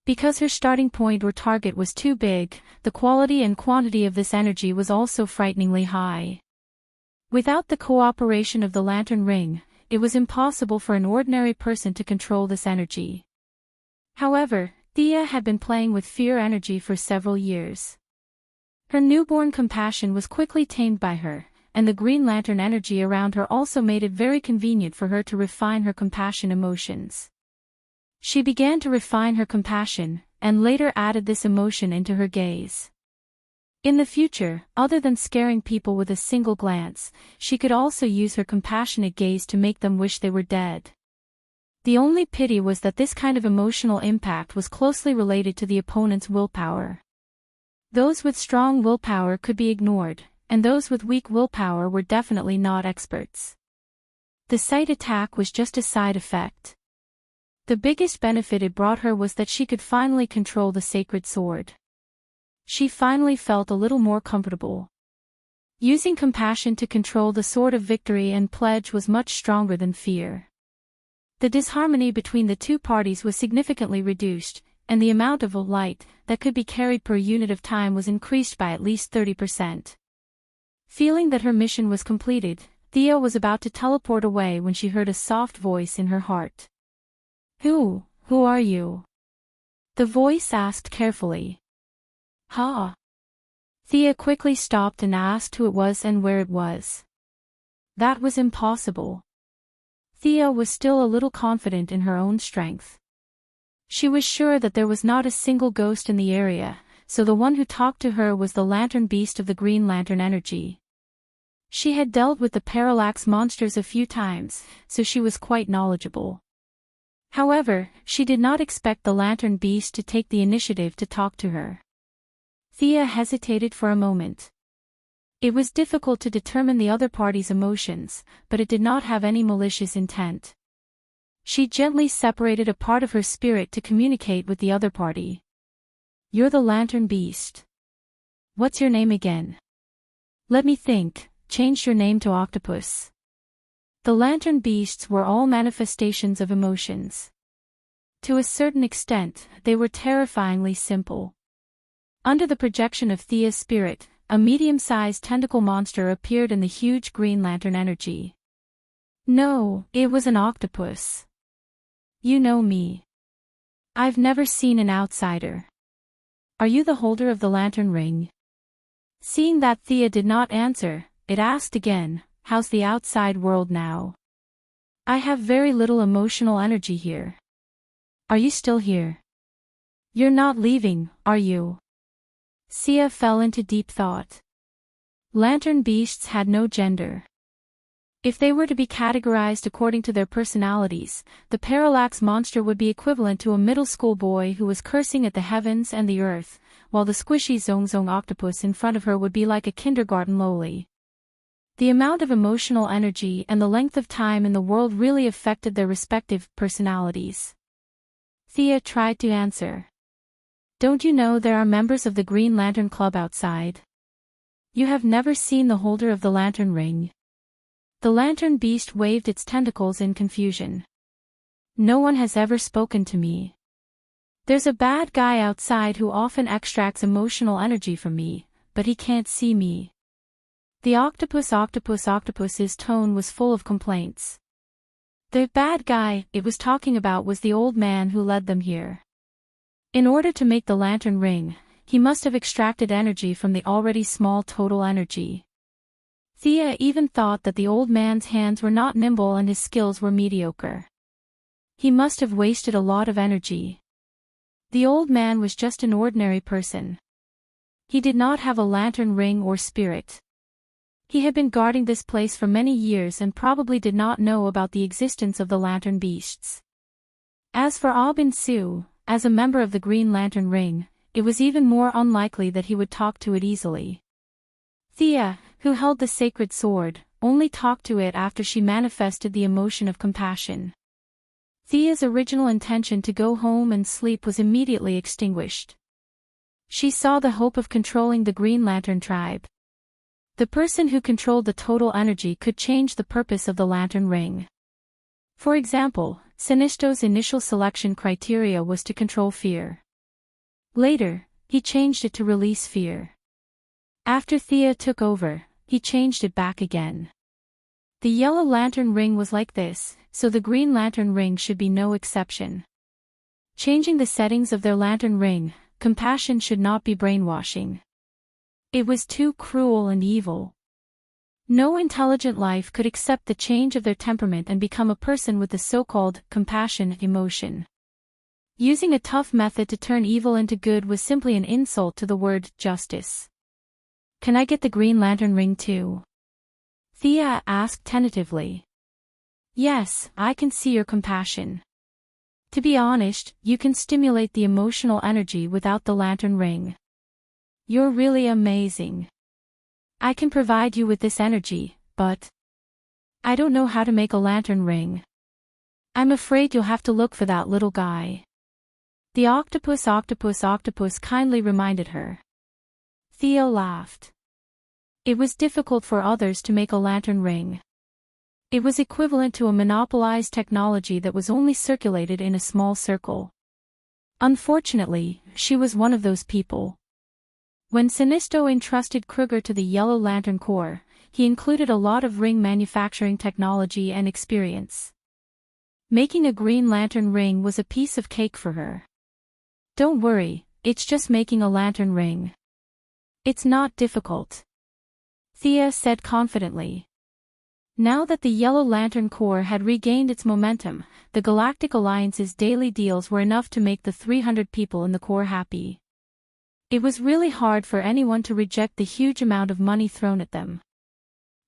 Because her starting point or target was too big, the quality and quantity of this energy was also frighteningly high. Without the cooperation of the lantern ring, it was impossible for an ordinary person to control this energy. However, Thea had been playing with fear energy for several years. Her newborn compassion was quickly tamed by her, and the green lantern energy around her also made it very convenient for her to refine her compassion emotions. She began to refine her compassion, and later added this emotion into her gaze. In the future, other than scaring people with a single glance, she could also use her compassionate gaze to make them wish they were dead. The only pity was that this kind of emotional impact was closely related to the opponent's willpower. Those with strong willpower could be ignored, and those with weak willpower were definitely not experts. The sight attack was just a side effect. The biggest benefit it brought her was that she could finally control the sacred sword. She finally felt a little more comfortable. Using compassion to control the sword of victory and pledge was much stronger than fear. The disharmony between the two parties was significantly reduced, and the amount of light that could be carried per unit of time was increased by at least 30%. Feeling that her mission was completed, Thea was about to teleport away when she heard a soft voice in her heart. Who are you? The voice asked carefully. Ha! Thea quickly stopped and asked who it was and where it was. That was impossible. Thea was still a little confident in her own strength. She was sure that there was not a single ghost in the area, so the one who talked to her was the lantern beast of the green lantern energy. She had dealt with the parallax monsters a few times, so she was quite knowledgeable. However, she did not expect the lantern beast to take the initiative to talk to her. Thea hesitated for a moment. It was difficult to determine the other party's emotions, but it did not have any malicious intent. She gently separated a part of her spirit to communicate with the other party. You're the lantern beast. What's your name again? Let me think, change your name to Octopus. The lantern beasts were all manifestations of emotions. To a certain extent, they were terrifyingly simple. Under the projection of Thea's spirit, a medium-sized tentacle monster appeared in the huge green lantern energy. No, it was an octopus. You know me. I've never seen an outsider. Are you the holder of the lantern ring? Seeing that Thea did not answer, it asked again, how's the outside world now? I have very little emotional energy here. Are you still here? You're not leaving, are you? Thea fell into deep thought. Lantern beasts had no gender. If they were to be categorized according to their personalities, the parallax monster would be equivalent to a middle school boy who was cursing at the heavens and the earth, while the squishy zong octopus in front of her would be like a kindergarten loli. The amount of emotional energy and the length of time in the world really affected their respective personalities. Thea tried to answer. Don't you know there are members of the Green Lantern Club outside? You have never seen the holder of the lantern ring. The lantern beast waved its tentacles in confusion. No one has ever spoken to me. There's a bad guy outside who often extracts emotional energy from me, but he can't see me. The octopus's tone was full of complaints. The bad guy it was talking about was the old man who led them here. In order to make the lantern ring, he must have extracted energy from the already small total energy. Thea even thought that the old man's hands were not nimble and his skills were mediocre. He must have wasted a lot of energy. The old man was just an ordinary person. He did not have a lantern ring or spirit. He had been guarding this place for many years and probably did not know about the existence of the lantern beasts. As for Abin Su, as a member of the Green Lantern Ring, it was even more unlikely that he would talk to it easily. Thea, who held the sacred sword, only talked to it after she manifested the emotion of compassion. Thea's original intention to go home and sleep was immediately extinguished. She saw the hope of controlling the Green Lantern tribe. The person who controlled the total energy could change the purpose of the lantern ring. For example, Sinisto's initial selection criteria was to control fear. Later, he changed it to release fear. After Thea took over, he changed it back again. The Yellow Lantern Ring was like this, so the Green Lantern Ring should be no exception. Changing the settings of their lantern ring, compassion should not be brainwashing. It was too cruel and evil. No intelligent life could accept the change of their temperament and become a person with the so-called compassion emotion. Using a tough method to turn evil into good was simply an insult to the word justice. Can I get the Green Lantern Ring too? Thea asked tentatively. Yes, I can see your compassion. To be honest, you can stimulate the emotional energy without the lantern ring. You're really amazing. I can provide you with this energy, but I don't know how to make a lantern ring. I'm afraid you'll have to look for that little guy. The octopus kindly reminded her. Thea laughed. It was difficult for others to make a lantern ring. It was equivalent to a monopolized technology that was only circulated in a small circle. Unfortunately, she was one of those people. When Sinisto entrusted Kruger to the Yellow Lantern Corps, he included a lot of ring manufacturing technology and experience. Making a Green Lantern ring was a piece of cake for her. Don't worry, it's just making a lantern ring. It's not difficult. Thea said confidently. Now that the Yellow Lantern Corps had regained its momentum, the Galactic Alliance's daily deals were enough to make the 300 people in the Corps happy. It was really hard for anyone to reject the huge amount of money thrown at them.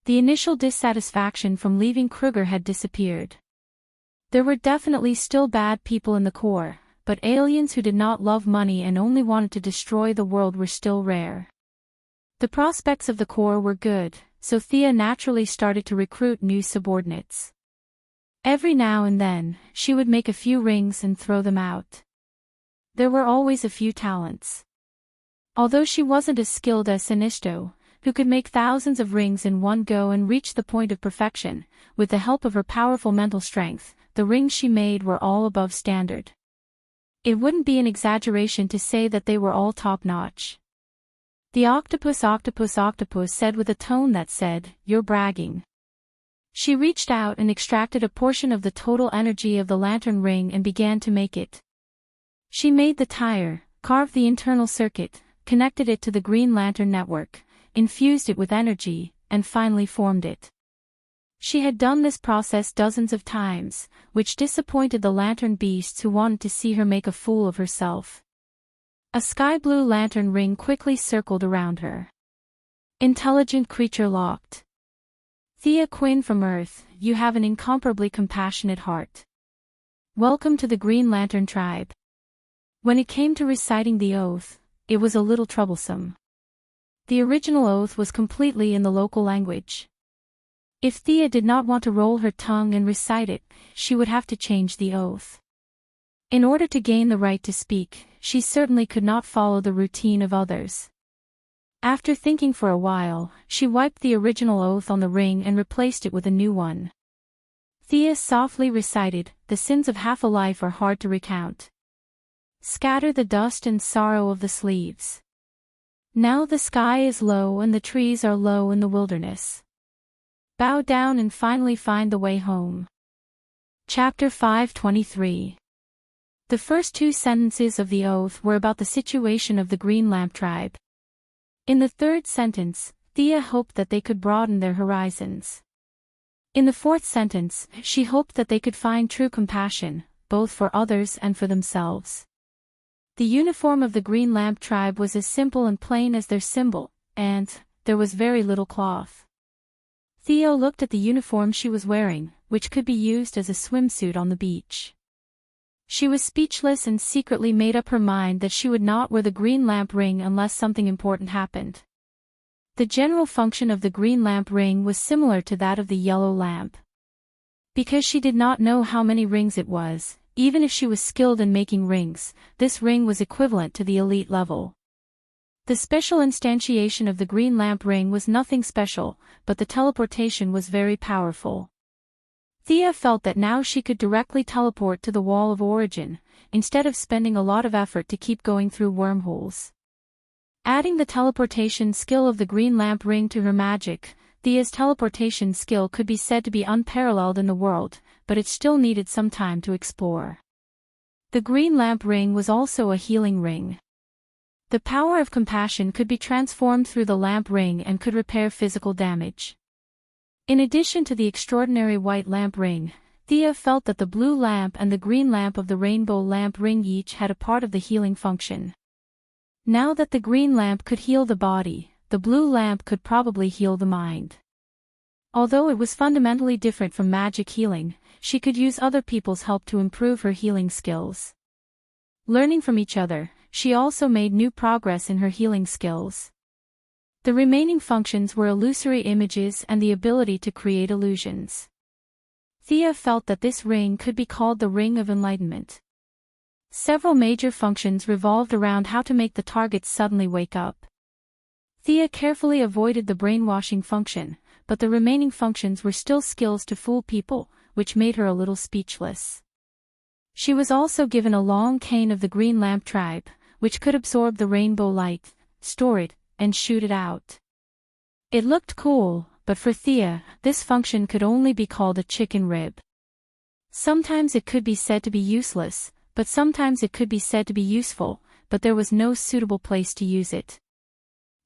The initial dissatisfaction from leaving Kruger had disappeared. There were definitely still bad people in the Corps, but aliens who did not love money and only wanted to destroy the world were still rare. The prospects of the Corps were good, so Thea naturally started to recruit new subordinates. Every now and then, she would make a few rings and throw them out. There were always a few talents. Although she wasn't as skilled as Sinisto, who could make thousands of rings in one go and reach the point of perfection, with the help of her powerful mental strength, the rings she made were all above standard. It wouldn't be an exaggeration to say that they were all top-notch. The octopus said with a tone that said, "You're bragging." She reached out and extracted a portion of the total energy of the lantern ring and began to make it. She made the tire, carved the internal circuit, connected it to the Green Lantern network, infused it with energy, and finally formed it. She had done this process dozens of times, which disappointed the lantern beasts who wanted to see her make a fool of herself. A sky-blue lantern ring quickly circled around her. Intelligent creature locked. Thea Quinn from Earth, you have an incomparably compassionate heart. Welcome to the Green Lantern tribe. When it came to reciting the oath, it was a little troublesome. The original oath was completely in the local language. If Thea did not want to roll her tongue and recite it, she would have to change the oath. In order to gain the right to speak, she certainly could not follow the routine of others. After thinking for a while, she wiped the original oath on the ring and replaced it with a new one. Thea softly recited, "The sins of half a life are hard to recount. Scatter the dust and sorrow of the sleeves. Now the sky is low and the trees are low in the wilderness. Bow down and finally find the way home. Chapter 523. The first two sentences of the oath were about the situation of the Green Lamp tribe. In the third sentence, Thea hoped that they could broaden their horizons. In the fourth sentence, she hoped that they could find true compassion, both for others and for themselves. The uniform of the Green Lamp tribe was as simple and plain as their symbol, and there was very little cloth. Theo looked at the uniform she was wearing, which could be used as a swimsuit on the beach. She was speechless and secretly made up her mind that she would not wear the Green Lamp ring unless something important happened. The general function of the Green Lamp ring was similar to that of the Yellow Lamp. Because she did not know how many rings it was, even if she was skilled in making rings, this ring was equivalent to the elite level. The special instantiation of the Green Lamp ring was nothing special, but the teleportation was very powerful. Thea felt that now she could directly teleport to the Wall of Origin, instead of spending a lot of effort to keep going through wormholes. Adding the teleportation skill of the Green Lamp ring to her magic, Thea's teleportation skill could be said to be unparalleled in the world, but it still needed some time to explore. The Green Lamp ring was also a healing ring. The power of compassion could be transformed through the lamp ring and could repair physical damage. In addition to the extraordinary white lamp ring, Thea felt that the blue lamp and the green lamp of the rainbow lamp ring each had a part of the healing function. Now that the green lamp could heal the body, the blue lamp could probably heal the mind. Although it was fundamentally different from magic healing, she could use other people's help to improve her healing skills. Learning from each other, she also made new progress in her healing skills. The remaining functions were illusory images and the ability to create illusions. Thea felt that this ring could be called the Ring of Enlightenment. Several major functions revolved around how to make the targets suddenly wake up. Thea carefully avoided the brainwashing function, but the remaining functions were still skills to fool people, which made her a little speechless. She was also given a long cane of the Green Lamp tribe, which could absorb the rainbow light, store it, and shoot it out. It looked cool, but for Thea, this function could only be called a chicken rib. Sometimes it could be said to be useless, but sometimes it could be said to be useful, but there was no suitable place to use it.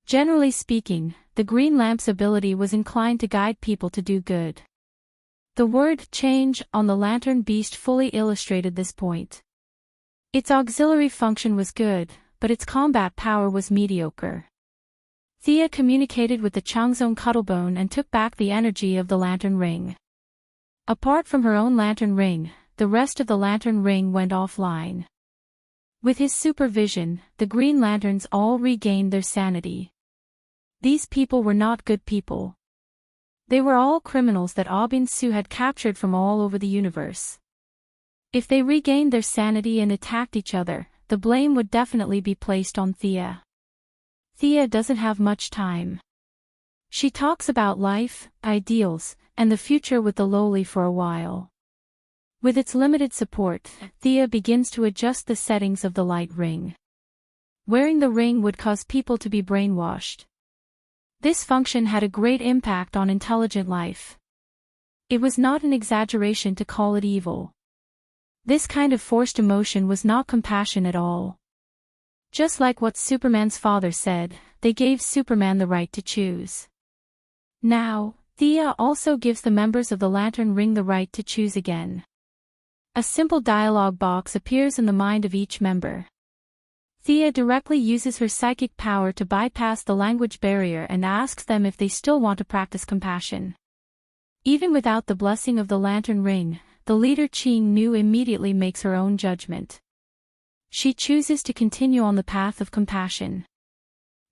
Generally speaking, the Green Lamp's ability was inclined to guide people to do good. The word change on the lantern beast fully illustrated this point. Its auxiliary function was good, but its combat power was mediocre. Thea communicated with the Changzong Cuttlebone and took back the energy of the lantern ring. Apart from her own lantern ring, the rest of the lantern ring went offline. With his supervision, the Green Lanterns all regained their sanity. These people were not good people. They were all criminals that Aubin Su had captured from all over the universe. If they regained their sanity and attacked each other, the blame would definitely be placed on Thea. Thea doesn't have much time. She talks about life, ideals, and the future with the lowly for a while. With its limited support, Thea begins to adjust the settings of the light ring. Wearing the ring would cause people to be brainwashed. This function had a great impact on intelligent life. It was not an exaggeration to call it evil. This kind of forced emotion was not compassion at all. Just like what Superman's father said, they gave Superman the right to choose. Now, Thea also gives the members of the Lantern Ring the right to choose again. A simple dialogue box appears in the mind of each member. Thea directly uses her psychic power to bypass the language barrier and asks them if they still want to practice compassion. Even without the blessing of the Lantern Ring, the leader Qing Nu immediately makes her own judgment. She chooses to continue on the path of compassion.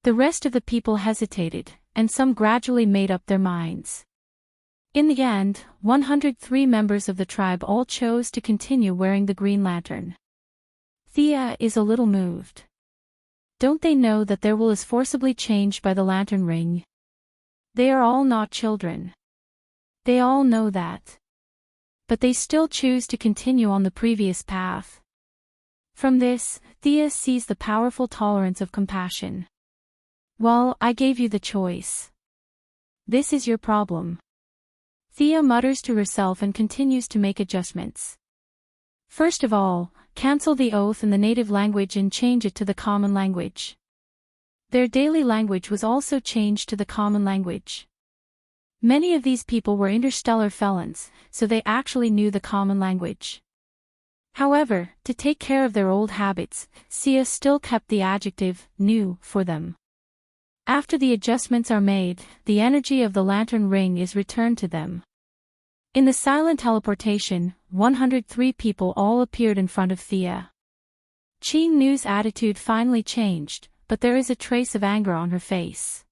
The rest of the people hesitated, and some gradually made up their minds. In the end, 103 members of the tribe all chose to continue wearing the green lantern. Thea is a little moved. Don't they know that their will is forcibly changed by the lantern ring? They are all not children. They all know that. But they still choose to continue on the previous path. From this, Thea sees the powerful tolerance of compassion. Well, I gave you the choice. This is your problem. Thea mutters to herself and continues to make adjustments. First of all, cancel the oath in the native language and change it to the common language. Their daily language was also changed to the common language. Many of these people were interstellar felons, so they actually knew the common language. However, to take care of their old habits, Sia still kept the adjective, new, for them. After the adjustments are made, the energy of the lantern ring is returned to them. In the silent teleportation, 103 people all appeared in front of Thea. Qing Nu's attitude finally changed, but there is a trace of anger on her face.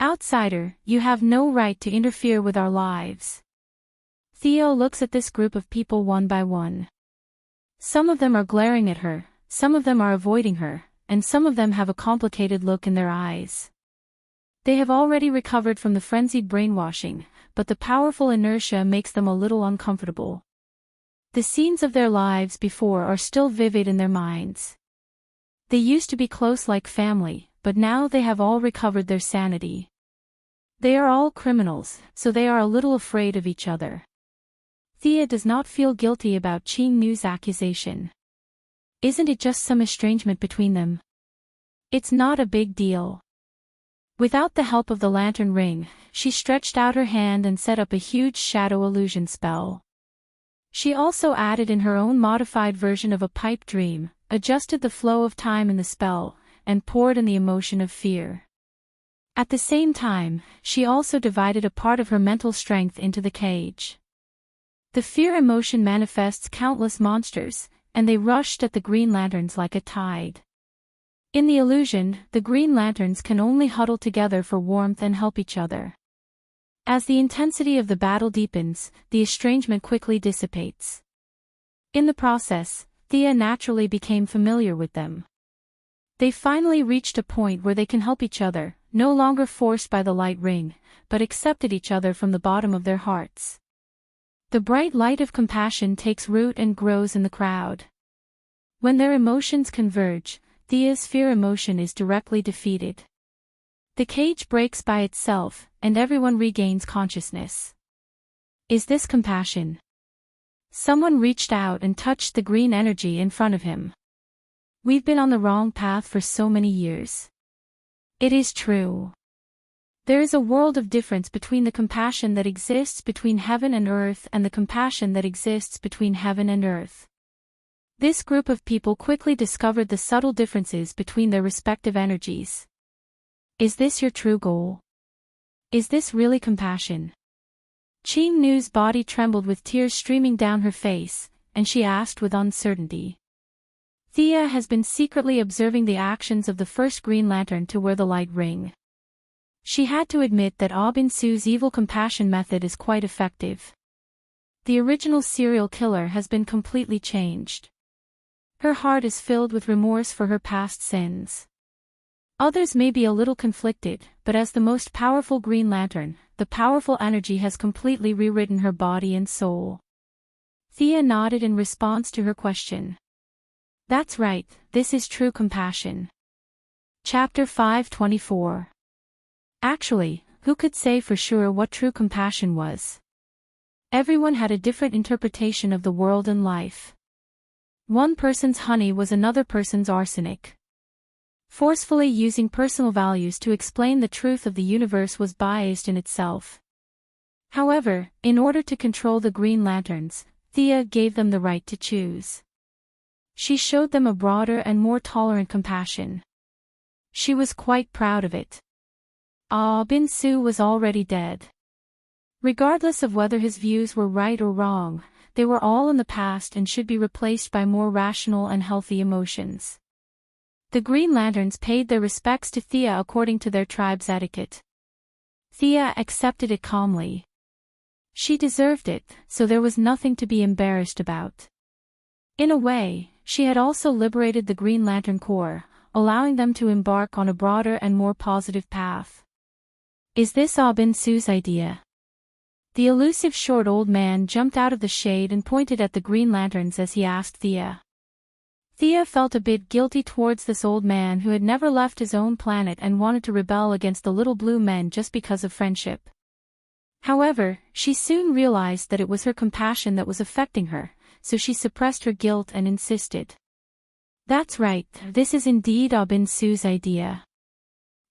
Outsider, you have no right to interfere with our lives. Theo looks at this group of people one by one. Some of them are glaring at her, some of them are avoiding her, and some of them have a complicated look in their eyes. They have already recovered from the frenzied brainwashing, but the powerful inertia makes them a little uncomfortable. The scenes of their lives before are still vivid in their minds. They used to be close like family, but now they have all recovered their sanity. They are all criminals, so they are a little afraid of each other. Thea does not feel guilty about Qing Nu's accusation. Isn't it just some estrangement between them? It's not a big deal. Without the help of the lantern ring, she stretched out her hand and set up a huge shadow illusion spell. She also added in her own modified version of a pipe dream, adjusted the flow of time in the spell, and poured in the emotion of fear. At the same time, she also divided a part of her mental strength into the cage. The fear emotion manifests countless monsters, and they rushed at the green lanterns like a tide. In the illusion, the green lanterns can only huddle together for warmth and help each other. As the intensity of the battle deepens, the estrangement quickly dissipates. In the process, Thea naturally became familiar with them. They finally reached a point where they can help each other, no longer forced by the light ring, but accepted each other from the bottom of their hearts. The bright light of compassion takes root and grows in the crowd. When their emotions converge, Thea's fear emotion is directly defeated. The cage breaks by itself, and everyone regains consciousness. Is this compassion? Someone reached out and touched the green energy in front of him. We've been on the wrong path for so many years. It is true. There is a world of difference between the compassion that exists between heaven and earth and the compassion that exists between heaven and earth. This group of people quickly discovered the subtle differences between their respective energies. Is this your true goal? Is this really compassion? Qing Nu's body trembled with tears streaming down her face, and she asked with uncertainty. Thea has been secretly observing the actions of the first Green Lantern to wear the light ring. She had to admit that Ah Bin-Su's evil compassion method is quite effective. The original serial killer has been completely changed. Her heart is filled with remorse for her past sins. Others may be a little conflicted, but as the most powerful Green Lantern, the powerful energy has completely rewritten her body and soul. Thea nodded in response to her question. That's right, this is true compassion. Chapter 524. Actually, who could say for sure what true compassion was? Everyone had a different interpretation of the world and life. One person's honey was another person's arsenic. Forcefully using personal values to explain the truth of the universe was biased in itself. However, in order to control the Green Lanterns, Thea gave them the right to choose. She showed them a broader and more tolerant compassion. She was quite proud of it. Ah Bin-Su was already dead. Regardless of whether his views were right or wrong, they were all in the past and should be replaced by more rational and healthy emotions. The Green Lanterns paid their respects to Thea according to their tribe's etiquette. Thea accepted it calmly. She deserved it, so there was nothing to be embarrassed about. In a way, she had also liberated the Green Lantern Corps, allowing them to embark on a broader and more positive path. Is this Ah Bin-Su's idea? The elusive short old man jumped out of the shade and pointed at the Green Lanterns as he asked Thea. Thea felt a bit guilty towards this old man who had never left his own planet and wanted to rebel against the little blue men just because of friendship. However, she soon realized that it was her compassion that was affecting her, so she suppressed her guilt and insisted. That's right, this is indeed Abin Su's idea.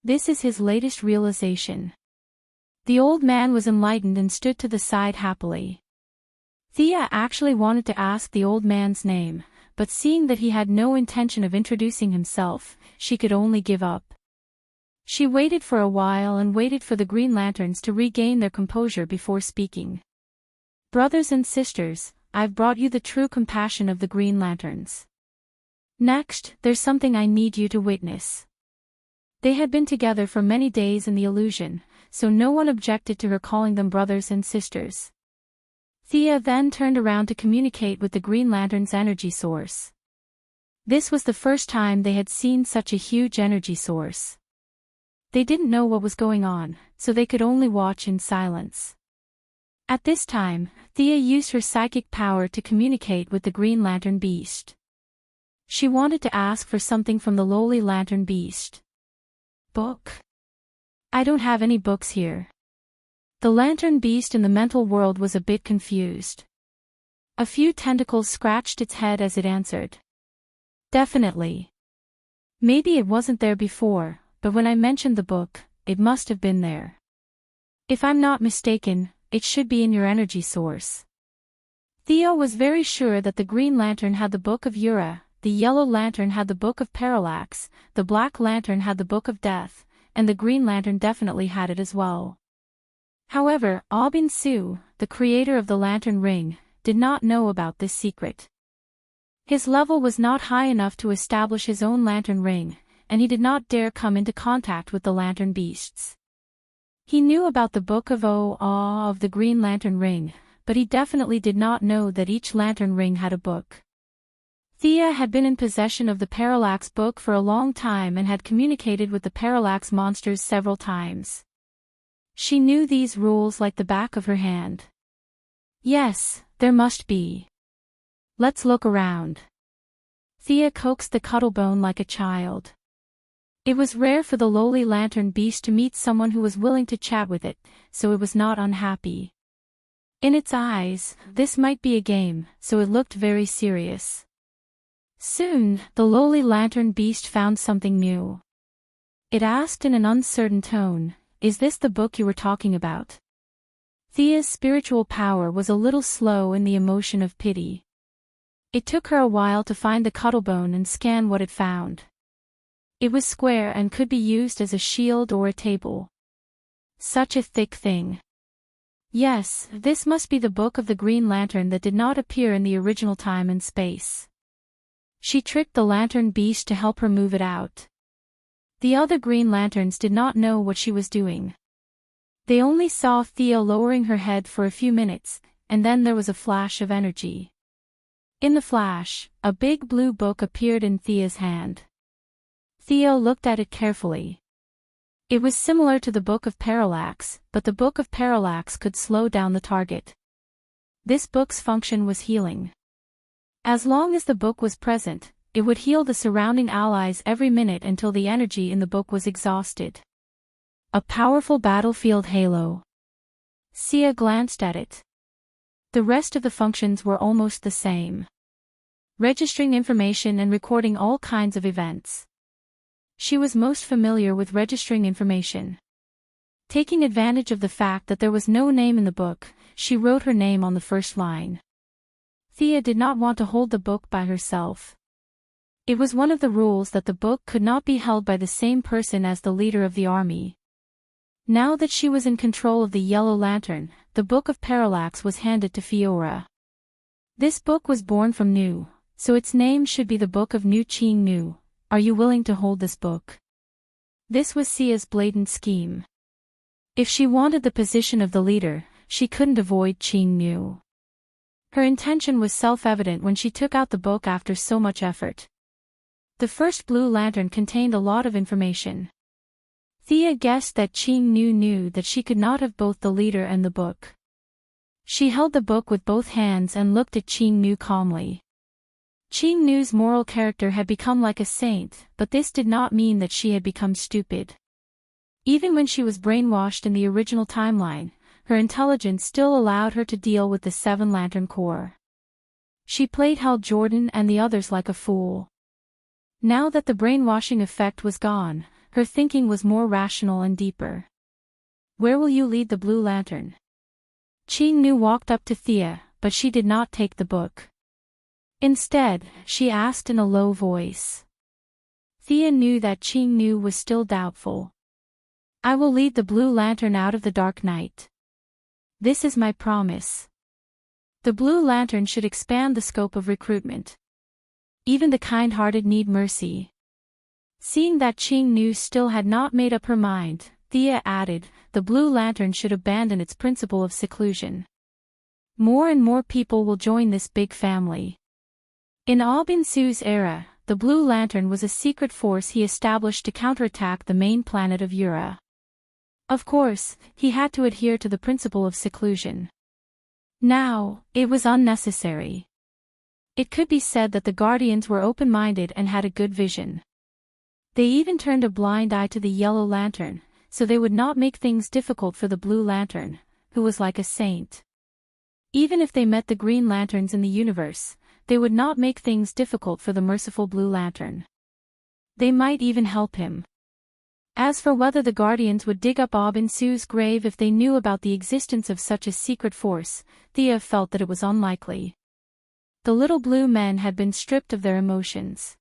This is his latest realization. The old man was enlightened and stood to the side happily. Thea actually wanted to ask the old man's name, but seeing that he had no intention of introducing himself, she could only give up. She waited for a while and waited for the Green Lanterns to regain their composure before speaking. Brothers and sisters, I've brought you the true compassion of the Green Lanterns. Next, there's something I need you to witness. They had been together for many days in the illusion, so no one objected to her calling them brothers and sisters. Thea then turned around to communicate with the Green Lantern's energy source. This was the first time they had seen such a huge energy source. They didn't know what was going on, so they could only watch in silence. At this time, Thea used her psychic power to communicate with the Green Lantern Beast. She wanted to ask for something from the lowly Lantern Beast. Book? I don't have any books here. The Lantern Beast in the mental world was a bit confused. A few tentacles scratched its head as it answered. Definitely. Maybe it wasn't there before, but when I mentioned the book, it must have been there. If I'm not mistaken, it should be in your energy source. Theo was very sure that the Green Lantern had the Book of Ura, the Yellow Lantern had the Book of Parallax, the Black Lantern had the Book of Death, and the Green Lantern definitely had it as well. However, Abin Su, the creator of the Lantern Ring, did not know about this secret. His level was not high enough to establish his own Lantern Ring, and he did not dare come into contact with the Lantern Beasts. He knew about the Book of of the Green Lantern Ring, but he definitely did not know that each Lantern Ring had a book. Thea had been in possession of the Parallax Book for a long time and had communicated with the Parallax monsters several times. She knew these rules like the back of her hand. Yes, there must be. Let's look around. Thea coaxed the Cuttlebone like a child. It was rare for the lowly Lantern Beast to meet someone who was willing to chat with it, so it was not unhappy. In its eyes, this might be a game, so it looked very serious. Soon, the lowly Lantern Beast found something new. It asked in an uncertain tone, "Is this the book you were talking about?" Thea's spiritual power was a little slow in the emotion of pity. It took her a while to find the Cuttlebone and scan what it found. It was square and could be used as a shield or a table. Such a thick thing. Yes, this must be the Book of the Green Lantern that did not appear in the original time and space. She tricked the Lantern Beast to help her move it out. The other Green Lanterns did not know what she was doing. They only saw Thea lowering her head for a few minutes, and then there was a flash of energy. In the flash, a big blue book appeared in Thea's hand. Thea looked at it carefully. It was similar to the Book of Parallax, but the Book of Parallax could slow down the target. This book's function was healing. As long as the book was present, it would heal the surrounding allies every minute until the energy in the book was exhausted. A powerful battlefield halo. Thea glanced at it. The rest of the functions were almost the same. Registering information and recording all kinds of events. She was most familiar with registering information. Taking advantage of the fact that there was no name in the book, she wrote her name on the first line. Thea did not want to hold the book by herself. It was one of the rules that the book could not be held by the same person as the leader of the army. Now that she was in control of the Yellow Lantern, the Book of Parallax was handed to Fiora. This book was born from Nu, so its name should be the Book of Nu Ching Nu. Are you willing to hold this book? This was Thea's blatant scheme. If she wanted the position of the leader, she couldn't avoid Ching Nu. Her intention was self-evident when she took out the book after so much effort. The first blue lantern contained a lot of information. Thea guessed that Ching Nu knew that she could not have both the leader and the book. She held the book with both hands and looked at Ching Nu calmly. Ching Nu's moral character had become like a saint, but this did not mean that she had become stupid. Even when she was brainwashed in the original timeline, her intelligence still allowed her to deal with the Seven Lantern Corps. She played Hal Jordan and the others like a fool. Now that the brainwashing effect was gone, her thinking was more rational and deeper. Where will you lead the Blue Lantern? Ching Nu walked up to Thea, but she did not take the book. Instead, she asked in a low voice. Thea knew that Ching Nu was still doubtful. I will lead the Blue Lantern out of the dark night. This is my promise. The Blue Lantern should expand the scope of recruitment. Even the kind-hearted need mercy. Seeing that Ching Nu still had not made up her mind, Thea added, the Blue Lantern should abandon its principle of seclusion. More and more people will join this big family. In Aubin Su's era, the Blue Lantern was a secret force he established to counterattack the main planet of Ura. Of course, he had to adhere to the principle of seclusion. Now, it was unnecessary. It could be said that the Guardians were open-minded and had a good vision. They even turned a blind eye to the Yellow Lantern, so they would not make things difficult for the Blue Lantern, who was like a saint. Even if they met the Green Lanterns in the universe, they would not make things difficult for the merciful Blue Lantern. They might even help him. As for whether the Guardians would dig up Aubin Su's grave if they knew about the existence of such a secret force, Thea felt that it was unlikely. The little blue men had been stripped of their emotions.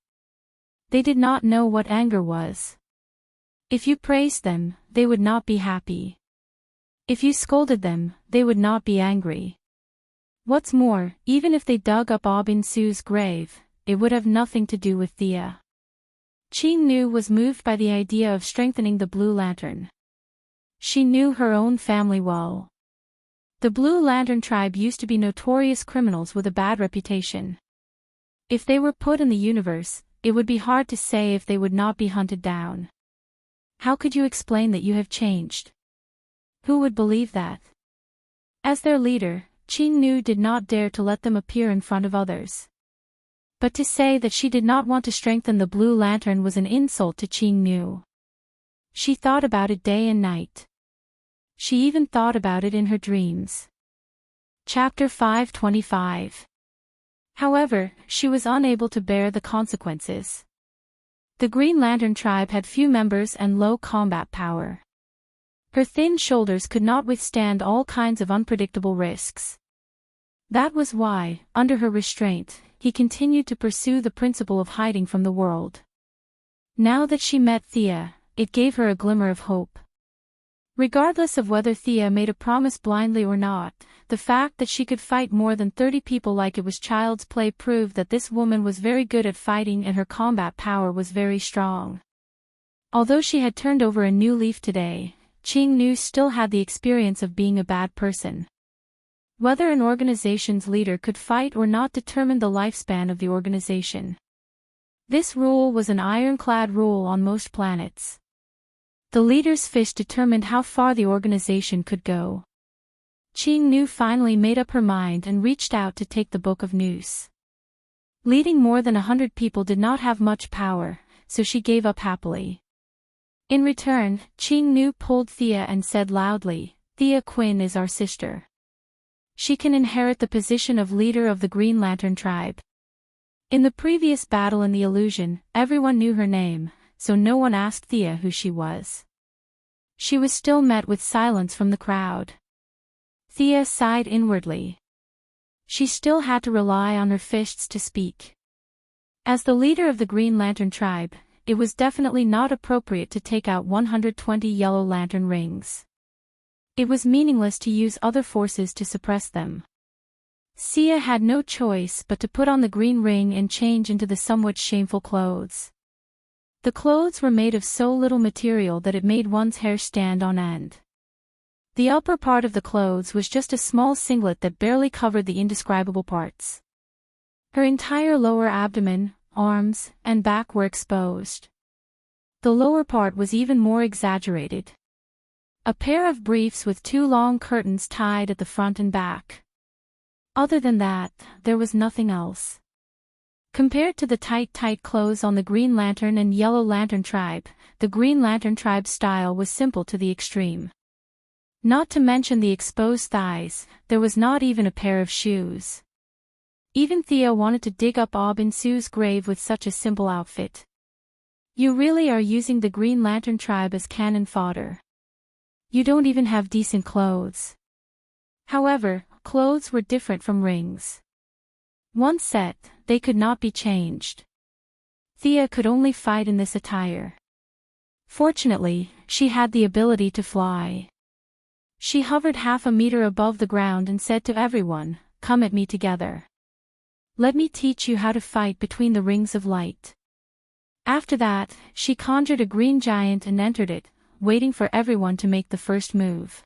They did not know what anger was. If you praised them, they would not be happy. If you scolded them, they would not be angry. What's more, even if they dug up Aubin Su's grave, it would have nothing to do with Thea. Ching Nu was moved by the idea of strengthening the Blue Lantern. She knew her own family well. The Blue Lantern tribe used to be notorious criminals with a bad reputation. If they were put in the universe, it would be hard to say if they would not be hunted down. How could you explain that you have changed? Who would believe that? As their leader, Ching Nu did not dare to let them appear in front of others. But to say that she did not want to strengthen the Blue Lantern was an insult to Ching Nu. She thought about it day and night. She even thought about it in her dreams. Chapter 525. However, she was unable to bear the consequences. The Green Lantern tribe had few members and low combat power. Her thin shoulders could not withstand all kinds of unpredictable risks. That was why, under her restraint, he continued to pursue the principle of hiding from the world. Now that she met Thea, it gave her a glimmer of hope. Regardless of whether Thea made a promise blindly or not, the fact that she could fight more than 30 people like it was child's play proved that this woman was very good at fighting and her combat power was very strong. Although she had turned over a new leaf today, Ching Nu still had the experience of being a bad person. Whether an organization's leader could fight or not determined the lifespan of the organization. This rule was an ironclad rule on most planets. The leader's fish determined how far the organization could go. Ching Nu finally made up her mind and reached out to take the Book of News. Leading more than 100 people did not have much power, so she gave up happily. In return, Ching Nu pulled Thea and said loudly, "Thea Quinn is our sister. She can inherit the position of leader of the Green Lantern tribe." In the previous battle in the Illusion, everyone knew her name, so no one asked Thea who she was. She was still met with silence from the crowd. Thea sighed inwardly. She still had to rely on her fists to speak. As the leader of the Green Lantern tribe, it was definitely not appropriate to take out 120 Yellow Lantern rings. It was meaningless to use other forces to suppress them. Sia had no choice but to put on the green ring and change into the somewhat shameful clothes. The clothes were made of so little material that it made one's hair stand on end. The upper part of the clothes was just a small singlet that barely covered the indescribable parts. Her entire lower abdomen, arms, and back were exposed. The lower part was even more exaggerated. A pair of briefs with 2 long curtains tied at the front and back. Other than that, there was nothing else. Compared to the tight clothes on the Green Lantern and Yellow Lantern tribe, the Green Lantern tribe's style was simple to the extreme. Not to mention the exposed thighs, there was not even a pair of shoes. Even Thea wanted to dig up Aubin Sue's grave with such a simple outfit. You really are using the Green Lantern tribe as cannon fodder. You don't even have decent clothes. However, clothes were different from rings. Once set, they could not be changed. Thea could only fight in this attire. Fortunately, she had the ability to fly. She hovered half a meter above the ground and said to everyone, "Come at me together. Let me teach you how to fight between the rings of light." After that, she conjured a green giant and entered it, waiting for everyone to make the first move.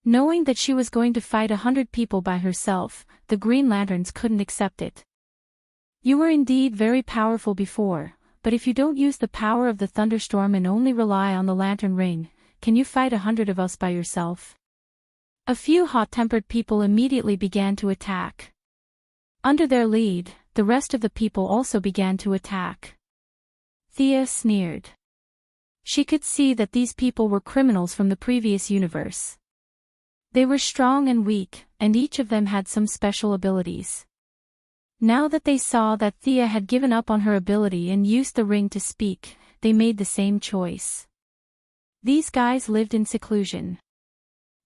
Knowing that she was going to fight 100 people by herself, the Green Lanterns couldn't accept it. "You were indeed very powerful before, but if you don't use the power of the thunderstorm and only rely on the lantern ring, can you fight 100 of us by yourself?" A few hot-tempered people immediately began to attack. Under their lead, the rest of the people also began to attack. Thea sneered. She could see that these people were criminals from the previous universe. They were strong and weak, and each of them had some special abilities. Now that they saw that Thea had given up on her ability and used the ring to speak, they made the same choice. These guys lived in seclusion.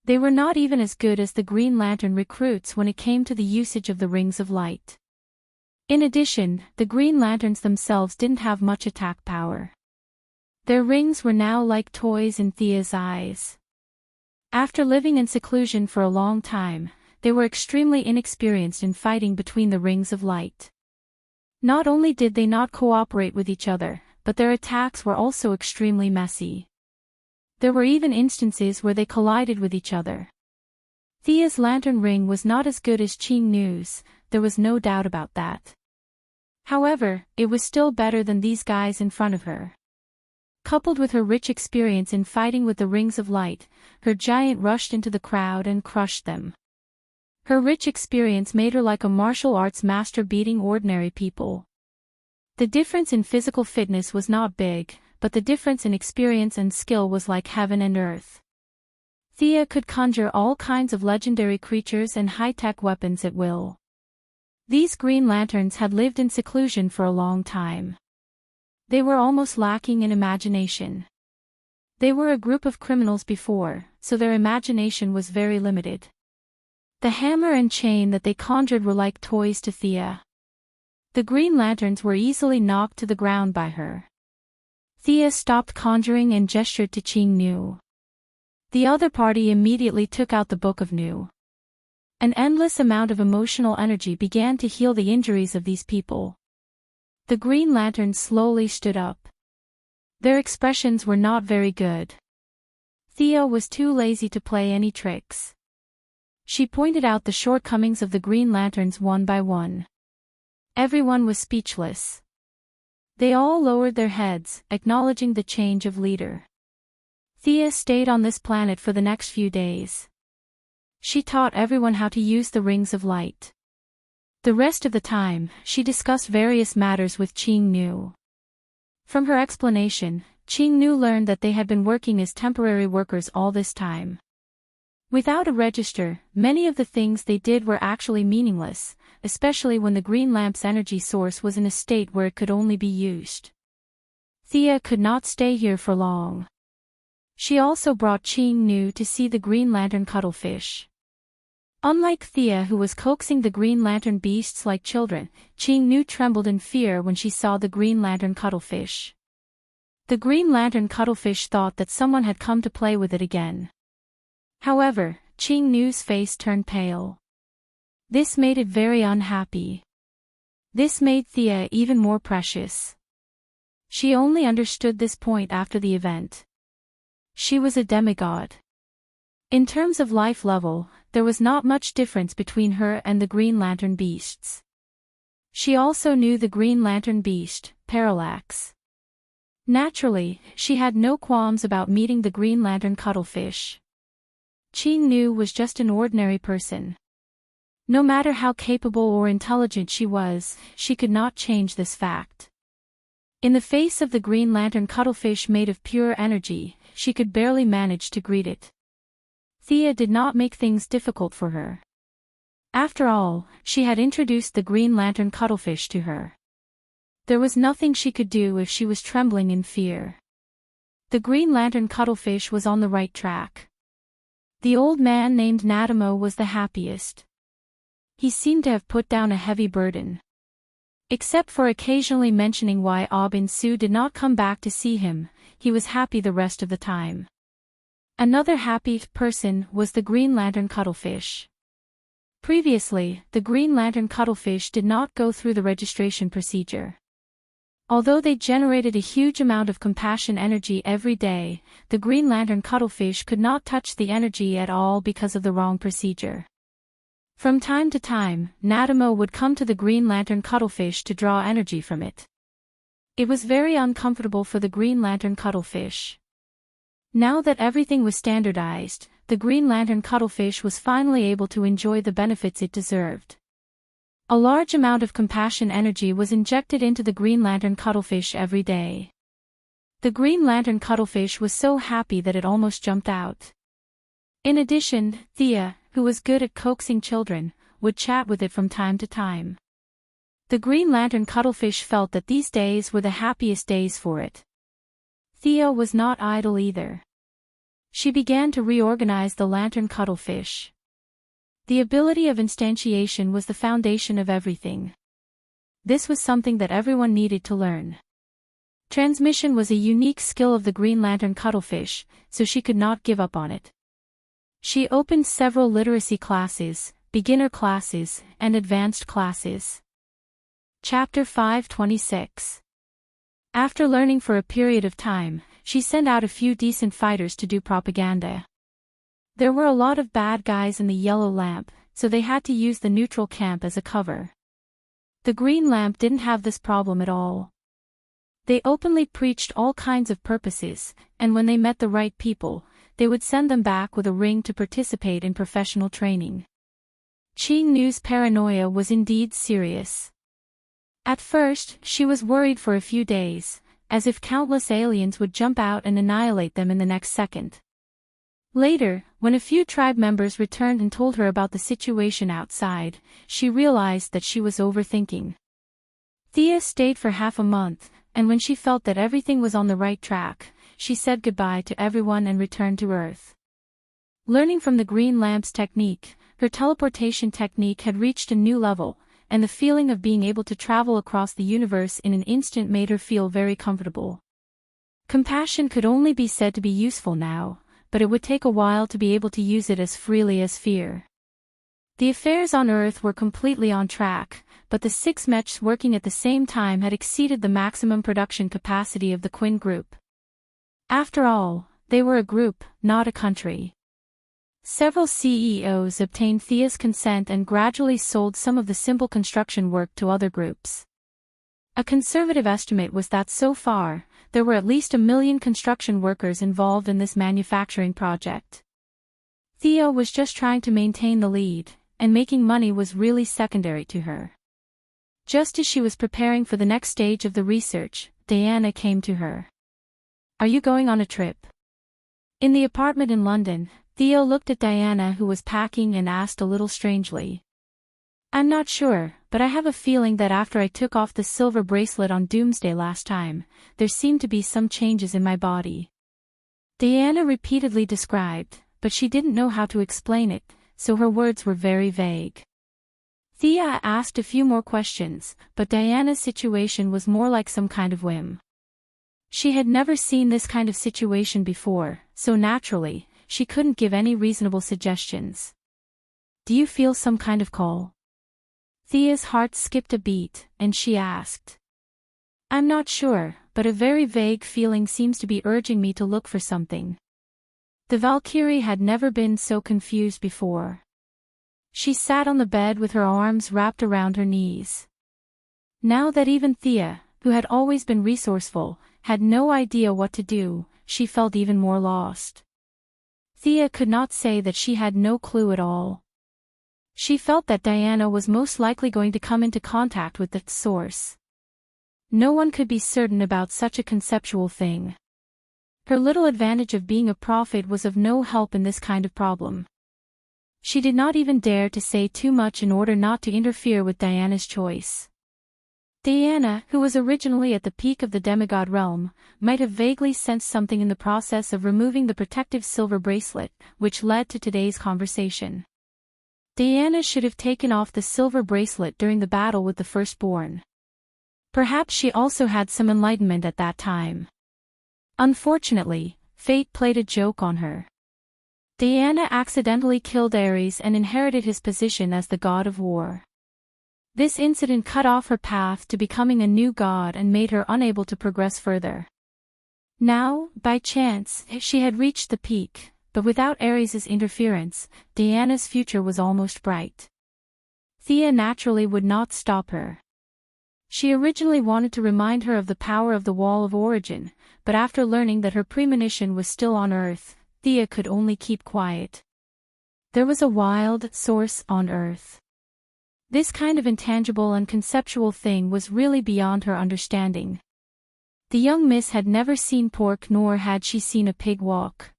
They were not even as good as the Green Lantern recruits when it came to the usage of the rings of light. In addition, the Green Lanterns themselves didn't have much attack power. Their rings were now like toys in Thea's eyes. After living in seclusion for a long time, they were extremely inexperienced in fighting between the rings of light. Not only did they not cooperate with each other, but their attacks were also extremely messy. There were even instances where they collided with each other. Thea's lantern ring was not as good as Ching Nu's, there was no doubt about that. However, it was still better than these guys in front of her. Coupled with her rich experience in fighting with the rings of light, her giant rushed into the crowd and crushed them. Her rich experience made her like a martial arts master beating ordinary people. The difference in physical fitness was not big, but the difference in experience and skill was like heaven and earth. Thea could conjure all kinds of legendary creatures and high-tech weapons at will. These Green Lanterns had lived in seclusion for a long time. They were almost lacking in imagination. They were a group of criminals before, so their imagination was very limited. The hammer and chain that they conjured were like toys to Thea. The Green Lanterns were easily knocked to the ground by her. Thea stopped conjuring and gestured to Ching Nu. The other party immediately took out the Book of Nu. An endless amount of emotional energy began to heal the injuries of these people. The Green Lanterns slowly stood up. Their expressions were not very good. Thea was too lazy to play any tricks. She pointed out the shortcomings of the Green Lanterns one by one. Everyone was speechless. They all lowered their heads, acknowledging the change of leader. Thea stayed on this planet for the next few days. She taught everyone how to use the rings of light. The rest of the time, she discussed various matters with Ching Nu. From her explanation, Ching Nu learned that they had been working as temporary workers all this time. Without a register, many of the things they did were actually meaningless, especially when the green lamp's energy source was in a state where it could only be used. Thea could not stay here for long. She also brought Ching Nu to see the Green Lantern cuttlefish. Unlike Thea, who was coaxing the Green Lantern beasts like children, Ching Nu trembled in fear when she saw the Green Lantern cuttlefish. The Green Lantern cuttlefish thought that someone had come to play with it again. However, Ching Nu's face turned pale. This made it very unhappy. This made Thea even more precious. She only understood this point after the event. She was a demigod. In terms of life level, there was not much difference between her and the Green Lantern beasts. She also knew the Green Lantern beast, Parallax. Naturally, she had no qualms about meeting the Green Lantern cuttlefish. Ching Nu was just an ordinary person. No matter how capable or intelligent she was, she could not change this fact. In the face of the Green Lantern cuttlefish made of pure energy, she could barely manage to greet it. Thea did not make things difficult for her. After all, she had introduced the Green Lantern cuttlefish to her. There was nothing she could do if she was trembling in fear. The Green Lantern cuttlefish was on the right track. The old man named Nadamo was the happiest. He seemed to have put down a heavy burden. Except for occasionally mentioning why Ob and Sue did not come back to see him, he was happy the rest of the time. Another happy person was the Green Lantern cuttlefish. Previously, the Green Lantern cuttlefish did not go through the registration procedure. Although they generated a huge amount of compassion energy every day, the Green Lantern cuttlefish could not touch the energy at all because of the wrong procedure. From time to time, Nadamo would come to the Green Lantern cuttlefish to draw energy from it. It was very uncomfortable for the Green Lantern cuttlefish. Now that everything was standardized, the Green Lantern cuttlefish was finally able to enjoy the benefits it deserved. A large amount of compassion energy was injected into the Green Lantern cuttlefish every day. The Green Lantern cuttlefish was so happy that it almost jumped out. In addition, Thea, who was good at coaxing children, would chat with it from time to time. The Green Lantern cuttlefish felt that these days were the happiest days for it. Thea was not idle either. She began to reorganize the Lantern cuttlefish. The ability of instantiation was the foundation of everything. This was something that everyone needed to learn. Transmission was a unique skill of the Green Lantern cuttlefish, so she could not give up on it. She opened several literacy classes, beginner classes, and advanced classes. Chapter 526. After learning for a period of time, she sent out a few decent fighters to do propaganda. There were a lot of bad guys in the Yellow Lamp, so they had to use the neutral camp as a cover. The Green Lamp didn't have this problem at all. They openly preached all kinds of purposes, and when they met the right people, they would send them back with a ring to participate in professional training. Qing Nu's paranoia was indeed serious. At first, she was worried for a few days, as if countless aliens would jump out and annihilate them in the next second. Later, when a few tribe members returned and told her about the situation outside, she realized that she was overthinking. Thea stayed for half a month, and when she felt that everything was on the right track, she said goodbye to everyone and returned to Earth. Learning from the Green Lamp's technique, her teleportation technique had reached a new level, and the feeling of being able to travel across the universe in an instant made her feel very comfortable. Compassion could only be said to be useful now, but it would take a while to be able to use it as freely as fear. The affairs on Earth were completely on track, but the 6 mechs working at the same time had exceeded the maximum production capacity of the Quinn Group. After all, they were a group, not a country. Several CEOs obtained Thea's consent and gradually sold some of the simple construction work to other groups. A conservative estimate was that so far, there were at least 1 million construction workers involved in this manufacturing project. Thea was just trying to maintain the lead, and making money was really secondary to her. Just as she was preparing for the next stage of the research, Diana came to her. "Are you going on a trip?" In the apartment in London, Thea looked at Diana, who was packing, and asked a little strangely. "I'm not sure, but I have a feeling that after I took off the silver bracelet on Doomsday last time, there seemed to be some changes in my body." Diana repeatedly described, but she didn't know how to explain it, so her words were very vague. Thea asked a few more questions, but Diana's situation was more like some kind of whim. She had never seen this kind of situation before, so naturally, she couldn't give any reasonable suggestions. "Do you feel some kind of call?" Thea's heart skipped a beat, and she asked. "I'm not sure, but a very vague feeling seems to be urging me to look for something." The Valkyrie had never been so confused before. She sat on the bed with her arms wrapped around her knees. Now that even Thea, who had always been resourceful, had no idea what to do, she felt even more lost. Thea could not say that she had no clue at all. She felt that Diana was most likely going to come into contact with the source. No one could be certain about such a conceptual thing. Her little advantage of being a prophet was of no help in this kind of problem. She did not even dare to say too much in order not to interfere with Diana's choice. Diana, who was originally at the peak of the demigod realm, might have vaguely sensed something in the process of removing the protective silver bracelet, which led to today's conversation. Diana should have taken off the silver bracelet during the battle with the Firstborn. Perhaps she also had some enlightenment at that time. Unfortunately, fate played a joke on her. Diana accidentally killed Ares and inherited his position as the god of war. This incident cut off her path to becoming a new god and made her unable to progress further. Now, by chance, she had reached the peak, but without Ares' interference, Diana's future was almost bright. Thea naturally would not stop her. She originally wanted to remind her of the power of the Wall of Origin, but after learning that her premonition was still on Earth, Thea could only keep quiet. There was a wild source on Earth. This kind of intangible and conceptual thing was really beyond her understanding. The young miss had never seen pork nor had she seen a pig walk.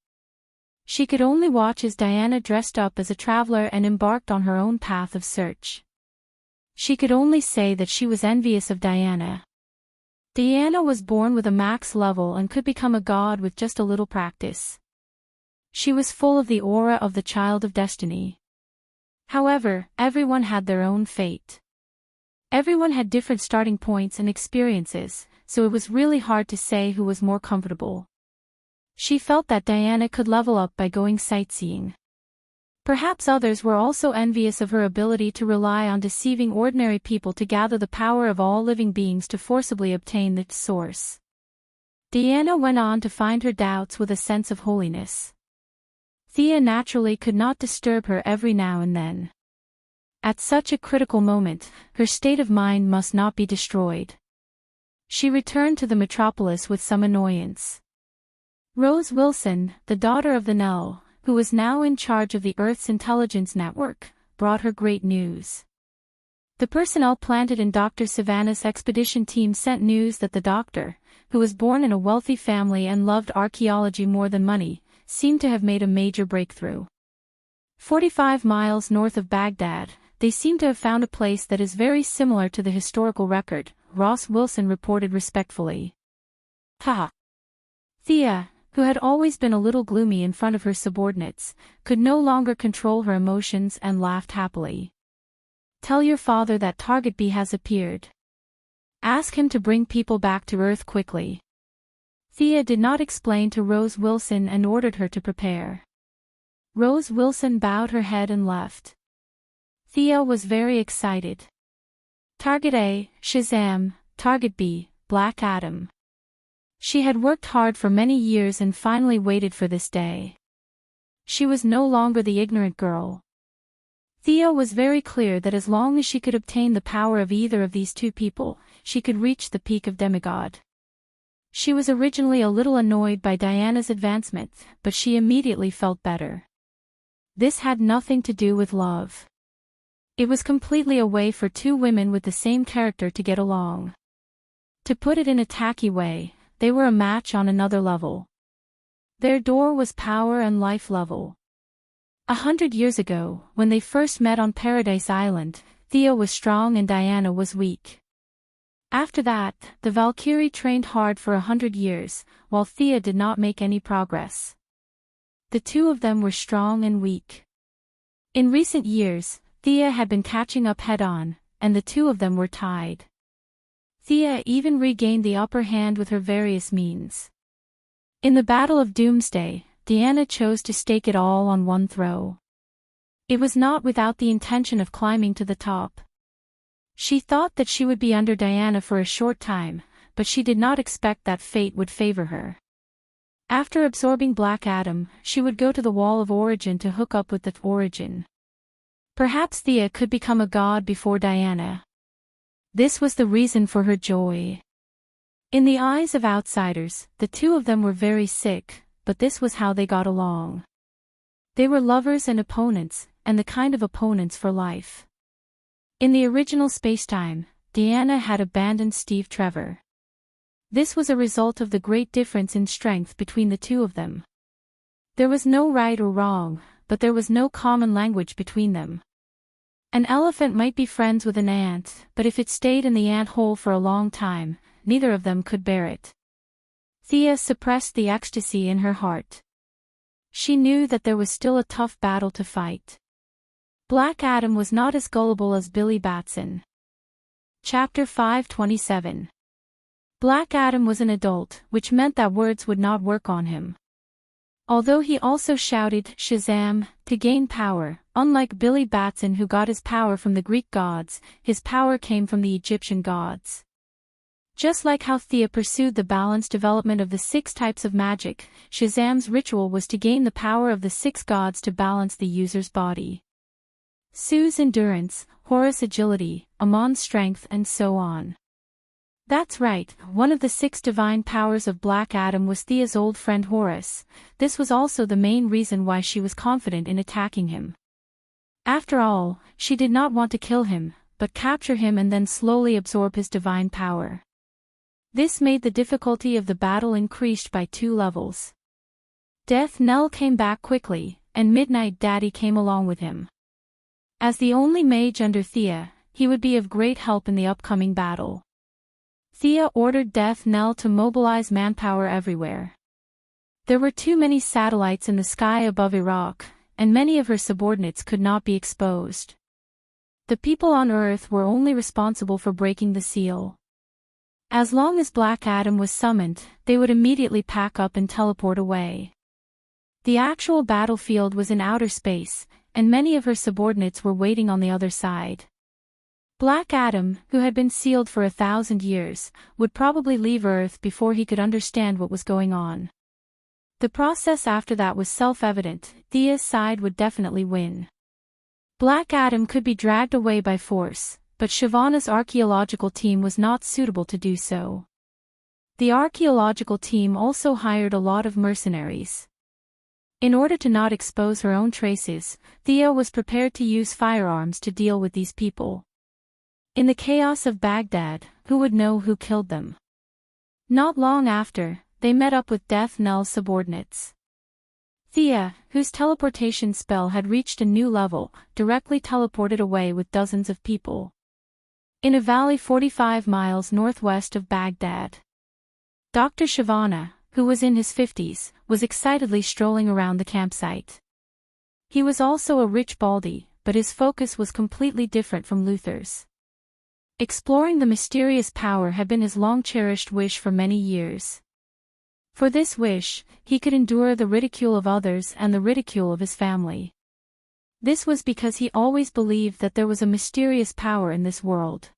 She could only watch as Diana dressed up as a traveler and embarked on her own path of search. She could only say that she was envious of Diana. Diana was born with a max level and could become a god with just a little practice. She was full of the aura of the child of destiny. However, everyone had their own fate. Everyone had different starting points and experiences, so it was really hard to say who was more comfortable. She felt that Diana could level up by going sightseeing. Perhaps others were also envious of her ability to rely on deceiving ordinary people to gather the power of all living beings to forcibly obtain the source. Diana went on to find her doubts with a sense of holiness. Thea naturally could not disturb her every now and then. At such a critical moment, her state of mind must not be destroyed. She returned to the metropolis with some annoyance. Rose Wilson, the daughter of the Nell, who was now in charge of the Earth's intelligence network, brought her great news. The personnel planted in Dr. Savannah's expedition team sent news that the doctor, who was born in a wealthy family and loved archaeology more than money, seemed to have made a major breakthrough. 45 miles north of Baghdad, they seem to have found a place that is very similar to the historical record, Ross Wilson reported respectfully. Haha. Thea, who had always been a little gloomy in front of her subordinates, could no longer control her emotions and laughed happily. Tell your father that Target B has appeared. Ask him to bring people back to Earth quickly. Thea did not explain to Rose Wilson and ordered her to prepare. Rose Wilson bowed her head and left. Thea was very excited. Target A, Shazam, Target B, Black Adam. She had worked hard for many years and finally waited for this day. She was no longer the ignorant girl. Thea was very clear that as long as she could obtain the power of either of these two people, she could reach the peak of demigod. She was originally a little annoyed by Diana's advancement, but she immediately felt better. This had nothing to do with love. It was completely a way for two women with the same character to get along. To put it in a tacky way, they were a match on another level. Their door was power and life level. 100 years ago, when they first met on Paradise Island, Thea was strong and Diana was weak. After that, the Valkyrie trained hard for 100 years, while Thea did not make any progress. The two of them were strong and weak. In recent years, Thea had been catching up head-on, and the two of them were tied. Thea even regained the upper hand with her various means. In the Battle of Doomsday, Diana chose to stake it all on one throw. It was not without the intention of climbing to the top. She thought that she would be under Diana for a short time, but she did not expect that fate would favor her. After absorbing Black Adam, she would go to the Wall of Origin to hook up with the Origin. Perhaps Thea could become a god before Diana. This was the reason for her joy. In the eyes of outsiders, the two of them were very sick, but this was how they got along. They were lovers and opponents, and the kind of opponents for life. In the original spacetime, Diana had abandoned Steve Trevor. This was a result of the great difference in strength between the two of them. There was no right or wrong, but there was no common language between them. An elephant might be friends with an ant, but if it stayed in the ant hole for a long time, neither of them could bear it. Thea suppressed the ecstasy in her heart. She knew that there was still a tough battle to fight. Black Adam was not as gullible as Billy Batson. Chapter 527. Black Adam was an adult, which meant that words would not work on him. Although he also shouted Shazam to gain power, unlike Billy Batson who got his power from the Greek gods, his power came from the Egyptian gods. Just like how Thea pursued the balanced development of the 6 types of magic, Shazam's ritual was to gain the power of the 6 gods to balance the user's body. Sue's endurance, Horus agility, Amon's strength, and so on. That's right, one of the 6 divine powers of Black Adam was Thea's old friend Horus. This was also the main reason why she was confident in attacking him. After all, she did not want to kill him, but capture him and then slowly absorb his divine power. This made the difficulty of the battle increased by 2 levels. Death Knell came back quickly, and Midnight Daddy came along with him. As the only mage under Thea, he would be of great help in the upcoming battle. Thea ordered Death Knell to mobilize manpower everywhere. There were too many satellites in the sky above Iraq, and many of her subordinates could not be exposed. The people on Earth were only responsible for breaking the seal. As long as Black Adam was summoned, they would immediately pack up and teleport away. The actual battlefield was in outer space, and many of her subordinates were waiting on the other side. Black Adam, who had been sealed for 1,000 years, would probably leave Earth before he could understand what was going on. The process after that was self-evident. Thea's side would definitely win. Black Adam could be dragged away by force, but Shyvana's archaeological team was not suitable to do so. The archaeological team also hired a lot of mercenaries. In order to not expose her own traces, Thea was prepared to use firearms to deal with these people. In the chaos of Baghdad, who would know who killed them? Not long after, they met up with Death Knell's subordinates. Thea, whose teleportation spell had reached a new level, directly teleported away with dozens of people. In a valley 45 miles northwest of Baghdad, Dr. Shyvana, who was in his 50s, was excitedly strolling around the campsite. He was also a rich baldy, but his focus was completely different from Luther's. Exploring the mysterious power had been his long-cherished wish for many years. For this wish, he could endure the ridicule of others and the ridicule of his family. This was because he always believed that there was a mysterious power in this world.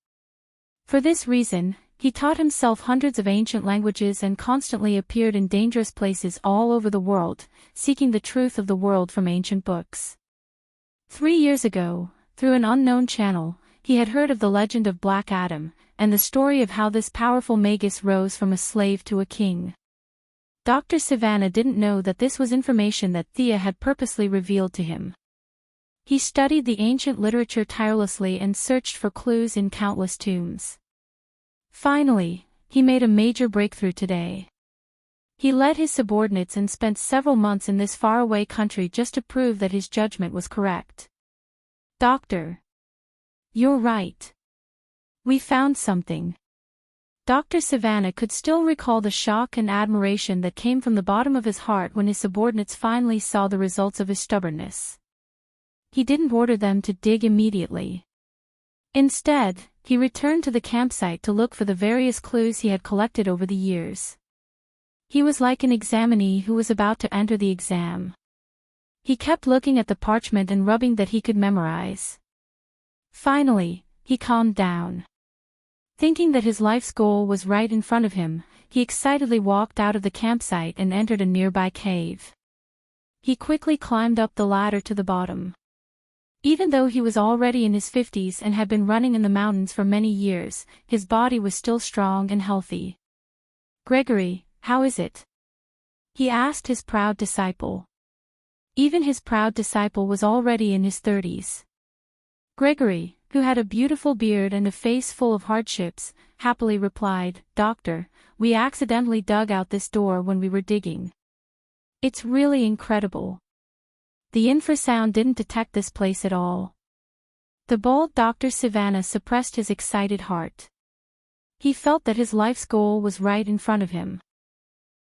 For this reason, he taught himself hundreds of ancient languages and constantly appeared in dangerous places all over the world, seeking the truth of the world from ancient books. 3 years ago, through an unknown channel, he had heard of the legend of Black Adam, and the story of how this powerful magus rose from a slave to a king. Dr. Savannah didn't know that this was information that Thea had purposely revealed to him. He studied the ancient literature tirelessly and searched for clues in countless tombs. Finally, he made a major breakthrough today. He led his subordinates and spent several months in this faraway country just to prove that his judgment was correct. Doctor. You're right. We found something. Dr. Savannah could still recall the shock and admiration that came from the bottom of his heart when his subordinates finally saw the results of his stubbornness. He didn't order them to dig immediately. Instead, he returned to the campsite to look for the various clues he had collected over the years. He was like an examinee who was about to enter the exam. He kept looking at the parchment and rubbing that he could memorize. Finally, he calmed down. Thinking that his life's goal was right in front of him, he excitedly walked out of the campsite and entered a nearby cave. He quickly climbed up the ladder to the bottom. Even though he was already in his 50s and had been running in the mountains for many years, his body was still strong and healthy. "Gregory, how is it?" he asked his proud disciple. Even his proud disciple was already in his 30s. Gregory, who had a beautiful beard and a face full of hardships, happily replied, "Doctor, we accidentally dug out this door when we were digging. It's really incredible. The infrasound didn't detect this place at all." The bald Dr. Savannah suppressed his excited heart. He felt that his life's goal was right in front of him.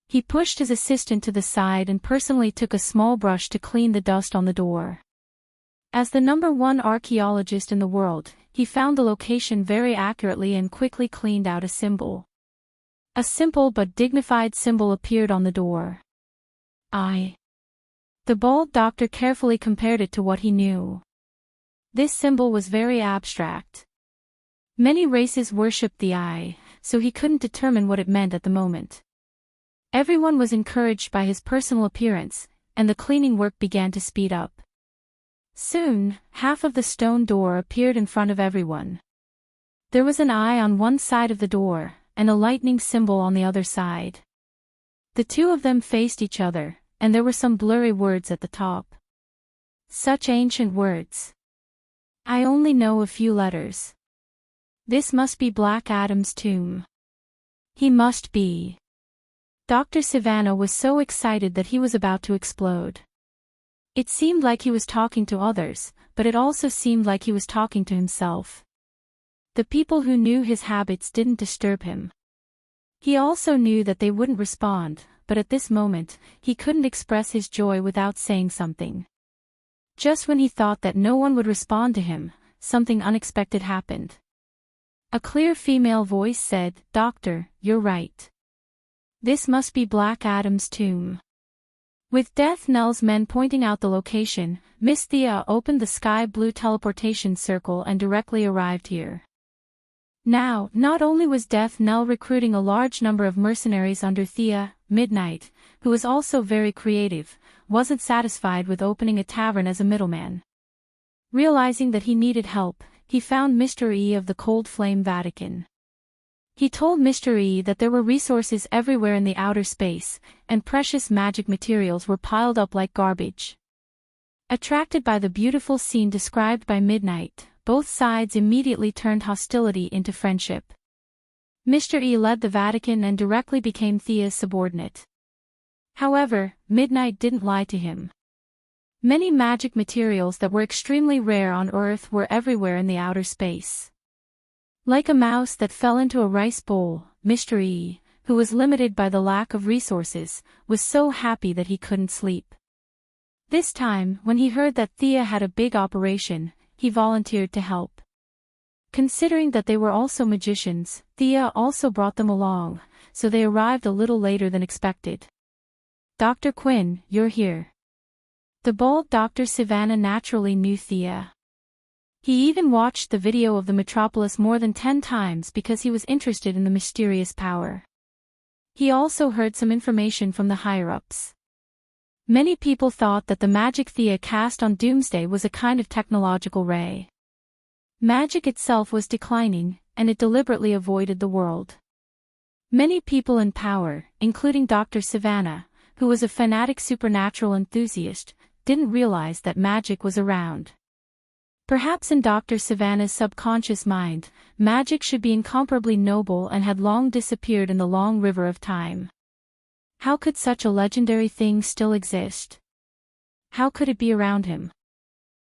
He pushed his assistant to the side and personally took a small brush to clean the dust on the door. As the #1 archaeologist in the world, he found the location very accurately and quickly cleaned out a symbol. A simple but dignified symbol appeared on the door. "I." The bald doctor carefully compared it to what he knew. This symbol was very abstract. Many races worshipped the eye, so he couldn't determine what it meant at the moment. Everyone was encouraged by his personal appearance, and the cleaning work began to speed up. Soon, half of the stone door appeared in front of everyone. There was an eye on one side of the door, and a lightning symbol on the other side. The two of them faced each other, and there were some blurry words at the top. Such ancient words. I only know a few letters. This must be Black Adam's tomb. He must be. Dr. Savannah was so excited that he was about to explode. It seemed like he was talking to others, but it also seemed like he was talking to himself. The people who knew his habits didn't disturb him. He also knew that they wouldn't respond, but at this moment, he couldn't express his joy without saying something. Just when he thought that no one would respond to him, something unexpected happened. A clear female voice said, "Doctor, you're right. This must be Black Adam's tomb." With Death Knell's men pointing out the location, Miss Thea opened the sky blue teleportation circle and directly arrived here. Now, not only was Death Knell recruiting a large number of mercenaries under Thea, Midnight, who was also very creative, wasn't satisfied with opening a tavern as a middleman. Realizing that he needed help, he found Mr. E of the Cold Flame Vatican. He told Mr. E that there were resources everywhere in the outer space, and precious magic materials were piled up like garbage. Attracted by the beautiful scene described by Midnight, both sides immediately turned hostility into friendship. Mr. E led the Vatican and directly became Thea's subordinate. However, Midnight didn't lie to him. Many magic materials that were extremely rare on Earth were everywhere in the outer space. Like a mouse that fell into a rice bowl, Mr. E, who was limited by the lack of resources, was so happy that he couldn't sleep. This time, when he heard that Thea had a big operation, he volunteered to help. Considering that they were also magicians, Thea also brought them along, so they arrived a little later than expected. "Dr. Quinn, you're here." The bald Dr. Savannah naturally knew Thea. He even watched the video of the metropolis more than 10 times because he was interested in the mysterious power. He also heard some information from the higher-ups. Many people thought that the magic Thea cast on Doomsday was a kind of technological ray. Magic itself was declining, and it deliberately avoided the world. Many people in power, including Dr. Savannah, who was a fanatic supernatural enthusiast, didn't realize that magic was around. Perhaps in Dr. Savannah's subconscious mind, magic should be incomparably noble and had long disappeared in the long river of time. How could such a legendary thing still exist? How could it be around him?